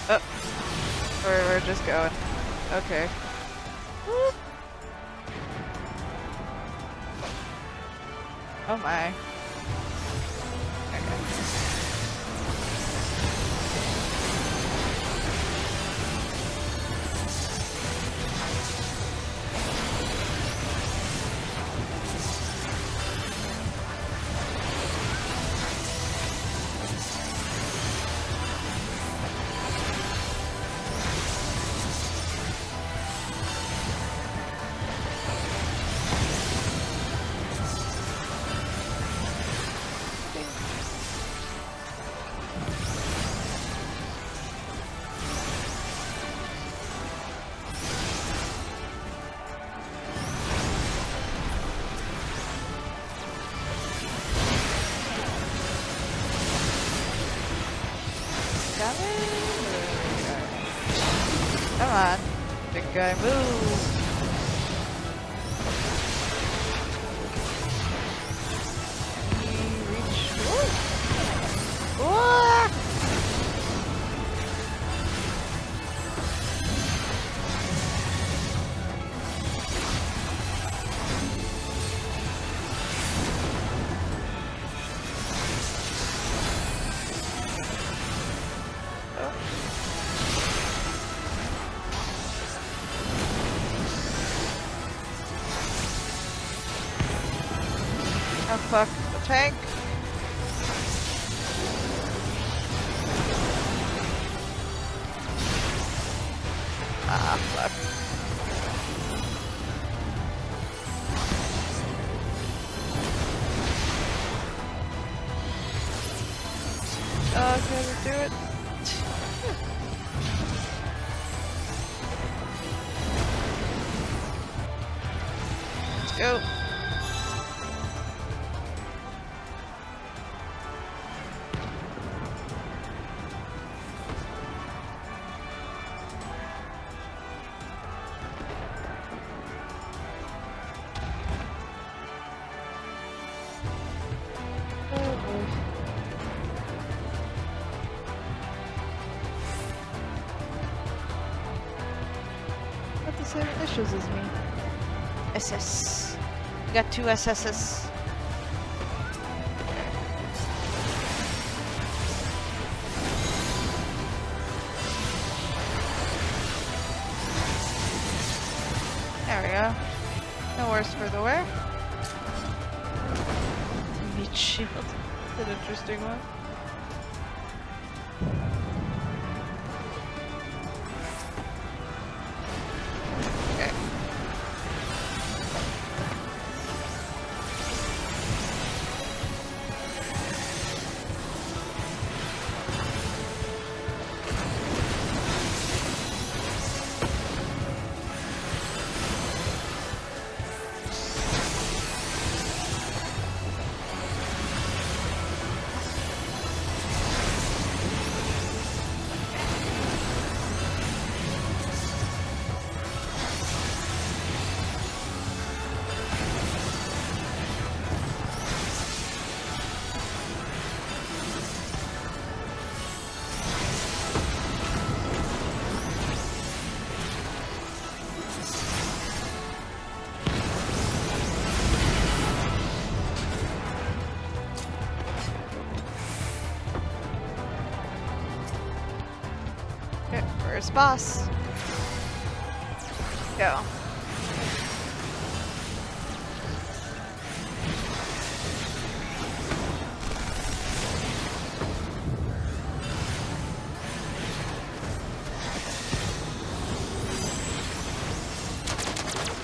Oh, we're just going. Okay. Woo. Oh my. Okay. coming? Come on. Big guy, move. Oh fuck, the tank! Ah, fuck. Oh, can I do it? Let's go. What the same initials as me? SS. We got 2 SS's. There we go. No worse for the wear. Meat shield. That's an interesting one. Where's boss? Go.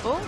Oh.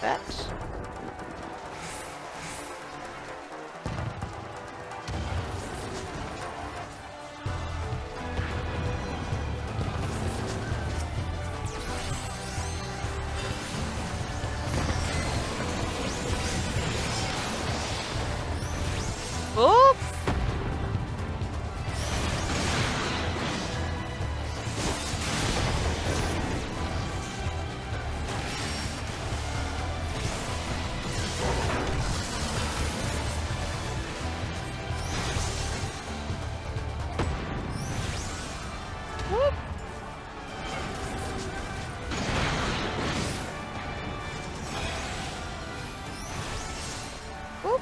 that. Whoop! Whoop! Whoop!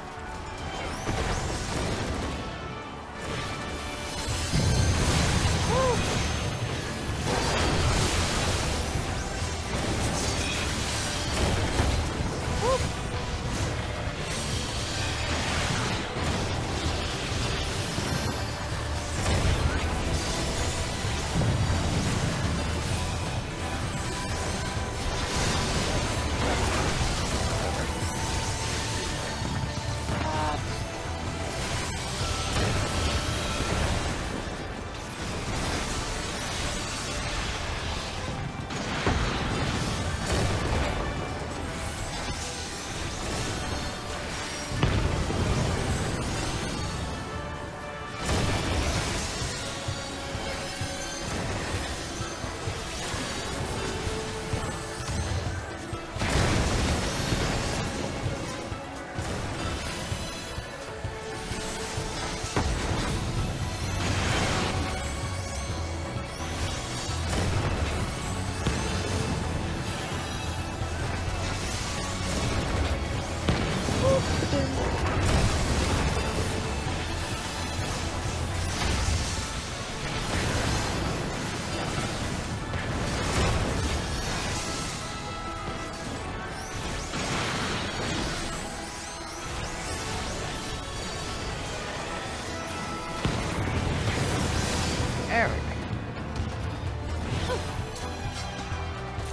There we go.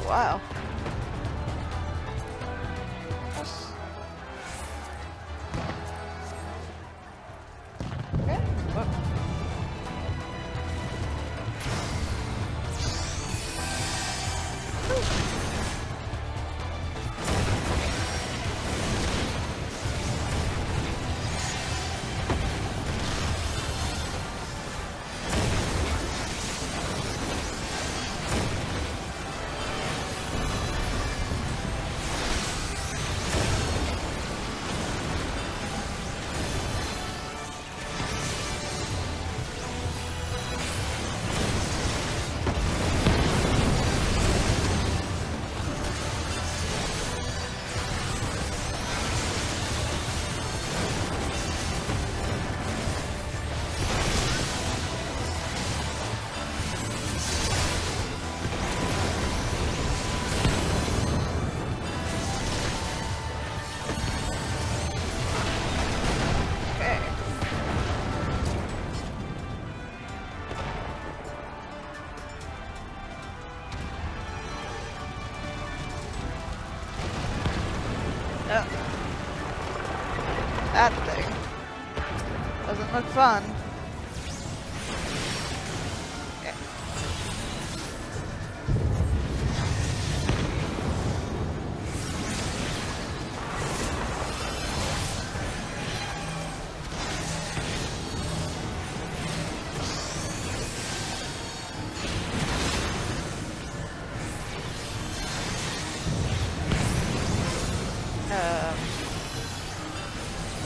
Wow. Okay. Whoop. That thing doesn't look fun. Okay.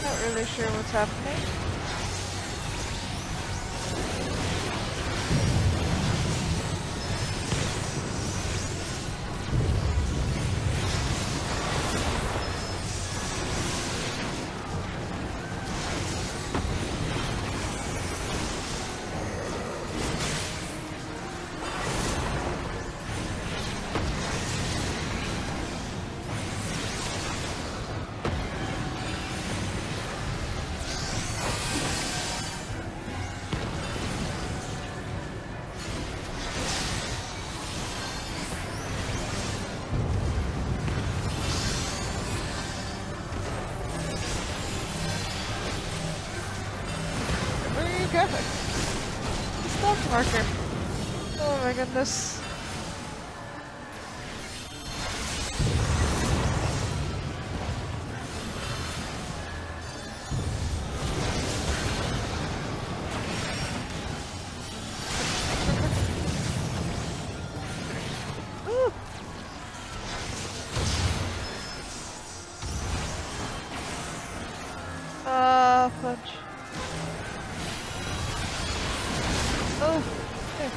Not really sure what's happening. marker. Oh my goodness. Ooh. Fudge. Oh, there.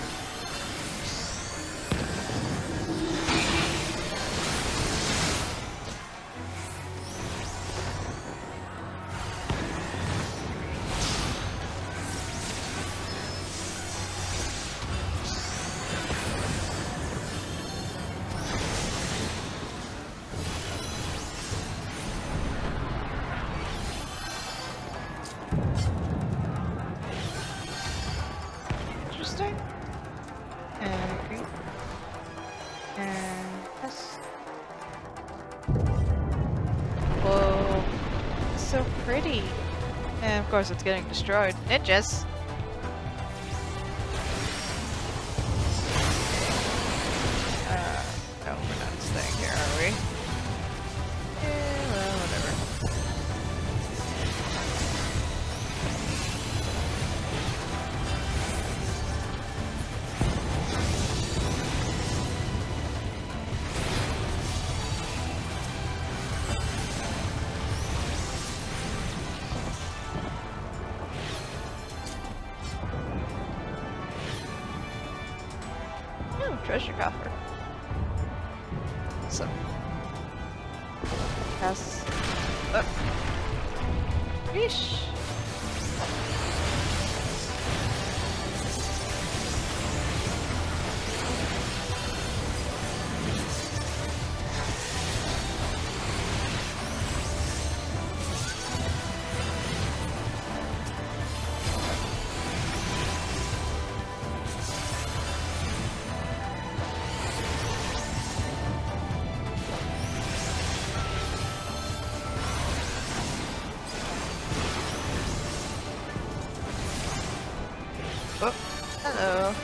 Interesting. And green. And yes. Whoa. It's so pretty. And of course it's getting destroyed. Ninjas! No, we're not staying here, are we? Yeah, well, whatever. Oh, treasure coffer. So. Pass. Up. Yeesh. Oh, hello.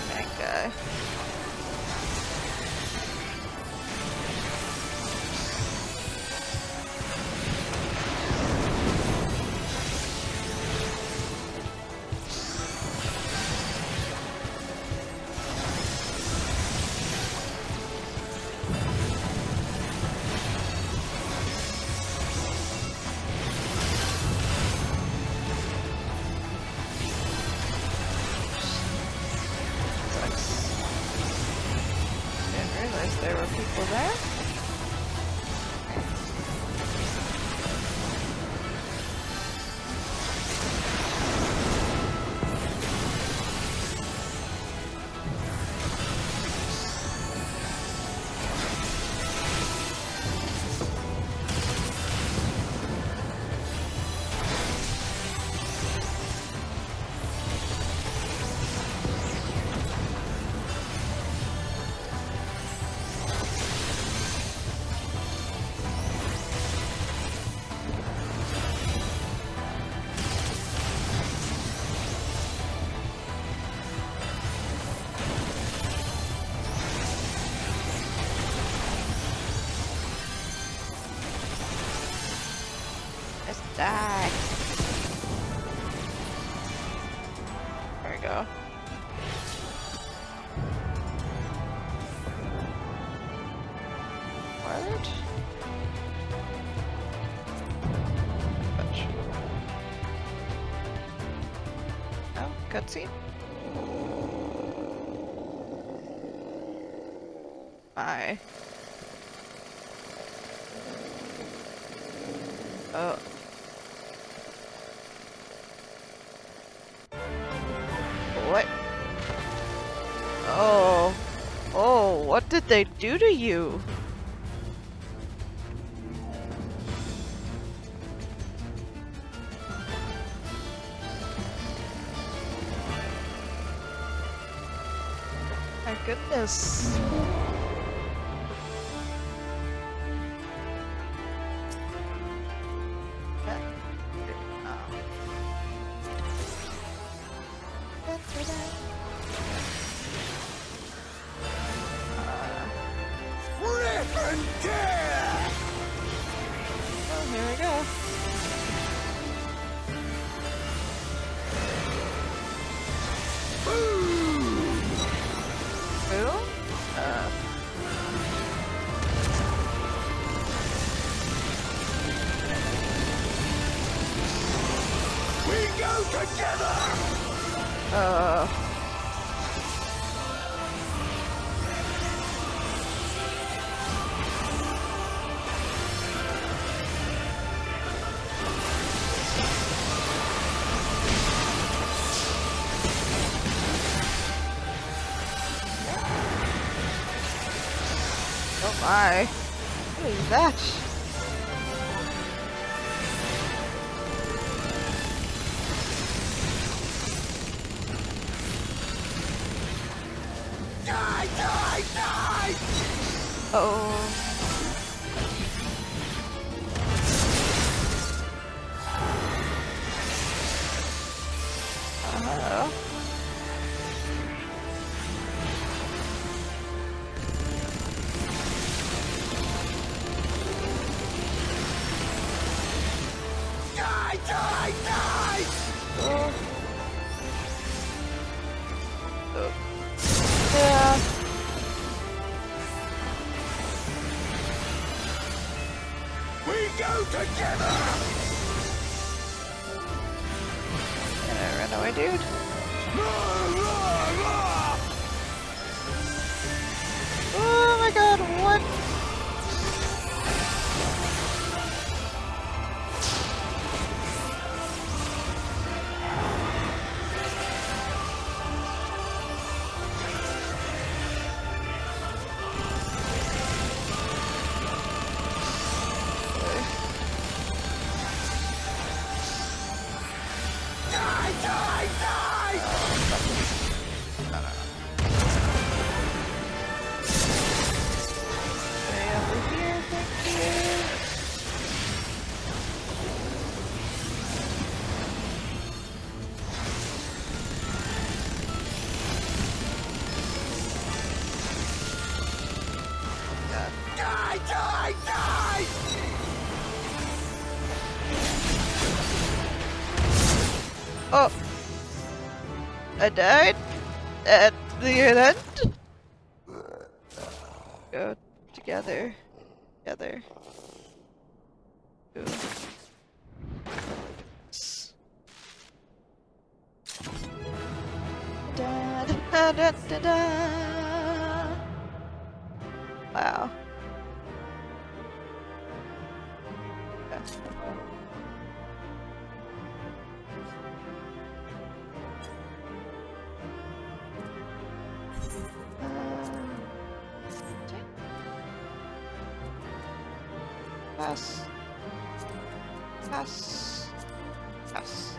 Bad guy. Didn't realize there were people there. Let's die. There we go. What? Fudge. Oh, cutscene? Bye. Oh. What? Oh. Oh, what did they do to you? My goodness. Frontier! Oh, here we go. Boom. We go together! Oh my. What is that? Die, die, die! Uh-oh. Die, die, die! Yeah. We go together! Run away, dude. Oh my god, what? Die, die, die! Stay over here, thank you. Die, die, die! Oh! I died at the end. Go together. Together. Ooh. Da, da, da, da, da. Wow. Okay. Pass. Pass. Pass.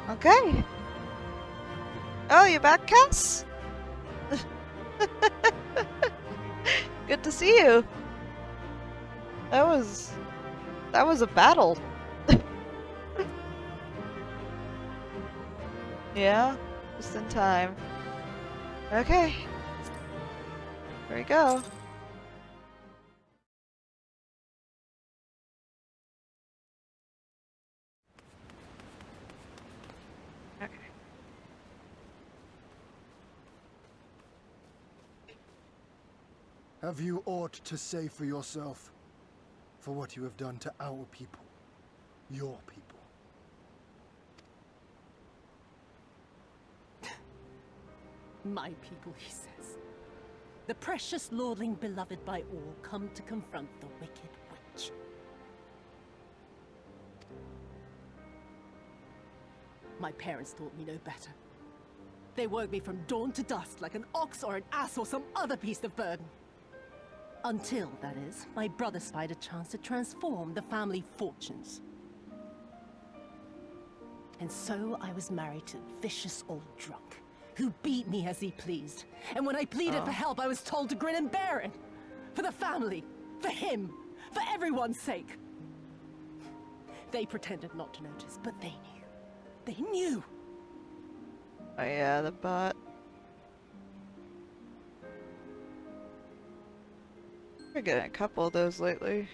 Okay. Oh, you back, Cass? Good to see you. That was a battle. Yeah, just in time. Okay. Here we go. Okay. Have you aught to say for yourself? For what you have done to our people? Your people? My people, he says. The precious lordling beloved by all, come to confront the wicked witch. My parents taught me no better. They worked me from dawn to dusk like an ox or an ass or some other beast of burden. Until, that is, my brother spied a chance to transform the family fortunes. And so I was married to a vicious old drunk, who beat me as he pleased. And when I pleaded for help, I was told to grin and bear it. For the family, for him, for everyone's sake. They pretended not to notice, but they knew. They knew! Oh yeah, the bot. been getting a couple of those lately.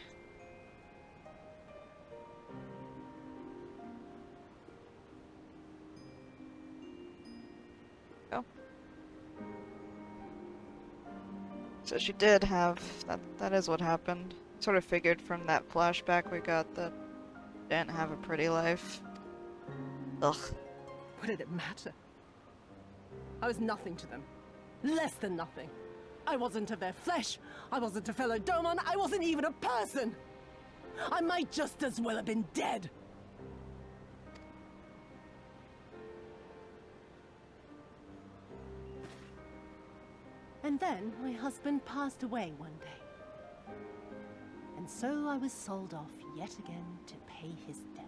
Oh. So she did have that is what happened. Sort of figured from that flashback we got that she didn't have a pretty life. Ugh. What did it matter? I was nothing to them. Less than nothing. I wasn't of their flesh. I wasn't a fellow Domon. I wasn't even a person. I might just as well have been dead. And then my husband passed away one day. And so I was sold off yet again to pay his debts.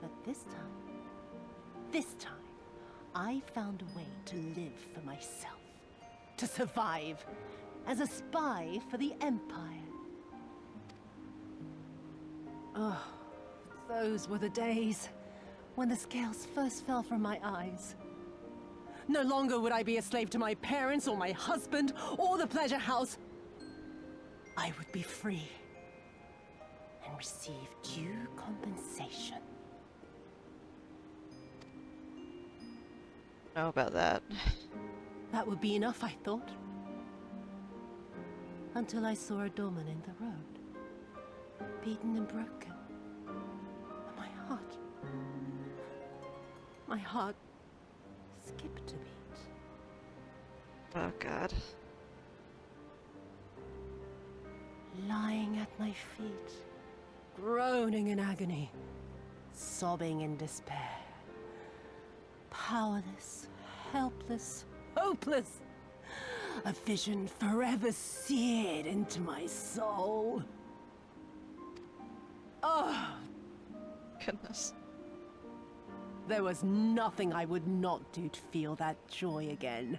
But this time, I found a way to live for myself. To survive as a spy for the Empire. Oh, those were the days when the scales first fell from my eyes. No longer would I be a slave to my parents or my husband or the pleasure house. I would be free and receive due compensation. Know about that. That would be enough, I thought. Until I saw a Doman in the road, beaten and broken. And my heart skipped a beat. Oh God. Lying at my feet, groaning in agony, sobbing in despair. Powerless, helpless, hopeless. A vision forever seared into my soul. Oh, Goodness. there was nothing I would not do to feel that joy again.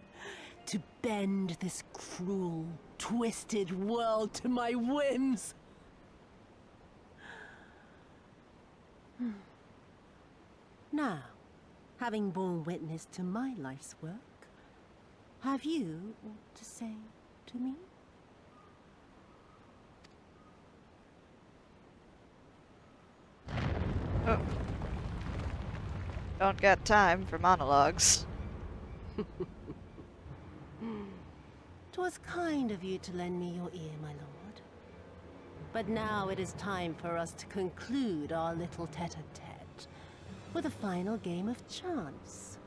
To bend this cruel, twisted world to my whims. Now, having borne witness to my life's work, have you aught to say to me? Oh. Don't got time for monologues. 'Twas kind of you to lend me your ear, my lord. But now it is time for us to conclude our little tete-a-tete with a final game of chance.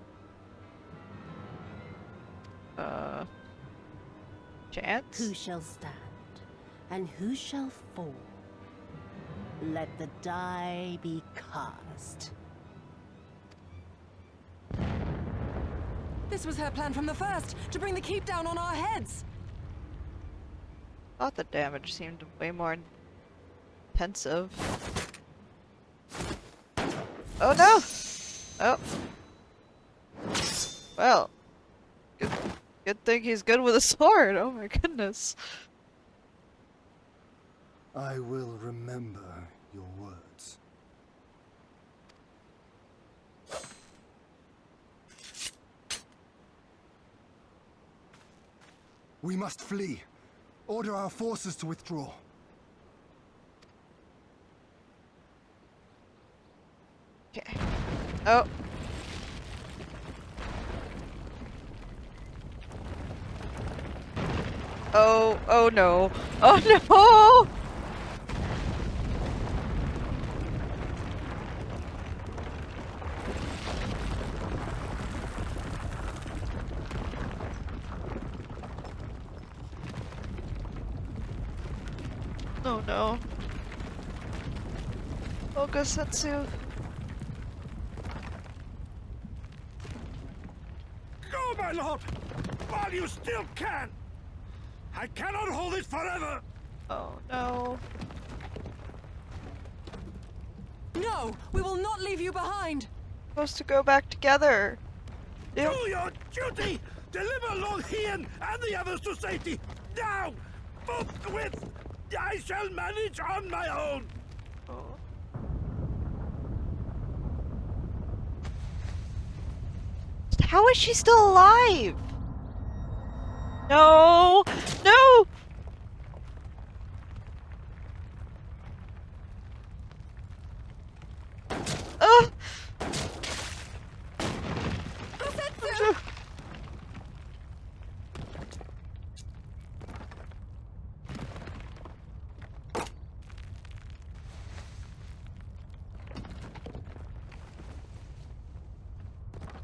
Chance? Who shall stand, and who shall fall? Let the die be cast. This was her plan from the first, to bring the keep down on our heads. Thought the damage seemed way more intensive. Oh no! Oh. Well. Good thing he's good with a sword. Oh my goodness. I will remember your words. We must flee. Order our forces to withdraw. Okay. Oh. Oh no. Oh no! Oh no. Ogasetsu. Go, my lord! While you still can! I cannot hold it forever! Oh no. No, we will not leave you behind. Supposed to go back together. Do your duty! Deliver Lord Hien and the others to safety! Now! Forthwith! I shall manage on my own! Oh. How is she still alive? No! No!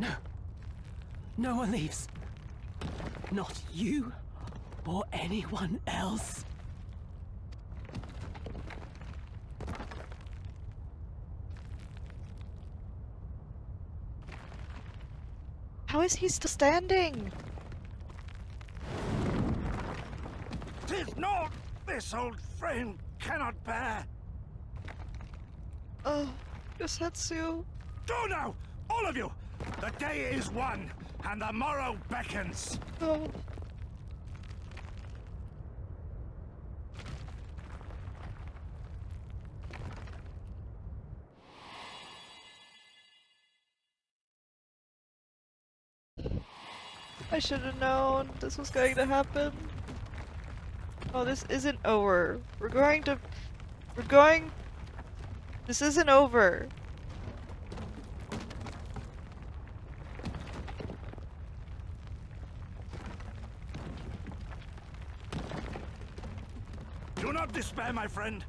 No. No one leaves. Not you or anyone else. How is he still standing? 'Tis naught this old frame cannot bear. Oh, Yosetsu. Go now, all of you! The day is won, and the morrow beckons. Oh. I should have known this was going to happen. Oh, this isn't over. We're going... This isn't over. Do not despair, my friend.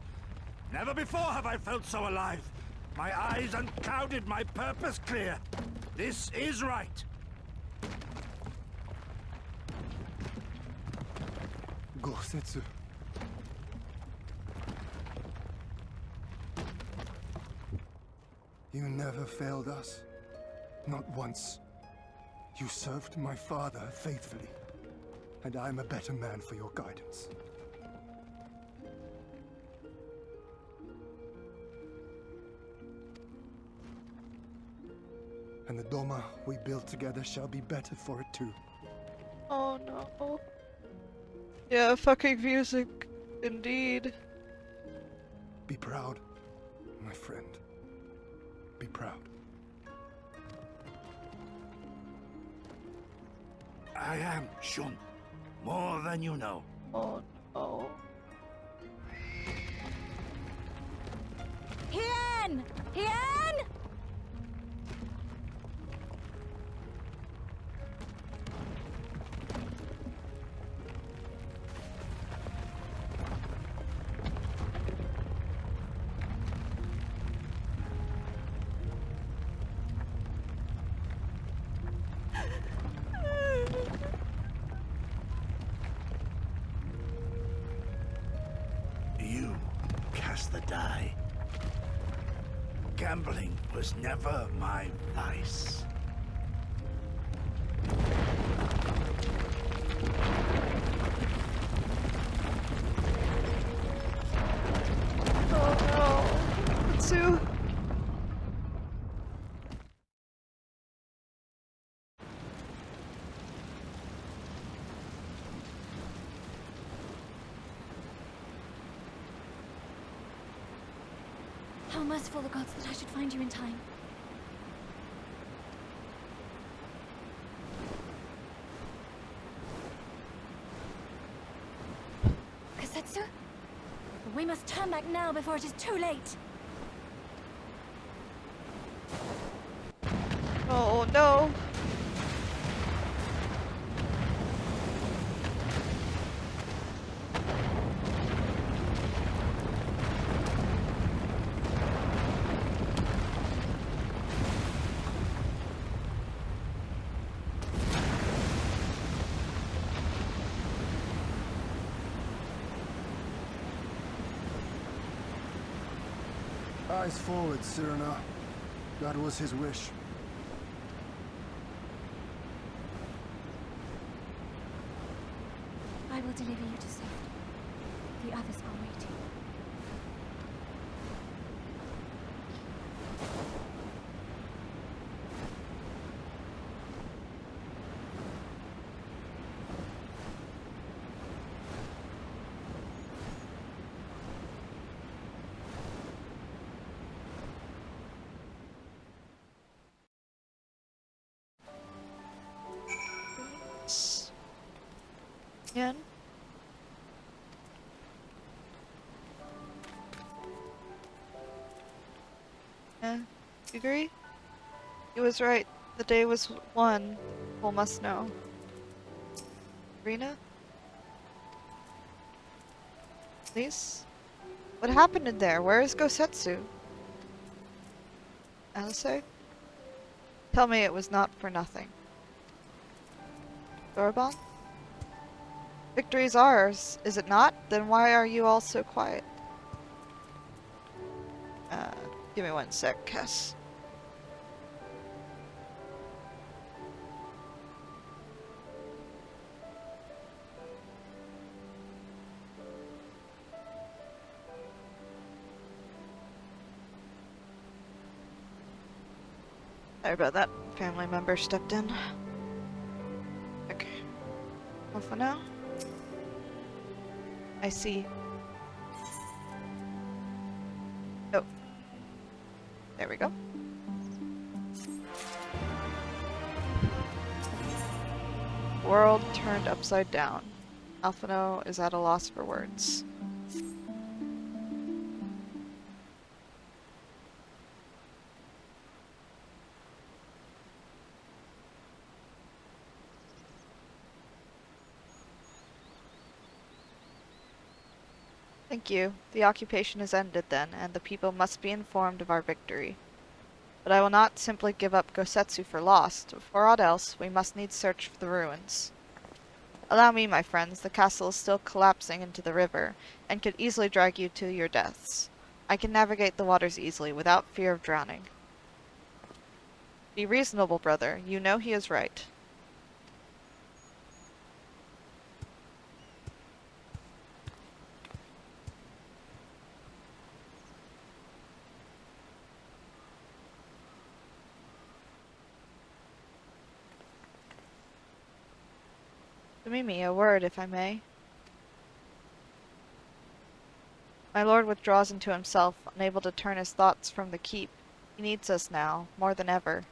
Never before have I felt so alive. My eyes unclouded, my purpose clear. This is right. Gosetsu. You never failed us. Not once. You served my father faithfully. And I'm a better man for your guidance. And the Doma we built together shall be better for it too. Oh no. Yeah, fucking music. Indeed. Be proud, my friend. Be proud. I am Shun. More than you know. Oh no. Hien! Hien! You cast the die. Gambling was never my vice. Oh no. Mitsu. How merciful the gods that I should find you in time. Kasetsu? We must turn back now before it is too late. Oh no. Eyes forward, Cyrano. That was his wish. I will deliver you to safety. The others are waiting. Hien? Yeah, you agree? He was right. The day was won. People must know. Rena? Please? What happened in there? Where is Gosetsu? Alistair? Tell me it was not for nothing. Dorabon? Victory is ours, is it not? Then why are you all so quiet? Give me 1 sec, Cass. Sorry about that. Family member stepped in. Okay. Well, for now. I see. Oh. There we go. World turned upside down. Alphino is at a loss for words. Thank you. The occupation is ended then, and the people must be informed of our victory. But I will not simply give up Gosetsu for lost. For aught else, we must needs search for the ruins. Allow me, my friends. The castle is still collapsing into the river, and could easily drag you to your deaths. I can navigate the waters easily, without fear of drowning. Be reasonable, brother. You know he is right. Somimi, a word, if I may. My lord withdraws into himself, unable to turn his thoughts from the keep. He needs us now, more than ever.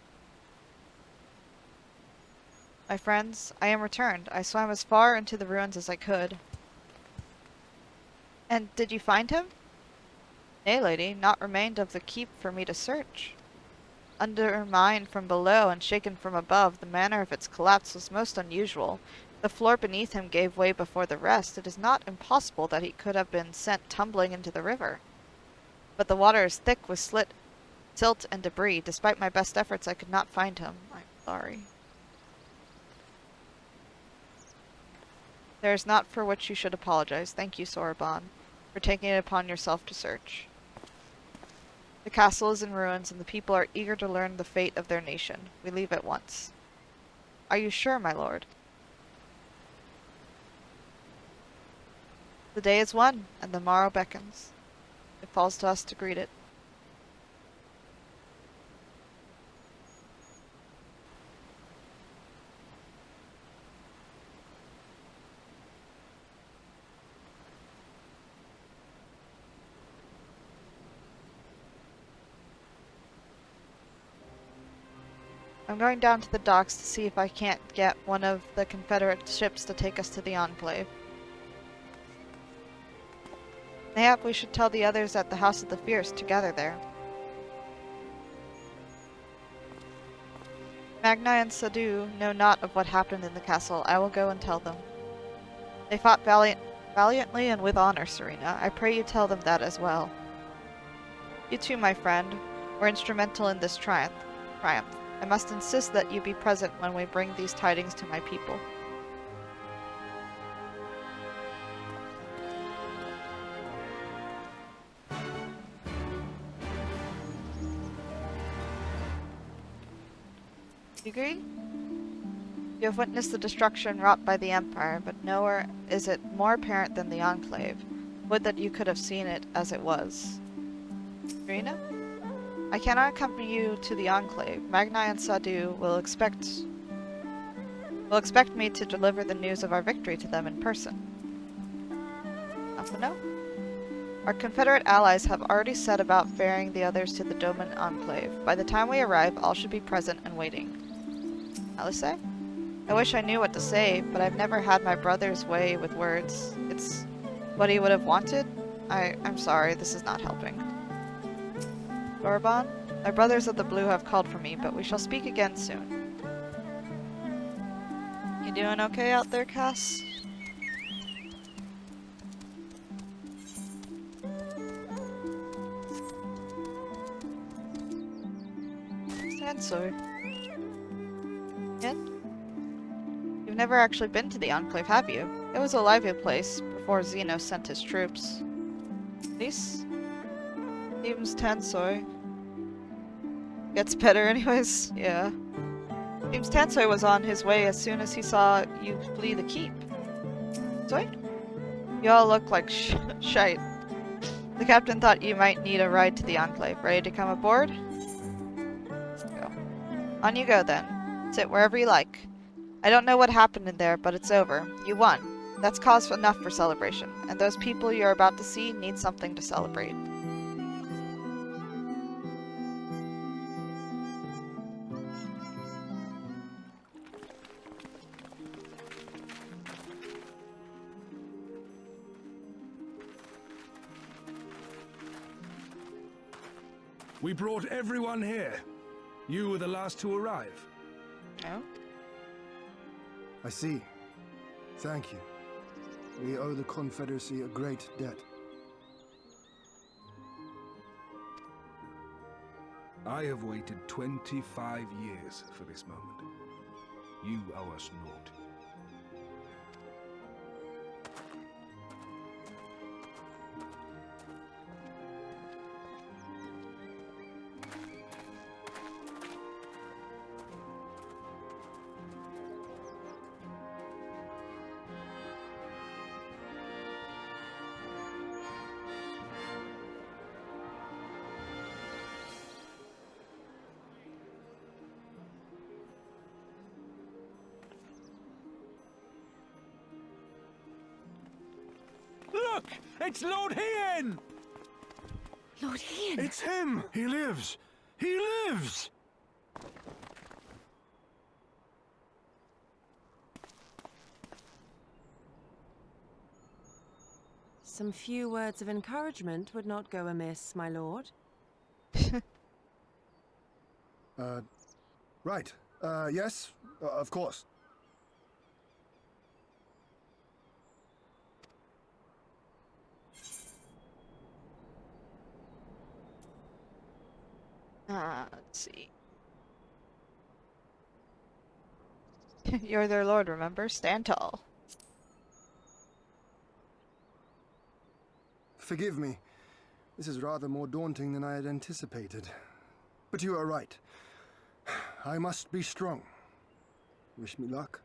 My friends, I am returned. I swam as far into the ruins as I could. And did you find him? Nay, lady, naught remained of the keep for me to search. Undermined from below and shaken from above, the manner of its collapse was most unusual. The floor beneath him gave way before the rest. It is not impossible that he could have been sent tumbling into the river. But the water is thick with silt and debris. Despite my best efforts, I could not find him. I'm sorry. There is naught for which you should apologize. Thank you, Soraban, for taking it upon yourself to search. The castle is in ruins, and the people are eager to learn the fate of their nation. We leave at once. Are you sure, my lord? The day is won, and the morrow beckons. It falls to us to greet it. I'm going down to the docks to see if I can't get one of the Confederate ships to take us to the Enclave. Mayhap we should tell the others at the House of the Fierce to gather there. Magni and Sadu know not of what happened in the castle. I will go and tell them. They fought valiantly and with honor, Serena. I pray you tell them that as well. You too, my friend, were instrumental in this triumph. I must insist that you be present when we bring these tidings to my people. You agree? You have witnessed the destruction wrought by the Empire, but nowhere is it more apparent than the Enclave. Would that you could have seen it as it was. Serena? I cannot accompany you to the Enclave. Magni and Sadu will expect me to deliver the news of our victory to them in person. Alphino? Our Confederate allies have already set about ferrying the others to the Doman Enclave. By the time we arrive, all should be present and waiting. Alice? I wish I knew what to say, but I've never had my brother's way with words. It's what he would have wanted. I'm sorry, this is not helping. Dorabon, my brothers of the Blue have called for me, but we shall speak again soon. You doing okay out there, Cass? Sandsoy. Hien? You've never actually been to the Enclave, have you? It was a lively place before Xeno sent his troops. This seems Tansoi. Gets better anyways, yeah. Seems Tansoi was on his way as soon as he saw you flee the keep. Tansoi? You all look like shite. The captain thought you might need a ride to the Enclave. Ready to come aboard? Let's go. On you go then. Sit wherever you like. I don't know what happened in there, but it's over. You won. That's cause enough for celebration, and those people you're about to see need something to celebrate. We brought everyone here. You were the last to arrive. No? I see. Thank you. We owe the Confederacy a great debt. I have waited 25 years for this moment. You owe us naught. Look! It's Lord Hien! Lord Hien! It's him! He lives! He lives! Some few words of encouragement would not go amiss, my lord. Right. Yes, of course. Let's see. You're their lord, remember? Stand tall. Forgive me. This is rather more daunting than I had anticipated. But you are right. I must be strong. Wish me luck.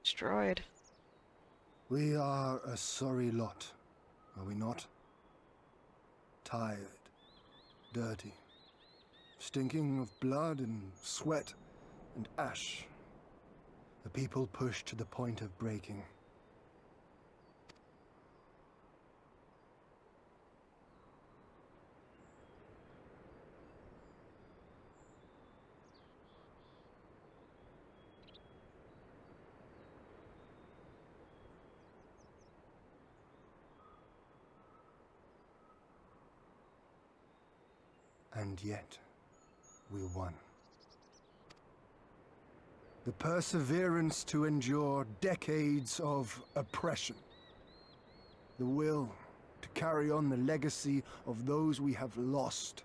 Destroyed. We are a sorry lot, are we not? Tired, dirty, stinking of blood and sweat and ash. The people pushed to the point of breaking. And yet, we won. The perseverance to endure decades of oppression. The will to carry on the legacy of those we have lost.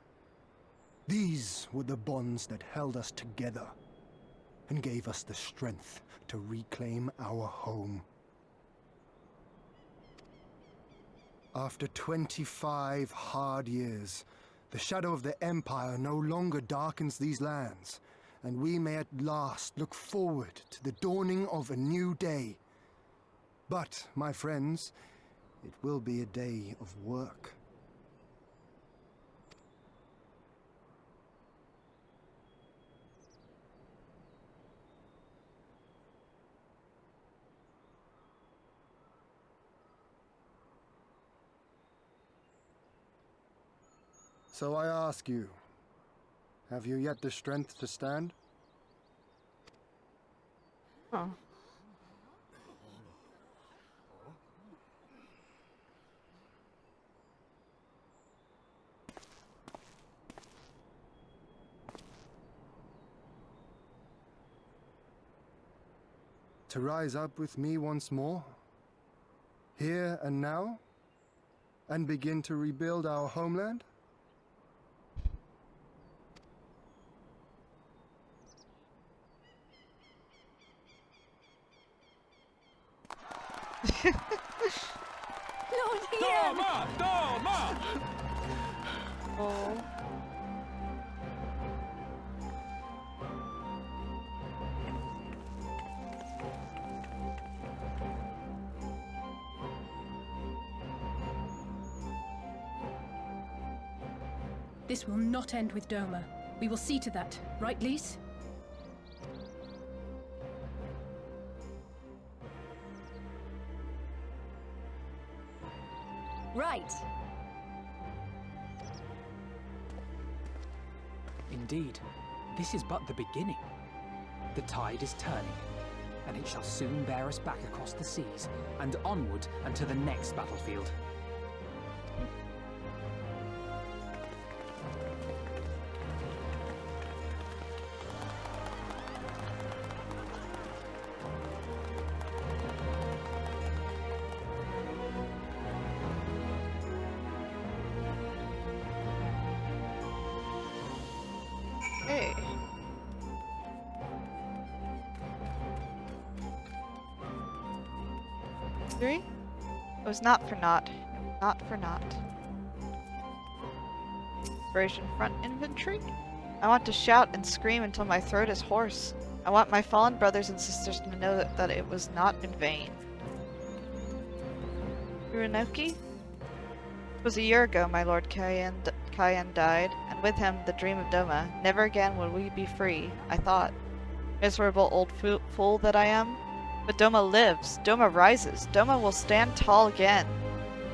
These were the bonds that held us together and gave us the strength to reclaim our home. After 25 hard years, the shadow of the Empire no longer darkens these lands, and we may at last look forward to the dawning of a new day. But, my friends, it will be a day of work. So I ask you, Have you yet the strength to stand? Oh. To rise up with me once more? Here and now? And begin to rebuild our homeland? Lord Hien! Doma! Doma! Oh. This will not end with Doma. We will see to that, right, Lise? Right. Indeed, this is but the beginning. The tide is turning, and it shall soon bear us back across the seas and onward and to the next battlefield. Hey. Three? It was not for naught. Not for naught. Inspiration front infantry? I want to shout and scream until my throat is hoarse. I want my fallen brothers and sisters to know that it was not in vain. Uranoki? It was a year ago my lord Hien died, and with him the dream of Doma. Never again will we be free, I thought. Miserable old fool that I am. But Doma lives, Doma rises, Doma will stand tall again.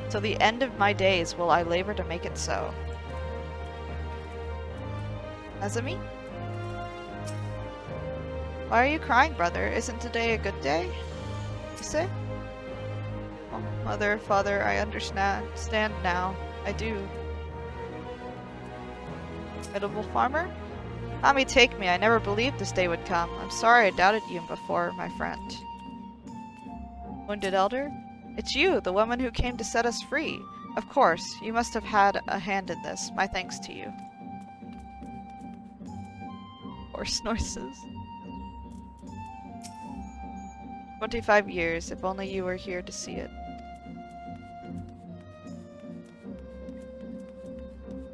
Till the end of my days will I labor to make it so. Azumi? Why are you crying, brother? Isn't today a good day? You say? Oh, mother, father, I understand now. I do. Edible farmer? Mommy, take me. I never believed this day would come. I'm sorry I doubted you before, my friend. Wounded elder? It's you, the woman who came to set us free. Of course, you must have had a hand in this. My thanks to you. Horse noises. 25 years, if only you were here to see it.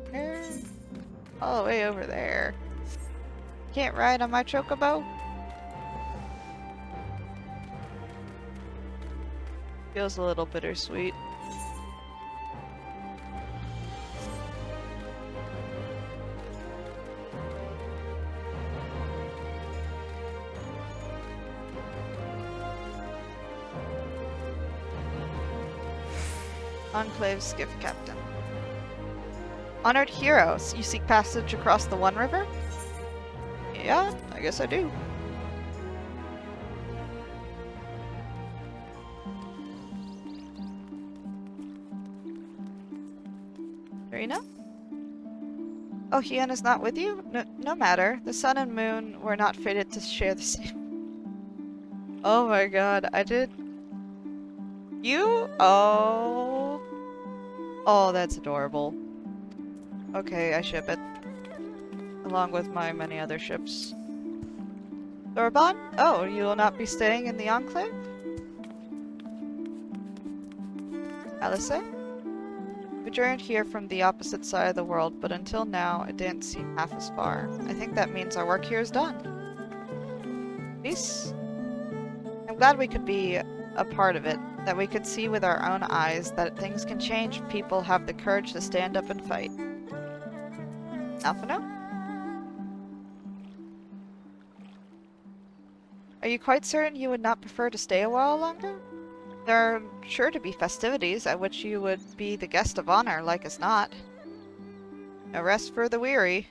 Where? All the way over there. Can't ride on my chocobo? Feels a little bittersweet. Enclave skiff captain. Honored heroes, you seek passage across the One River? Yeah, I guess I do. Serena? Oh, Hien is not with you? No matter. The sun and moon were not fated to share the same. Oh my god, I did. You? Oh. Oh, that's adorable. Okay, I ship it. Along with my many other ships. Thorban? Oh, you will not be staying in the Enclave? Alice? We journeyed here from the opposite side of the world, but until now, it didn't seem half as far. I think that means our work here is done. Peace? I'm glad we could be a part of it, that we could see with our own eyes that things can change if people have the courage to stand up and fight. Alphino? Are you quite certain you would not prefer to stay a while longer? There are sure to be festivities at which you would be the guest of honor, like as not. No rest for the weary.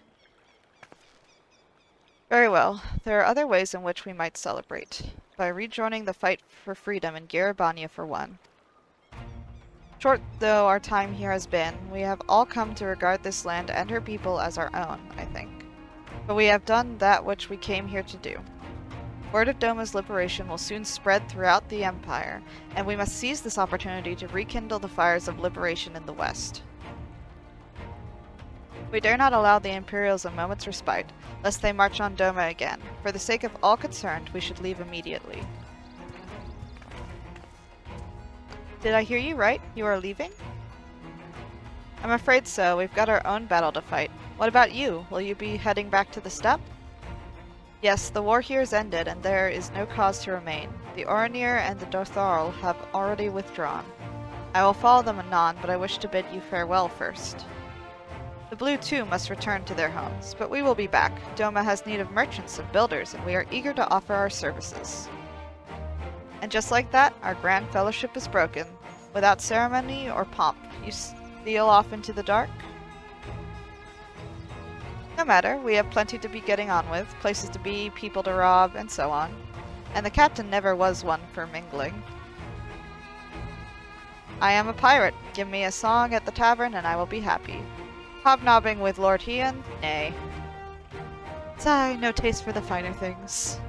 Very well. There are other ways in which we might celebrate. By rejoining the fight for freedom in Garabania for one. Short though our time here has been, we have all come to regard this land and her people as our own, I think. But we have done that which we came here to do. Word of Doma's liberation will soon spread throughout the Empire, and we must seize this opportunity to rekindle the fires of liberation in the West. We dare not allow the Imperials a moment's respite, lest they march on Doma again. For the sake of all concerned, we should leave immediately. Did I hear you right? You are leaving? I'm afraid so. We've got our own battle to fight. What about you? Will you be heading back to the steppe? Yes, the war here is ended, and there is no cause to remain. The Oranir and the Dotharl have already withdrawn. I will follow them anon, but I wish to bid you farewell first. The Blue too must return to their homes, but we will be back. Doma has need of merchants and builders, and we are eager to offer our services. And just like that, our grand fellowship is broken. Without ceremony or pomp, you steal off into the dark? No matter, we have plenty to be getting on with, places to be, people to rob, and so on. And the captain never was one for mingling. I am a pirate. Give me a song at the tavern and I will be happy. Hobnobbing with Lord Hien? Nay. Sigh, no taste for the finer things.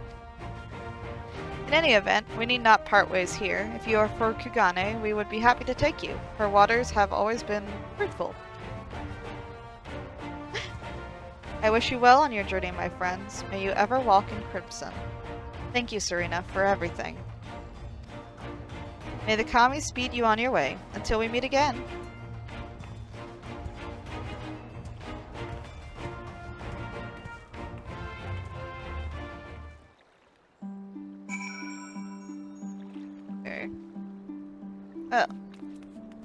In any event, we need not part ways here. If you are for Kugane, we would be happy to take you. Her waters have always been fruitful. I wish you well on your journey, my friends. May you ever walk in crimson. Thank you, Serena, for everything. May the Kami speed you on your way. Until we meet again. Okay.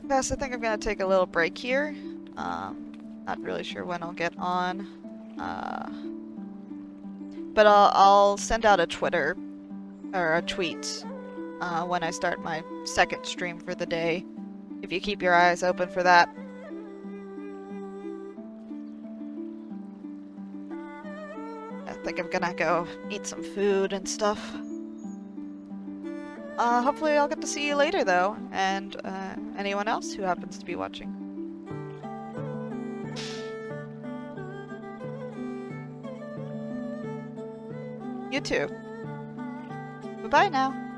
Bess, I think I'm gonna take a little break here. Not really sure when I'll get on. But I'll send out a Twitter or a tweet when I start my second stream for the day. If you keep your eyes open for that. I think I'm gonna go eat some food and stuff. Hopefully I'll get to see you later though, and anyone else who happens to be watching. You too. Bye-bye now.